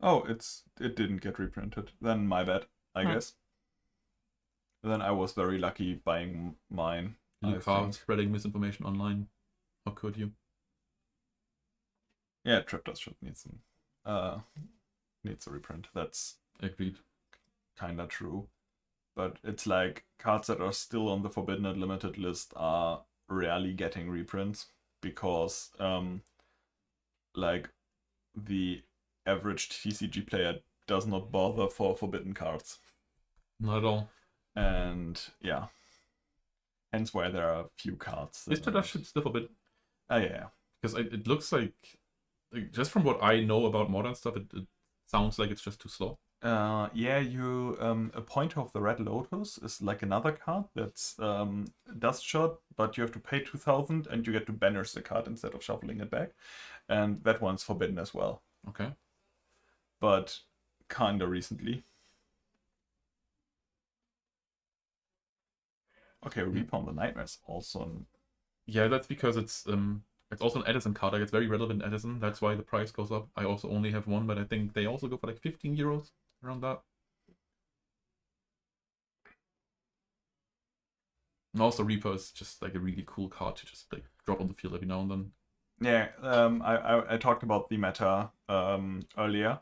Oh, it didn't get reprinted. Then my bad, I guess. Then I was very lucky buying mine. Luca spreading misinformation online. How could you? Yeah, Trapdoors should needs a reprint. That's agreed. Kinda true. But it's like cards that are still on the Forbidden and Limited list are rarely getting reprints because like the average TCG player does not bother for forbidden cards. Not at all. And yeah. Hence why there are few cards. Is Trapdoors still forbidden? Yeah. Because it looks like just from what I know about modern stuff, it sounds like it's just too slow. Yeah, you a Pointer of the Red Lotus is like another card that's dust shot, but you have to pay 2,000 and you get to banish the card instead of shuffling it back, and that one's forbidden as well. Okay. But kinda recently. Okay, Repawn the Nightmares also. Yeah, that's because it's It's also an Edison card. Like, it's very relevant Edison. That's why the price goes up. I also only have one, but I think they also go for like 15 euros, around that. And also Reaper is just like a really cool card to just like drop on the field every now and then. Yeah, I talked about the meta earlier.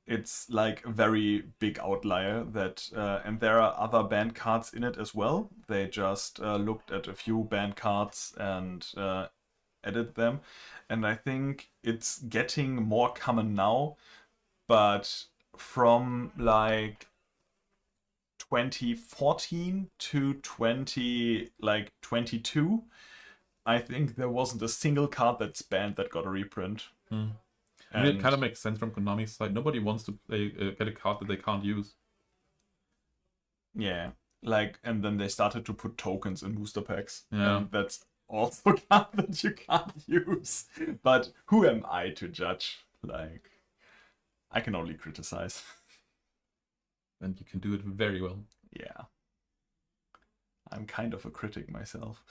It's like a very big outlier that, and there are other banned cards in it as well. They just looked at a few banned cards and added them, and I think it's getting more common now. But from like 2014 to 2022, I think there wasn't a single card that's banned that got a reprint. I mean, it kind of makes sense from Konami's side. Nobody wants to play, get a card that they can't use. Yeah, like, and then they started to put tokens in booster packs. Yeah. And that's also a card that you can't use. But who am I to judge? Like, I can only criticize. And you can do it very well. Yeah. I'm kind of a critic myself.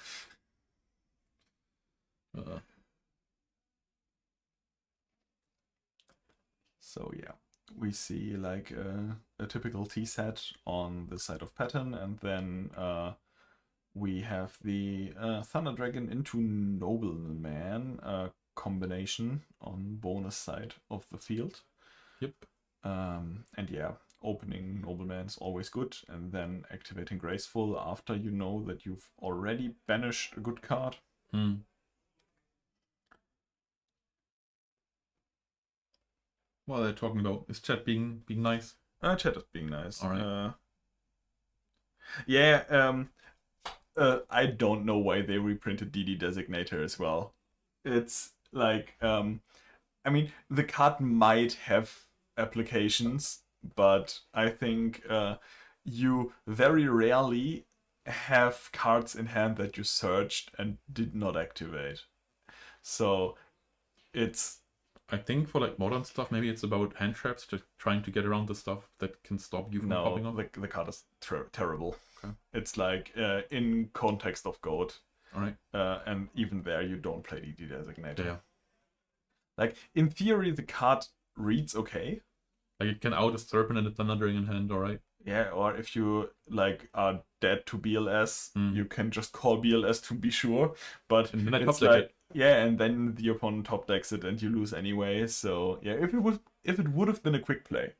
So yeah, we see like a typical T set on the side of Pattern, and then we have the Thunder Dragon into Nobleman combination on bonus side of the field. Yep. And yeah, opening Nobleman is always good, and then activating Graceful after you know that you've already banished a good card. What are they talking about? Is chat being nice? Chat is being nice. All right. Yeah. I don't know why they reprinted DD Designator as well. It's like, I mean, the card might have applications, but I think you very rarely have cards in hand that you searched and did not activate. So it's... I think for like modern stuff, maybe it's about hand traps, just trying to get around the stuff that can stop you from popping up. The card is terrible. Okay. It's like in context of Goat. All right. And even there, you don't play DD Designator. Yeah. Like, in theory, the card reads okay. Like, it can out a Serpent and a Thunder Dragon in hand, all right? Yeah, or if you like are dead to BLS, you can just call BLS to be sure. But and then I it's top deck like, it. yeah, and then the opponent top decks it and you lose anyway. So yeah, if it would have been a quick play,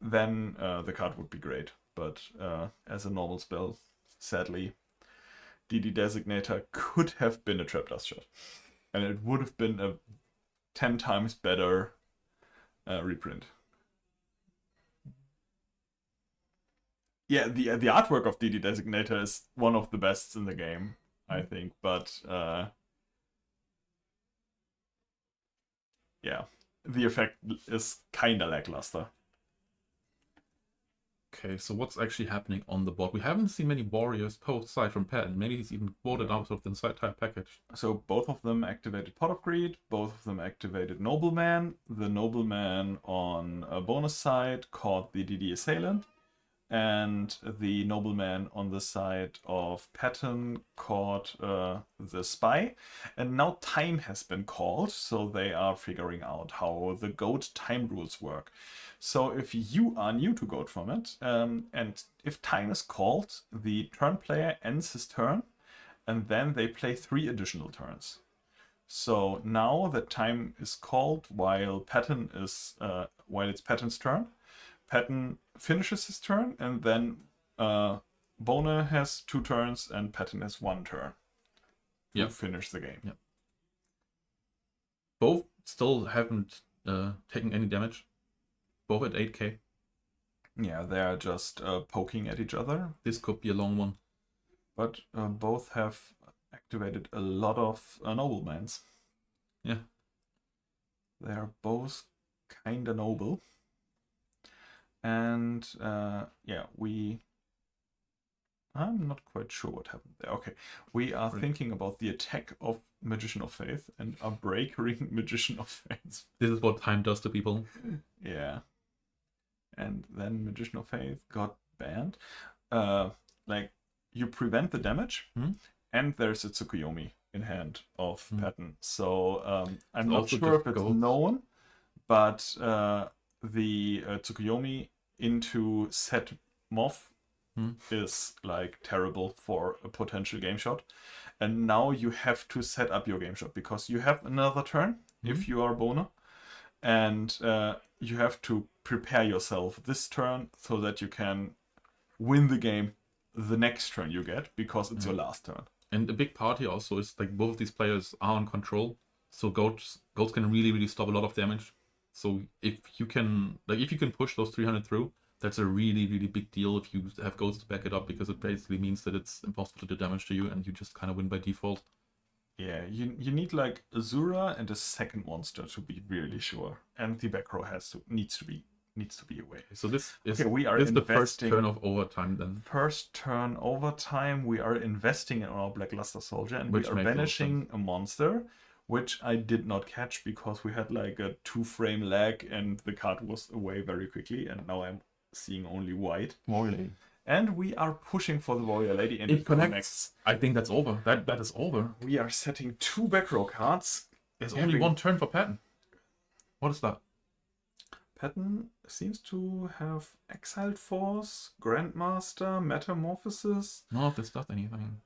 then the card would be great. But as a normal spell, sadly, DD Designator could have been a Trap Dust Shot, and it would have been a 10 times better reprint. Yeah, the artwork of DD Designator is one of the best in the game, I think. But yeah, the effect is kinda lackluster. Okay, so what's actually happening on the board? We haven't seen many warriors post side from Pattern. Maybe he's even voted out of the entire package. So both of them activated Pot of Greed, both of them activated Nobleman. The Nobleman on a bonus side caught the DD Assailant, and the Nobleman on the side of Pattern caught the Spy. And now time has been called, so they are figuring out how the Goat time rules work. So if you are new to Goat format, and if time is called, the turn player ends his turn, and then they play 3 additional turns. So now that time is called while it's Pattern's turn, Pattern finishes his turn, and then Bone has 2 turns and Pattern has 1 turn to finish the game. Yep. Both still haven't taken any damage. Both at 8k. Yeah, they are just poking at each other. This could be a long one. But both have activated a lot of Noblemans. Yeah. They are both kinda noble. And yeah, I'm not quite sure what happened there. Okay, we are thinking about the attack of Magician of Faith and are breakering Magician of Faith. This is what time does to people. Yeah. And then Magician of Faith got banned. Like, you prevent the damage, and there's a Tsukuyomi. in hand of Patton. So I'm It's not also sure if it's difficult. known, but the Tsukuyomi into set Moth is like terrible for a potential game shot. And now you have to set up your game shot because you have another turn if you are Boner. And you have to prepare yourself this turn so that you can win the game the next turn you get because it's your last turn. And a big part here also is like both of these players are on control, so goats can really stop a lot of damage. So if you can push those 300 through, that's a really big deal if you have goats to back it up, because it basically means that it's impossible to do damage to you and you just kind of win by default. Yeah, you need like Azura and a second monster to be really sure, and the back row needs to be away. So this is the first turn of overtime then. First turn overtime, we are investing in our Blackluster Soldier, and we are banishing a monster, which I did not catch because we had like a 2-frame lag and the card was away very quickly, and now I'm seeing only white. Warrior Lady. And we are pushing for the Warrior Lady, and It connects. I think that's over. That is over. We are setting 2 back row cards. There's only one turn for Patton. What is that? Patton seems to have Exiled Force, Grandmaster, Metamorphosis. None of this does anything.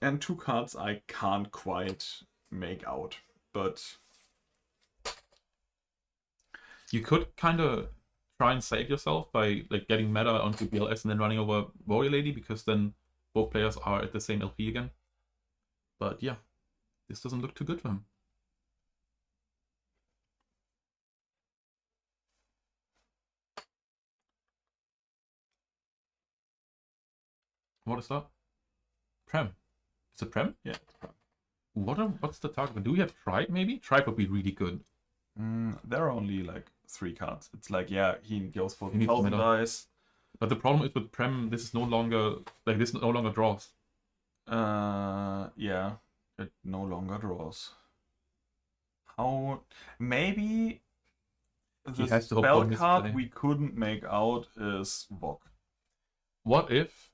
And 2 cards I can't quite make out. But you could kind of try and save yourself by like getting meta onto BLS and then running over Warrior Lady, because then both players are at the same LP again. But yeah, this doesn't look too good for him. What is that? Prem. Is it Prem? yeah, it's Prem. What's the target? Do we have Tribe maybe? Tribe would be really good. There are only like 3 cards. It's like, yeah, he goes for He needs 1,000 meta. dice. But the problem is with Prem, this no longer draws. Yeah, it no longer draws. How? Maybe the has to hope spell for his card play. we couldn't make out is Vok. What if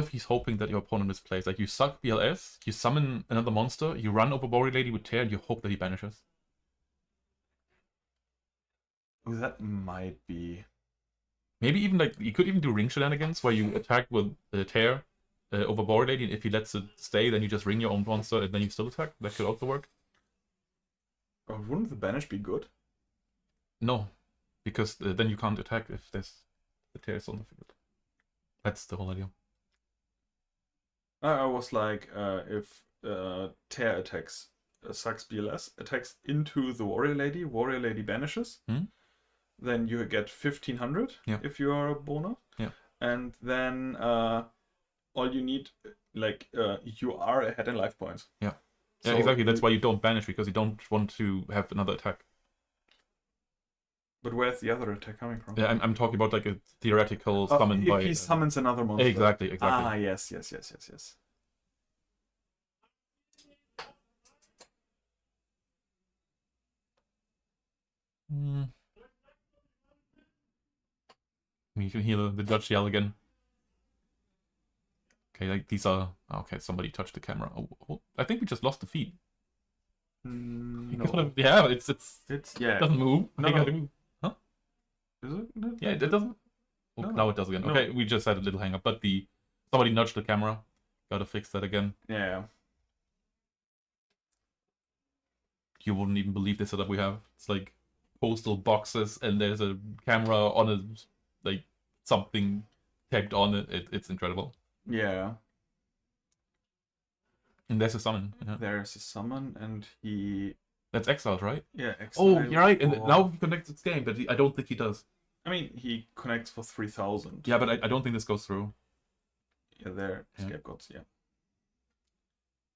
he's hoping that your opponent misplays? Like you suck BLS, you summon another monster, you run over Warrior Lady with Tear, and you hope that he banishes. That might be. Maybe even like you could even do ring shenanigans where you attack with Tear over Warrior Lady, and if he lets it stay, then you just ring your own monster and then you still attack. That could also work. Wouldn't the banish be good? No, because then you can't attack if there's the Tear is on the field. That's the whole idea. I was like, if Tear attacks, sucks BLS, attacks into the Warrior Lady banishes, then you get 1,500 Yeah. if you are a Boner. Yeah. And then all you need, like, you are ahead in life points. Yeah. So Yeah, exactly. That's why you don't banish, because you don't want to have another attack. But where's the other attack coming from? Yeah, I'm talking about like a theoretical summon if by. he summons another monster. Exactly. Ah, yes. You can hear the judge yell again. Okay, like these are. Okay, somebody touched the camera. Oh, I think we just lost the feed. No. Yeah, it's It's it doesn't move. No, They no. gotta move. Is it? Yeah, it doesn't. Oh, No, now it does again. no. Okay, we just had a little hang up, but somebody nudged the camera. Gotta fix that again. Yeah. You wouldn't even believe the setup we have. It's like postal boxes, and there's a camera on a like something tagged on it. It's incredible. Yeah. And there's a summon. Yeah. There's a summon, and he. That's exiled, right? Yeah. Oh, exile you're right. And for- now he connects its game, but I don't think he does. I mean, he connects for 3,000. Yeah, but I don't think this goes through. Yeah, there. Yeah. Scapegoats. Yeah.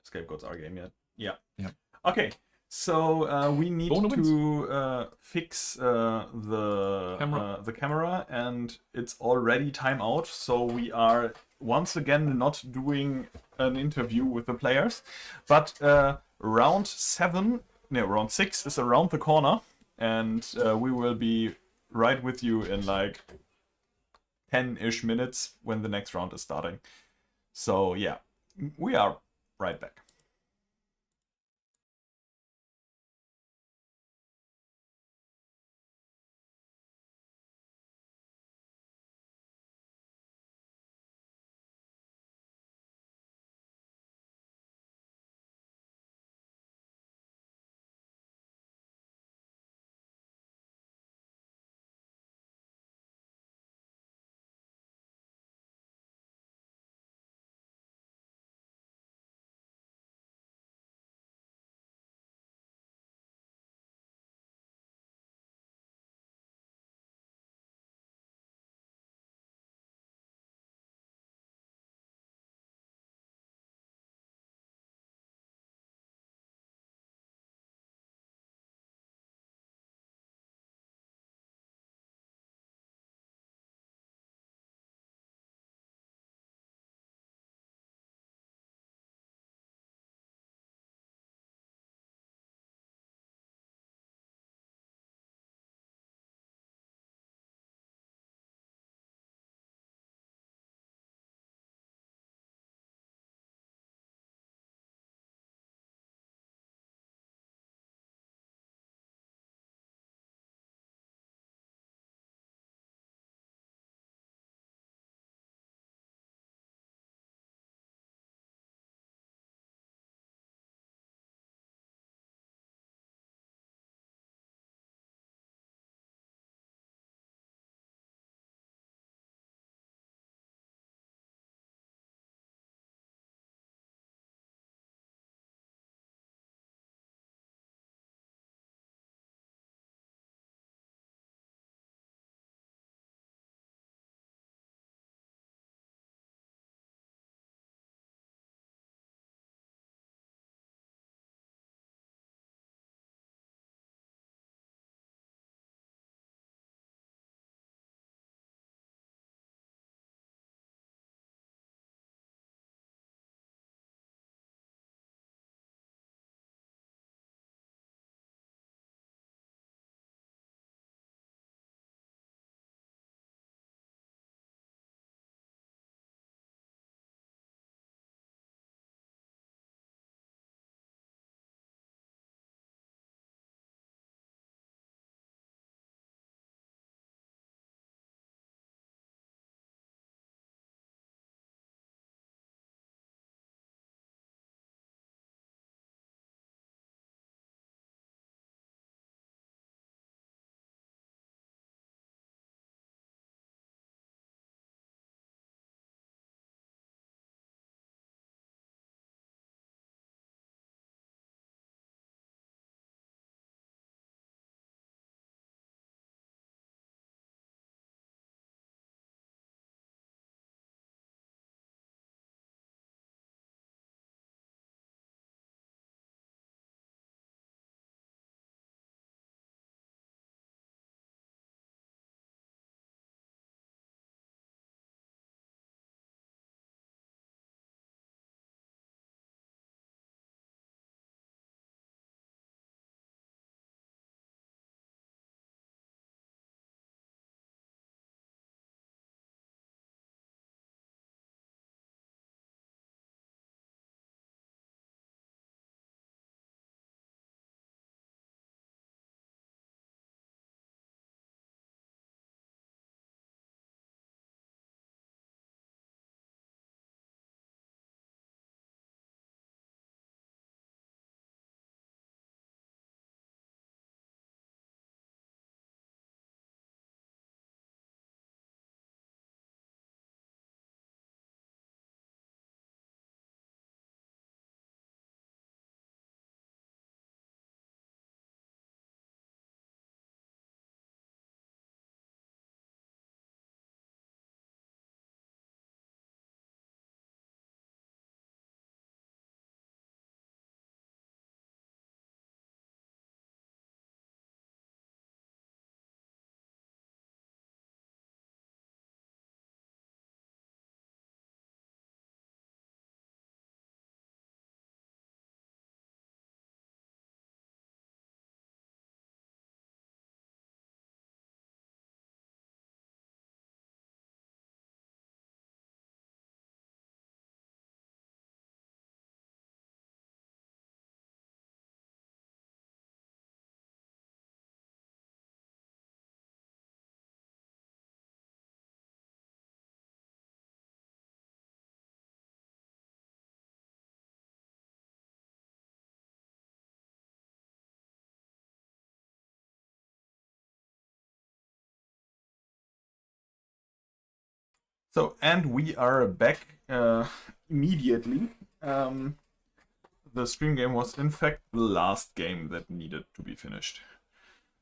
Scapegoats are game yet. Yeah. Yeah. Okay. So we need Boner wins. to fix the camera, and it's already time out. So we are once again not doing an interview with the players, but round 6 is around the corner, and we will be right with you in like 10-ish minutes when the next round is starting. So yeah, we are right back. So, and we are back immediately. The stream game was in fact the last game that needed to be finished.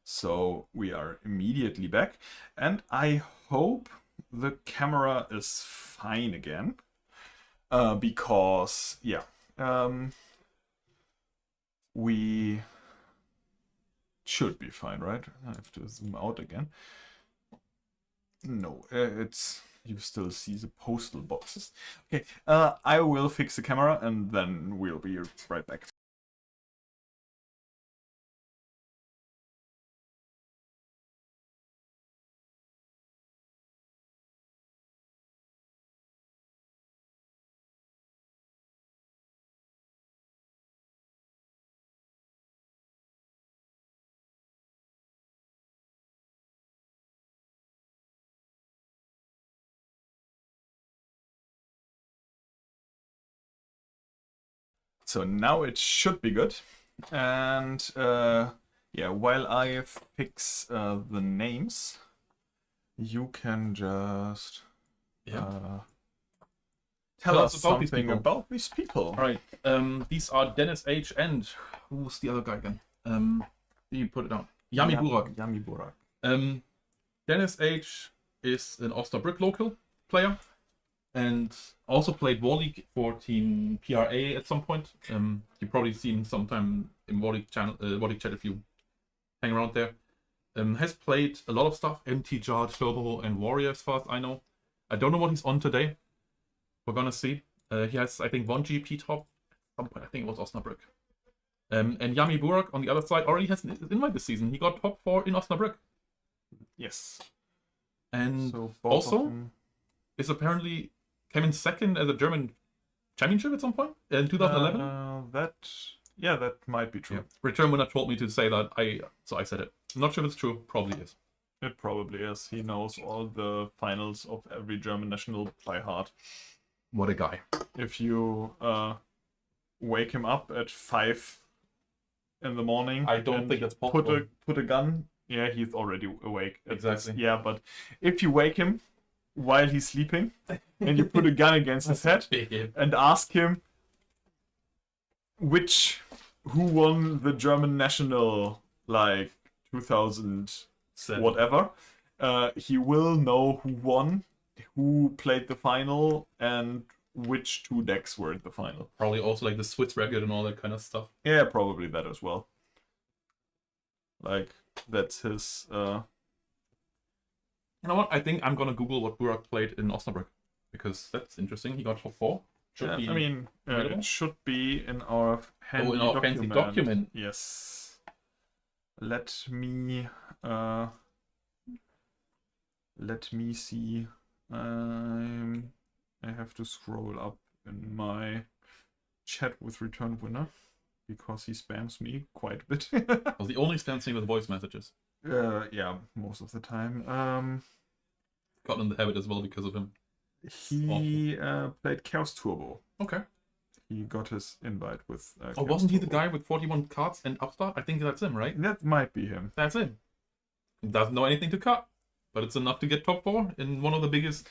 So we are immediately back, and I hope the camera is fine again. Because, yeah, we should be fine, right? I have to zoom out again. No, it's... You still see the postal boxes. Okay, I will fix the camera and then we'll be right back. So now it should be good. And yeah, while I fix the names, you can just tell us something about these people. All right. These are Dennis H. and who's the other guy again? You put it down. Yami Burak. Yami Burak. Dennis H. is an Osnabrück local player and also played War League for Team PRA at some point. You've probably seen sometime in War League channel, War League chat if you hang around there. Has played a lot of stuff, MT Jar, Turbo, and Warrior as far as I know. I don't know what he's on today. We're gonna see. He has, I think, one GP top. At some point, I think it was Osnabrück. And Yami Burak on the other side already has an invite this season. He got top 4 in Osnabrück. Yes. And So also is apparently came in second as a German championship at some point in 2011. That might be true. Yeah. Return winner told me to say that, so I said it. I'm not sure if it's true. Probably is. It probably is. He knows all the finals of every German national by heart. What a guy. If you wake him up at 5 in the morning, I don't think that's possible. Put a gun. Yeah, he's already awake. Exactly. Yeah, but if you wake him while he's sleeping and you put a gun against his head and ask him who won the German national, like 2007 whatever, he will know who won, who played the final, and which 2 decks were in the final. Probably also like the Swiss record and all that kind of stuff. Yeah, probably that as well. Like, that's his... You know what? I think I'm gonna Google what Burak played in Osnabrück, because that's interesting. He got top 4. I mean, it should be in our handy fancy document. Yes. Let me see. I have to scroll up in my chat with return winner because he spams me quite a bit. Well, the only spam thing with voice messages. Yeah, most of the time. Got in the habit as well because of him. He played Chaos Turbo. Okay. He got his invite with. Wasn't he the guy with 41 cards and upstart? I think that's him, right? That might be him. That's him. He doesn't know anything to cut, but it's enough to get top 4 in one of the biggest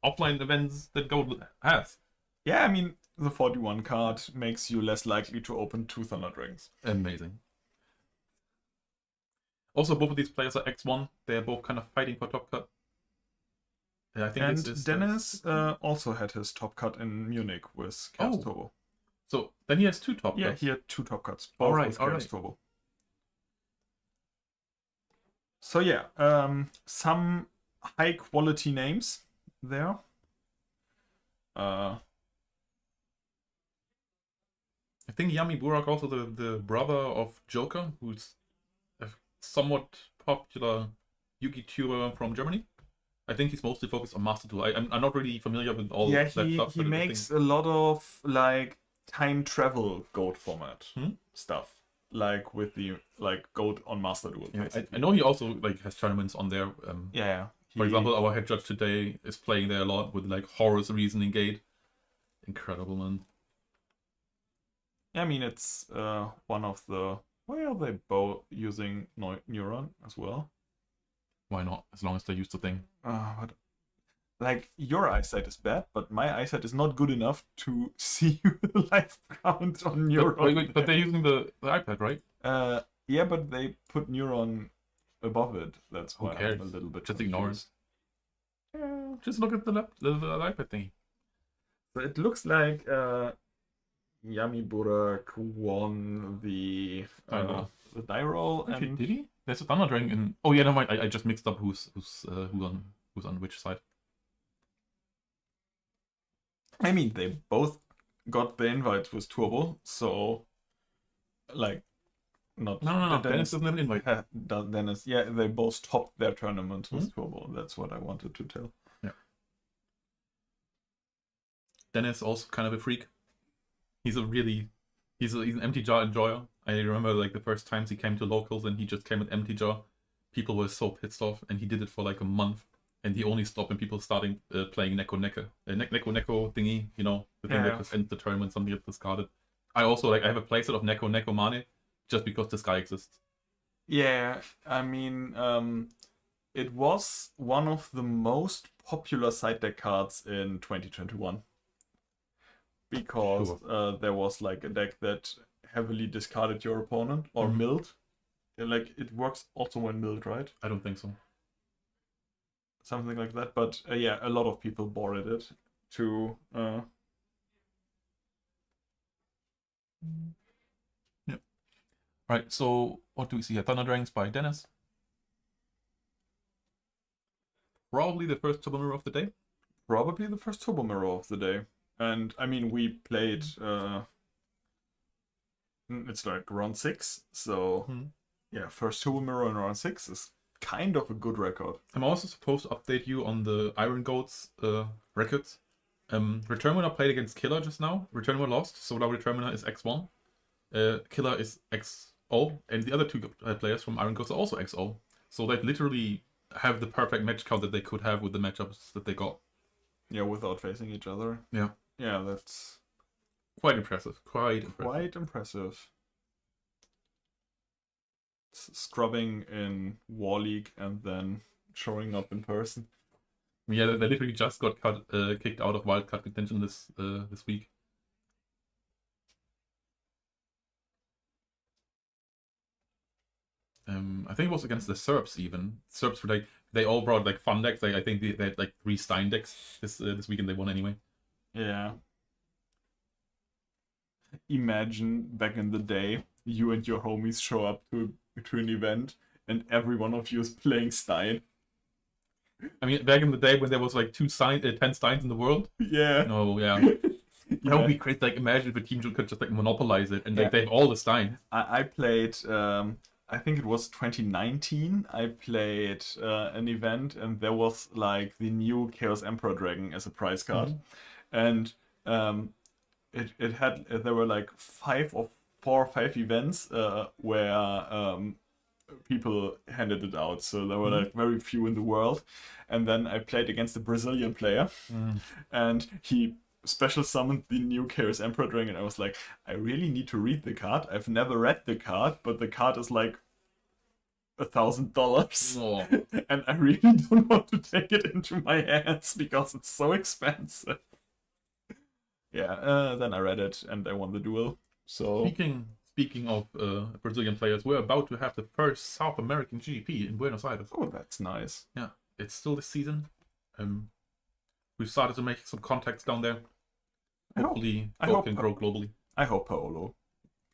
offline events that Gold has. Yeah, I mean, the 41 card makes you less likely to open 2 Thunder Dragons. Amazing. Also, both of these players are X1. They're both kind of fighting for top cut. I think and Dennis also had his top cut in Munich with Chaos Turbo. So then he has 2 top cuts. Yeah, he had 2 top cuts. Both with Chaos Turbo. So yeah, some high quality names there. I think Yami Burak also the brother of Joker, who's a somewhat popular Yugi tuber from Germany. I think he's mostly focused on Master Duel. I'm not really familiar with all that stuff. Yeah, he makes a lot of like time travel goat format stuff, like with the goat on Master Duel. Yeah, I know he also like has tournaments on there. For example, our head judge today is playing there a lot with like Horus Reasoning Gate. Incredible, man. Yeah, I mean it's one of the. Why are they both using Neuron as well? Why not? As long as they use the thing. But like your eyesight is bad, but my eyesight is not good enough to see the live count on Neuron. Wait, but they're using the iPad, right? Yeah, but they put Neuron above it. That's Who why cares? I'm a little bit Just ignore it. confused. Just look at the iPad thingy. So it looks like Yami Burak won the die roll. Actually, And did he? There's a Thunder Dragon in. Oh yeah, never mind. I just mixed up who's on which side. I mean, they both got the invites with Turbo, so like not No. Dennis doesn't have an invite. Dennis, yeah, they both topped their tournament with Turbo. That's what I wanted to tell. Yeah. Dennis also kind of a freak. He's an empty jaw enjoyer. I remember like the first times he came to locals and he just came with empty jaw. People were so pissed off, and he did it for like a month. And he only stopped when people starting playing Neko thingy, you know, the thing that just ends the turn when something gets discarded. I also I have a playset of Neko Mane just because this guy exists. Yeah, I mean, it was one of the most popular side deck cards in 2021 because there was like a deck that heavily discarded your opponent or milled. Like it works also when milled, right? I don't think so. Something like that, but yeah, a lot of people boarded it to. Yeah. Right. So what do we see here? Thunder Dragons by Dennis. Probably the first Turbo Mirror of the day. Probably the first Turbo Mirror of the day, and I mean we played. It's like round 6, so yeah, first Turbo Mirror in round 6 is kind of a good record. I'm also supposed to update you on the Iron Goats records. Return Winner played against Killer just now. Return Winner lost, so now Return Winner is X1. Killer is XO, and the other two players from Iron Goats are also XO. So they literally have the perfect match count that they could have with the matchups that they got. Yeah, without facing each other. Yeah. Yeah, that's quite impressive. Quite impressive. Scrubbing in War League and then showing up in person. Yeah, they literally just got kicked out of wildcard contention this week. I think it was against the Serbs even. Serbs were like they all brought like fun decks. I think they had like 3 Stein decks this weekend. They won anyway. Yeah. Imagine back in the day, you and your homies show up to an event and every one of you is playing Stein. I mean, back in the day when there was like 10 Steins in the world. Yeah. No, yeah. That would be great. Like, imagine if a team could just like monopolize it and like they have all the Stein. I played. I think it was 2019. I played an event and there was like the new Chaos Emperor Dragon as a prize card, and it had there were like 4 or 5 events where people handed it out, so there were like very few in the world. And then I played against a Brazilian player, and he special summoned the new Chaos Emperor Dragon. I was like, I really need to read the card. I've never read the card, but the card is like $1,000, and I really don't want to take it into my hands because it's so expensive. Yeah, then I read it and I won the duel. So speaking of Brazilian players, we're about to have the first South American GP in Buenos Aires. Oh, that's nice. Yeah, it's still this season. We've started to make some contacts down there. Hopefully, both can grow globally. I hope Paolo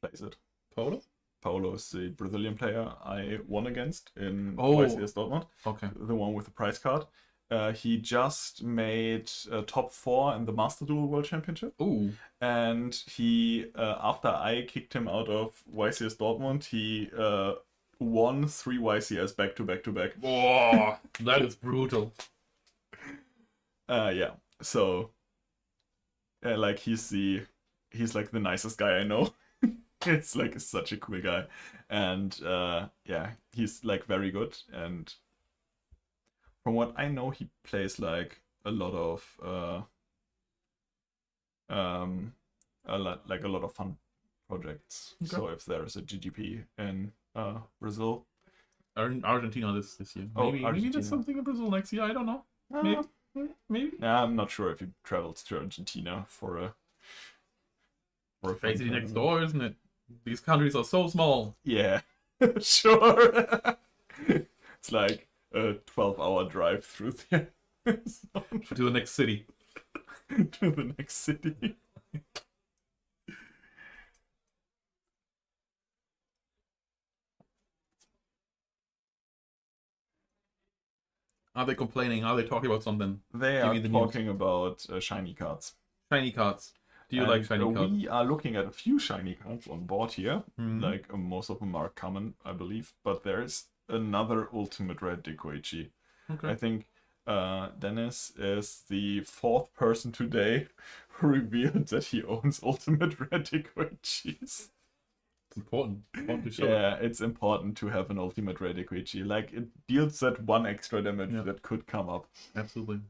plays it. Paolo? Paolo is the Brazilian player I won against in YCS Dortmund. Okay. The one with the prize card. He just made top 4 in the Master Duel World Championship. Ooh. And he, after I kicked him out of YCS Dortmund, he won 3 YCS back to back to back. Whoa, that is brutal. Yeah. So, like he's like the nicest guy I know. It's like such a cool guy, and yeah, he's like very good. And from what I know, he plays like a lot of a lot of fun projects. Okay. So if there is a GGP in Brazil, Argentina this year. Maybe there's something in Brazil next year. I don't know. maybe? Yeah, I'm not sure if he travels to Argentina for a Basically fun next tournament. door, isn't it? These countries are so small. Yeah, sure. It's like a 12-hour drive through there. To the next city. To the next city. Are they complaining? Are they talking about something? They Give are me the talking about shiny cards. Shiny cards. Do you like shiny cards? We are looking at a few shiny cards on board here. Mhm. Like most of them are common, I believe. But there is another Ultimate Red Dekoichi. Okay. I think Dennis is the 4th person today who revealed that he owns Ultimate Red Dekoichis. It's important. To show. Yeah, it's important to have an Ultimate Red Dekoichi. Like, it deals that 1 extra damage Yeah. that could come up. Absolutely.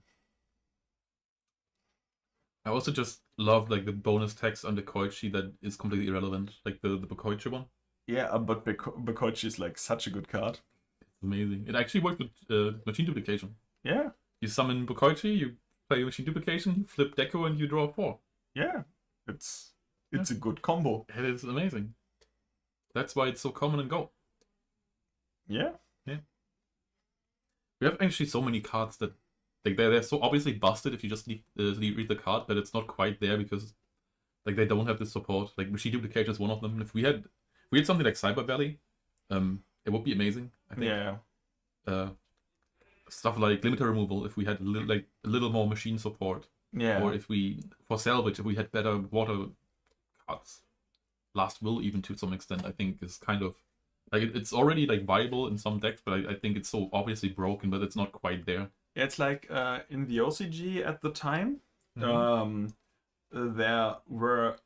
I also just love like the bonus text on the Koichi that is completely irrelevant. Like the Koichi one. Yeah, but Bekoichi is like such a good card. It's amazing. It actually worked with machine duplication. Yeah, You summon Bokoichi, you play machine duplication, you flip Deco, and you draw 4. yeah. It's a good combo. It is amazing. That's why it's so common in Go. Yeah. We have actually so many cards that like they're so obviously busted if you just read the card, but it's not quite there because like they don't have the support. Like machine duplication is one of them. If we had something like Cyber Valley, it would be amazing. I think. Yeah. Stuff like limiter removal. If we had a little more machine support, Yeah. or if for salvage, if we had better water cards. Last Will, even to some extent, I think is kind of like it's already like viable in some decks, but I think it's so obviously broken, but it's not quite there. Yeah, it's like in the OCG at the time, Mhm. there were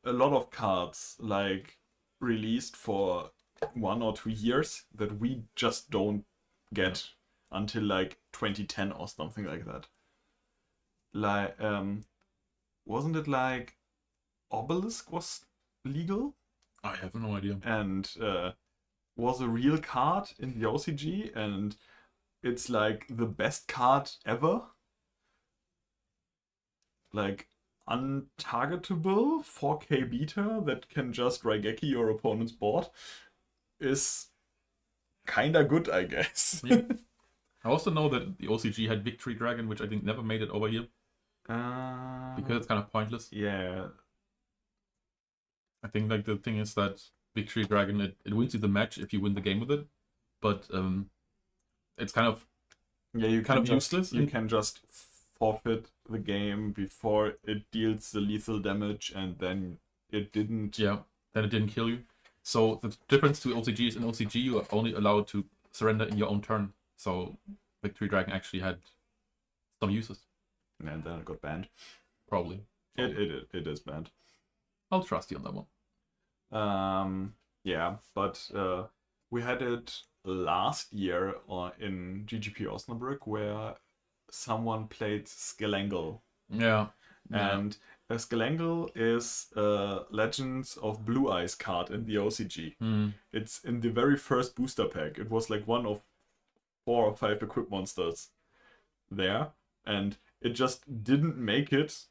a lot of cards like released for 1 or 2 years that we just don't get until like 2010 or something like that. Like, wasn't it like Obelisk was legal I have no idea. and was a real card in the OCG, and it's like the best card ever. Like untargetable 4K beta that can just Raigeki your opponent's board is kinda good, I guess. Yeah. I also know that the OCG had Victory Dragon, which I think never made it over here because it's kind of pointless. Yeah. I think like the thing is that Victory Dragon it wins you the match if you win the game with it, but it's kind of You kind can of just, useless. You can just forfeit the game before it deals the lethal damage, and then it didn't. Yeah, then it didn't kill you. So the difference to OCG is in OCG you are only allowed to surrender in your own turn. So Victory Dragon actually had some uses. And then it got banned. Probably. It is banned. I'll trust you on that one. Yeah, but we had it last year in GGP Osnabrück where someone played Skelengle. Yeah. And Skelengle is Legends of Blue Eyes card in the OCG. It's in the very first booster pack. It was like one of 4 or 5 equip monsters there, and it just didn't make it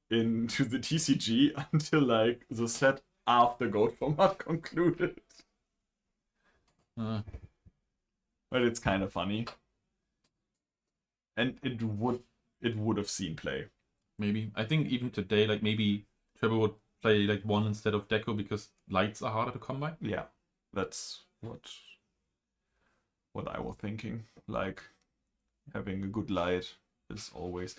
into the TCG until like the set after Goat format concluded. But it's kind of funny, and it would have seen play. Maybe. I think even today, like maybe Trevor would play like 1 instead of Deco because lights are harder to come by. Yeah, that's what I was thinking. Like having a good light is always.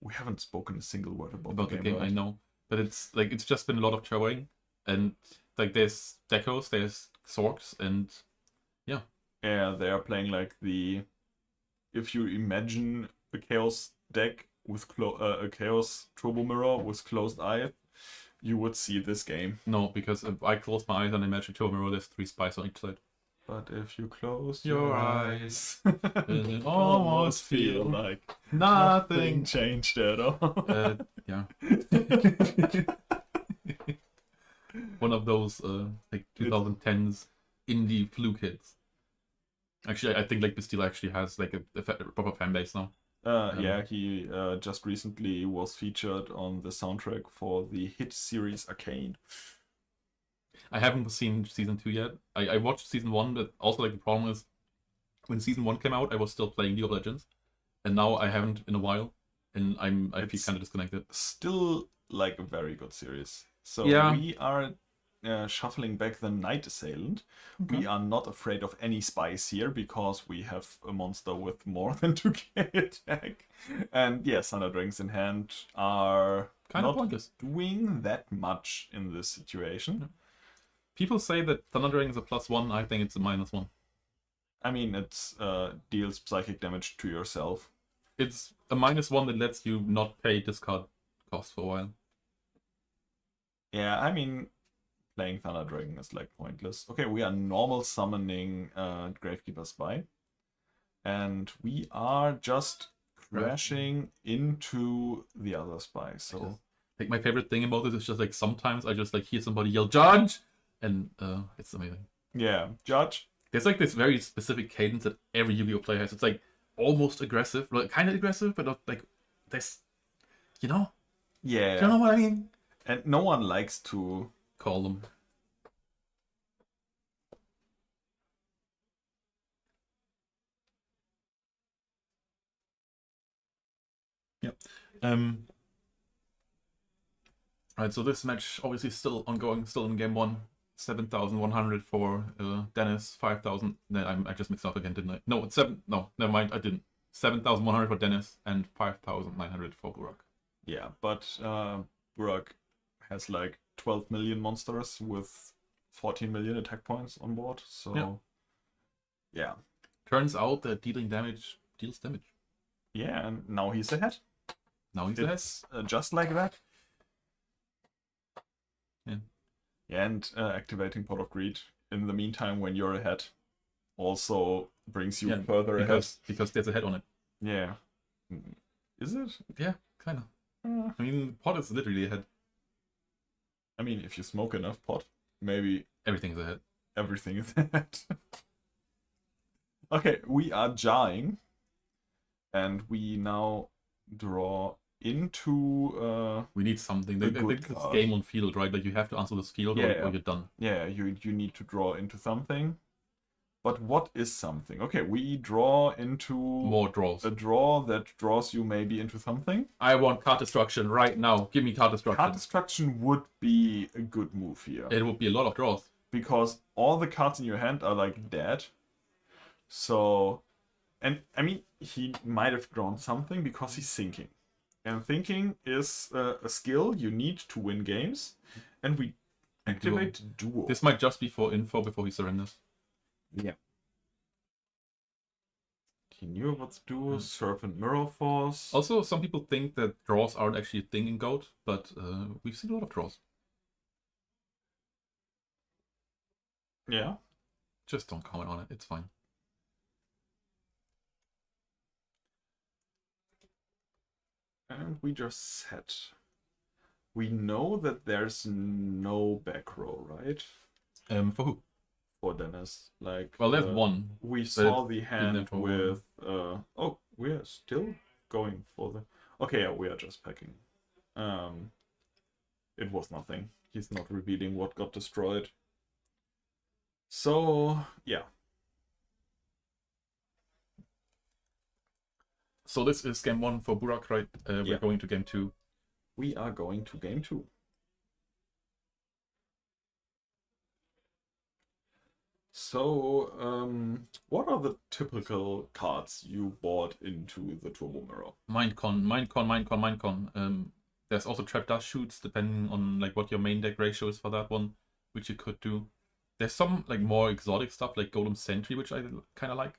We haven't spoken a single word about the game, right? I know, but it's like it's just been a lot of Trevoring, and like there's Decos, there's Sorks, and yeah, they are playing like the. If you imagine a Chaos deck with a Chaos Turbo Mirror with closed eye, you would see this game. No, because if I close my eyes and imagine Turbo Mirror, there's 3 spies on each side. But if you close Your eyes, it almost feel like nothing changed at all. Yeah. One of those like 2010s indie fluke hits. Actually, I think like Bastille actually has like a proper fan base now. Yeah, he just recently was featured on the soundtrack for the hit series Arcane. I haven't seen season 2 yet. I watched season 1, but also like the problem is when season 1 came out, I was still playing League of Legends, and now I haven't in a while, and I feel kind of disconnected. Still like a very good series. So Yeah. we are shuffling back the Night Assailant. Okay. We are not afraid of any spies here because we have a monster with more than 2k attack. And yes, Thunder Dragons in hand are Kind of not pointless. doing that much in this situation. People say that Thunder Dragon is a +1. I think it's a -1. I mean, it deals psychic damage to yourself. It's a -1 that lets you not pay discard cost for a while. Yeah, I mean, playing Thunder Dragon is like pointless. Okay, we are normal summoning Gravekeeper Spy. And we are just crashing into the other spy. So Like my favorite thing about this is just like sometimes I just like hear somebody yell "Judge!" and it's amazing. yeah, Judge. There's like this very specific cadence that every Yu-Gi-Oh player has. It's like almost aggressive, like kind of aggressive, but not like this. You know? Yeah. Do you know what I mean? And no one likes to Call them. Yep. Right, so this match obviously still ongoing, still in game 1. 7,100 for Dennis, 5,000. No, I just mixed up again, didn't I? No, it's 7. No, never mind, I didn't. 7,100 for Dennis and 5,900 for Burak. Yeah, but Burak has like 12 million monsters with 14 million attack points on board. So yeah. Turns out that dealing damage deals damage. Yeah, and now he's ahead. Now he's ahead. It's just like that. Yeah. Yeah, and activating Pot of Greed in the meantime when you're ahead also brings you further ahead. Because there's a head on it. Yeah. Is it? Yeah, kind of. I mean, pot is literally ahead. I mean, if you smoke enough pot, maybe Everything is ahead. everything is ahead. Okay, we are jarring. And we now draw into... We need something. a This good card. game on field, right? Like you have to answer this field or you're done. Yeah, you need to draw into something. But what is something? Okay, we draw into... More draws. A draw that draws you maybe into something. I want card destruction right now. Give me card destruction. Card destruction would be a good move here. It would be a lot of draws. Because all the cards in your hand are like dead. So... And I mean, he might have drawn something because he's thinking. And thinking is a skill you need to win games. And we activate Duo. This might just be for info before he surrenders. Yeah. He knew about the Duo, Serpent Mirror Force. Also, some people think that draws aren't actually a thing in GOAT, but we've seen a lot of draws. Yeah. Just don't comment on it, it's fine. And we just set. We know that there's no back row, right? For who? For Dennis. Like, Well, there's one. We saw but the didn't hand have for with... oh, we are still going for the... Okay, yeah, we are just packing. It was nothing. He's not revealing what got destroyed. So, yeah. So this is game 1 for Burak, right? We're Yeah. going to game 2. We are going to game 2. So, what are the typical cards you bought into the Turbo Mirror? Mindcon. There's also Trap Dust Shoots, depending on like what your main deck ratio is for that one, which you could do. There's some like more exotic stuff like Golem Sentry, which I kind of like.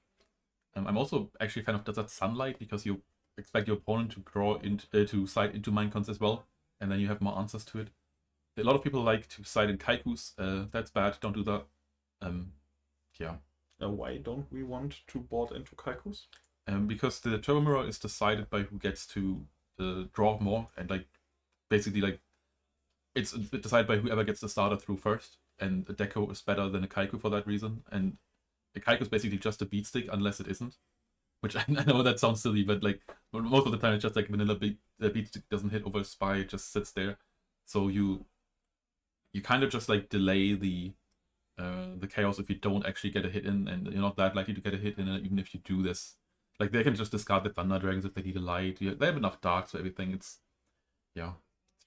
I'm also actually a fan of Desert Sunlight because you expect your opponent to draw to side into Mindcons as well, and then you have more answers to it. A lot of people like to side in Kaikus. That's bad. Don't do that. Yeah. Why don't we want to board into Kaikus? Because the Turbo Mirror is decided by who gets to draw more, and like basically like it's decided by whoever gets the starter through first, and a Deco is better than a Kaiku for that reason, and a Kaiku is basically just a beat stick unless it isn't. Which I know that sounds silly, but like most of the time it's just like vanilla beat doesn't hit over a spy, it just sits there. So you kind of just like delay the chaos if you don't actually get a hit in, and you're not that likely to get a hit in even if you do this. Like they can just discard the Thunder Dragons if they need a light. They have enough darks for everything. It's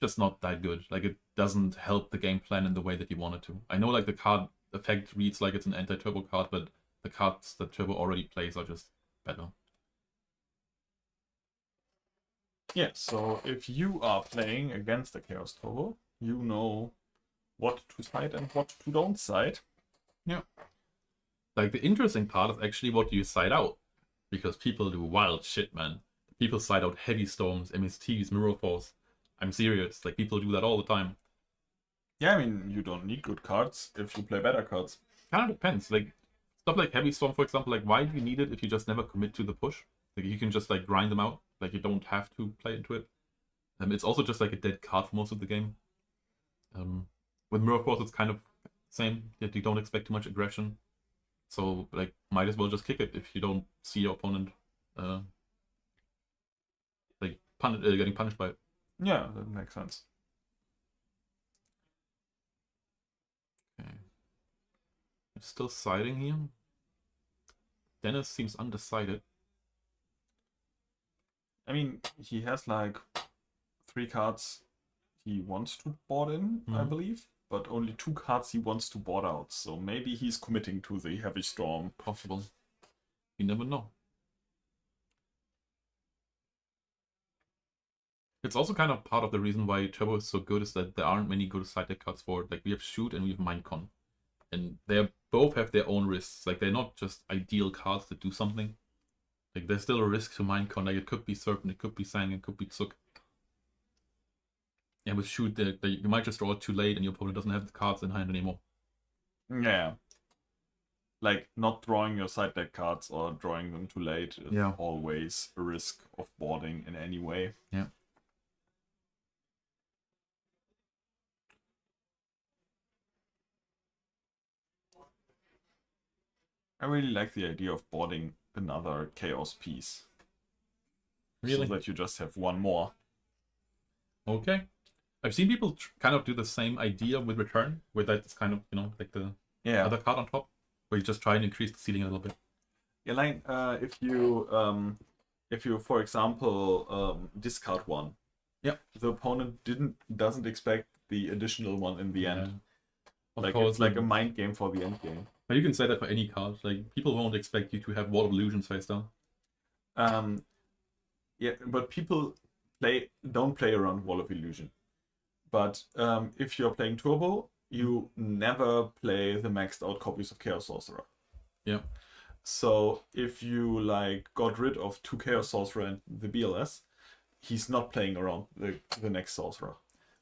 just not that good. Like it doesn't help the game plan in the way that you want it to. I know like the card effect reads like it's an anti-turbo card, but the cards that Turbo already plays are just better. Yeah, so if you are playing against the Chaos Turbo, you know what to side and what to don't side. Yeah. Like the interesting part is actually what you side out. Because people do wild shit, man. People side out Heavy Storms, MSTs, Mirror Force. I'm serious. Like people do that all the time. Yeah, I mean, you don't need good cards if you play better cards. Kind of depends. Like stuff like Heavy Storm, for example, like why do you need it if you just never commit to the push? Like you can just like grind them out. Like you don't have to play into it. It's also just like a dead card for most of the game. With Mirror Force, it's kind of same. Yet you don't expect too much aggression. So like might as well just kick it if you don't see your opponent getting punished by it. Yeah, that makes sense. Okay. I'm still siding here. Dennis seems undecided. I mean, he has like 3 cards he wants to board in, I believe, but only 2 cards he wants to board out. So maybe he's committing to the Heavy Storm. Possible. You never know. It's also kind of part of the reason why Turbo is so good is that there aren't many good side deck cards for it. Like we have Shoot and we have Mindcon. And they both have their own risks. Like they're not just ideal cards that do something. Like there's still a risk to Mindcon. Like it could be Serpent, it could be Sang, it could be Tsuk. And with Shoot, you might just draw it too late and your opponent doesn't have the cards in hand anymore. Yeah. Like not drawing your side deck cards or drawing them too late is always a risk of boarding in any way. Yeah. I really like the idea of boarding another Chaos piece. Really? So that you just have one more. Okay. I've seen people kind of do the same idea with Return, where that's kind of, like the other card on top, where you just try and increase the ceiling a little bit. Yeah, like if you for example discard one, the opponent doesn't expect the additional one in the end. Like it's like a mind game for the end game. But you can say that for any card. Like people won't expect you to have Wall of Illusions face down. Yeah, but people don't play around Wall of Illusion. But if you're playing Turbo, you never play the maxed out copies of Chaos Sorcerer. Yeah. So if you like got rid of 2 Chaos Sorcerer and the BLS, he's not playing around the next Sorcerer.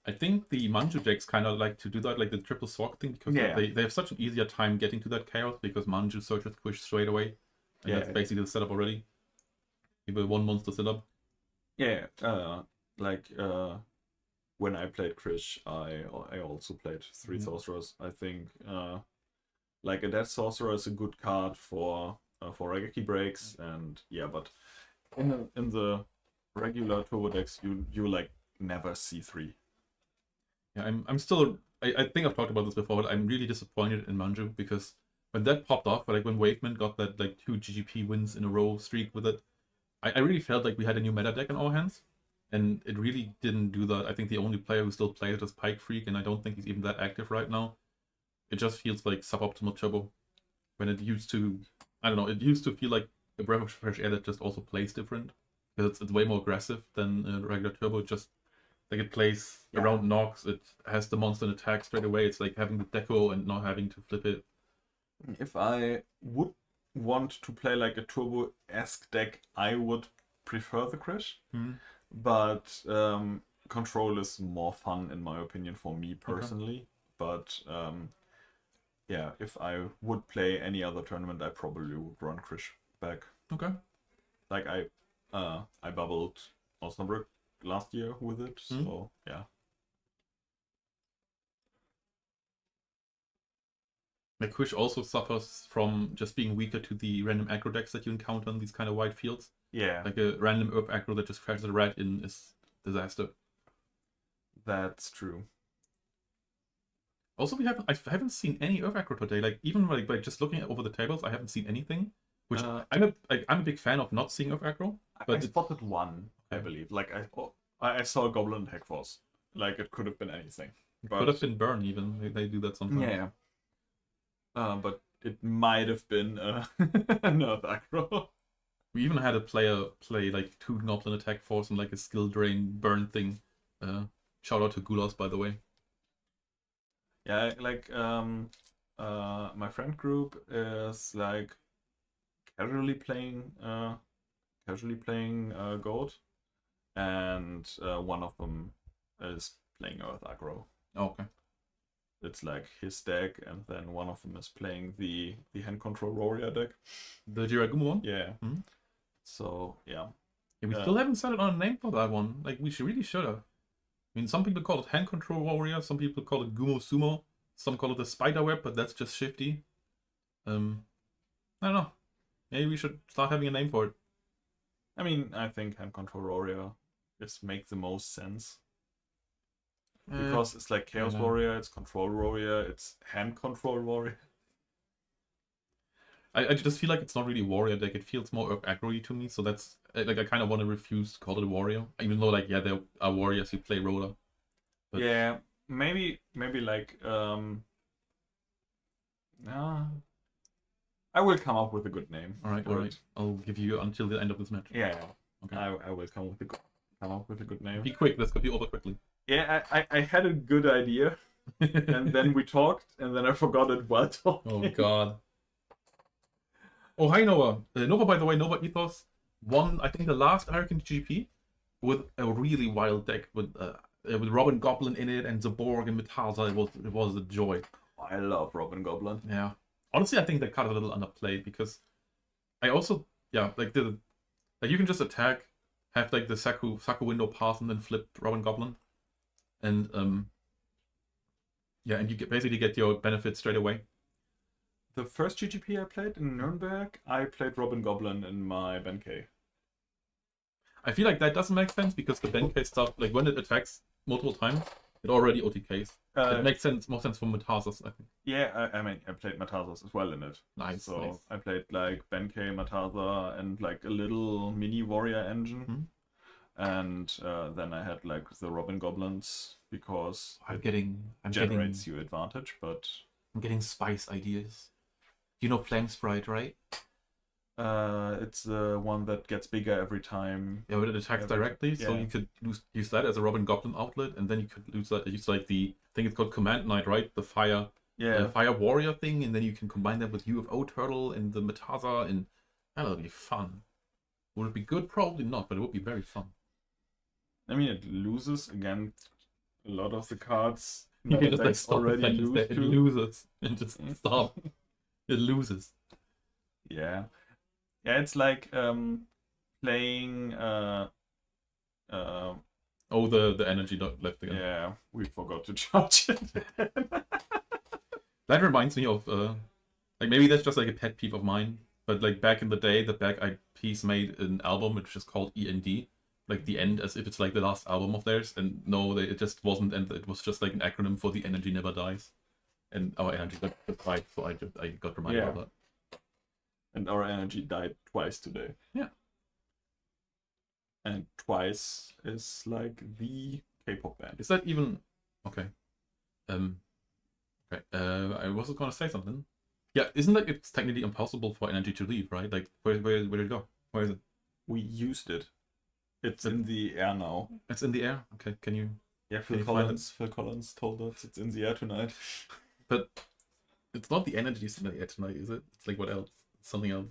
I think the Manju decks kind of like to do that, like the triple sword thing, because they have such an easier time getting to that chaos because Manju searches push straight away. And that's basically the setup already. You have 1 monster setup. Yeah, when I played Krish, I also played 3 sorcerers. I think like a dead sorcerer is a good card for Regeki breaks, and but in the regular turbo decks you like never see 3. Yeah, I'm still. I think I've talked about this before, but I'm really disappointed in Manju because when that popped off, like when Waveman got that like 2 GGP wins in a row streak with it, I really felt like we had a new meta deck in our hands, and it really didn't do that. I think the only player who still plays it is Pike Freak, and I don't think he's even that active right now. It just feels like suboptimal turbo when it used to. I don't know. It used to feel like a breath of fresh air that just also plays different because it's way more aggressive than regular turbo. Just like it plays around Nox, it has the monster in attack straight away. It's like having the deco and not having to flip it. If I would want to play like a turbo-esque deck, I would prefer the Krish. But control is more fun in my opinion for me personally. But if I would play any other tournament, I probably would run Krish back. Okay. Like I bubbled Osnabrück last year with it, so yeah. Like Quish also suffers from just being weaker to the random aggro decks that you encounter in these kind of wide fields. Yeah, Like a random Earth aggro that just crashes a red in is disaster. that's true. Also, I haven't seen any Earth aggro today. Like even like by just looking over the tables, I haven't seen anything. Which I'm a big fan of not seeing Earth aggro. But I spotted one, I believe. Like I saw a Goblin Tech Force. Like it could have been anything. It could have been Burn even. They do that sometimes. Yeah. But it might have been an Earth aggro. We even had a player play like 2 Goblin Attack Force and like a skill drain burn thing. Shout out to Gulas, by the way. Yeah, like my friend group is like casually playing Goat, and one of them is playing Earth aggro. Oh, okay. It's like his deck, and then one of them is playing the hand control warrior deck. The Jiragumo one? Yeah. Mhm. So yeah. Yeah, we still haven't settled on a name for that one. Like we really should have. I mean, some people call it hand control warrior, some people call it Gumo Sumo, some call it the spider web, but that's just shifty. I don't know. Maybe we should start having a name for it. I mean, I think hand control warrior makes the most sense. Because it's like Chaos Warrior, it's Control Warrior, it's Hand Control Warrior. I just feel like it's not really a warrior deck. It feels more Earth aggro-y to me, so that's like I kind of want to refuse to call it a warrior, even though like yeah, there are warriors who play roller. But yeah, maybe like I will come up with a good name. All right. I'll give you until the end of this match. Yeah. Okay. I will come up with a good name. Be quick. Let's go over quickly. Yeah, I had a good idea, and then we talked, and then I forgot it while talking. Oh god. Oh hi Noah. Nova, by the way, Nova Ethos won I think the last American GP with a really wild deck with Robin Goblin in it and Zaborg and Mithaza. It was a joy. I love Robin Goblin. Yeah. Honestly, I think that card is a little underplayed because I also like you can just attack, have like the Saku window pass and then flip Robin Goblin, and and you basically get your benefits straight away. The first GGP I played in Nuremberg, I played Robin Goblin in my Benkei. I feel like that doesn't make sense because the Benkei stuff, like when it attacks multiple times, it already OTKs. It makes more sense for Matazas, I think. Yeah, I mean, I played Matazas as well in it. Nice. I played like Benkei, Mataza, and like a little mini warrior engine. And then I had like the Robin Goblins because generates you advantage, but I'm getting spice ideas. You know Flame Sprite, right? It's the one that gets bigger every time. Yeah, but it attacks directly, so you could use that as a Robin Goblin outlet, and then you could use like I think it's called Command Knight, right? The fire warrior thing, and then you can combine that with UFO Turtle and the Mataza, and that'll be fun. Would it be good? Probably not, but it would be very fun. I mean, it loses against a lot of the cards. You can just like stop already it loses and just stop. It loses. Yeah. Yeah, it's like playing the energy dot left again. Yeah, we forgot to charge it. That reminds me of like maybe that's just like a pet peeve of mine, but like back in the day the Back Eyed Peas made an album which is called END, like the end, as if it's like the last album of theirs, and no, it just wasn't, and it was just like an acronym for the energy never dies, and our energy got died, so I got reminded of that. And our energy died twice today. Yeah. And Twice is like the K-pop band. Is that even okay? Okay. I was gonna say something. Yeah, isn't like it's technically impossible for energy to leave, right? Like where did it go? Where is it? We used it. It's in the air now. It's in the air? Okay, can you... Yeah, Phil Collins told us it's in the air tonight. But it's not the energy that's in the air tonight, is it? It's like what else? It's something else.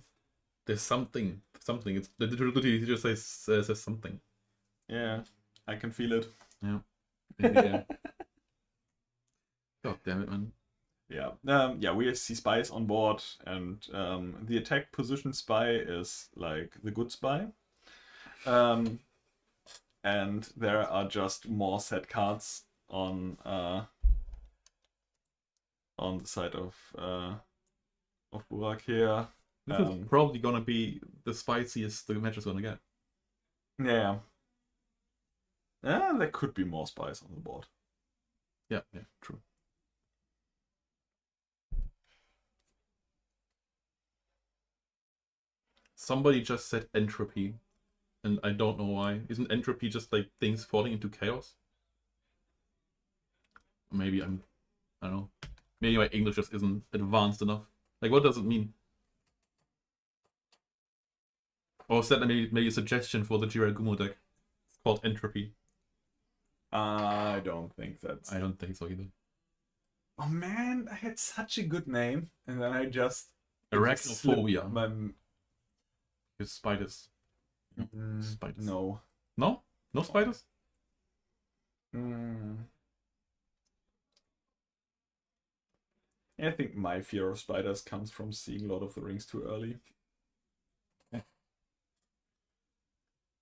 There's something. It's literally just says something. Yeah, I can feel it. Yeah. In the air. God damn it, man. Yeah. We see spies on board, and the attack position spy is like the good spy. And there are just more set cards on on the side of Burak here. This is probably gonna be the spiciest the match is gonna get. Yeah. There could be more spice on the board. Yeah, true. Somebody just said entropy, and I don't know why. Isn't entropy just like things falling into chaos? Maybe I don't know. Maybe my English just isn't advanced enough. Like, what does it mean? Or is that maybe a suggestion for the Jiragumo deck? It's called entropy. I don't think that's... I don't think so either. Oh man, I had such a good name, and then I just... Arachnophobia. My... It's spiders. Spiders. No. No? No spiders? I think my fear of spiders comes from seeing Lord of the Rings too early.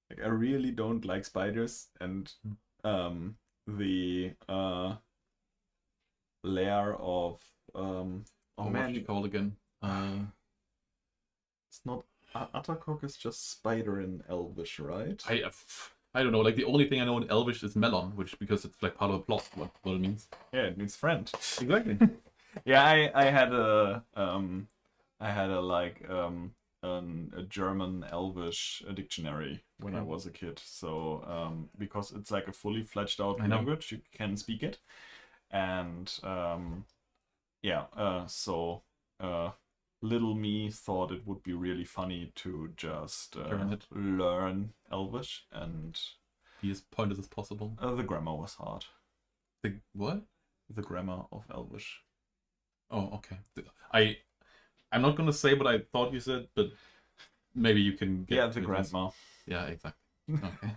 Like, I really don't like spiders, and the layer of What did you call it again? it's not Attercock, is just spider in Elvish, right? I don't know. Like, the only thing I know in Elvish is melon, which because it's like part of the plot. What it means? Yeah, it means friend. Exactly. Yeah, I had a German Elvish dictionary when I was a kid. So because it's like a fully fledged out language, you can speak it, and so little me thought it would be really funny to just learn Elvish, and Be as pointless as possible. the grammar was hard. The what? The grammar of Elvish. Oh, okay. I'm not gonna say what I thought you said, but maybe you can get the grammar. Yeah, exactly.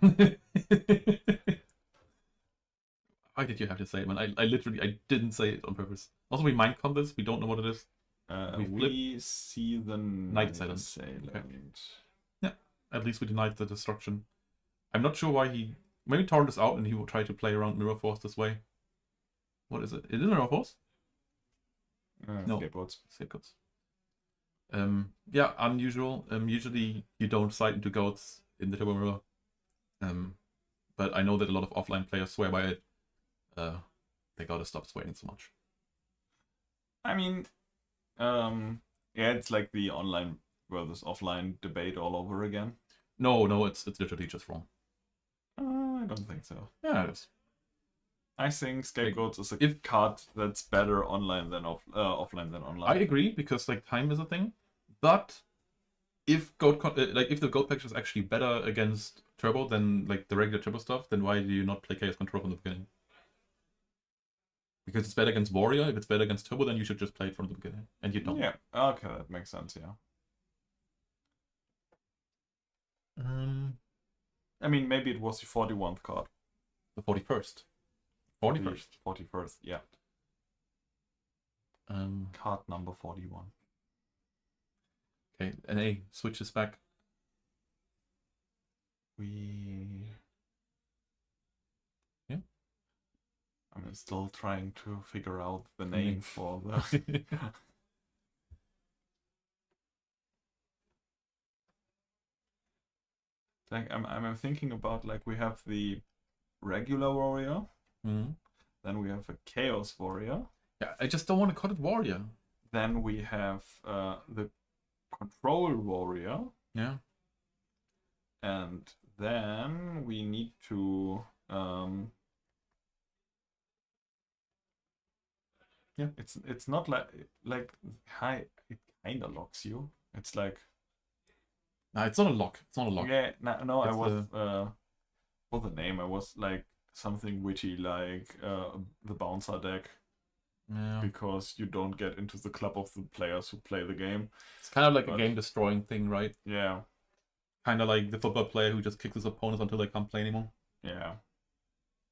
Okay. Why did you have to say it, man? I literally didn't say it on purpose. Also, we mind comp this. We don't know what it is. We see the Night Silence. Yeah, at least we denied the destruction. I'm not sure why he... Maybe torrent this out and he will try to play around Mirror Force this way. What is it? Is it Mirror Force? No. Scapegoats. Yeah, unusual. Usually you don't side into goats in the Turbo Mirror. But I know that a lot of offline players swear by it. They gotta stop swearing so much. I mean, it's like the online versus offline debate all over again. No, it's literally just wrong. I don't think so. Yeah, it is. I think Scapegoats is a card that's better online than offline than online. I agree, because like time is a thing. But if if the goat package is actually better against Turbo than like the regular Turbo stuff, then why do you not play Chaos Control from the beginning? Because it's better against Warrior. If it's better against Turbo, then you should just play it from the beginning, and you don't. Yeah. Okay, that makes sense. Yeah. I mean, maybe it was the 41th card. The 41st. 41st. 41st, yeah. Card number 41. Okay, NA switches back. Yeah. I'm still trying to figure out the name for the... Like, I'm thinking about, like, we have the regular warrior, then we have a chaos warrior. Yeah, I just don't want to call it warrior. Then we have the control warrior. Yeah. And then we need to it's not like hi, it kinda locks you. It's like... No, it's not a lock. It's not a lock. Yeah, no, I was for the name I was like something witty, like the bouncer deck. Yeah. Because you don't get into the club of the players who play the game. It's kind of like a game destroying thing, right? Yeah. Kind of like the football player who just kicks his opponents until they can't play anymore. Yeah.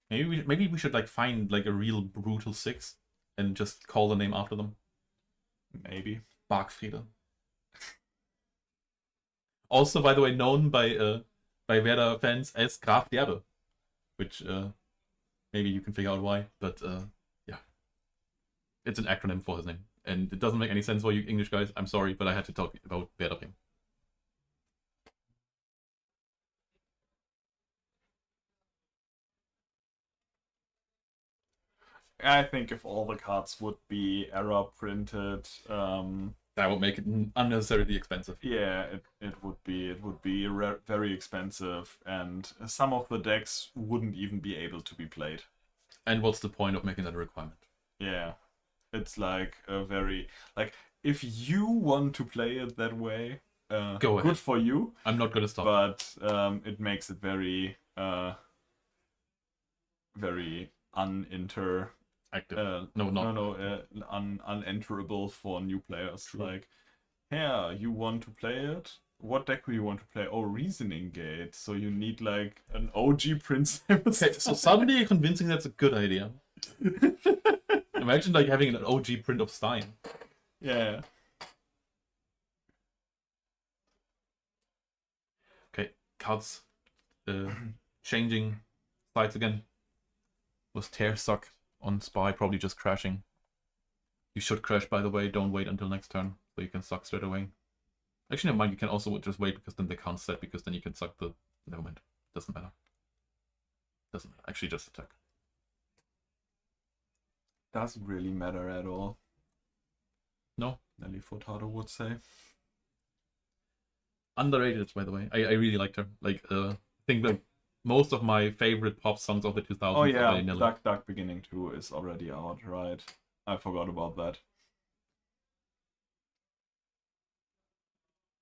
Maybe we should like find like a real brutal 6 and just call the name after them. Maybe. Barkfriede. Also, by the way, known by Werder fans as Graf Derbe, which maybe you can figure out why, but yeah, It's an acronym for his name. And it doesn't make any sense for you English guys. I'm sorry, but I had to talk about Berdering. I think if all the cards would be error printed, that would make it unnecessarily expensive. Yeah, it would be very expensive, and some of the decks wouldn't even be able to be played. And what's the point of making that a requirement? Yeah, it's like a very like if you want to play it that way, Go ahead. good for you. I'm not gonna stop. But it makes it very very uninter. Active. Unenterable for new players. True. Like, yeah, you want to play it? What deck do you want to play? Oh, Reasoning Gate. So you need like an OG Prince. Okay, so suddenly you're convincing that's a good idea. Imagine like having an OG print of Stein. Yeah. Okay, cards changing sides again. Was Tear suck on Spy, probably just crashing. You should crash, by the way. Don't wait until next turn, so you can suck straight away. Actually, never mind. You can also just wait because then they can't set, because then you can suck the. Never mind. Doesn't matter. Doesn't matter. Actually, just attack. Doesn't really matter at all. No. Nelly Furtado would say. Underrated, by the way. I really liked her. Like, I think that most of my favorite pop songs of the 2000s Oh are yeah, by Nelly. Dark Beginning 2 is already out, right? I forgot about that.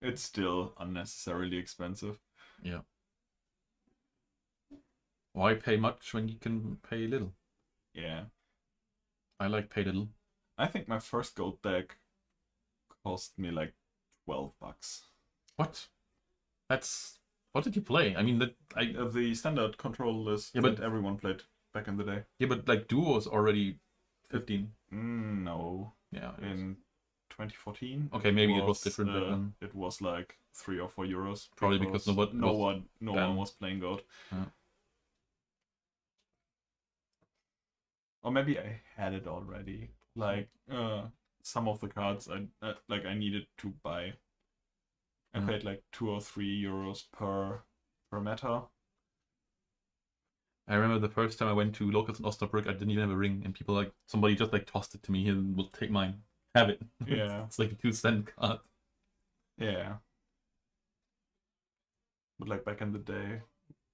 It's still unnecessarily expensive. Yeah. Why pay much when you can pay little? Yeah. I like pay little. I think my first gold deck cost me like $12. What? That's... What did you play? I mean, The standard control list that everyone played back in the day. Yeah, but like Duo is already 15. No. Yeah. In 2014. Okay, maybe it was different back then. It was like €3 or €4. Probably because no one was playing gold. Yeah. Or maybe I had it already. Like some of the cards I needed to buy. I paid like €2 or €3 per meta. I remember the first time I went to locals in Osnabrück, I didn't even have a ring, and people somebody just like tossed it to me. Here, will take mine. Have it. Yeah. It's like a 2-cent card. Yeah. But like back in the day,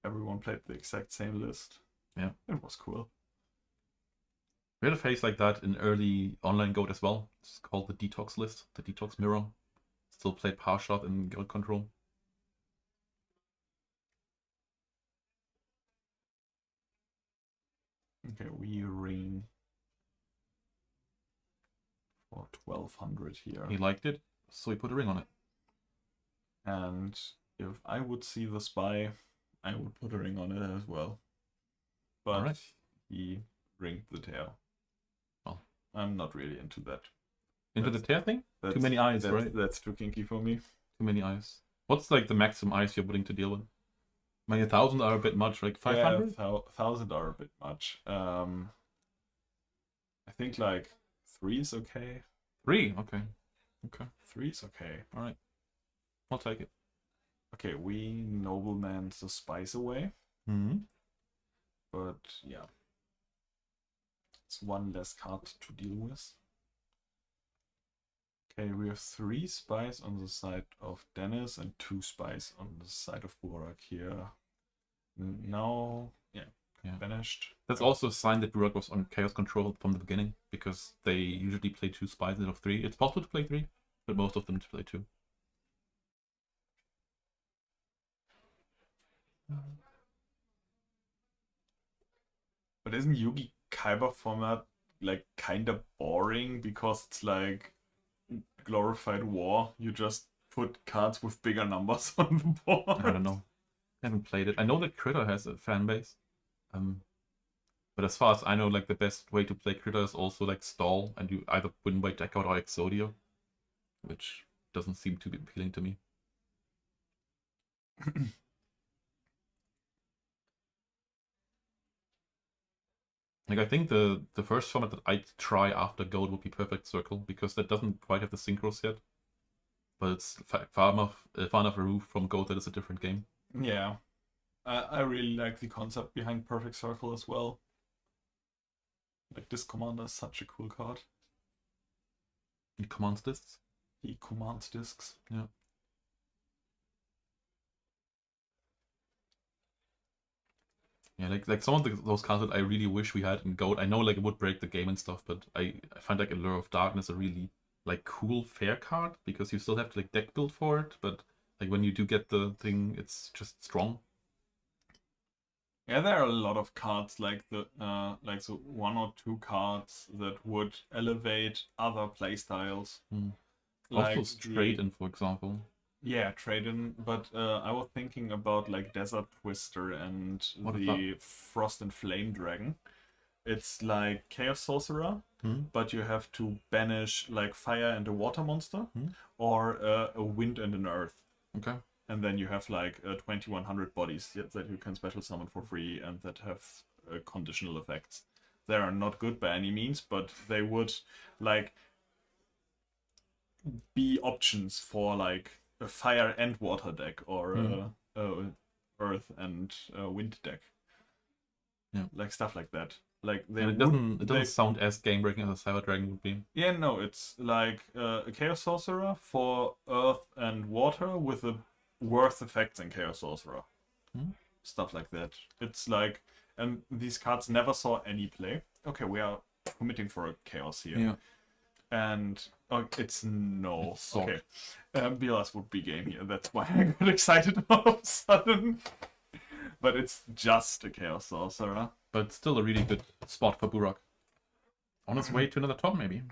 everyone played the exact same list. Yeah. It was cool. We had a phase like that in early online Goat as well. It's called the Detox list, the Detox Mirror. Still played Power Shot in Guild Control. Okay, we ring for 1200 here. He liked it, so he put a ring on it. And if I would see the Spy, I would put a ring on it as well. But he ringed the Tear. Oh. I'm not really into that. Into the Tear thing? Too many eyes, right? That's too kinky for me. Too many eyes. What's like the maximum eyes you're willing to deal with? I mean, 1,000 are a bit much, like 500? Yeah, 1,000 are a bit much. I think like 3 is okay. 3? Okay. Okay. 3 is okay. Alright. I'll take it. Okay, we nobleman the Spice away. Mm-hmm. But yeah. It's one less card to deal with. Okay, we have 3 spies on the side of Dennis and 2 spies on the side of Burak here. Now, yeah, banished. That's also a sign that Burak was on Chaos Control from the beginning, because they usually play 2 spies instead of 3. It's possible to play 3, but most of them to play 2. But isn't Yugi Kyber format like kinda boring because it's like glorified war? You just put cards with bigger numbers on the board. I don't know. I haven't played it. I know that Critter has a fan base. But as far as I know, like the best way to play Critter is also like stall, and you either win by deck out or Exodia, which doesn't seem to be appealing to me. Like I think the first format that I'd try after Goat would be Perfect Circle, because that doesn't quite have the synchros yet. But it's far enough removed from Goat that it's a different game. Yeah. I really like the concept behind Perfect Circle as well. Like, this commander is such a cool card. It commands discs. He commands discs. Yeah. Yeah, like some of those cards that I really wish we had in Goat. I know like it would break the game and stuff, but I find like Allure of Darkness a really like cool fair card, because you still have to like deck build for it, but like when you do get the thing, it's just strong. Yeah, there are a lot of cards like the one or two cards that would elevate other playstyles. Also Like Trade-in, for example. Yeah, Trade-in, but I was thinking about like Desert Twister and What is the Frost and Flame Dragon. It's like Chaos Sorcerer, but you have to banish like fire and a water monster, or a wind and an earth. Okay. And then you have like 2100 bodies that you can special summon for free and that have conditional effects. They are not good by any means, but they would like be options for like a fire and water deck, or a earth and wind deck. Yeah, like stuff like that. Like they and it doesn't sound as game breaking as a Cyber Dragon would be. Yeah, no, it's like a Chaos Sorcerer for earth and water with a worse effects than Chaos Sorcerer. Stuff like that. It's like, and these cards never saw any play. Okay, we are committing for a chaos here. Yeah. And it's no. It's okay. BLS would be game here. That's why I got excited all of a sudden. But it's just a Chaos Sorcerer. But still a really good spot for Burok. On its way to another top, maybe.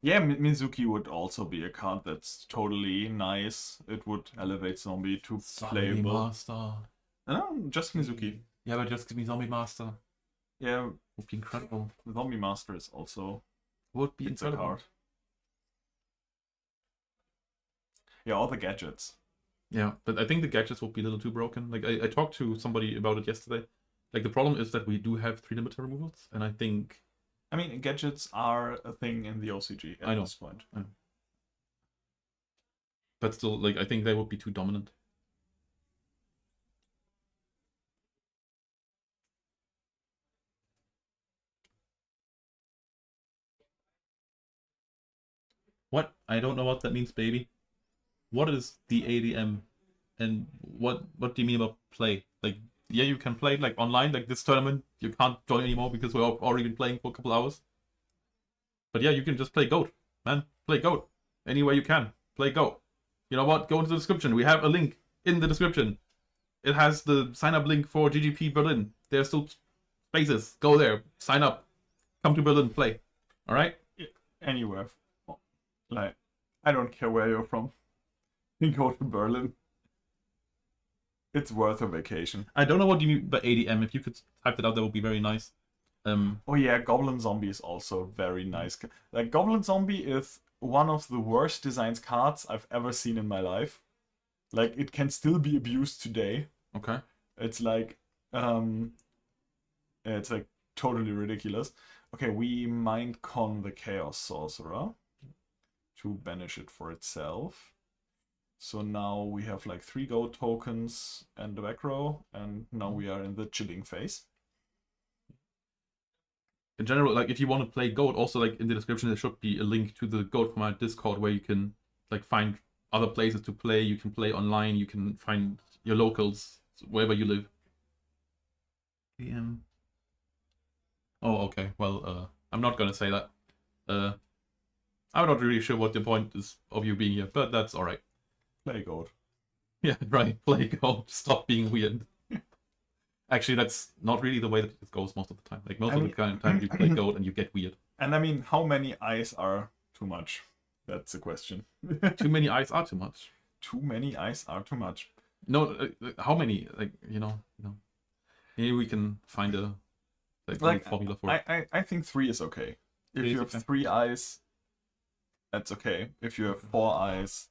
Yeah, Mizuki would also be a card that's totally nice. It would elevate Zombie to playable. Master. No, just Mizuki. Yeah, but just give me Zombie Master. Yeah, Would be incredible. Zombie Master is also Would be a incredible. card. Yeah, all the gadgets. Yeah, but I think the gadgets would be a little too broken. Like I talked to somebody about it yesterday. Like the problem is that we do have 3 limiter removals, and I think. I mean, gadgets are a thing in the OCG at this point. I know. But still, like I think they would be too dominant. What? I don't know what that means, baby. What is the ADM? And what do you mean about play? Like, yeah, you can play like online, like this tournament. You can't join anymore because we've already been playing for a couple hours. But yeah, you can just play Goat, man. Play Goat. Any way you can. Play Goat. You know what? Go into the description. We have a link in the description. It has the sign-up link for GGP Berlin. There's still spaces. Go there. Sign up. Come to Berlin. Play. Alright? Anywhere. Like, I don't care where you're from. You go to Berlin. It's worth a vacation. I don't know what you mean by ADM. If you could type that out, that would be very nice. Oh yeah, Goblin Zombie is also very nice. Like, Goblin Zombie is one of the worst designed cards I've ever seen in my life. Like, it can still be abused today. Okay. It's like totally ridiculous. Okay, we Mind Con the Chaos Sorcerer to banish it for itself. So now we have like 3 gold tokens and the back row, and now we are in the chilling phase. In general, like if you want to play Goat, also like in the description there should be a link to the Goat for my Discord where you can like find other places to play. You can play online. You can find your locals wherever you live. Oh, okay. Well, I'm not gonna say that. I'm not really sure what the point is of you being here, but that's all right. Play Goat. Yeah, right. Play Goat. Stop being weird. Actually, that's not really the way that it goes most of the time. Like most of the time, you play Goat and you get weird. And I mean, how many eyes are too much? That's the question. Too many eyes are too much. Too many eyes are too much. No, how many? Like maybe we can find a like formula for it. I think 3 is okay. If you have 3 eyes, that's okay. If you have 4 eyes,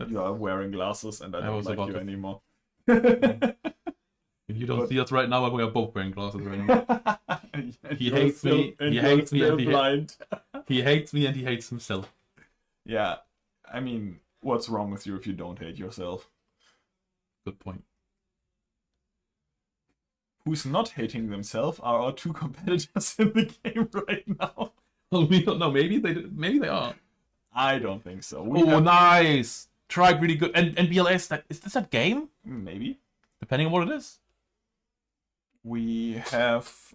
you are wearing glasses, and I don't like you anymore. If you don't see us right now, we are both wearing glasses right now. He You're hates still- me. and He you're hates me. still And blind. he hates me, and he hates himself. Yeah, I mean, what's wrong with you if you don't hate yourself? Good point. Who's not hating themselves are our two competitors in the game right now. Well, we don't know. Maybe they are. I don't think so. We Oh, have, nice! Tried really good. And BLS. Is this that game? maybe Depending on what it is. we have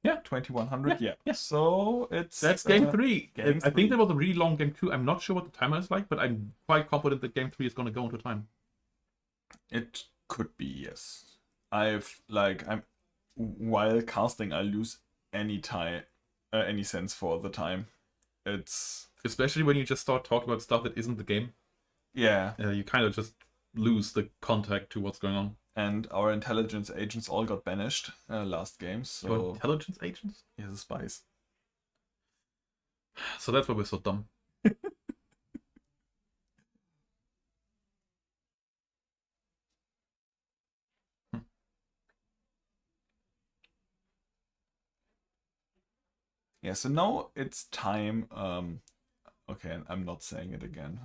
Yeah. 2100. Yeah. So it's That's game 3. game I 3. think there was a really long game 2. I'm not sure what the timer is like, but I'm quite confident that game 3 is going to go into time. It could be, yes. I'm while casting, I lose any time, any sense for the time. It's Especially when you just start talking about stuff that isn't the game. yeah, You kind of just lose the contact to what's going on. and our intelligence agents all got banished last game. Your So intelligence agents? yeah, the spies. So that's why we're so dumb. Yeah, so now it's time. Okay, I'm not saying it again.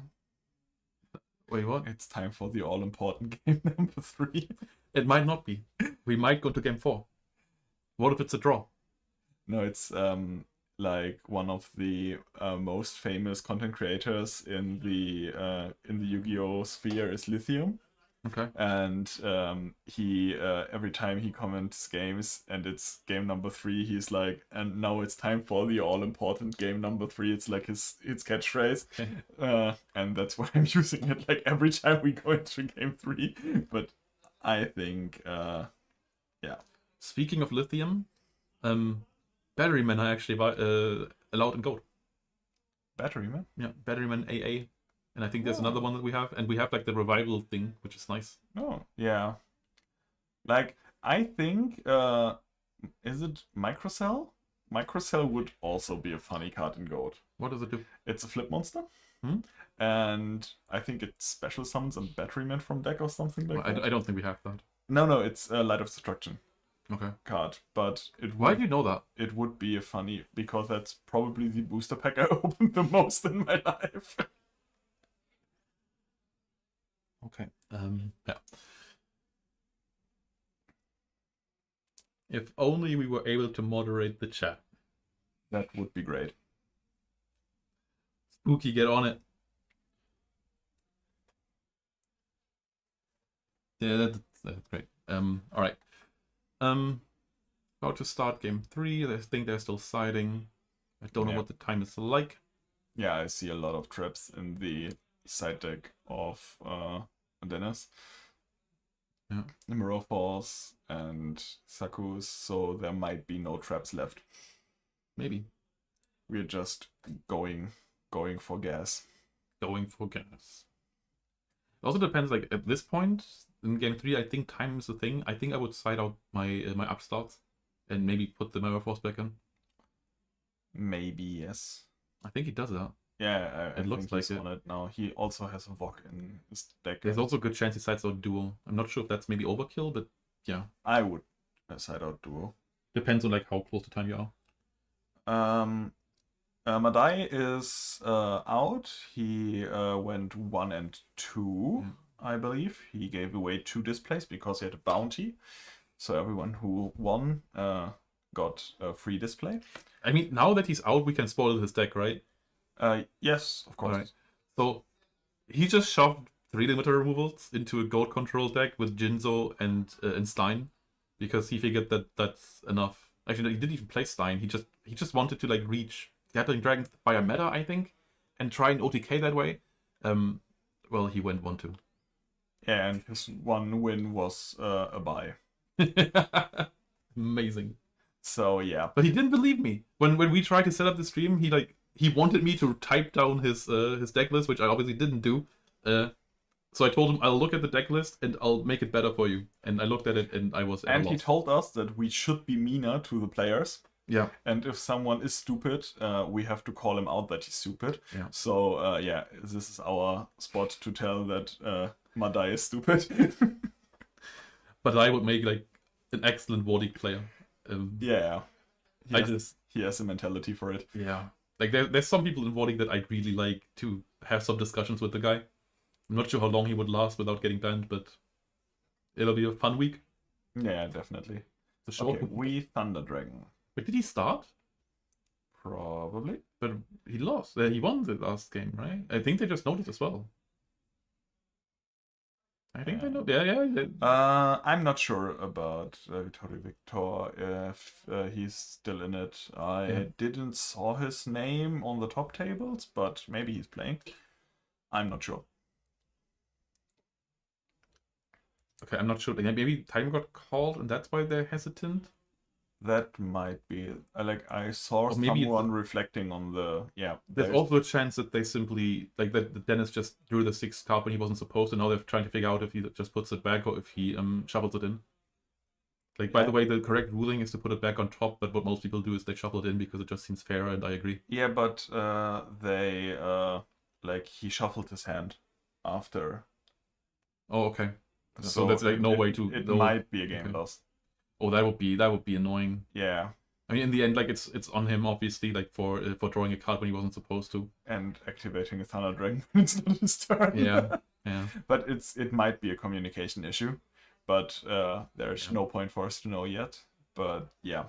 Wait, what? It's time for the all-important game number 3. It might not be. We might go to game 4. What if it's a draw? No, it's like one of the most famous content creators in the Yu-Gi-Oh sphere is Lithium, Okay. and he every time he comments games and it's game number 3, he's like, and now it's time for the all-important game number 3. It's like his catchphrase, Okay. and that's why I'm using it like every time we go into game 3. But I think Speaking of lithium, Batterymen are actually allowed in gold. Batteryman. Yeah, Batteryman AA. And I think there's another one that we have. And we have like the revival thing, which is nice. Oh, yeah. Like, I think, is it Microcell? Microcell would also be a funny card in Gold. What does it do? It's a flip monster. Hmm? And I think it special summons a Batteryman from deck or something like Well, that. I don't think we have that. No, it's a Light of Destruction Okay. card. But it Why would, do you know that? it would be a funny, because that's probably the booster pack I opened the most in my life. Okay. Yeah. If only we were able to moderate the chat. That would be great. Spooky, get on it. Yeah, that's great. All right. About to start game 3. I think they're still siding. I don't know Yeah. what the time is like. Yeah, I see a lot of traps in the side deck of Dennis. Yeah. Mirror Force and Sakus, so there might be no traps left. Maybe. We're just going for gas. Going for gas. It also depends, like, at this point in game 3, I think time is a thing. I think I would side out my my upstarts and maybe put the Mirror Force back in. Maybe, yes. I think he does that. Yeah, I It looks think he's like it. on it now. He also has a Vok in his deck. There's also a good chance he sides out Duo. I'm not sure if that's maybe overkill, but yeah. I would side out Duo. Depends on, like, how close to time you are. Madai is out. He went 1 and 2, I believe. He gave away 2 displays because he had a bounty. So everyone who won got a free display. I mean, now that he's out, we can spoil his deck, right? Yes, of course. Alright. So he just shoved 3 limiter removals into a gold control deck with Jinzo and Stein because he figured that that's enough. Actually, no, he didn't even play Stein. He just wanted to, like, reach Gatling Dragons via meta, I think, and try and OTK that way. Well, he went 1-2. Yeah, and his one win was a buy. Amazing. So yeah. But he didn't believe me. When we tried to set up the stream, he wanted me to type down his deck list, which I obviously didn't do. So I told him I'll look at the deck list and I'll make it better for you. And I looked at it and I was at a And he loss. told us that we should be meaner to the players. Yeah. And if someone is stupid, we have to call him out that he's stupid. Yeah. So yeah, this is our spot to tell that Madai is stupid. But I would make, like, an excellent Wardic player. Yeah. I just He has a mentality for it. yeah. Like there's some people in voting that I'd really like to have some discussions with the guy. I'm not sure how long he would last without getting banned, but it'll be a fun week. Yeah, definitely. The short Okay, week. we Thunder Dragon. Wait, did he start? Probably. But he lost. He won the last game, right? I think they just noticed as well. I think they know. Yeah. I'm not sure about Vittorio Victor if he's still in it. I didn't saw his name on the top tables, but maybe he's playing. I'm not sure. Okay, I'm not sure. Maybe time got called, and that's why they're hesitant. That might be like I saw Or maybe someone reflecting on the There's also a chance that they simply like that Dennis just drew the 6th card when he wasn't supposed to. Now they're trying to figure out if he just puts it back or if he shuffles it in. Like by the way, the correct ruling is to put it back on top, but what most people do is they shuffle it in because it just seems fairer, and I agree. Yeah, but they like he shuffled his hand after. Oh, okay. So that's like no way to. It might be a game loss. Oh, that would be annoying. Yeah. I mean, in the end, like it's on him obviously, like for drawing a card when he wasn't supposed to, and activating a Thunder Dragon when it's not his turn. Yeah. But it might be a communication issue, but there's no point for us to know yet. But yeah.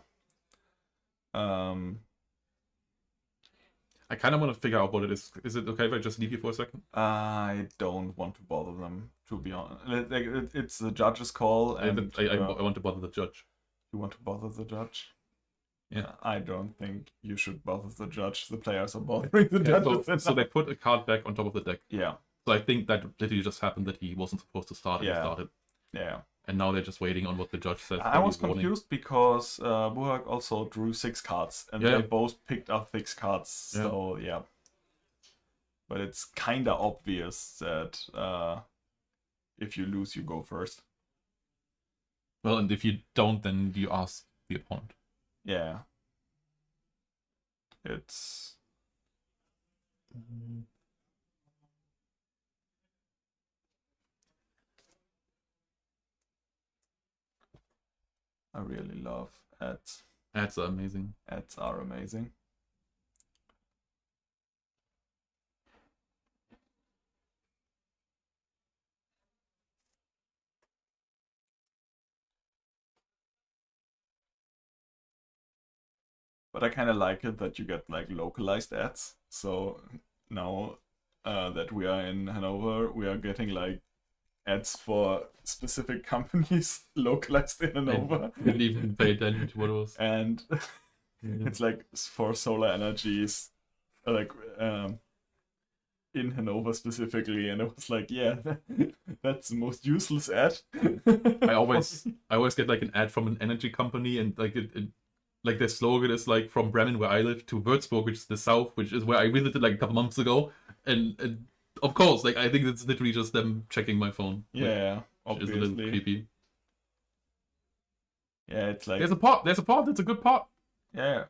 I kind of want to figure out what it is. Is it okay if I just leave you for a second? I don't want to bother them, to be honest. Like, it's the judge's call, and I want to bother the judge. You want to bother the judge? Yeah. I don't think you should bother the judge. The players are bothering the judge. So they put a card back on top of the deck. Yeah. So I think that literally just happened that he wasn't supposed to start and he started. Yeah. And now they're just waiting on what the judge says. I was confused because Burak also drew 6 cards, and they both picked up 6 cards. So yeah. But it's kinda obvious that if you lose, you go first. Well, and if you don't, then you ask the opponent. Yeah. It's... I really love ads. Ads are amazing. Ads are amazing. But I kind of like it that you get like localized ads. So now that we are in Hanover, we are getting like ads for specific companies localized in Hanover. I didn't even pay attention to what it was. And it's like for solar energies, like in Hanover specifically, and it was like, yeah, that's the most useless ad. I always get like an ad from an energy company, and like like their slogan is like from Bremen, where I live, to Würzburg, which is the south, which is where I visited like a couple months ago, and of course, like I think it's literally just them checking my phone. Yeah, obviously. Which is a little creepy. Yeah, it's like there's a pot. It's a good pot. Yeah.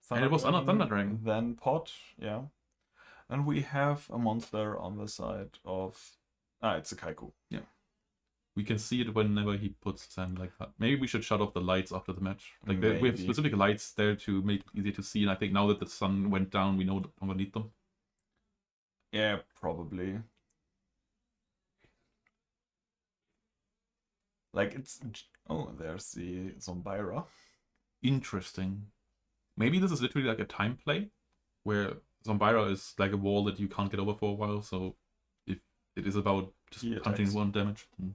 And it was Thunder Dragon. Then pot, yeah. And we have a monster on the side of... it's a Kaiku. Yeah. We can see it whenever he puts sand like that. Maybe we should shut off the lights after the match. Like we have specific lights there to make it easier to see, and I think now that the sun went down, we no longer need them. Yeah, probably. Like it's... Oh, there's the Zombira. Interesting. Maybe this is literally like a time play, where Zombira is like a wall that you can't get over for a while, so if it is about just punching 1 damage, then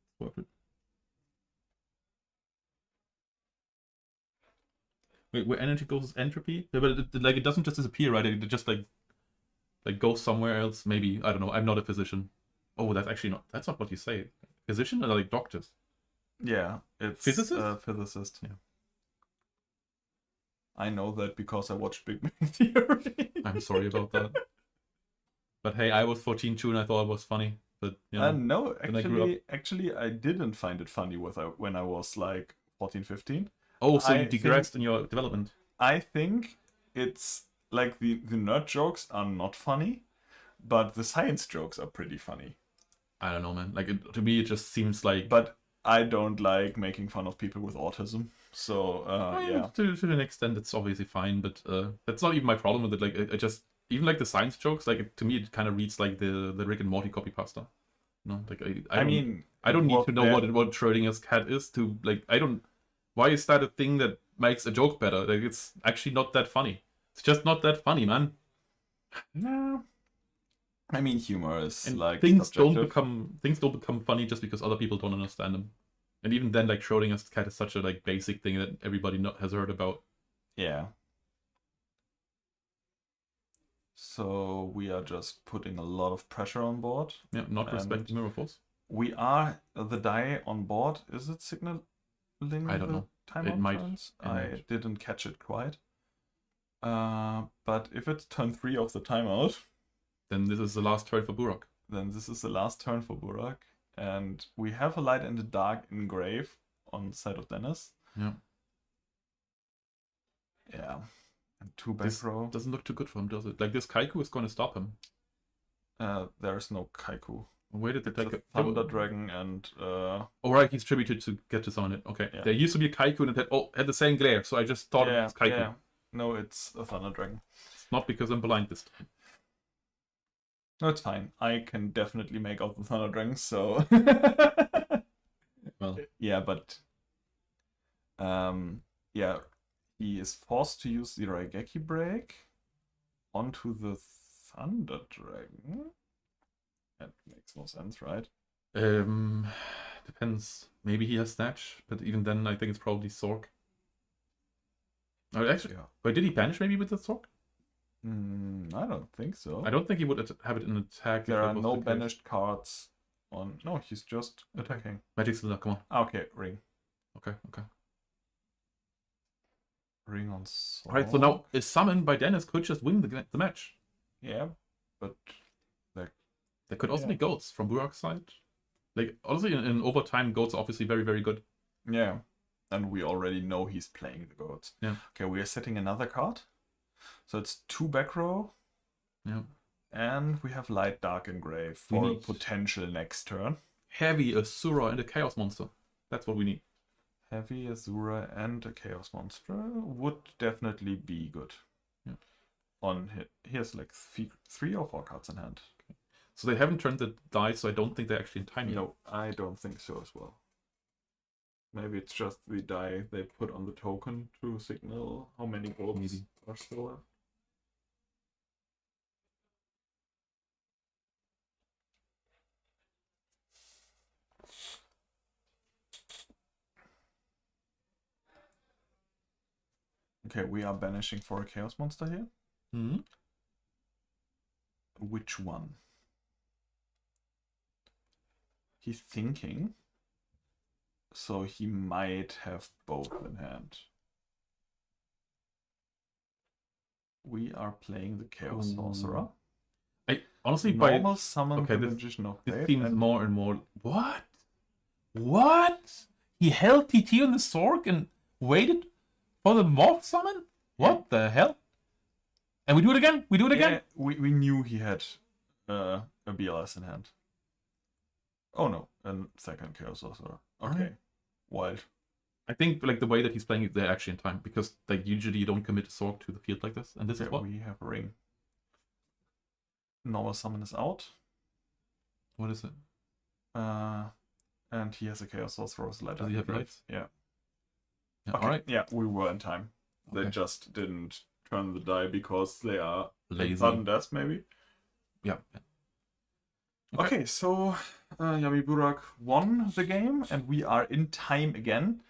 it's worth it. Wait, where energy goes is entropy? Yeah, but it doesn't just disappear, right? It just like goes somewhere else. Maybe, I don't know. I'm not a physician. Oh, that's not what you say. Physician or like doctors? Yeah, it's physicist. Physicist. Yeah. I know that because I watched Big Bang Theory. I'm sorry about that. But hey, I was 14 too, and I thought it was funny. But you know, no, actually, I didn't find it funny when I was like 14, 15. Oh, so you digressed in your development. I think it's like the nerd jokes are not funny, but the science jokes are pretty funny. I don't know, man. Like to me, it just seems like. But I don't like making fun of people with autism. So yeah. To an extent, it's obviously fine, but that's not even my problem with it. Like, I just even like the science jokes. Like, to me, it kind of reads like the Rick and Morty copy pasta. No, like I don't need to know what Schrodinger's cat is to like. I don't. Why is that a thing that makes a joke better? Like, it's actually not that funny. It's just not that funny, man. No. I mean, humor is And like things subjective. don't become funny just because other people don't understand them. And even then, like, Schrodinger's cat is such a like basic thing that everybody has heard about. Yeah. So we are just putting a lot of pressure on board. Yeah, not respecting mirror force. We are the die on board. Is it signaling I don't know. timeout turns? I didn't catch it quite. But if it's turn 3 of the timeout, then this is the last turn for Burak. Then this is the last turn for Burak. And we have a light and a dark engrave on the side of Dennis. Yeah. Yeah. And 2 back row. Doesn't look too good for him, does it? Like, this Kaiku is going to stop him. There's no Kaiku. Where did they take a Thunder Dragon and oh right, he's tributed to get to summon it. Okay. Yeah. There used to be a Kaiku and it had the same glare, so I just thought it was Kaiku. Yeah. No, it's a Thunder Dragon. It's not because I'm blind this time. No, it's fine. I can definitely make out the Thunder Dragons, so well. Yeah, but yeah, he is forced to use the Raigeki break onto the Thunder Dragon. That makes no sense, right? Depends. Maybe he has Snatch, but even then I think it's probably Sork. Oh, actually, wait, did he banish maybe with the Sork? I don't think so. I don't think he would have it in attack. There are no banished cards on. No, he's just attacking. Magic Cylinder, come on. Okay, ring. Okay. Ring on Sork. Alright, so now a summon by Dennis could just win the match. Yeah, but there could also be goats from Burak's side. Like, honestly, in overtime, goats are obviously very, very good. Yeah, and we already know he's playing the goats. Yeah. Okay, we are setting another card. So it's 2 back row. Yeah. And we have light, dark, and gray for a potential next turn. Heavy, Asura, and a Chaos Monster. That's what we need. Heavy, Asura, and a Chaos Monster would definitely be good. Yeah. On hit. He has like 3 or 4 cards in hand. Okay. So they haven't turned the dice, so I don't think they're actually in time yet. No, I don't think so as well. Maybe it's just the die they put on the token to signal how many goals are still left. Okay, we are banishing for a Chaos Monster here. Mm-hmm. Which one? He's thinking. So he might have both in hand. We are playing the Chaos Sorcerer. I honestly normal summon the Magician of Fate. This seems more and more. What? He held TT on the Sork and waited for the Morph summon? What the hell? And we do it again? Yeah, we knew he had a BLS in hand. Oh no, and second Chaos Sorcerer. Okay. Right. Wild. I think like the way that he's playing it, they're actually in time because like usually you don't commit a Sork to the field like this, and this is what we have a ring. Normal summon is out. What is it? And he has a Chaos Sorcerer's Letter. Does he have lights? Yeah. Okay. All right. Yeah, we were in time. They just didn't turn the die because they are lazy. Sudden death, maybe. Yeah. Okay, so Yami Burak won the game, and we are in time again.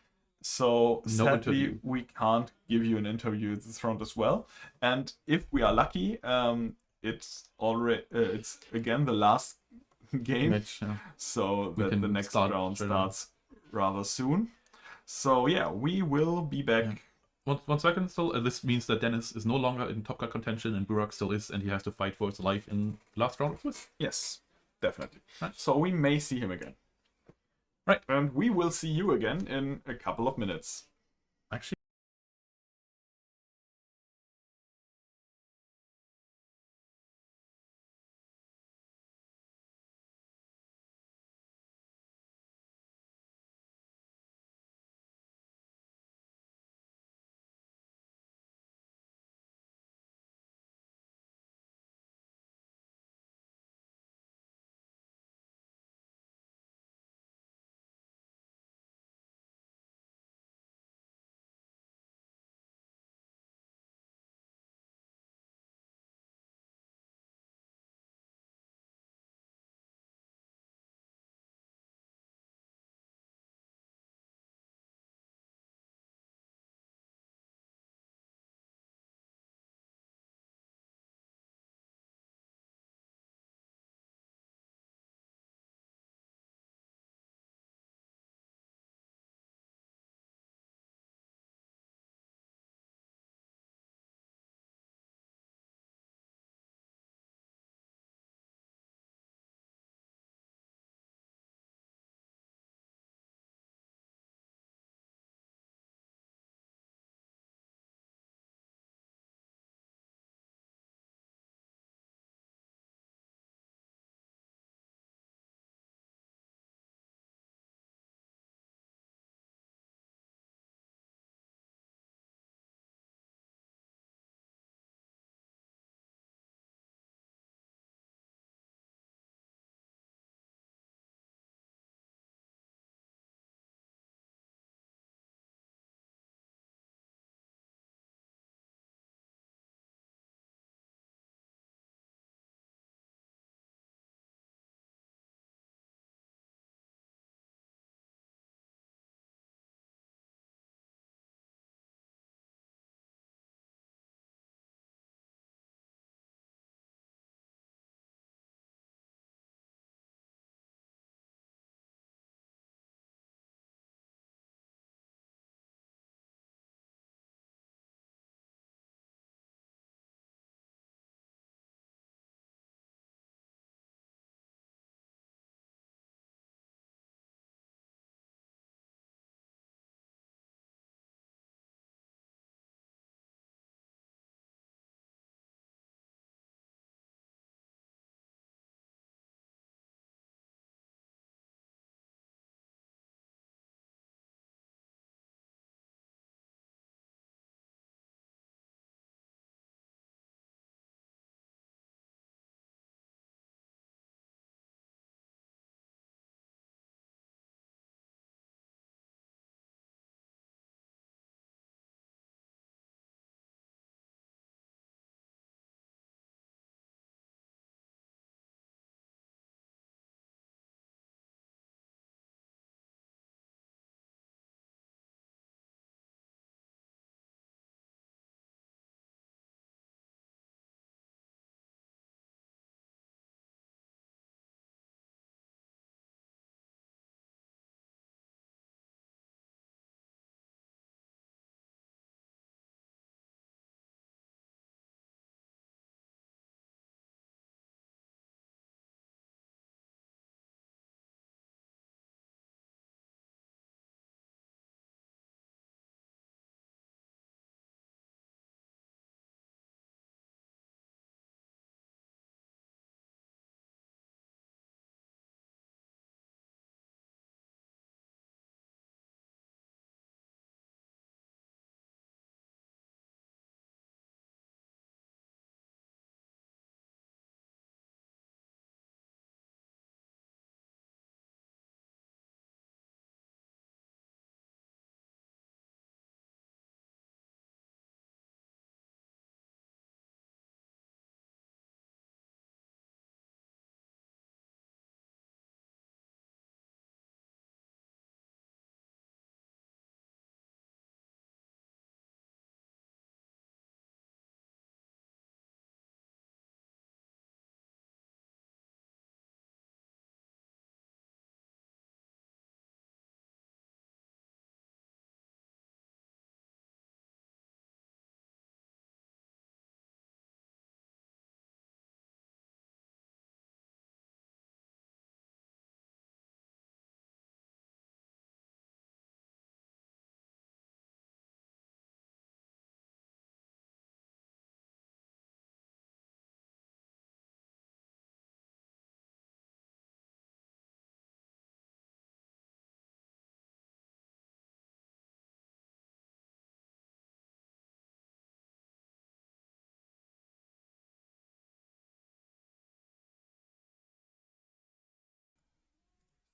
So sadly, we can't give you an interview at this round as well. And if we are lucky, it's again the last game, match, yeah. So that the next round starts rather soon. So yeah, we will be back. Yeah. One second still. This means that Dennis is no longer in top card contention, and Burak still is, and he has to fight for his life in the last round of this. Yes, definitely. Right. So we may see him again. Right, and we will see you again in a couple of minutes. Actually.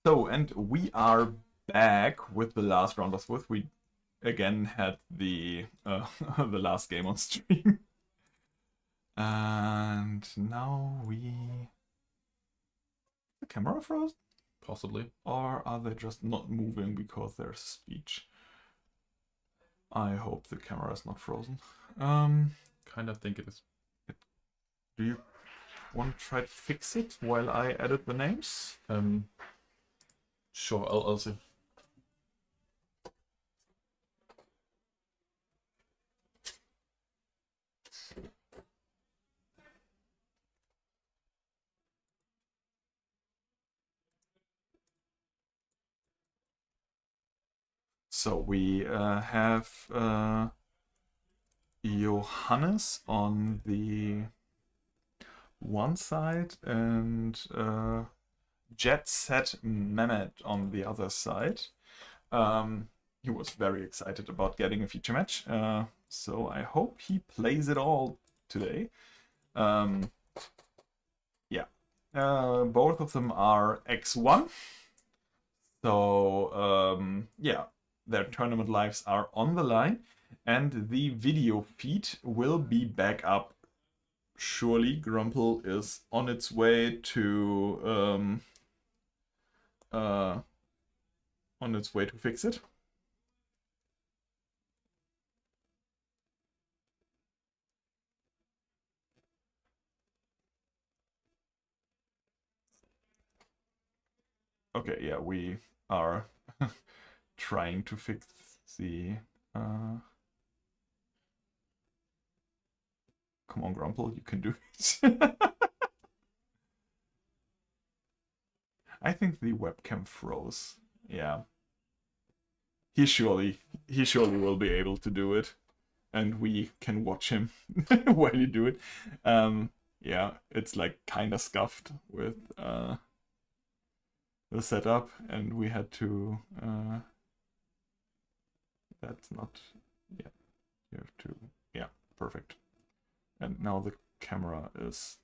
So, and we are back with the last round of Swift. We again had the the last game on stream. And now the camera froze? Possibly. Or are they just not moving because there's speech? I hope the camera is not frozen. Kind of think it is. Do you want to try to fix it while I edit the names? Sure, I'll see. So we have Johannes on the one side and Jet Set Mehmet on the other side. He was very excited about getting a feature match, so I hope he plays it all today. Yeah, both of them are X1, so yeah, their tournament lives are on the line, and the video feed will be back up. Surely Grumple is on its way to fix it. Okay, yeah, we are trying to fix the come on, Grumple, you can do it. I think the webcam froze. Yeah. He surely will be able to do it. And we can watch him while you do it. Yeah, it's like kinda scuffed with the setup, and we had to that's not, yeah, you have to, yeah, perfect. And now the camera is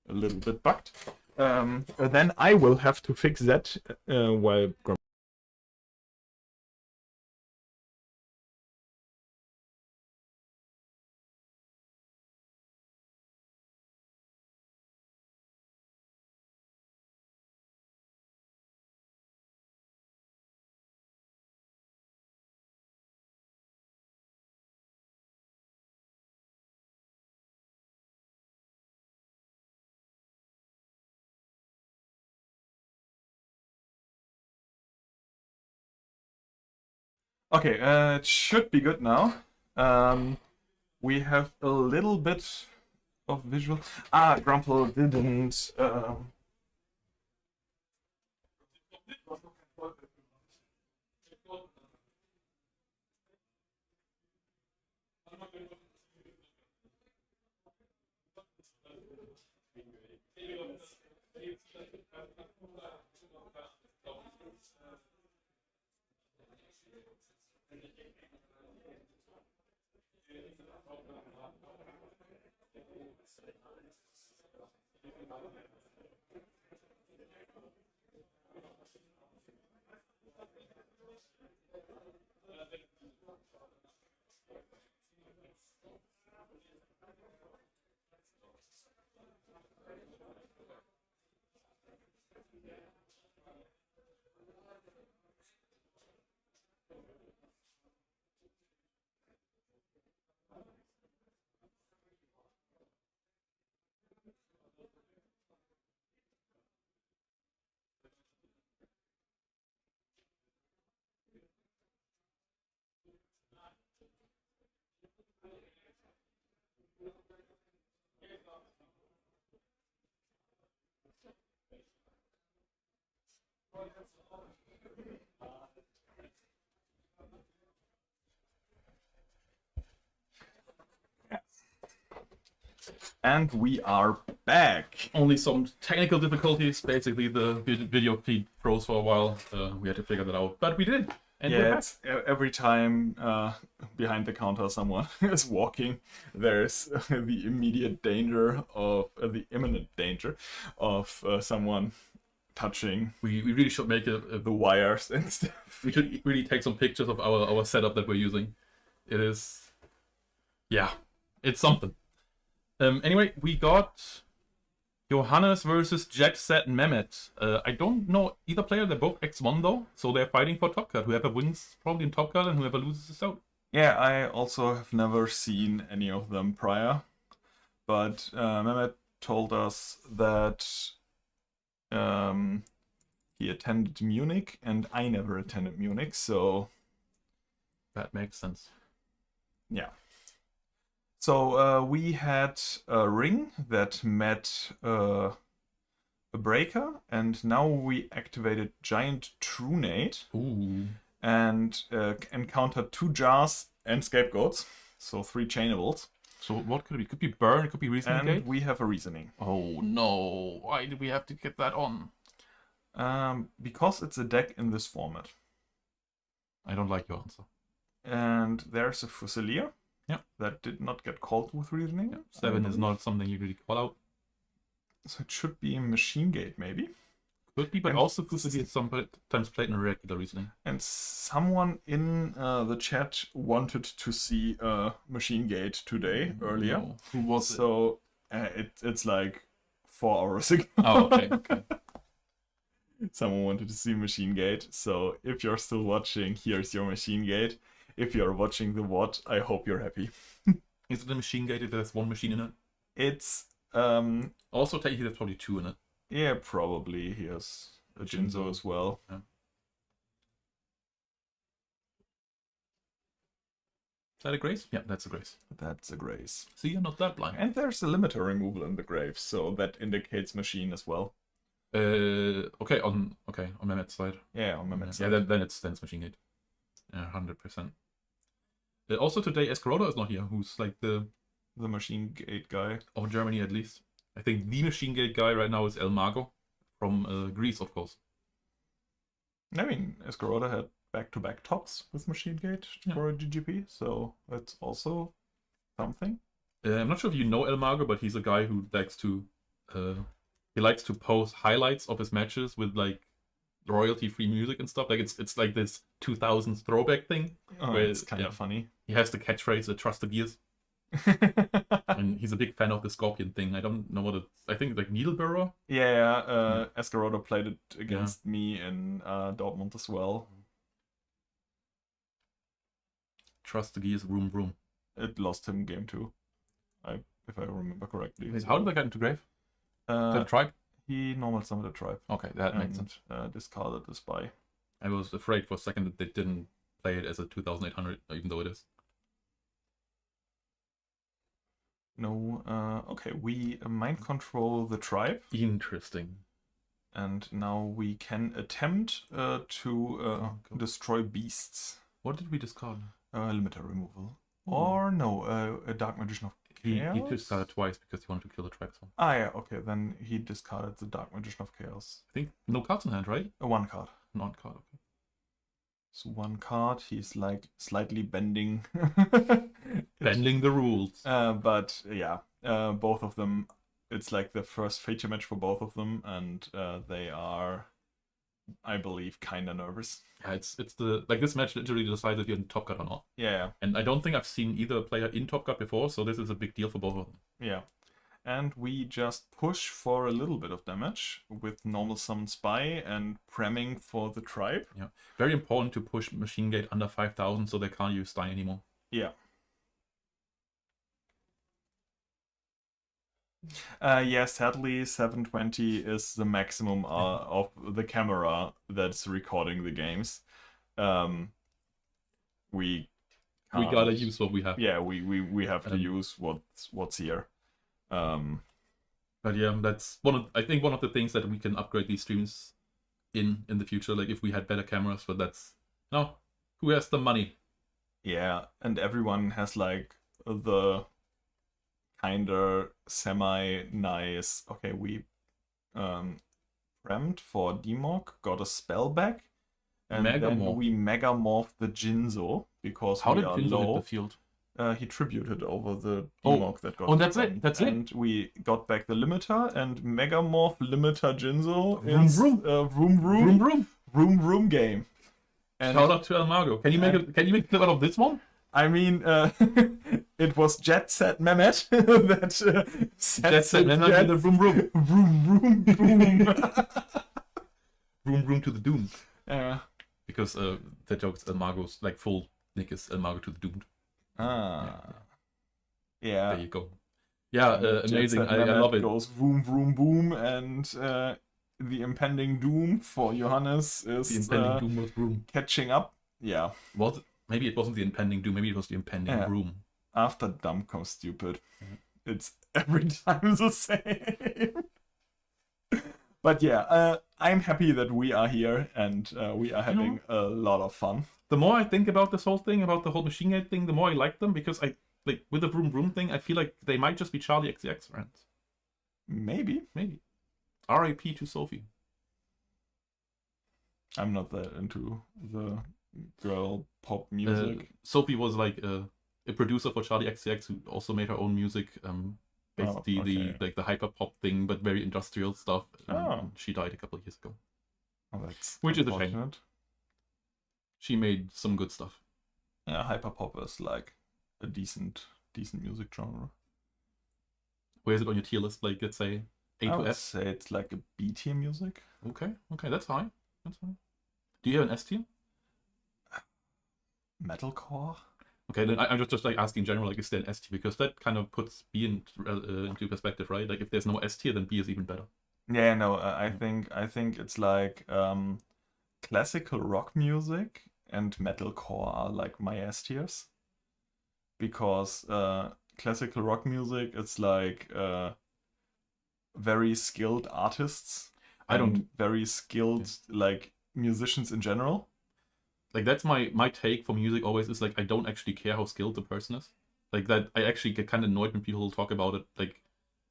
a little bit bugged. Then I will have to fix that while okay, it should be good now. We have a little bit of visual. Grumple didn't. And we are back. Only some technical difficulties. Basically, the video feed froze for a while. We had to figure that out, but we did. And yeah, it's, every time behind the counter someone is walking, there's the immediate danger of the imminent danger of someone touching We really should make the wires and stuff. we should really take some pictures of our setup that we're using. It is, yeah, it's something. Anyway, we got Johannes versus Jet Set Mehmet. I don't know either player. They're both X1 though, so they're fighting for Top Cut. Whoever wins probably in Top Cut, and whoever loses is out. Yeah, I also have never seen any of them prior, but Mehmet told us that he attended Munich, and I never attended Munich, so That makes sense. yeah. So we had a ring that met a breaker, and now we activated Giant Trunade Ooh. and encountered 2 jars and scapegoats, so 3 chainables. So what could it be? Could be burn. It could be reasoning And gate. we have a reasoning. Oh no! Why did we have to get that on? Because it's a deck in this format. I don't like your answer. And there's a Fusilier. Yeah. That did not get called with reasoning. Yeah. 7 is not something you really call out. So it should be a Machine Gate, maybe. Could be, but And also Fusilier is sometimes played in regular reasoning. And someone in the chat wanted to see a Machine Gate today, earlier. No. Who was it? So it's like 4 hours ago. Oh, okay, okay. Someone wanted to see Machine Gate. So if you're still watching, here's your Machine Gate. If you're watching the VOD, I hope you're happy. Is it a machine gate if there's 1 machine in it? It's Also, technically, there's probably 2 in it. yeah, probably here's a Jinzo as well. Yeah. Is that a grace? Yeah, that's a grace. That's a grace. See, you're not that blind. And there's a limiter removal in the grave, so that indicates machine as well. Okay, on Mehmet's side. Yeah, on Mehmet's Yeah, side. then it's machine gate. Yeah, 100%. Also today, Escaroda is not here, who's like the The Machine Gate guy. of Germany at least. I think the machine gate guy right now is El Mago from Greece, of course. I mean, Escaroda had back-to-back tops with Machine Gate Yeah. for a GGP, so that's also something. I'm not sure if you know El Mago, but he's a guy who likes to post highlights of his matches with like royalty-free music and stuff. Like it's like this 2000s throwback thing. Oh, Where- it's kind yeah. of funny. He has the catchphrase "Trust the gears," and he's a big fan of the Scorpion thing. I don't know what it's. I think like Needleburrow. Yeah, Escaroda played it against me in Dortmund as well. Trust the gears, vroom vroom. It lost him game 2, if I remember correctly. How did I get into grave? The tribe? He normal summoned the tribe. Okay, that makes sense. Discarded the spy. I was afraid for a second that they didn't play it as a 2800, even though it is. No, okay, we mind control the tribe, Interesting. and now we can attempt to cool. destroy beasts. What did we discard? Limiter removal. Or no, a Dark Magician of He Chaos? discarded twice because he wanted to kill the tribe. So Ah, yeah, okay, then he discarded the Dark Magician of Chaos. I think no cards in hand, right? A 1 card. Not card. Okay. So 1 card, he's like slightly bending. Bending the rules. But yeah, both of them, it's like the first feature match for both of them, and they are, I believe, kind of nervous. Yeah, it's the like this match literally decides if you're in Top Cut or not. Yeah, And I don't think I've seen either player in Top Cut before, so this is a big deal for both of them. yeah. And we just push for a little bit of damage with normal summon spy and premming for the tribe. Yeah, very important to push Machine Gate under 5000 so they can't use Stein anymore. Yeah. Yeah, sadly, 720 is the maximum of the camera that's recording the games. We We gotta can't- use what we have. Yeah, we have to Um, use what's here. But yeah, that's I think one of the things that we can upgrade these streams in the future, like if we had better cameras, but that's no, who has the money? Yeah, and everyone has like the kinda semi-nice. Okay, we premmed for Demog, got a spell back, and then Megamorph. we megamorphed the Jinzo because How we did are Jinzo hit low. the field? He tributed over the Oh. Emog that got. Oh, that's it, done. that's it. And we got back the limiter, and Megamorph limiter Jinzo Vroom, is vroom. vroom vroom vroom game. And Shout out to El Mago. Can you make a clip out of this one? I mean, it was Jet Set Mehmet that Jet Set Mehmet with the vroom vroom. vroom vroom vroom. Vroom vroom to the doom. Yeah. Because that joke's El Mago's like full nick is El Mago to the doomed. Yeah. There you go. Yeah, Jet amazing. Set I Mehmet love it. goes vroom vroom boom, and the impending doom for Johannes is The impending doom was vroom. catching up. Yeah. Maybe it wasn't the impending doom, maybe it was the impending Yeah. vroom. After dumb comes stupid. It's every time the same. But yeah, I'm happy that we are here and we are having a lot of fun. The more I think about this whole thing, about the whole Machine Head thing, the more I like them, because I like with the vroom vroom thing, I feel like they might just be Charlie XCX friends. Maybe. Maybe. R.I.P. to Sophie. I'm not that into the girl pop music. Sophie was like a producer for Charlie XCX who also made her own music. Basically okay. the hyper pop thing, but very industrial stuff. Oh. She died a couple of years ago. Oh, that's Which is a shame. unfortunate. She made some good stuff. Yeah, hyperpop is like a decent music genre. Where is it on your tier list? Like, let's say A I to would S. say it's like a B tier music. Okay, that's high. That's high. Do you have an S tier? Metalcore. Okay, then I'm just like asking in general, like, is there an S tier? Because that kind of puts B into perspective, right? Like, if there's no S tier, then B is even better. Yeah, no, I think it's like classical rock music and metalcore are like my S tiers, because classical rock music, it's like very skilled artists. Very skilled like musicians in general. Like, that's my take for music always is like, I don't actually care how skilled the person is. Like, that I actually get kind of annoyed when people talk about it.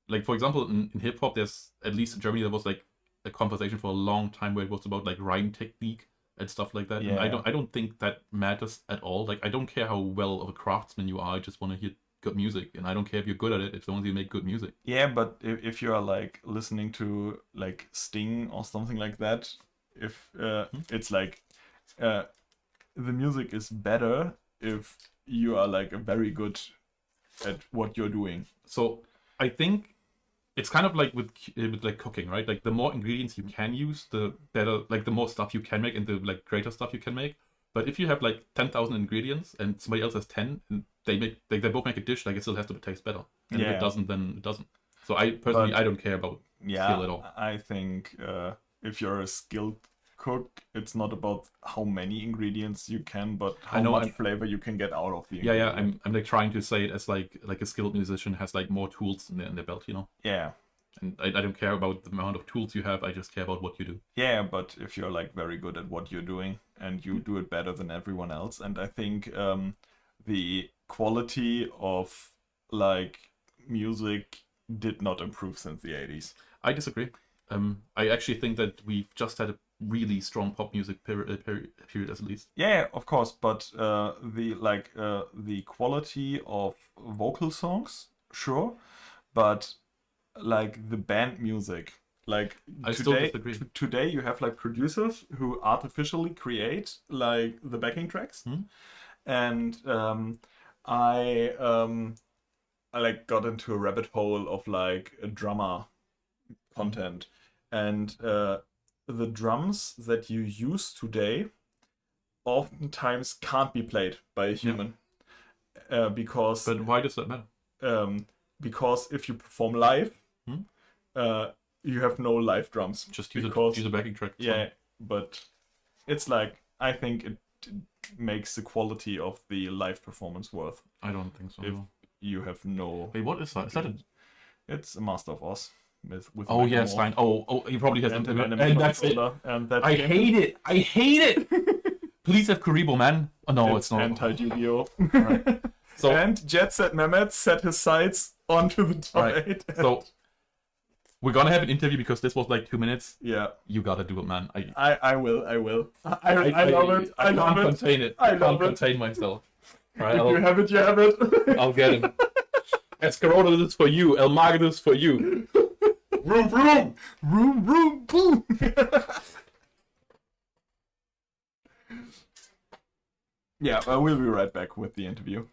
Like for example, in hip hop, there's, at least in Germany, there was like a conversation for a long time where it was about like rhyme technique and stuff like that. Yeah. And I don't think that matters at all. Like, I don't care how well of a craftsman you are. I just want to hear good music, and I don't care if you're good at it, as long as you make good music. Yeah, but if you are like listening to like Sting or something like that, if it's like the music is better if you are like very good at what you're doing. So I think it's kind of like with like cooking, right? Like, the more ingredients you can use, the better, like the more stuff you can make and the like greater stuff you can make. But if you have like 10,000 ingredients and somebody else has 10, and they both make a dish, like, it still has to taste better. And if it doesn't, then it doesn't. So I personally, I don't care about skill at all. I think if you're a skilled cook, it's not about how many ingredients you can, but how much flavor you can get out of the ingredient. Yeah. I'm like trying to say it as like a skilled musician has like more tools in their belt, you know? Yeah. And I don't care about the amount of tools you have, I just care about what you do. Yeah, but if you're like very good at what you're doing and you do it better than everyone else, and I think the quality of like music did not improve since the 80s. I disagree. I actually think that we've just had a really strong pop music period at least. Yeah, of course, but the quality of vocal songs, sure, but like the band music, like I still disagree. Today you have like producers who artificially create like the backing tracks, and I like got into a rabbit hole of like a drummer content, and the drums that you use today oftentimes can't be played by a human, because. But why does that matter? Because if you perform live, you have no live drums. Just use a backing track. Yeah, but it's like, I think it makes the quality of the live performance worth. I don't think so. If you have no. Wait, what is that? Is that a... It's a Master of Oz. With oh yes, fine. Oh, he probably has. And that's it. And that I hate it. I hate it. Please have Kuribo, man. Oh no, it's not. Anti-YuGiOh. Right. So, and Jet Set Mehmet set his sights onto the top 8. So we're gonna have an interview because this was like 2 minutes. Yeah. You gotta do it, man. I will. I love it. I can't contain it. I can't contain myself. Right, If you have it, you have it. I'll get him. Escarota, this is for you. El Mago, this is for you. Vroom, vroom! Vroom, vroom, boom! Yeah, we'll be right back with the interview.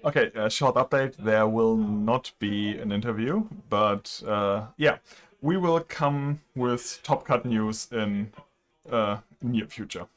Okay, a short update. There will not be an interview, but yeah, we will come with Top Cut news in near future.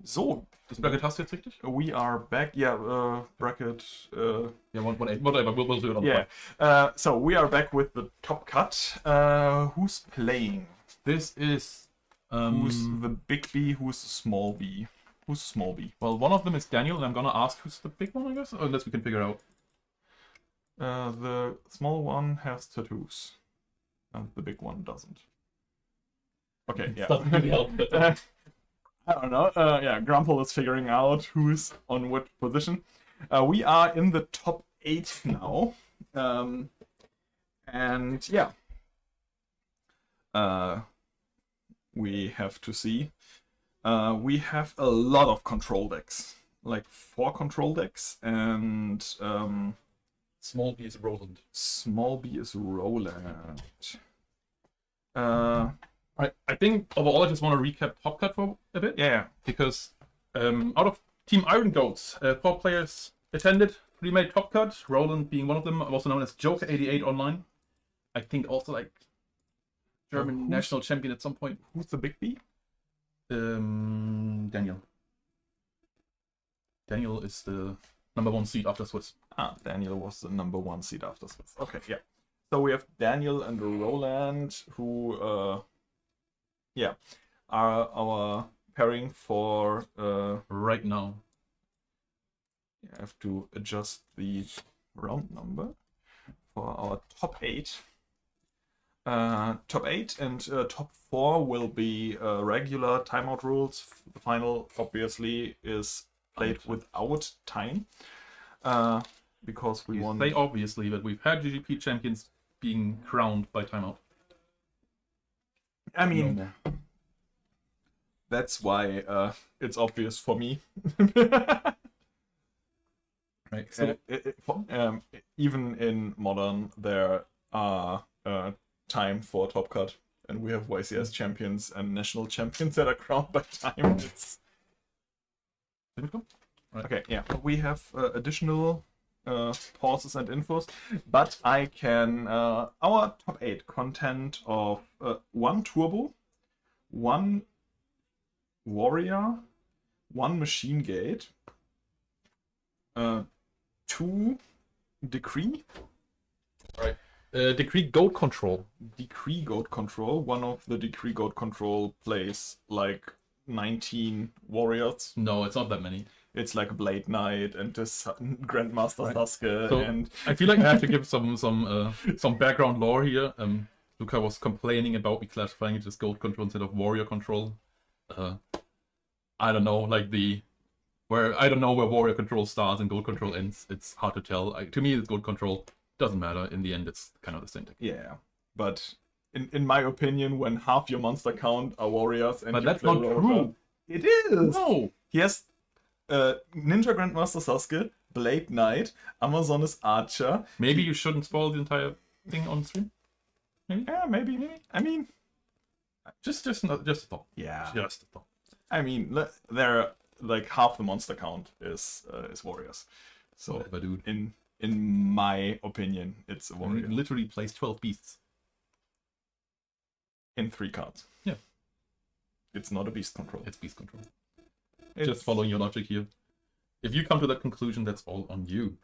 So, Ist Bracket hast du jetzt richtig? we are back. Yeah, bracket. Yeah, whatever. We'll do it on the Yeah. fly. So we are back with the top cut. Who's playing? This is Who's the big B? Who's the small B? Who's the small B? well, one of them is Daniel, and I'm gonna ask who's the big one, I guess, unless we can figure out. The small one has tattoos, and the big one doesn't. Okay, yeah. Doesn't really help, but- I don't know. Yeah, Grumple is figuring out who's on what position. We are in the top 8 now. And yeah. We have to see. We have a lot of control decks. Like 4 control decks, and Small B is Roland. small B is Roland. I think overall I just want to recap Top Cut for a bit. Yeah. Because out of Team Iron Goats, 4 players attended, 3 made Top Cut, Roland being one of them, also known as Joker88 online. I think also like German national champion at some point. Who's the big B? Daniel. Daniel is the #1 seed after Swiss. Ah, Daniel was the #1 seed after Swiss. Okay, yeah. So we have Daniel and Roland, who, yeah, are our pairing for. Right now. I have to adjust the round number for our top 8. Top 8 and top 4 will be regular timeout rules. The final, obviously, is played without time. Because we want. Say obviously, but we've had GGP champions being crowned by timeout. I mean, that's why it's obvious for me. Right. So, even in modern, there are time for top cut, and we have YCS champions and national champions that are crowned by time. It's Right. okay. Yeah, we have additional pauses and infos, but I can our top 8 content of 1 turbo, 1 warrior, 1 machine gate, 2 decree. Right. Decree goat control. Decree goat control. One of the decree goat control plays like 19 warriors. No, it's not that many. It's like a Blade Knight and this Grandmaster Sasuke, So and I feel like I have to give some background lore here. Luca was complaining about me classifying it as goat control instead of warrior control. I don't know, like I don't know where warrior control starts and goat control ends. It's hard to tell. To me, it's goat control. Doesn't matter. In the end, it's kind of the same thing. yeah. But in my opinion, when half your monster count are warriors, and But you that's play not roller, true. it is. No. He has Ninja Grandmaster Sasuke, Blade Knight, Amazon is Archer. Maybe you shouldn't spoil the entire thing on stream. Yeah, maybe. I mean, Just a thought. yeah. Just a thought. I mean, there like half the monster count is warriors. So Whatever, dude. in my opinion, it's a He warrior literally plays 12 beasts. in 3 cards. Yeah. It's not a beast control. It's beast control. It's, Just following your logic here. If you come to that conclusion, that's all on you.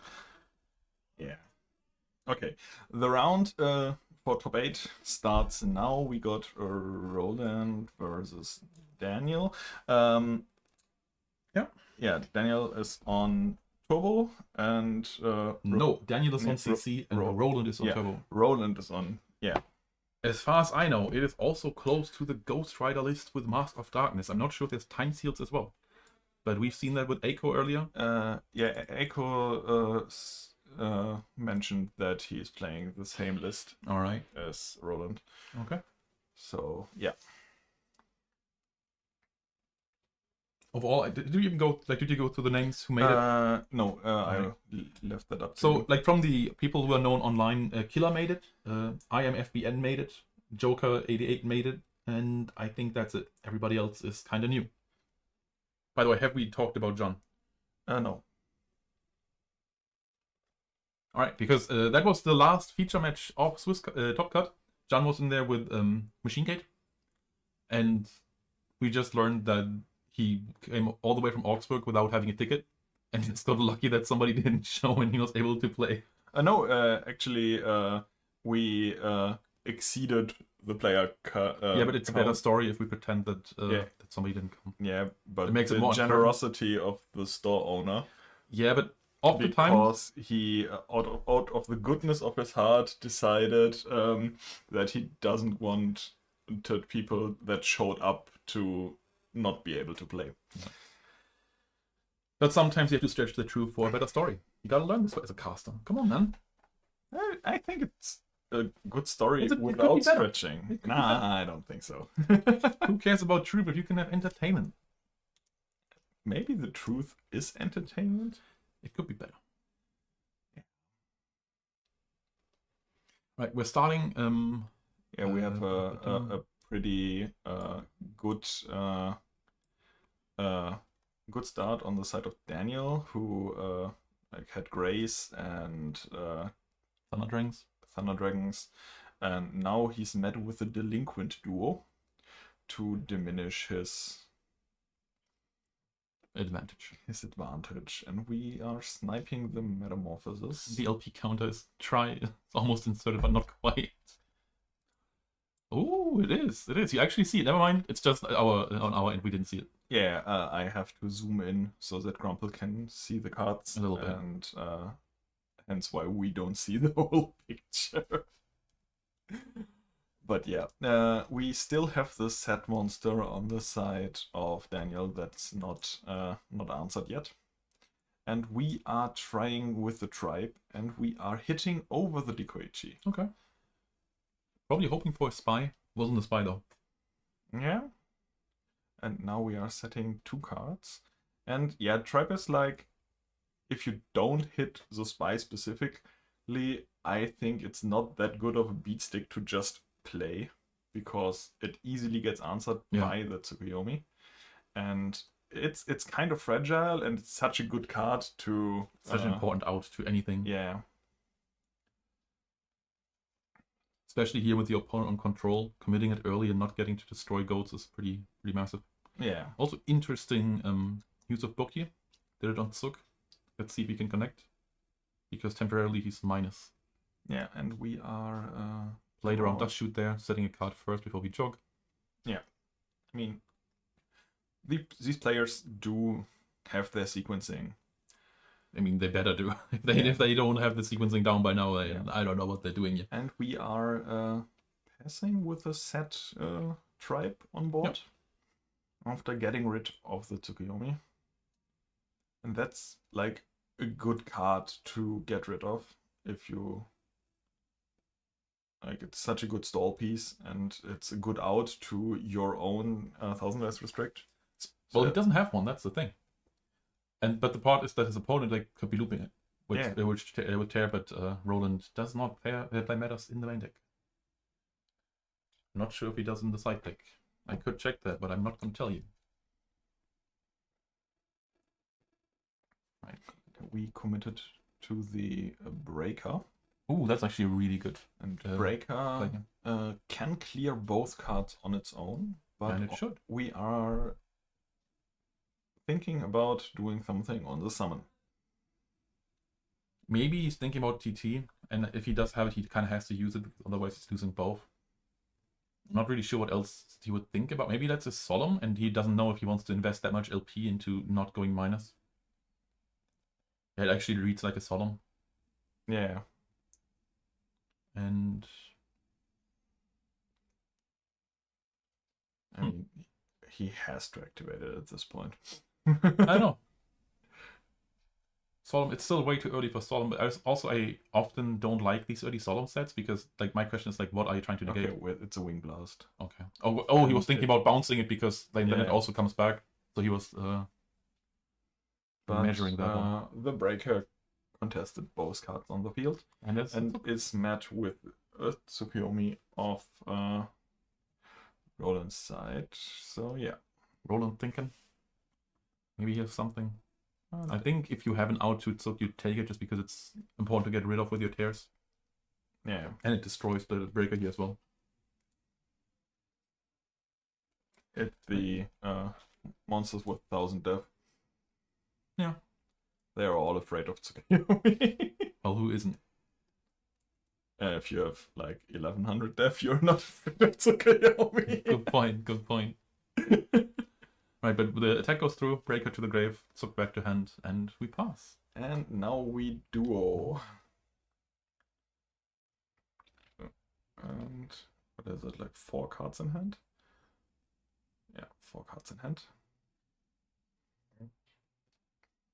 Yeah. Okay. The round for top 8 starts now. We got Roland versus Daniel. Yeah, Daniel is on Turbo and No, Daniel is on Ro- CC and Ro- Roland is on yeah. Turbo. Roland is on. Yeah. As far as I know, it is also close to the Ghost Rider list with Mask of Darkness. I'm not sure if there's time seals as well. But we've seen that with Eiko earlier. Yeah, Eiko mentioned that he is playing the same list Alright. as Roland. Okay. So yeah. Overall, did you even go, did you go through the names who made it? No, I left that up to So, you. like, from the people who are known online, Killer made it, IMFBN made it, Joker88 made it, and I think that's it. Everybody else is kind of new. By the way, have we talked about John? No. Alright, because that was the last feature match of Swiss Top Cut. John was in there with Machine Gate, and we just learned that he came all the way from Augsburg without having a ticket, and just got lucky that somebody didn't show and he was able to play. No, actually, we exceeded the player. Yeah, but it's a better count. story if we pretend that that somebody didn't come. Yeah, but It makes it the more generosity of the store owner. Yeah, but of the time, Because he, out of the goodness of his heart, decided that he doesn't want people that showed up to not be able to play. but sometimes you have to stretch the truth for a better story. You gotta learn this as a caster. Come on, man. I think it's a good story It could be without better. stretching. It could be Nah, I don't think so. Who cares about truth if you can have entertainment? Maybe the truth is entertainment. It could be better. Right, we're starting. Yeah, we have a pretty good good start on the side of Daniel, who like had Grace and Thunder Dragons. Thunder Dragons, and now he's met with a delinquent duo to diminish his Advantage. and we are sniping the metamorphosis. The LP counter is it's almost inserted, but not quite. Oh, it is. It is. You actually see it. Never mind. It's just on our end. We didn't see it. Yeah, I have to zoom in so that Grumple can see the cards A little bit. and hence why we don't see the whole picture. But yeah, we still have the set monster on the side of Daniel that's not answered yet. And we are trying with the tribe, and we are hitting over the Dekoichi. Okay. Probably hoping for a spy. Wasn't a spy though. Yeah. And now we are setting 2 cards. And yeah, tribe is like, if you don't hit the spy specifically, I think it's not that good of a beat stick to just play, because it easily gets answered by the Tsukuyomi. And it's kind of fragile, and it's such a good card to... Such an important out to anything. Yeah. Especially here with the opponent on control, committing it early and not getting to destroy goats is pretty massive. Yeah. Also interesting use of book here. Did it on Tsuk. Let's see if we can connect. Because temporarily he's minus. Yeah, and we are... Played around Dust Shoot there, setting a card first before we jog. Yeah. I mean, these players do have their sequencing. I mean, they better do. If they don't have the sequencing down by now, I don't know what they're doing yet. And we are passing with a set tribe on board after getting rid of the Tsukuyomi. And that's like a good card to get rid of if you... Like, it's such a good stall piece, and it's a good out to your own 1000 less restrict. Well, he doesn't have one, that's the thing. But the part is that his opponent could be looping it, which would tear, but Roland does not play matters in the main deck. I'm not sure if he does in the side deck. I could check that, but I'm not going to tell you. Right. We committed to the Breaker. Ooh, that's actually really good. And Breaker can clear both cards on its own, but and it should. We are thinking about doing something on the summon. Maybe he's thinking about TT, and if he does have it, he kind of has to use it, because otherwise he's losing both. I'm not really sure what else he would think about. Maybe that's a Solemn, and he doesn't know if he wants to invest that much LP into not going minus. It actually reads like a Solemn. Yeah. And I mean, he has to activate it at this point. I know. Solemn, it's still way too early for Solemn, but I often don't like these early Solemn sets, because like my question is like, what are you trying to negate? Okay, well, it's a Wing Blast. Okay. Oh, he was thinking about bouncing it, because then it also comes back. So he was measuring that one. The Breaker contested both cards on the field, and is met with a Tsukuyomi of Roland's side. So yeah, Roland thinking maybe he has something. I think if you have an out to Tsuk, you take it just because it's important to get rid of with your tears. Yeah, and it destroys the Breaker here as well. If the monsters with 1000 death. Yeah. They are all afraid of Tsukuyomi. Well, who isn't? If you have like 1100 death, you're not afraid of Tsukuyomi. Good point, good point. Right, but the attack goes through, breaker to the grave, Tsuk back to hand, and we pass. And now we duo. And what is it, like 4 cards in hand? Yeah, 4 cards in hand.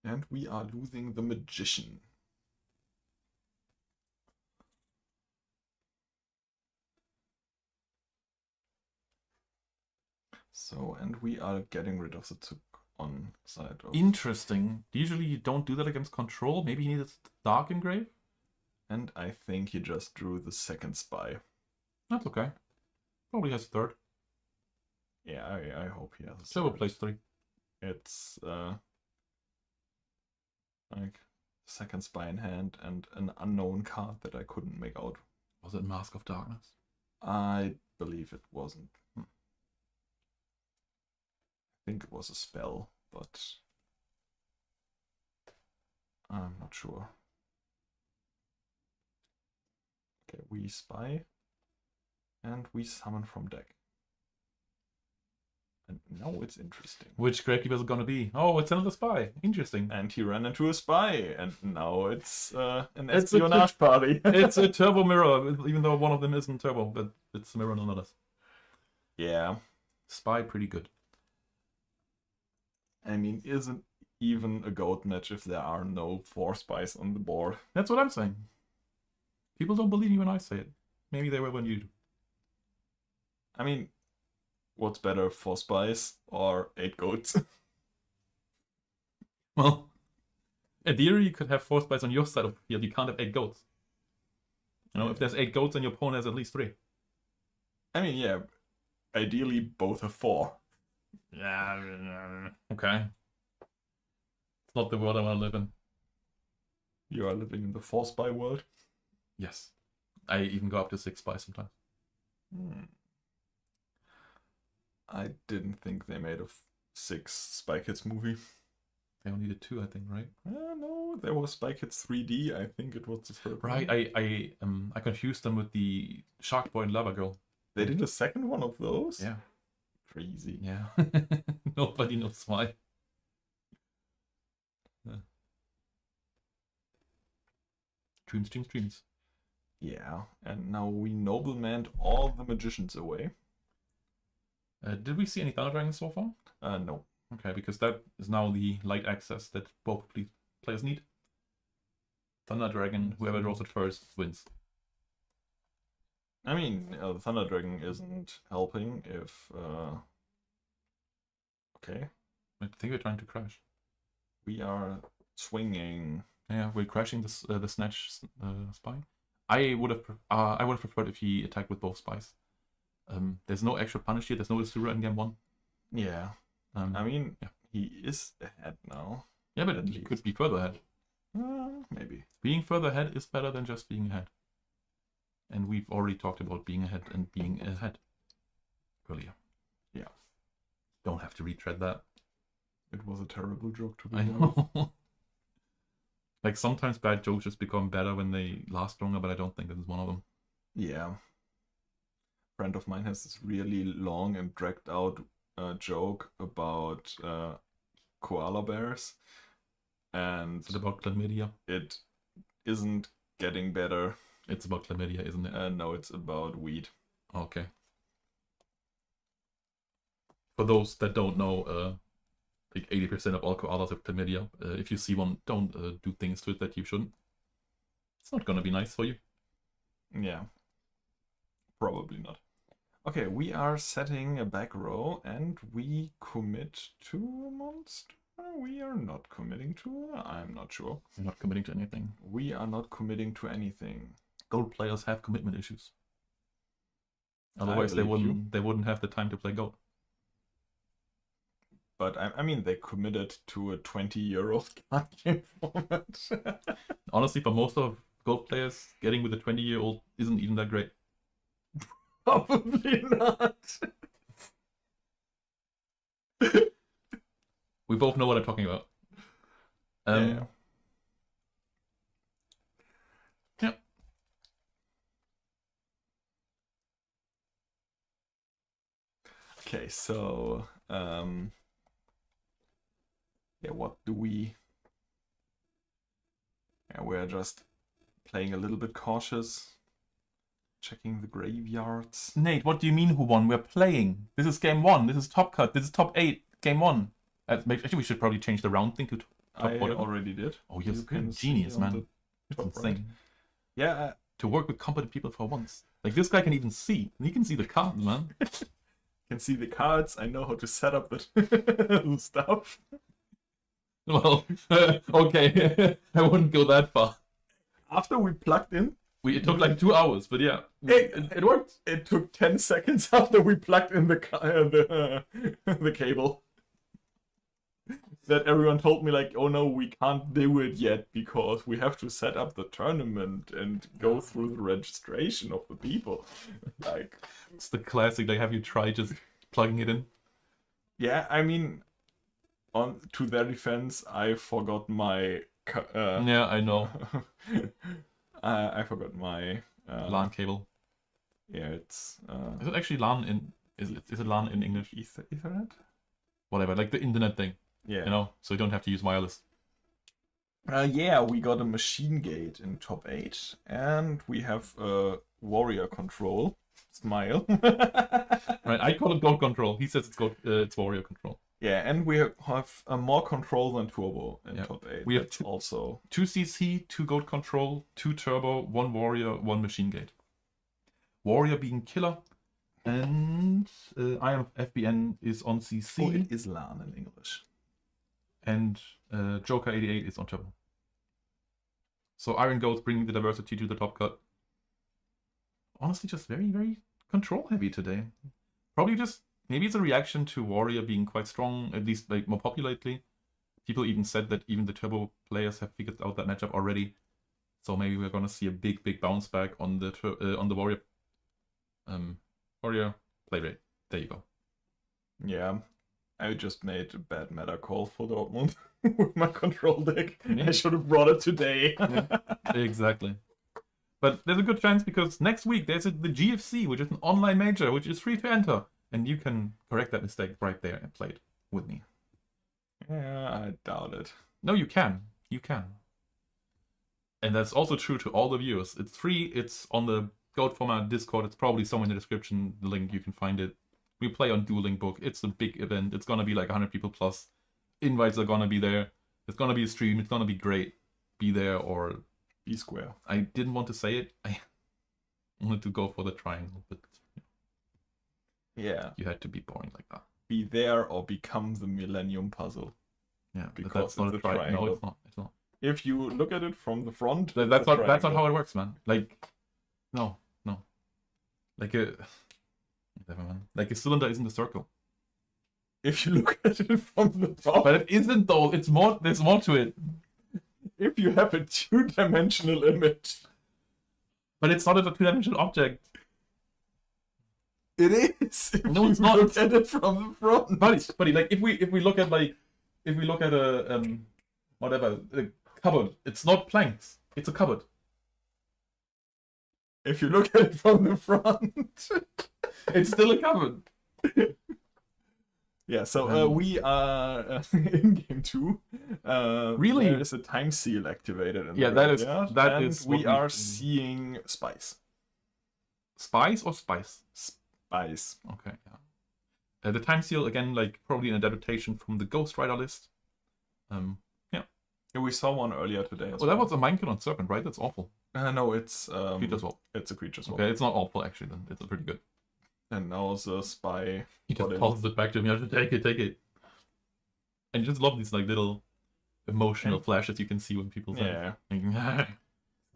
And we are losing the Magician. So, and we are getting rid of the Tsuk on side of... Interesting. Usually you don't do that against control. Maybe he needed Dark Engrave? And I think he just drew the second spy. That's okay. Probably has third. Yeah, I hope he has a Silver third. plays 3. It's like second spy in hand and an unknown card that I couldn't make out. Was it Mask of Darkness? I believe it wasn't. I think it was a spell, but I'm not sure. Okay, we spy and we summon from deck. And now it's interesting. Which Gravekeeper is it gonna be? Oh, it's another spy. Interesting. And he ran into a spy, and now it's an It's a espionage party. It's a turbo mirror, even though one of them isn't turbo, but it's a mirror nonetheless. Yeah. Spy, pretty good. I mean, isn't even a goat match if there are no 4 spies on the board. That's what I'm saying. People don't believe me when I say it. Maybe they will when you do. I mean, what's better, 4 spies or 8 goats? Well, in theory, you could have 4 spies on your side of the field. You can't have 8 goats. You know, if there's 8 goats, then your opponent has at least 3. I mean, yeah, ideally both have 4. Yeah, okay. It's not the world I want to live in. You are living in the 4 spy world. Yes. I even go up to 6 spies sometimes. I didn't think they made a 6 Spy Kids movie. They only did 2, I think, right? No, there was Spy Kids 3D. I think it was the third Right, one. I confused them with the Shark Boy and Lava Girl. They did a second one of those? Yeah. Crazy. Yeah. Nobody knows why. Yeah. Dreams. Yeah, and now we noblemanned all the magicians away. Did we see any Thunder Dragons so far? No. Okay, because that is now the light access that both players need. Thunder Dragon, whoever draws it first wins. I mean, Thunder Dragon isn't helping if... Okay. I think we're trying to crash. We are swinging. Yeah, we're crashing this the Snatch spy. I would have preferred if he attacked with both spies. There's no extra punish here. There's no Isura in game 1. Yeah. I mean, yeah. He is ahead now. Yeah, but he could be further ahead. Maybe. Being further ahead is better than just being ahead. And we've already talked about being ahead and being ahead earlier. Yeah. Don't have to retread that. It was a terrible joke to be I honest. know. Like, sometimes bad jokes just become better when they last longer, but I don't think this is one of them. Yeah. A friend of mine has this really long and dragged out joke about koala bears. And Is it about chlamydia? it isn't getting better. It's about chlamydia, isn't it? No, it's about weed. Okay. For those that don't know, like 80% of all koalas have chlamydia. If you see one, don't do things to it that you shouldn't. It's not gonna be nice for you. Yeah. Probably not. Okay, we are setting a back row and we commit to a monster. We are not committing to. I'm not sure. You're not committing to anything. We are not committing to anything. Gold players have commitment issues. Otherwise, they wouldn't have the time to play Gold. But I mean, they committed to a 20-year-old card game format. Honestly, for most of Gold players, getting with a 20-year-old isn't even that great. Probably not. We both know what I'm talking about. Yeah. Yeah. Okay, so yeah, what do we? Yeah, we're just playing a little bit cautious, checking the graveyards. Nate, what do you mean who won? We're playing. This is game 1. This is top cut. This is top 8. Game 1. Actually, we should probably change the round thing to top I whatever. already did. Oh, you're You a can genius, see on man. the It's top insane. right. Yeah, To work with competent people for once. Like, this guy can even see. He can see the cards, man. can see the cards. I know how to set up the stuff. Well, okay. I wouldn't go that far. After we plugged in, It took like 2 hours, but yeah. It worked. it took 10 seconds after we plugged in the cable. That everyone told me like, oh no, we can't do it yet because we have to set up the tournament and go through the registration of the people. Like, It's the classic. Like, have you tried just plugging it in? yeah, I mean, on to their defense, I forgot my. Yeah, I know. I forgot my LAN cable. Yeah, it's Is it actually LAN in? Is it LAN in English? Ethernet. Whatever, like the internet thing. Yeah. You know, so you don't have to use wireless. Yeah, we got a machine gate in top 8, and we have a warrior control. Smile. Right, I call it goat control. He says it's warrior control. Yeah, and we have more control than turbo in Yeah. top 8. We have That's also 2 CC, 2 goat control, 2 turbo, 1 warrior, 1 machine gate. Warrior being killer, and Iron FBN is on CC, Oh, it is LAN in English. and Joker 88 is on turbo. So Iron Goat's bringing the diversity to the top cut. Honestly, just very, very control heavy today. Probably just, maybe it's a reaction to Warrior being quite strong, at least like more popular lately. People even said that even the turbo players have figured out that matchup already. So maybe we're gonna see a big, big bounce back on the Warrior Warrior play rate. There you go. Yeah, I just made a bad meta call for Dortmund with my control deck. Yeah. I should have brought it today. Exactly. But there's a good chance because next week there's the GFC, which is an online major, which is free to enter. And you can correct that mistake right there and play it with me. Yeah, I doubt it. No, you can. You can. And that's also true to all the viewers. It's free. It's on the Goat Format Discord. It's probably somewhere in the description. The link, you can find it. We play on Dueling Book. It's a big event. It's going to be like 100 people plus. Invites are going to be there. It's going to be a stream. It's going to be great. Be there or... Be square. I didn't want to say it. I wanted to go for the triangle, but Yeah. you had to be boring like that. Be there or become the Millennium Puzzle. Yeah, but Because that's not it's a a triangle. No, triangle. it's not. It's not. If you look at it from the front, That's it's a not. That's not triangle. how it works, man. Like, no. Like a, whatever, man. Like a cylinder isn't a circle. If you look at it from the top, But it isn't though. It's more. There's more to it. if you have a two-dimensional image, But it's not a two-dimensional object. it is. If No, it's you not. Look at it from the front, Buddy. Like if we look at a whatever a cupboard, it's not planks. It's a cupboard. if you look at it from the front, It's still a cupboard. yeah. So we are in game 2. Really? There is a time seal activated. In Yeah, the that is- graveyard, that and is we what are we- seeing spice. Spice or spice? Spice. Okay, yeah. The time seal again, like probably an adaptation from the Ghost Rider list. Yeah, we saw one earlier today. As Well, that was a Minecraft Serpent, right? That's awful. no, it's Creature swap. It's a creature swap. Okay, it's not awful actually. Then it's pretty good. And now the spy. He just got in. tosses it back to him. You have to take it. And you just love these like little emotional flashes you can see when people say, Yeah. like,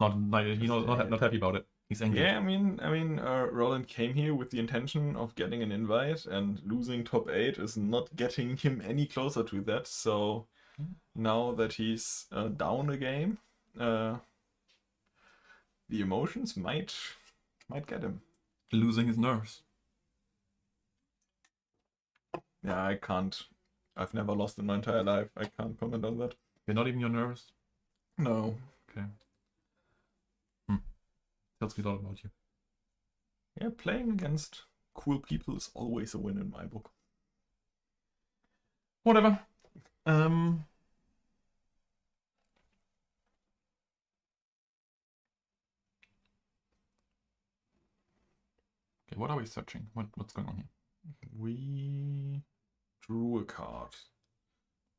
not happy about it. He's angry. Yeah, I mean, Roland came here with the intention of getting an invite, and losing top 8 is not getting him any closer to that. So now that he's down a game, the emotions might get him. Losing his nerves. Yeah, I can't I've never lost in my entire life. I can't comment on that. You're not even your nervous? No. Okay. Tells me a lot about you. Yeah, playing against cool people is always a win in my book. Whatever. Okay, what are we searching? What's going on here? We drew a card.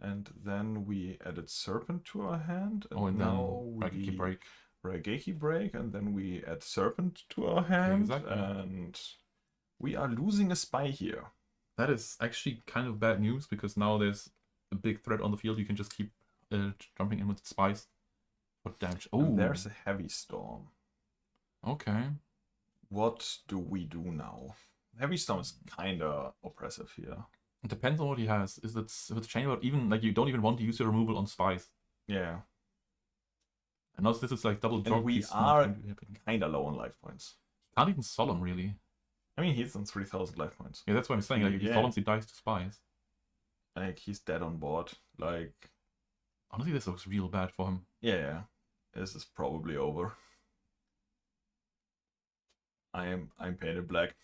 And then we added Serpent to our hand. And And now then Raigeki break. Raigeki break, and then we add Serpent to our hand. Exactly. And we are losing a spy here. That is actually kind of bad news, because now there's a big threat on the field. You can just keep jumping in with spies. What damage? Oh, And there's a heavy storm. okay. What do we do now? Heavy storm is kinda oppressive here. It depends on what he has. If it's chain word, even like you don't even want to use your removal on spies. Yeah. And also this is like double drop. And we he's not are going to be happy. kinda low on life points. Can't even solemn really. I mean, he's on 3,000 life points. Yeah, that's what I'm saying. Like if he Yeah. solemns, he dies to spies. Like, he's dead on board. Like, Honestly, this looks real bad for him. yeah. This is probably over. I'm painted black.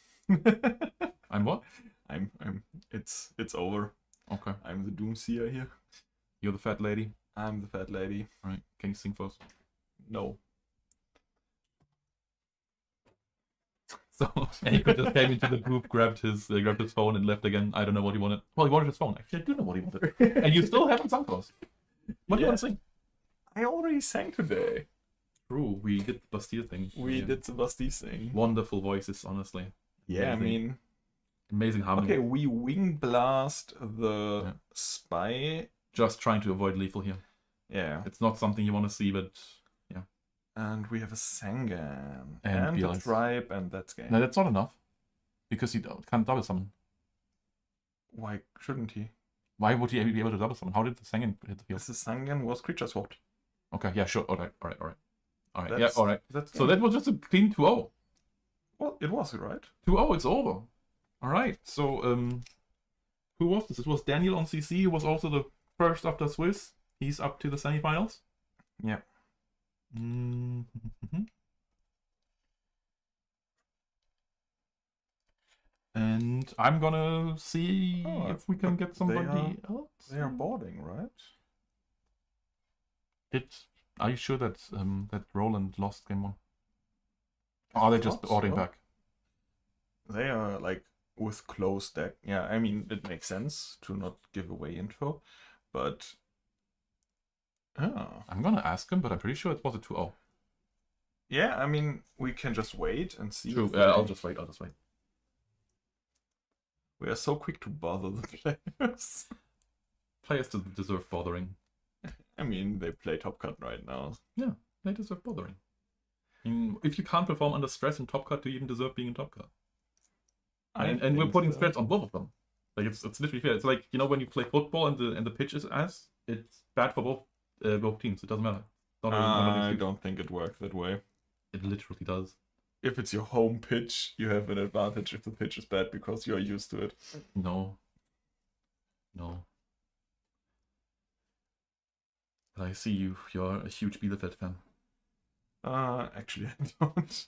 I'm what? It's over. Okay. I'm the Doomseer here. You're the fat lady. I'm the fat lady. Alright. Can you sing for us? No. So Aiko just came into the group, grabbed his phone and left again. I don't know what he wanted. Well, he wanted his phone. Actually, I do know what he wanted. And you still haven't sung for us. What do you want to sing? I already sang today. True, we did the Bastille thing. We did the Bastille thing. Wonderful voices, honestly. Yeah, I Amazing. mean... Amazing harmony. Okay, we wing blast the Yeah. spy. Just trying to avoid lethal here. Yeah. It's not something you want to see, but yeah. And we have a Sangan. And a Beelize. Tribe, and that's game. No, that's not enough. Because he can't double summon. Why shouldn't he? Why would he be able to double summon? How did the Sangan hit the field? Because the Sangan was creature swapped. Okay, yeah, sure. Alright. Alright, yeah, That's- alright. That's So that was just a clean 2-0. Well, it was, right? 2-0, it's over. Alright, so who was this? It was Daniel on CC, who was also the first after Swiss. He's up to the semifinals. Yeah. And I'm gonna see Oh, if we can get somebody else. They are boarding, right? Are you sure that that Roland lost game 1? Or are they just thought ordering so. back? They are like with closed deck. Yeah, I mean, it makes sense to not give away info, but I'm gonna ask him, but I'm pretty sure it was a 2-0. yeah, I mean, we can just wait and see. True. if I'll they- just wait. We are so quick to bother the players. Players deserve bothering. I mean, they play Top Cut right now. Yeah, they deserve bothering. I mean, if you can't perform under stress in Top Cut, do you even deserve being in Top Cut? And we're think putting so. stress on both of them. Like it's literally fair. It's like, you know, when you play football and the pitch is ass, it's bad for both teams. It doesn't matter. Not an I excuse. don't think it works that way. It literally does. If it's your home pitch, you have an advantage if the pitch is bad because you're used to it. No. But I see you're a huge Bielefeld fan. Actually, I don't.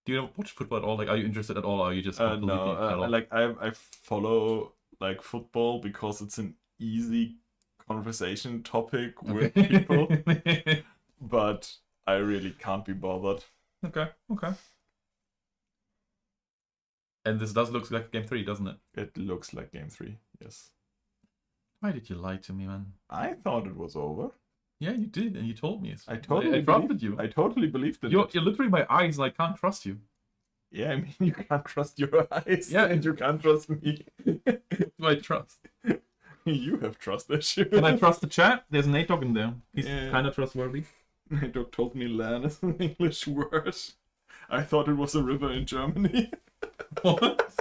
Do you watch football at all? Like, are you interested at all, or are you just completely No, cut off? like I follow like football because it's an easy conversation topic with people, but I really can't be bothered. Okay. And this does look like game 3, doesn't it? It looks like game 3, yes. Why did you lie to me, man? I thought it was over. Yeah, you did, and you told me. I totally trusted you. I totally believed in You're it. literally my eyes, and I can't trust you. Yeah, I mean, you can't trust your eyes. Yeah. And you can't trust me. Do I trust? You have trust issues. Can I trust the chat? There's Nate Dogg in there. He's Yeah. kind of trustworthy. My dog told me "lan" is an English word. I thought it was a river in Germany. What?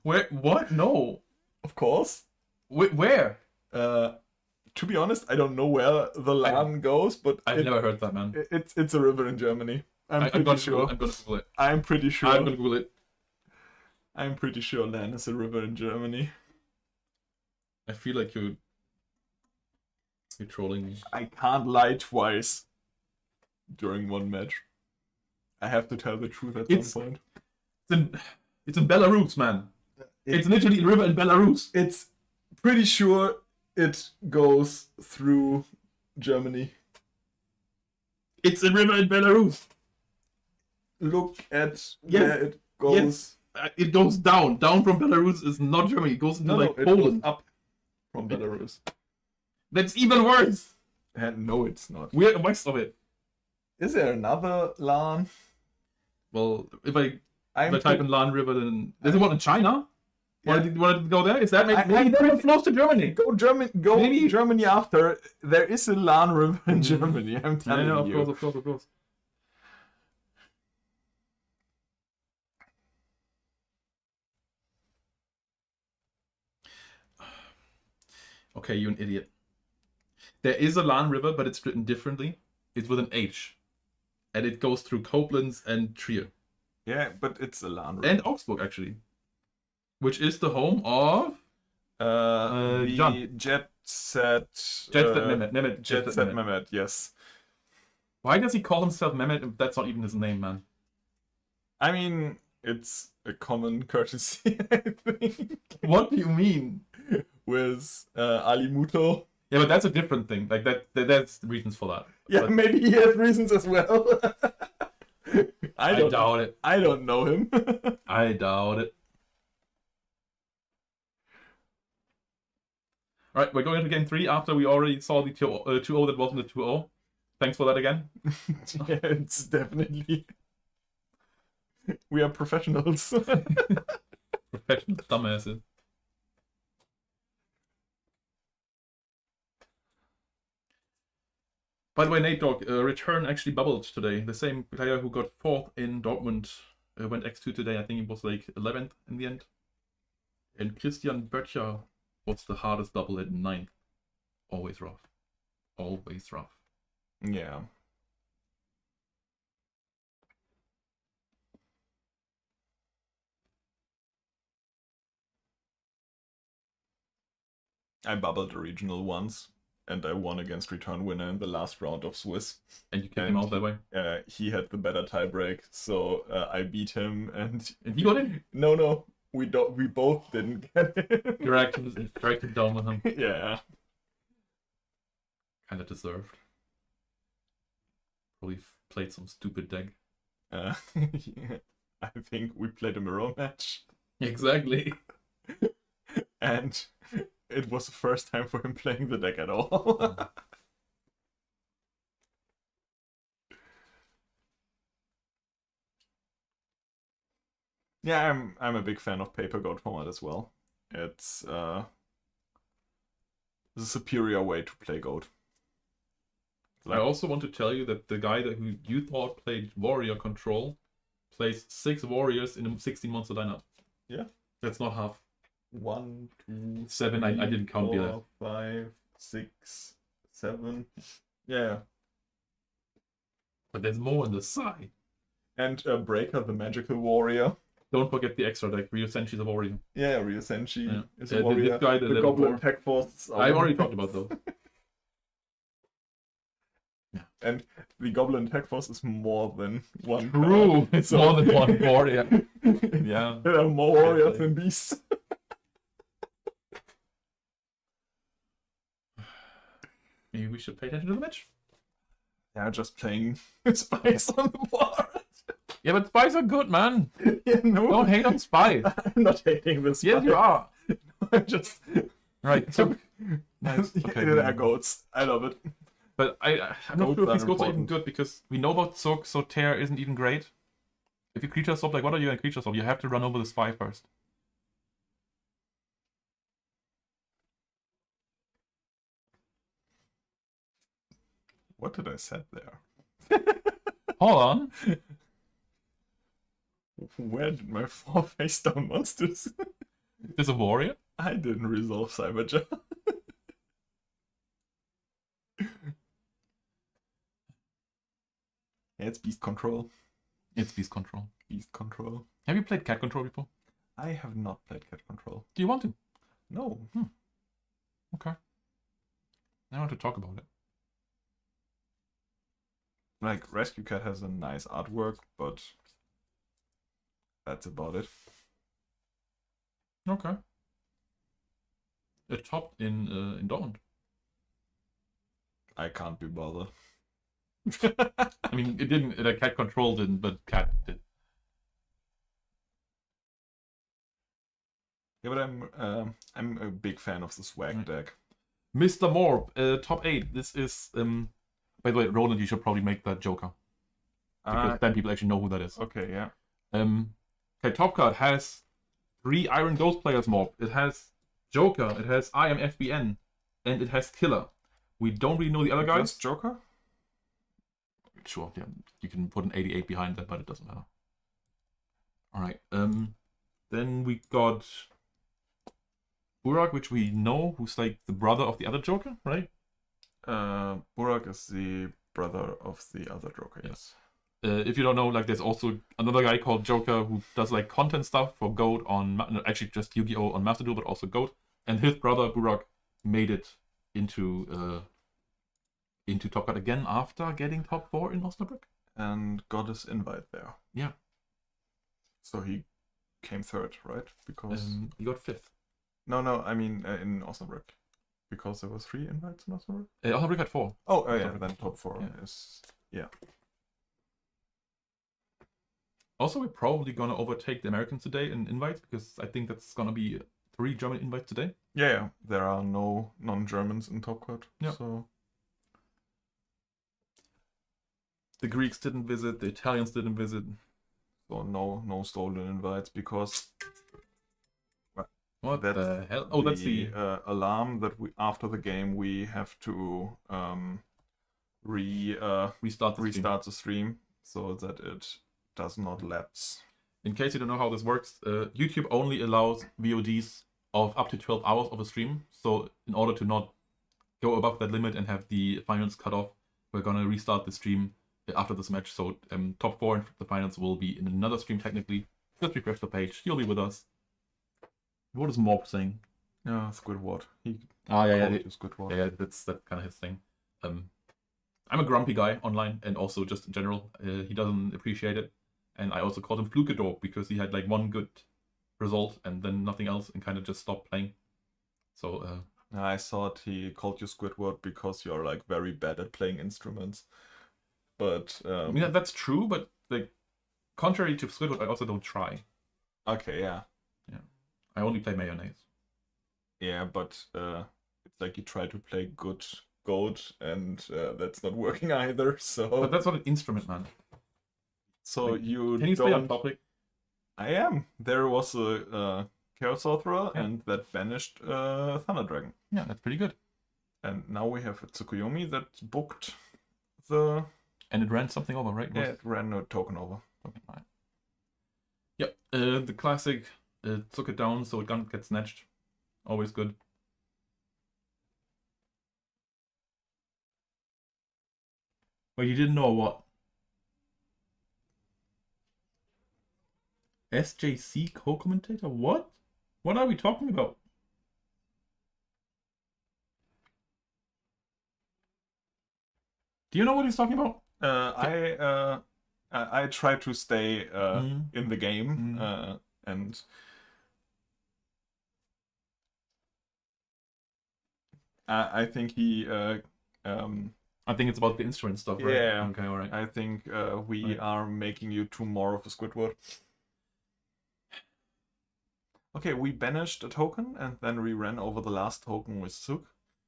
Where? What? No. Of course. Where? To be honest, I don't know where the "lan" goes, but I've never heard that, man. it's a river in Germany. I'm gonna pretty sure. I'm gonna Google it. I'm pretty sure. I'm gonna Google it. I'm pretty sure Lahn is a river in Germany. I feel like you're trolling me. I can't lie twice during one match. I have to tell the truth at some point. It's in Belarus, man. It's literally a river in Belarus. It's pretty sure it goes through Germany. It's a river in Belarus. Look at where it goes. Yes. It goes down. Down from Belarus is not Germany. It goes into It Poland. goes up from Belarus. That's even worse. And no, it's not. We're west of it. Is there another Lahn? Well, if I type in Lahn River, then there's one in China. Yeah. Want to go there? Is that maybe that one flows to Germany? Go Maybe. Germany after. There is a Lahn river in Germany. I'm telling you. Of course. Okay, you're an idiot. There is a Lahn River, but it's written differently. It's with an H. And it goes through Koblenz and Trier. Yeah, but it's a Lahn river. And Augsburg, actually. Which is the home of... the John. Jet Set Mehmet. Jet Set Mehmet, yes. Why does he call himself Mehmet if that's not even his name, man? I mean, it's a common courtesy, I think. What do you mean? With Ali Muto. Yeah, but that's a different thing. Like that's reasons for that. Yeah, But maybe he has reasons as well. I doubt it. I don't know him. I doubt it. Alright, we're going into game 3 after we already saw the 2-0 that wasn't a 2-0. Thanks for that again. Yeah, it's definitely... We are professionals. Professional dumbasses. By the way, Nate Dogg, return actually bubbled today. The same player who got 4th in Dortmund went X2 today. I think it was like 11th in the end. And Christian Böttcher was the hardest double at 9th. Always rough. Always rough. Yeah. I bubbled a regional once, and I won against Return Winner in the last round of Swiss. And you kicked him out that way? He had the better tiebreak, so I beat him, and he got in? No, we both didn't get it. Dragged him down with him. Yeah. Kinda deserved. Probably played some stupid deck. Yeah. I think we played a mirror match. Exactly. And it was the first time for him playing the deck at all. Yeah, I'm a big fan of Paper Goat format as well. It's the superior way to play Goat. I also want to tell you that the guy who you thought played Warrior Control plays 6 Warriors in a 16 monster lineup. Yeah. That's not half. 1, 2, 7. I didn't count 4, 5, 6, 7. Yeah. But there's more on the side. And Breaker, the magical warrior. Don't forget the extra deck. Ryo Senshi is a warrior. Yeah, Ryo Senshi is a This warrior. guy, the Goblin Attack Force. I've already talked about those. Yeah. And the Goblin Attack Force is more than one. True, it's more than one warrior. Yeah. There are more warriors than beasts. Maybe we should pay attention to the match. Yeah, just playing spies on the board. Yeah, but spies are good, man. Yeah, no. Don't hate on spies. I'm not hating the spies. Yes, you are. I'm just... Right, so... Nice. Okay, There are goats. I love it. But I'm not sure if these goats are even good, because we know about Zog, so Tear isn't even great. If you creature swap, like what are you going to creature swap? You have to run over the spy first. What did I set there? Hold on. Where did my 4 face down monsters? There's a warrior? I didn't resolve Cyberjar. It's Beast Control. It's Beast Control. Beast Control. Have you played Cat Control before? I have not played Cat Control. Do you want to? No. Okay. I want to talk about it. Like, Rescue Cat has a nice artwork, but that's about it. Okay. It topped in Dortmund. I can't be bothered. I mean, it didn't. Cat Control didn't, but Cat did. Yeah, but I'm a big fan of the swag deck. Mr. Morb, top 8. This is by the way, Roland, you should probably make that Joker. Because then people actually know who that is. Okay, yeah. Okay, top card has 3 Iron Ghost players mob. It has Joker, it has IMFBN, and it has Killer. We don't really know the other guys. Just Joker? Sure, yeah. You can put an 88 behind that, but it doesn't matter. Alright, then we got Burak, which we know, who's like the brother of the other Joker, right? Burak is the brother of the other Joker, yes. If you don't know, like there's also another guy called Joker who does like content stuff for Goat on, no, actually just Yu-Gi-Oh! On Master Duel, but also Goat. And his brother, Burak, made it into Top Card again after getting top 4 in Osnabrück. And got his invite there. Yeah. So he came 3rd, right? Because he got 5th. No, I mean in Osnabrück. Because there was 3 invites in Osnabrück? Osnabrück had 4. Oh yeah, then top 4 is... Yeah. Also, we're probably gonna overtake the Americans today in invites, because I think that's gonna be 3 German invites today. Yeah, there are no non-Germans in Top Card. Yeah. So the Greeks didn't visit, the Italians didn't visit. So no stolen invites, because What that's the hell? Oh, that's the alarm that we after the game we have to restart the stream so that it does not lapse. In case you don't know how this works, YouTube only allows VODs of up to 12 hours of a stream. So in order to not go above that limit and have the finals cut off, we're gonna restart the stream after this match. So top 4 in the finals will be in another stream technically. Just refresh the page. You'll be with us. What is Morb saying? Yeah, Squidward. Squidward. Yeah, that's kind of his thing. I'm a grumpy guy online and also just in general. He doesn't appreciate it. And I also called him Flukador because he had like one good result and then nothing else and kind of just stopped playing. So I thought he called you Squidward because you're like very bad at playing instruments. But I mean that's true, but like contrary to Squidward, I also don't try. Okay, yeah. I only play mayonnaise. Yeah, but it's like you try to play good Goat and that's not working either. So But that's not an instrument, man. So like, you can you stay on topic? I am. There was a Chaos Author and that banished Thunder Dragon. Yeah, that's pretty good. And now we have a Tsukuyomi that booked the... And it ran something over, right? Yeah, it ran a token over. Okay, fine. Yep, the classic took it down so it can't get snatched. Always good. Well, you didn't know what? SJC co-commentator? What? What are we talking about? Do you know what he's talking about? I try to stay in the game and I think he I think it's about the instrument stuff, right? Yeah. Okay, alright. I think we are making you two more of a Squidward. Okay, we banished a token and then we ran over the last token with Suk.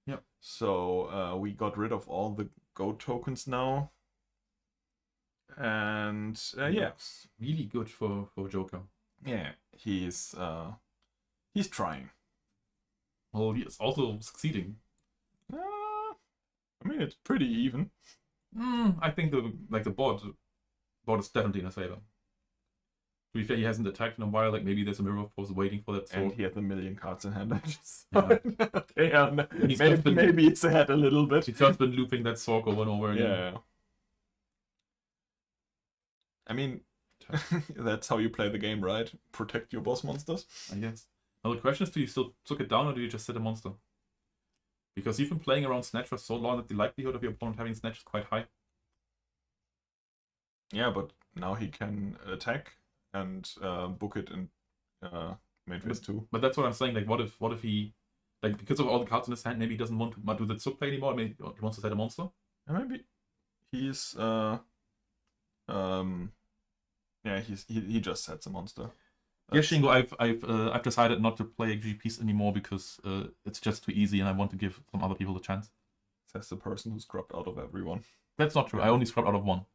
Yep. So we got rid of all the Go tokens now. And yeah. Really good for Joker. Yeah, he's trying. Well, he is also succeeding. I mean, it's pretty even. I think the board is definitely in his favor. To be fair, he hasn't attacked in a while. Like maybe there's a mirror force waiting for that sword. And he has 1 million cards in hand. Yeah. Maybe it's ahead a little bit. He's just been looping that sword over and over again. Yeah. I mean, that's how you play the game, right? Protect your boss monsters. I guess. Now the question is, do you still took it down or do you just set a monster? Because you've been playing around Snatch for so long that the likelihood of your opponent having Snatch is quite high. Yeah, but now he can attack and book it in main phase 2. But that's what I'm saying. Like, what if he, like, because of all the cards in his hand, maybe he doesn't want to do the Zug play anymore. Maybe he wants to set a monster. And maybe he's he just sets a monster. Yeah, Shingo, I've decided not to play GGPs anymore because it's just too easy, and I want to give some other people a chance. Says the person who scrubbed out of everyone. That's not true. I only scrubbed out of one.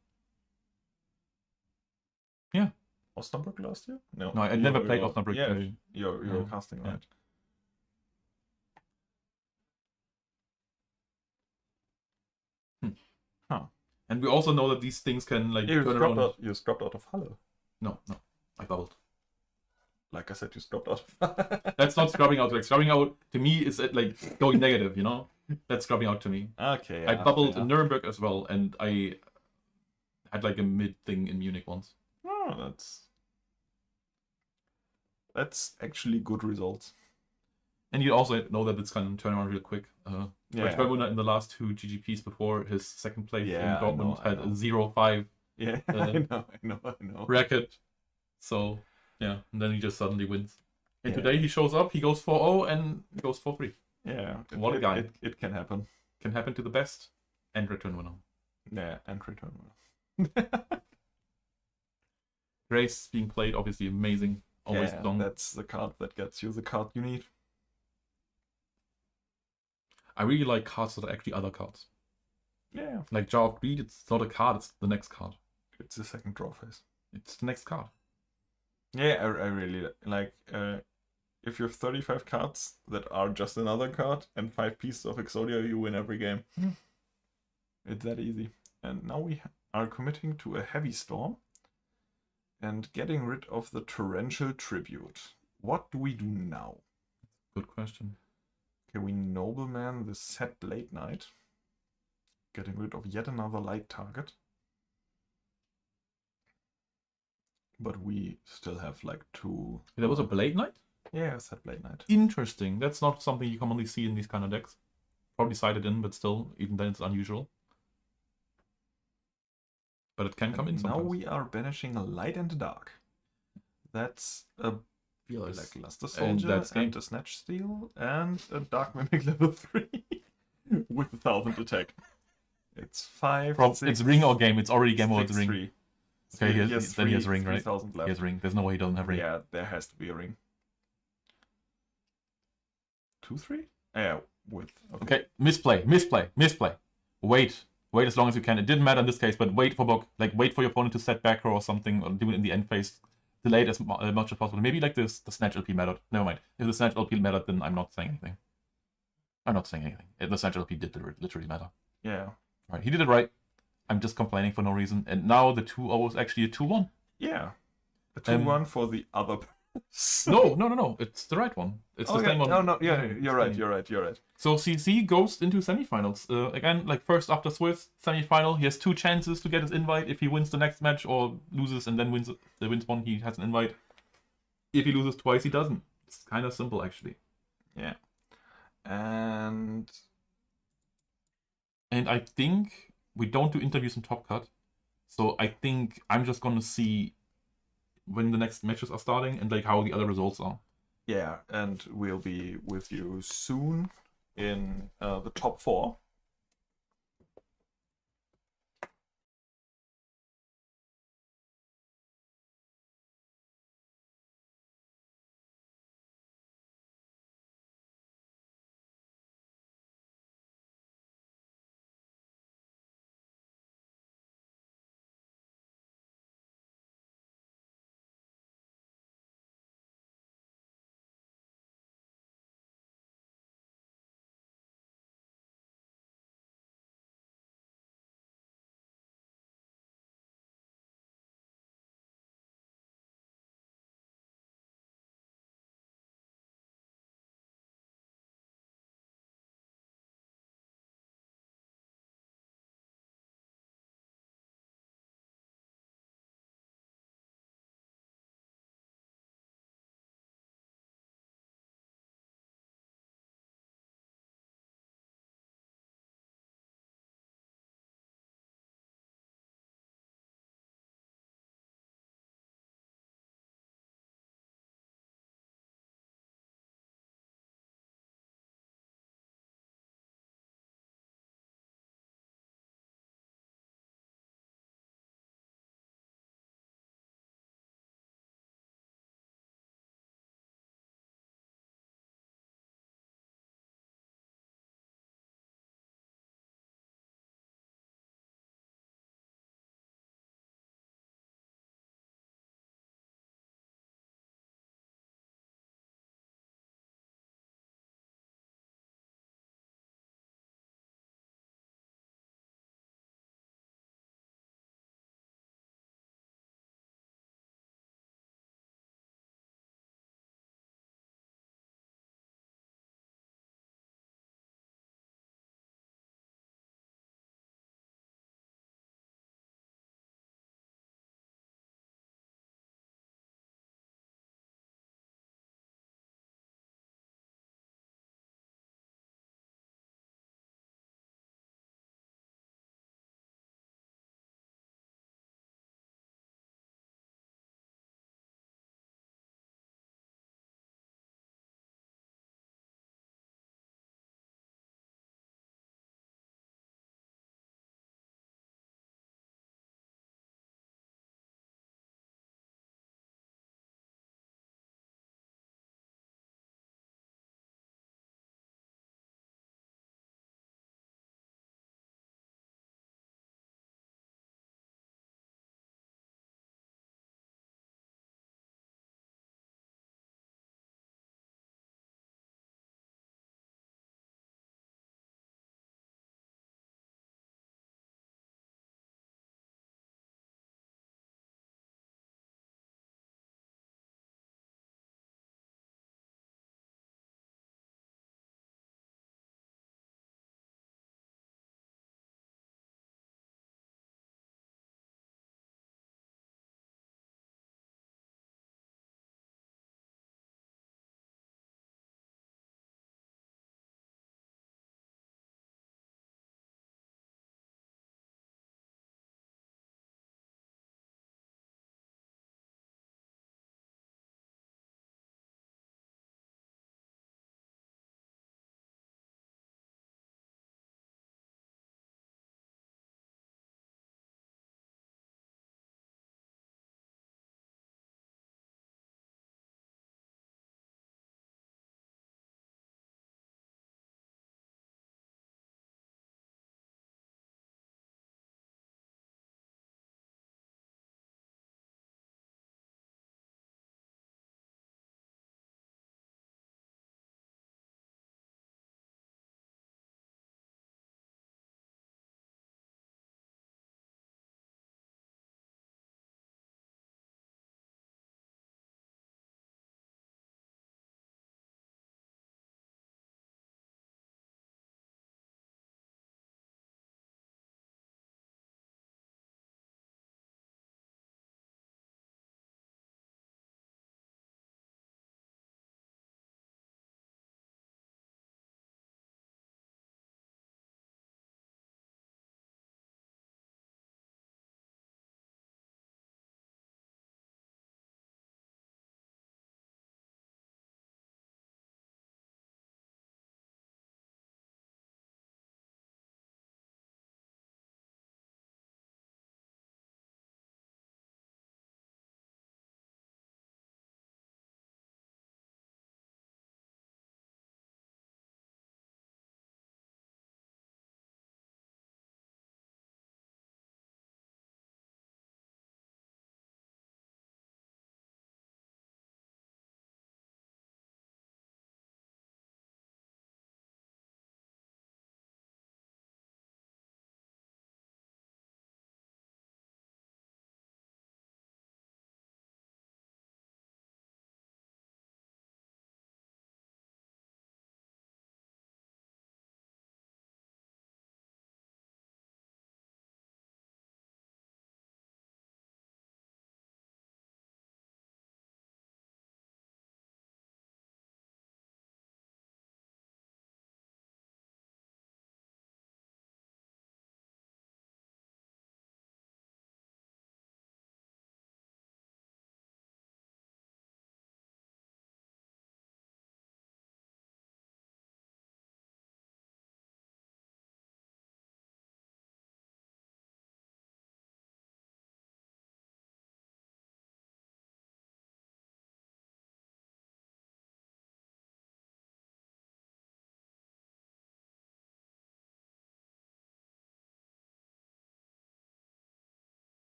Yeah. Osnabrück last year? No, I never played Osnabrück. Yeah, you're casting, Yeah. right? Huh. And we also know that these things can like You turn scrubbed around. out. You scrubbed out of Halle. No, I bubbled. Like I said, you scrubbed out of. That's not scrubbing out. Like scrubbing out to me is like going negative. You know, that's scrubbing out to me. Okay. I bubbled in Nuremberg as well, and I had like a mid thing in Munich once. Oh, that's actually good results. And you also know that it's going to turn around real quick. Yeah. Schwebuna in the last 2 GGPs before his second place in Yeah, I Dortmund know. had a 0-5 Yeah, I know. bracket. So, yeah, and then he just suddenly wins. And Yeah. today he shows up, he goes 4-0 and goes 4-3. Yeah. What a guy. It can happen. Can happen to the best and return winner. Yeah, and return winner. Grace being played, obviously amazing. Always Yeah, long. that's the card that gets you the card you need. I really like cards that are actually other cards. Yeah. Like Jar of Greed, it's not a card, it's the next card. It's the second draw phase. It's the next card. Yeah, I really like if you have 35 cards that are just another card and 5 pieces of Exodia, you win every game. It's that easy. And now we are committing to a heavy storm and getting rid of the torrential tribute. What do we do now? Good question. Okay, we nobleman the set Blade Knight, getting rid of yet another light target. But we still have like 2. There was a Blade Knight? Yeah, set Blade Knight. Interesting. That's not something you commonly see in these kind of decks. Probably sided in, but still, even then it's unusual. But it can come in Now sometimes. we are banishing a light and a dark. That's a lackluster And soldier that's game. and a snatch steal and a dark mimic level 3 with 1000 attack. It's 5. It's ring or game. It's already game over. It's ring. 3. Okay, He has then he has ring, right? 3000 He left. has ring. There's no way he doesn't have ring. Yeah, there has to be a ring. 2-3? Yeah, with. Okay, misplay. Wait as long as you can. It didn't matter in this case, but wait for your opponent to set back or something, or do it in the end phase. Delay it as much as possible. Maybe like this, the Snatch LP mattered. Never mind. If the Snatch LP mattered, then I'm not saying anything. The Snatch LP did literally matter. Yeah. Right, he did it right. I'm just complaining for no reason. And now the 2-0 is actually a 2-1. Yeah. A 2-1 for the other. No. It's the right one. It's the same one. No. Yeah, you're right. So CC goes into semifinals. Again, like first after Swiss semifinal, he has 2 chances to get his invite. If he wins the next match or loses and then wins one, he has an invite. If he loses twice, he doesn't. It's kind of simple, actually. Yeah. And I think we don't do interviews in Top Cut. So I think I'm just gonna see when the next matches are starting and like how the other results are. yeah, and we'll be with you soon in the top 4.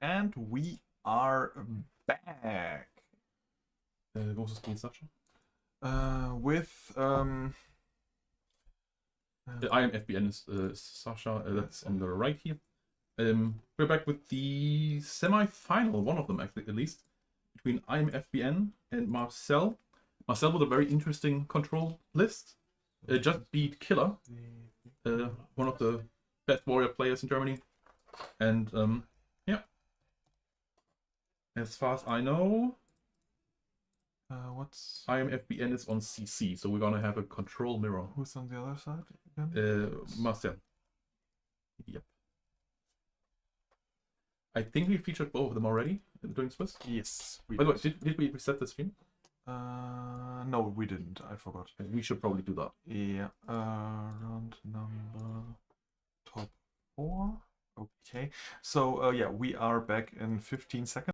And we are back What was the screen, Sasha? with The IMFBN is Sasha, that's on the right here. We're back with the semi-final, one of them actually, at least, between IMFBN and Marcel. Marcel with a very interesting control list. Just beat Killer, one of the best warrior players in Germany. And yeah, as far as I know, what's IMFBN is on CC, so we're gonna have a control mirror. who's on the other side again? Marcel. Yep. I think we featured both of them already during Swiss. Yes. By the way, did we reset the stream? No, we didn't. I forgot. We should probably do that. Yeah. Round number top 4. Okay. So yeah, we are back in 15 seconds.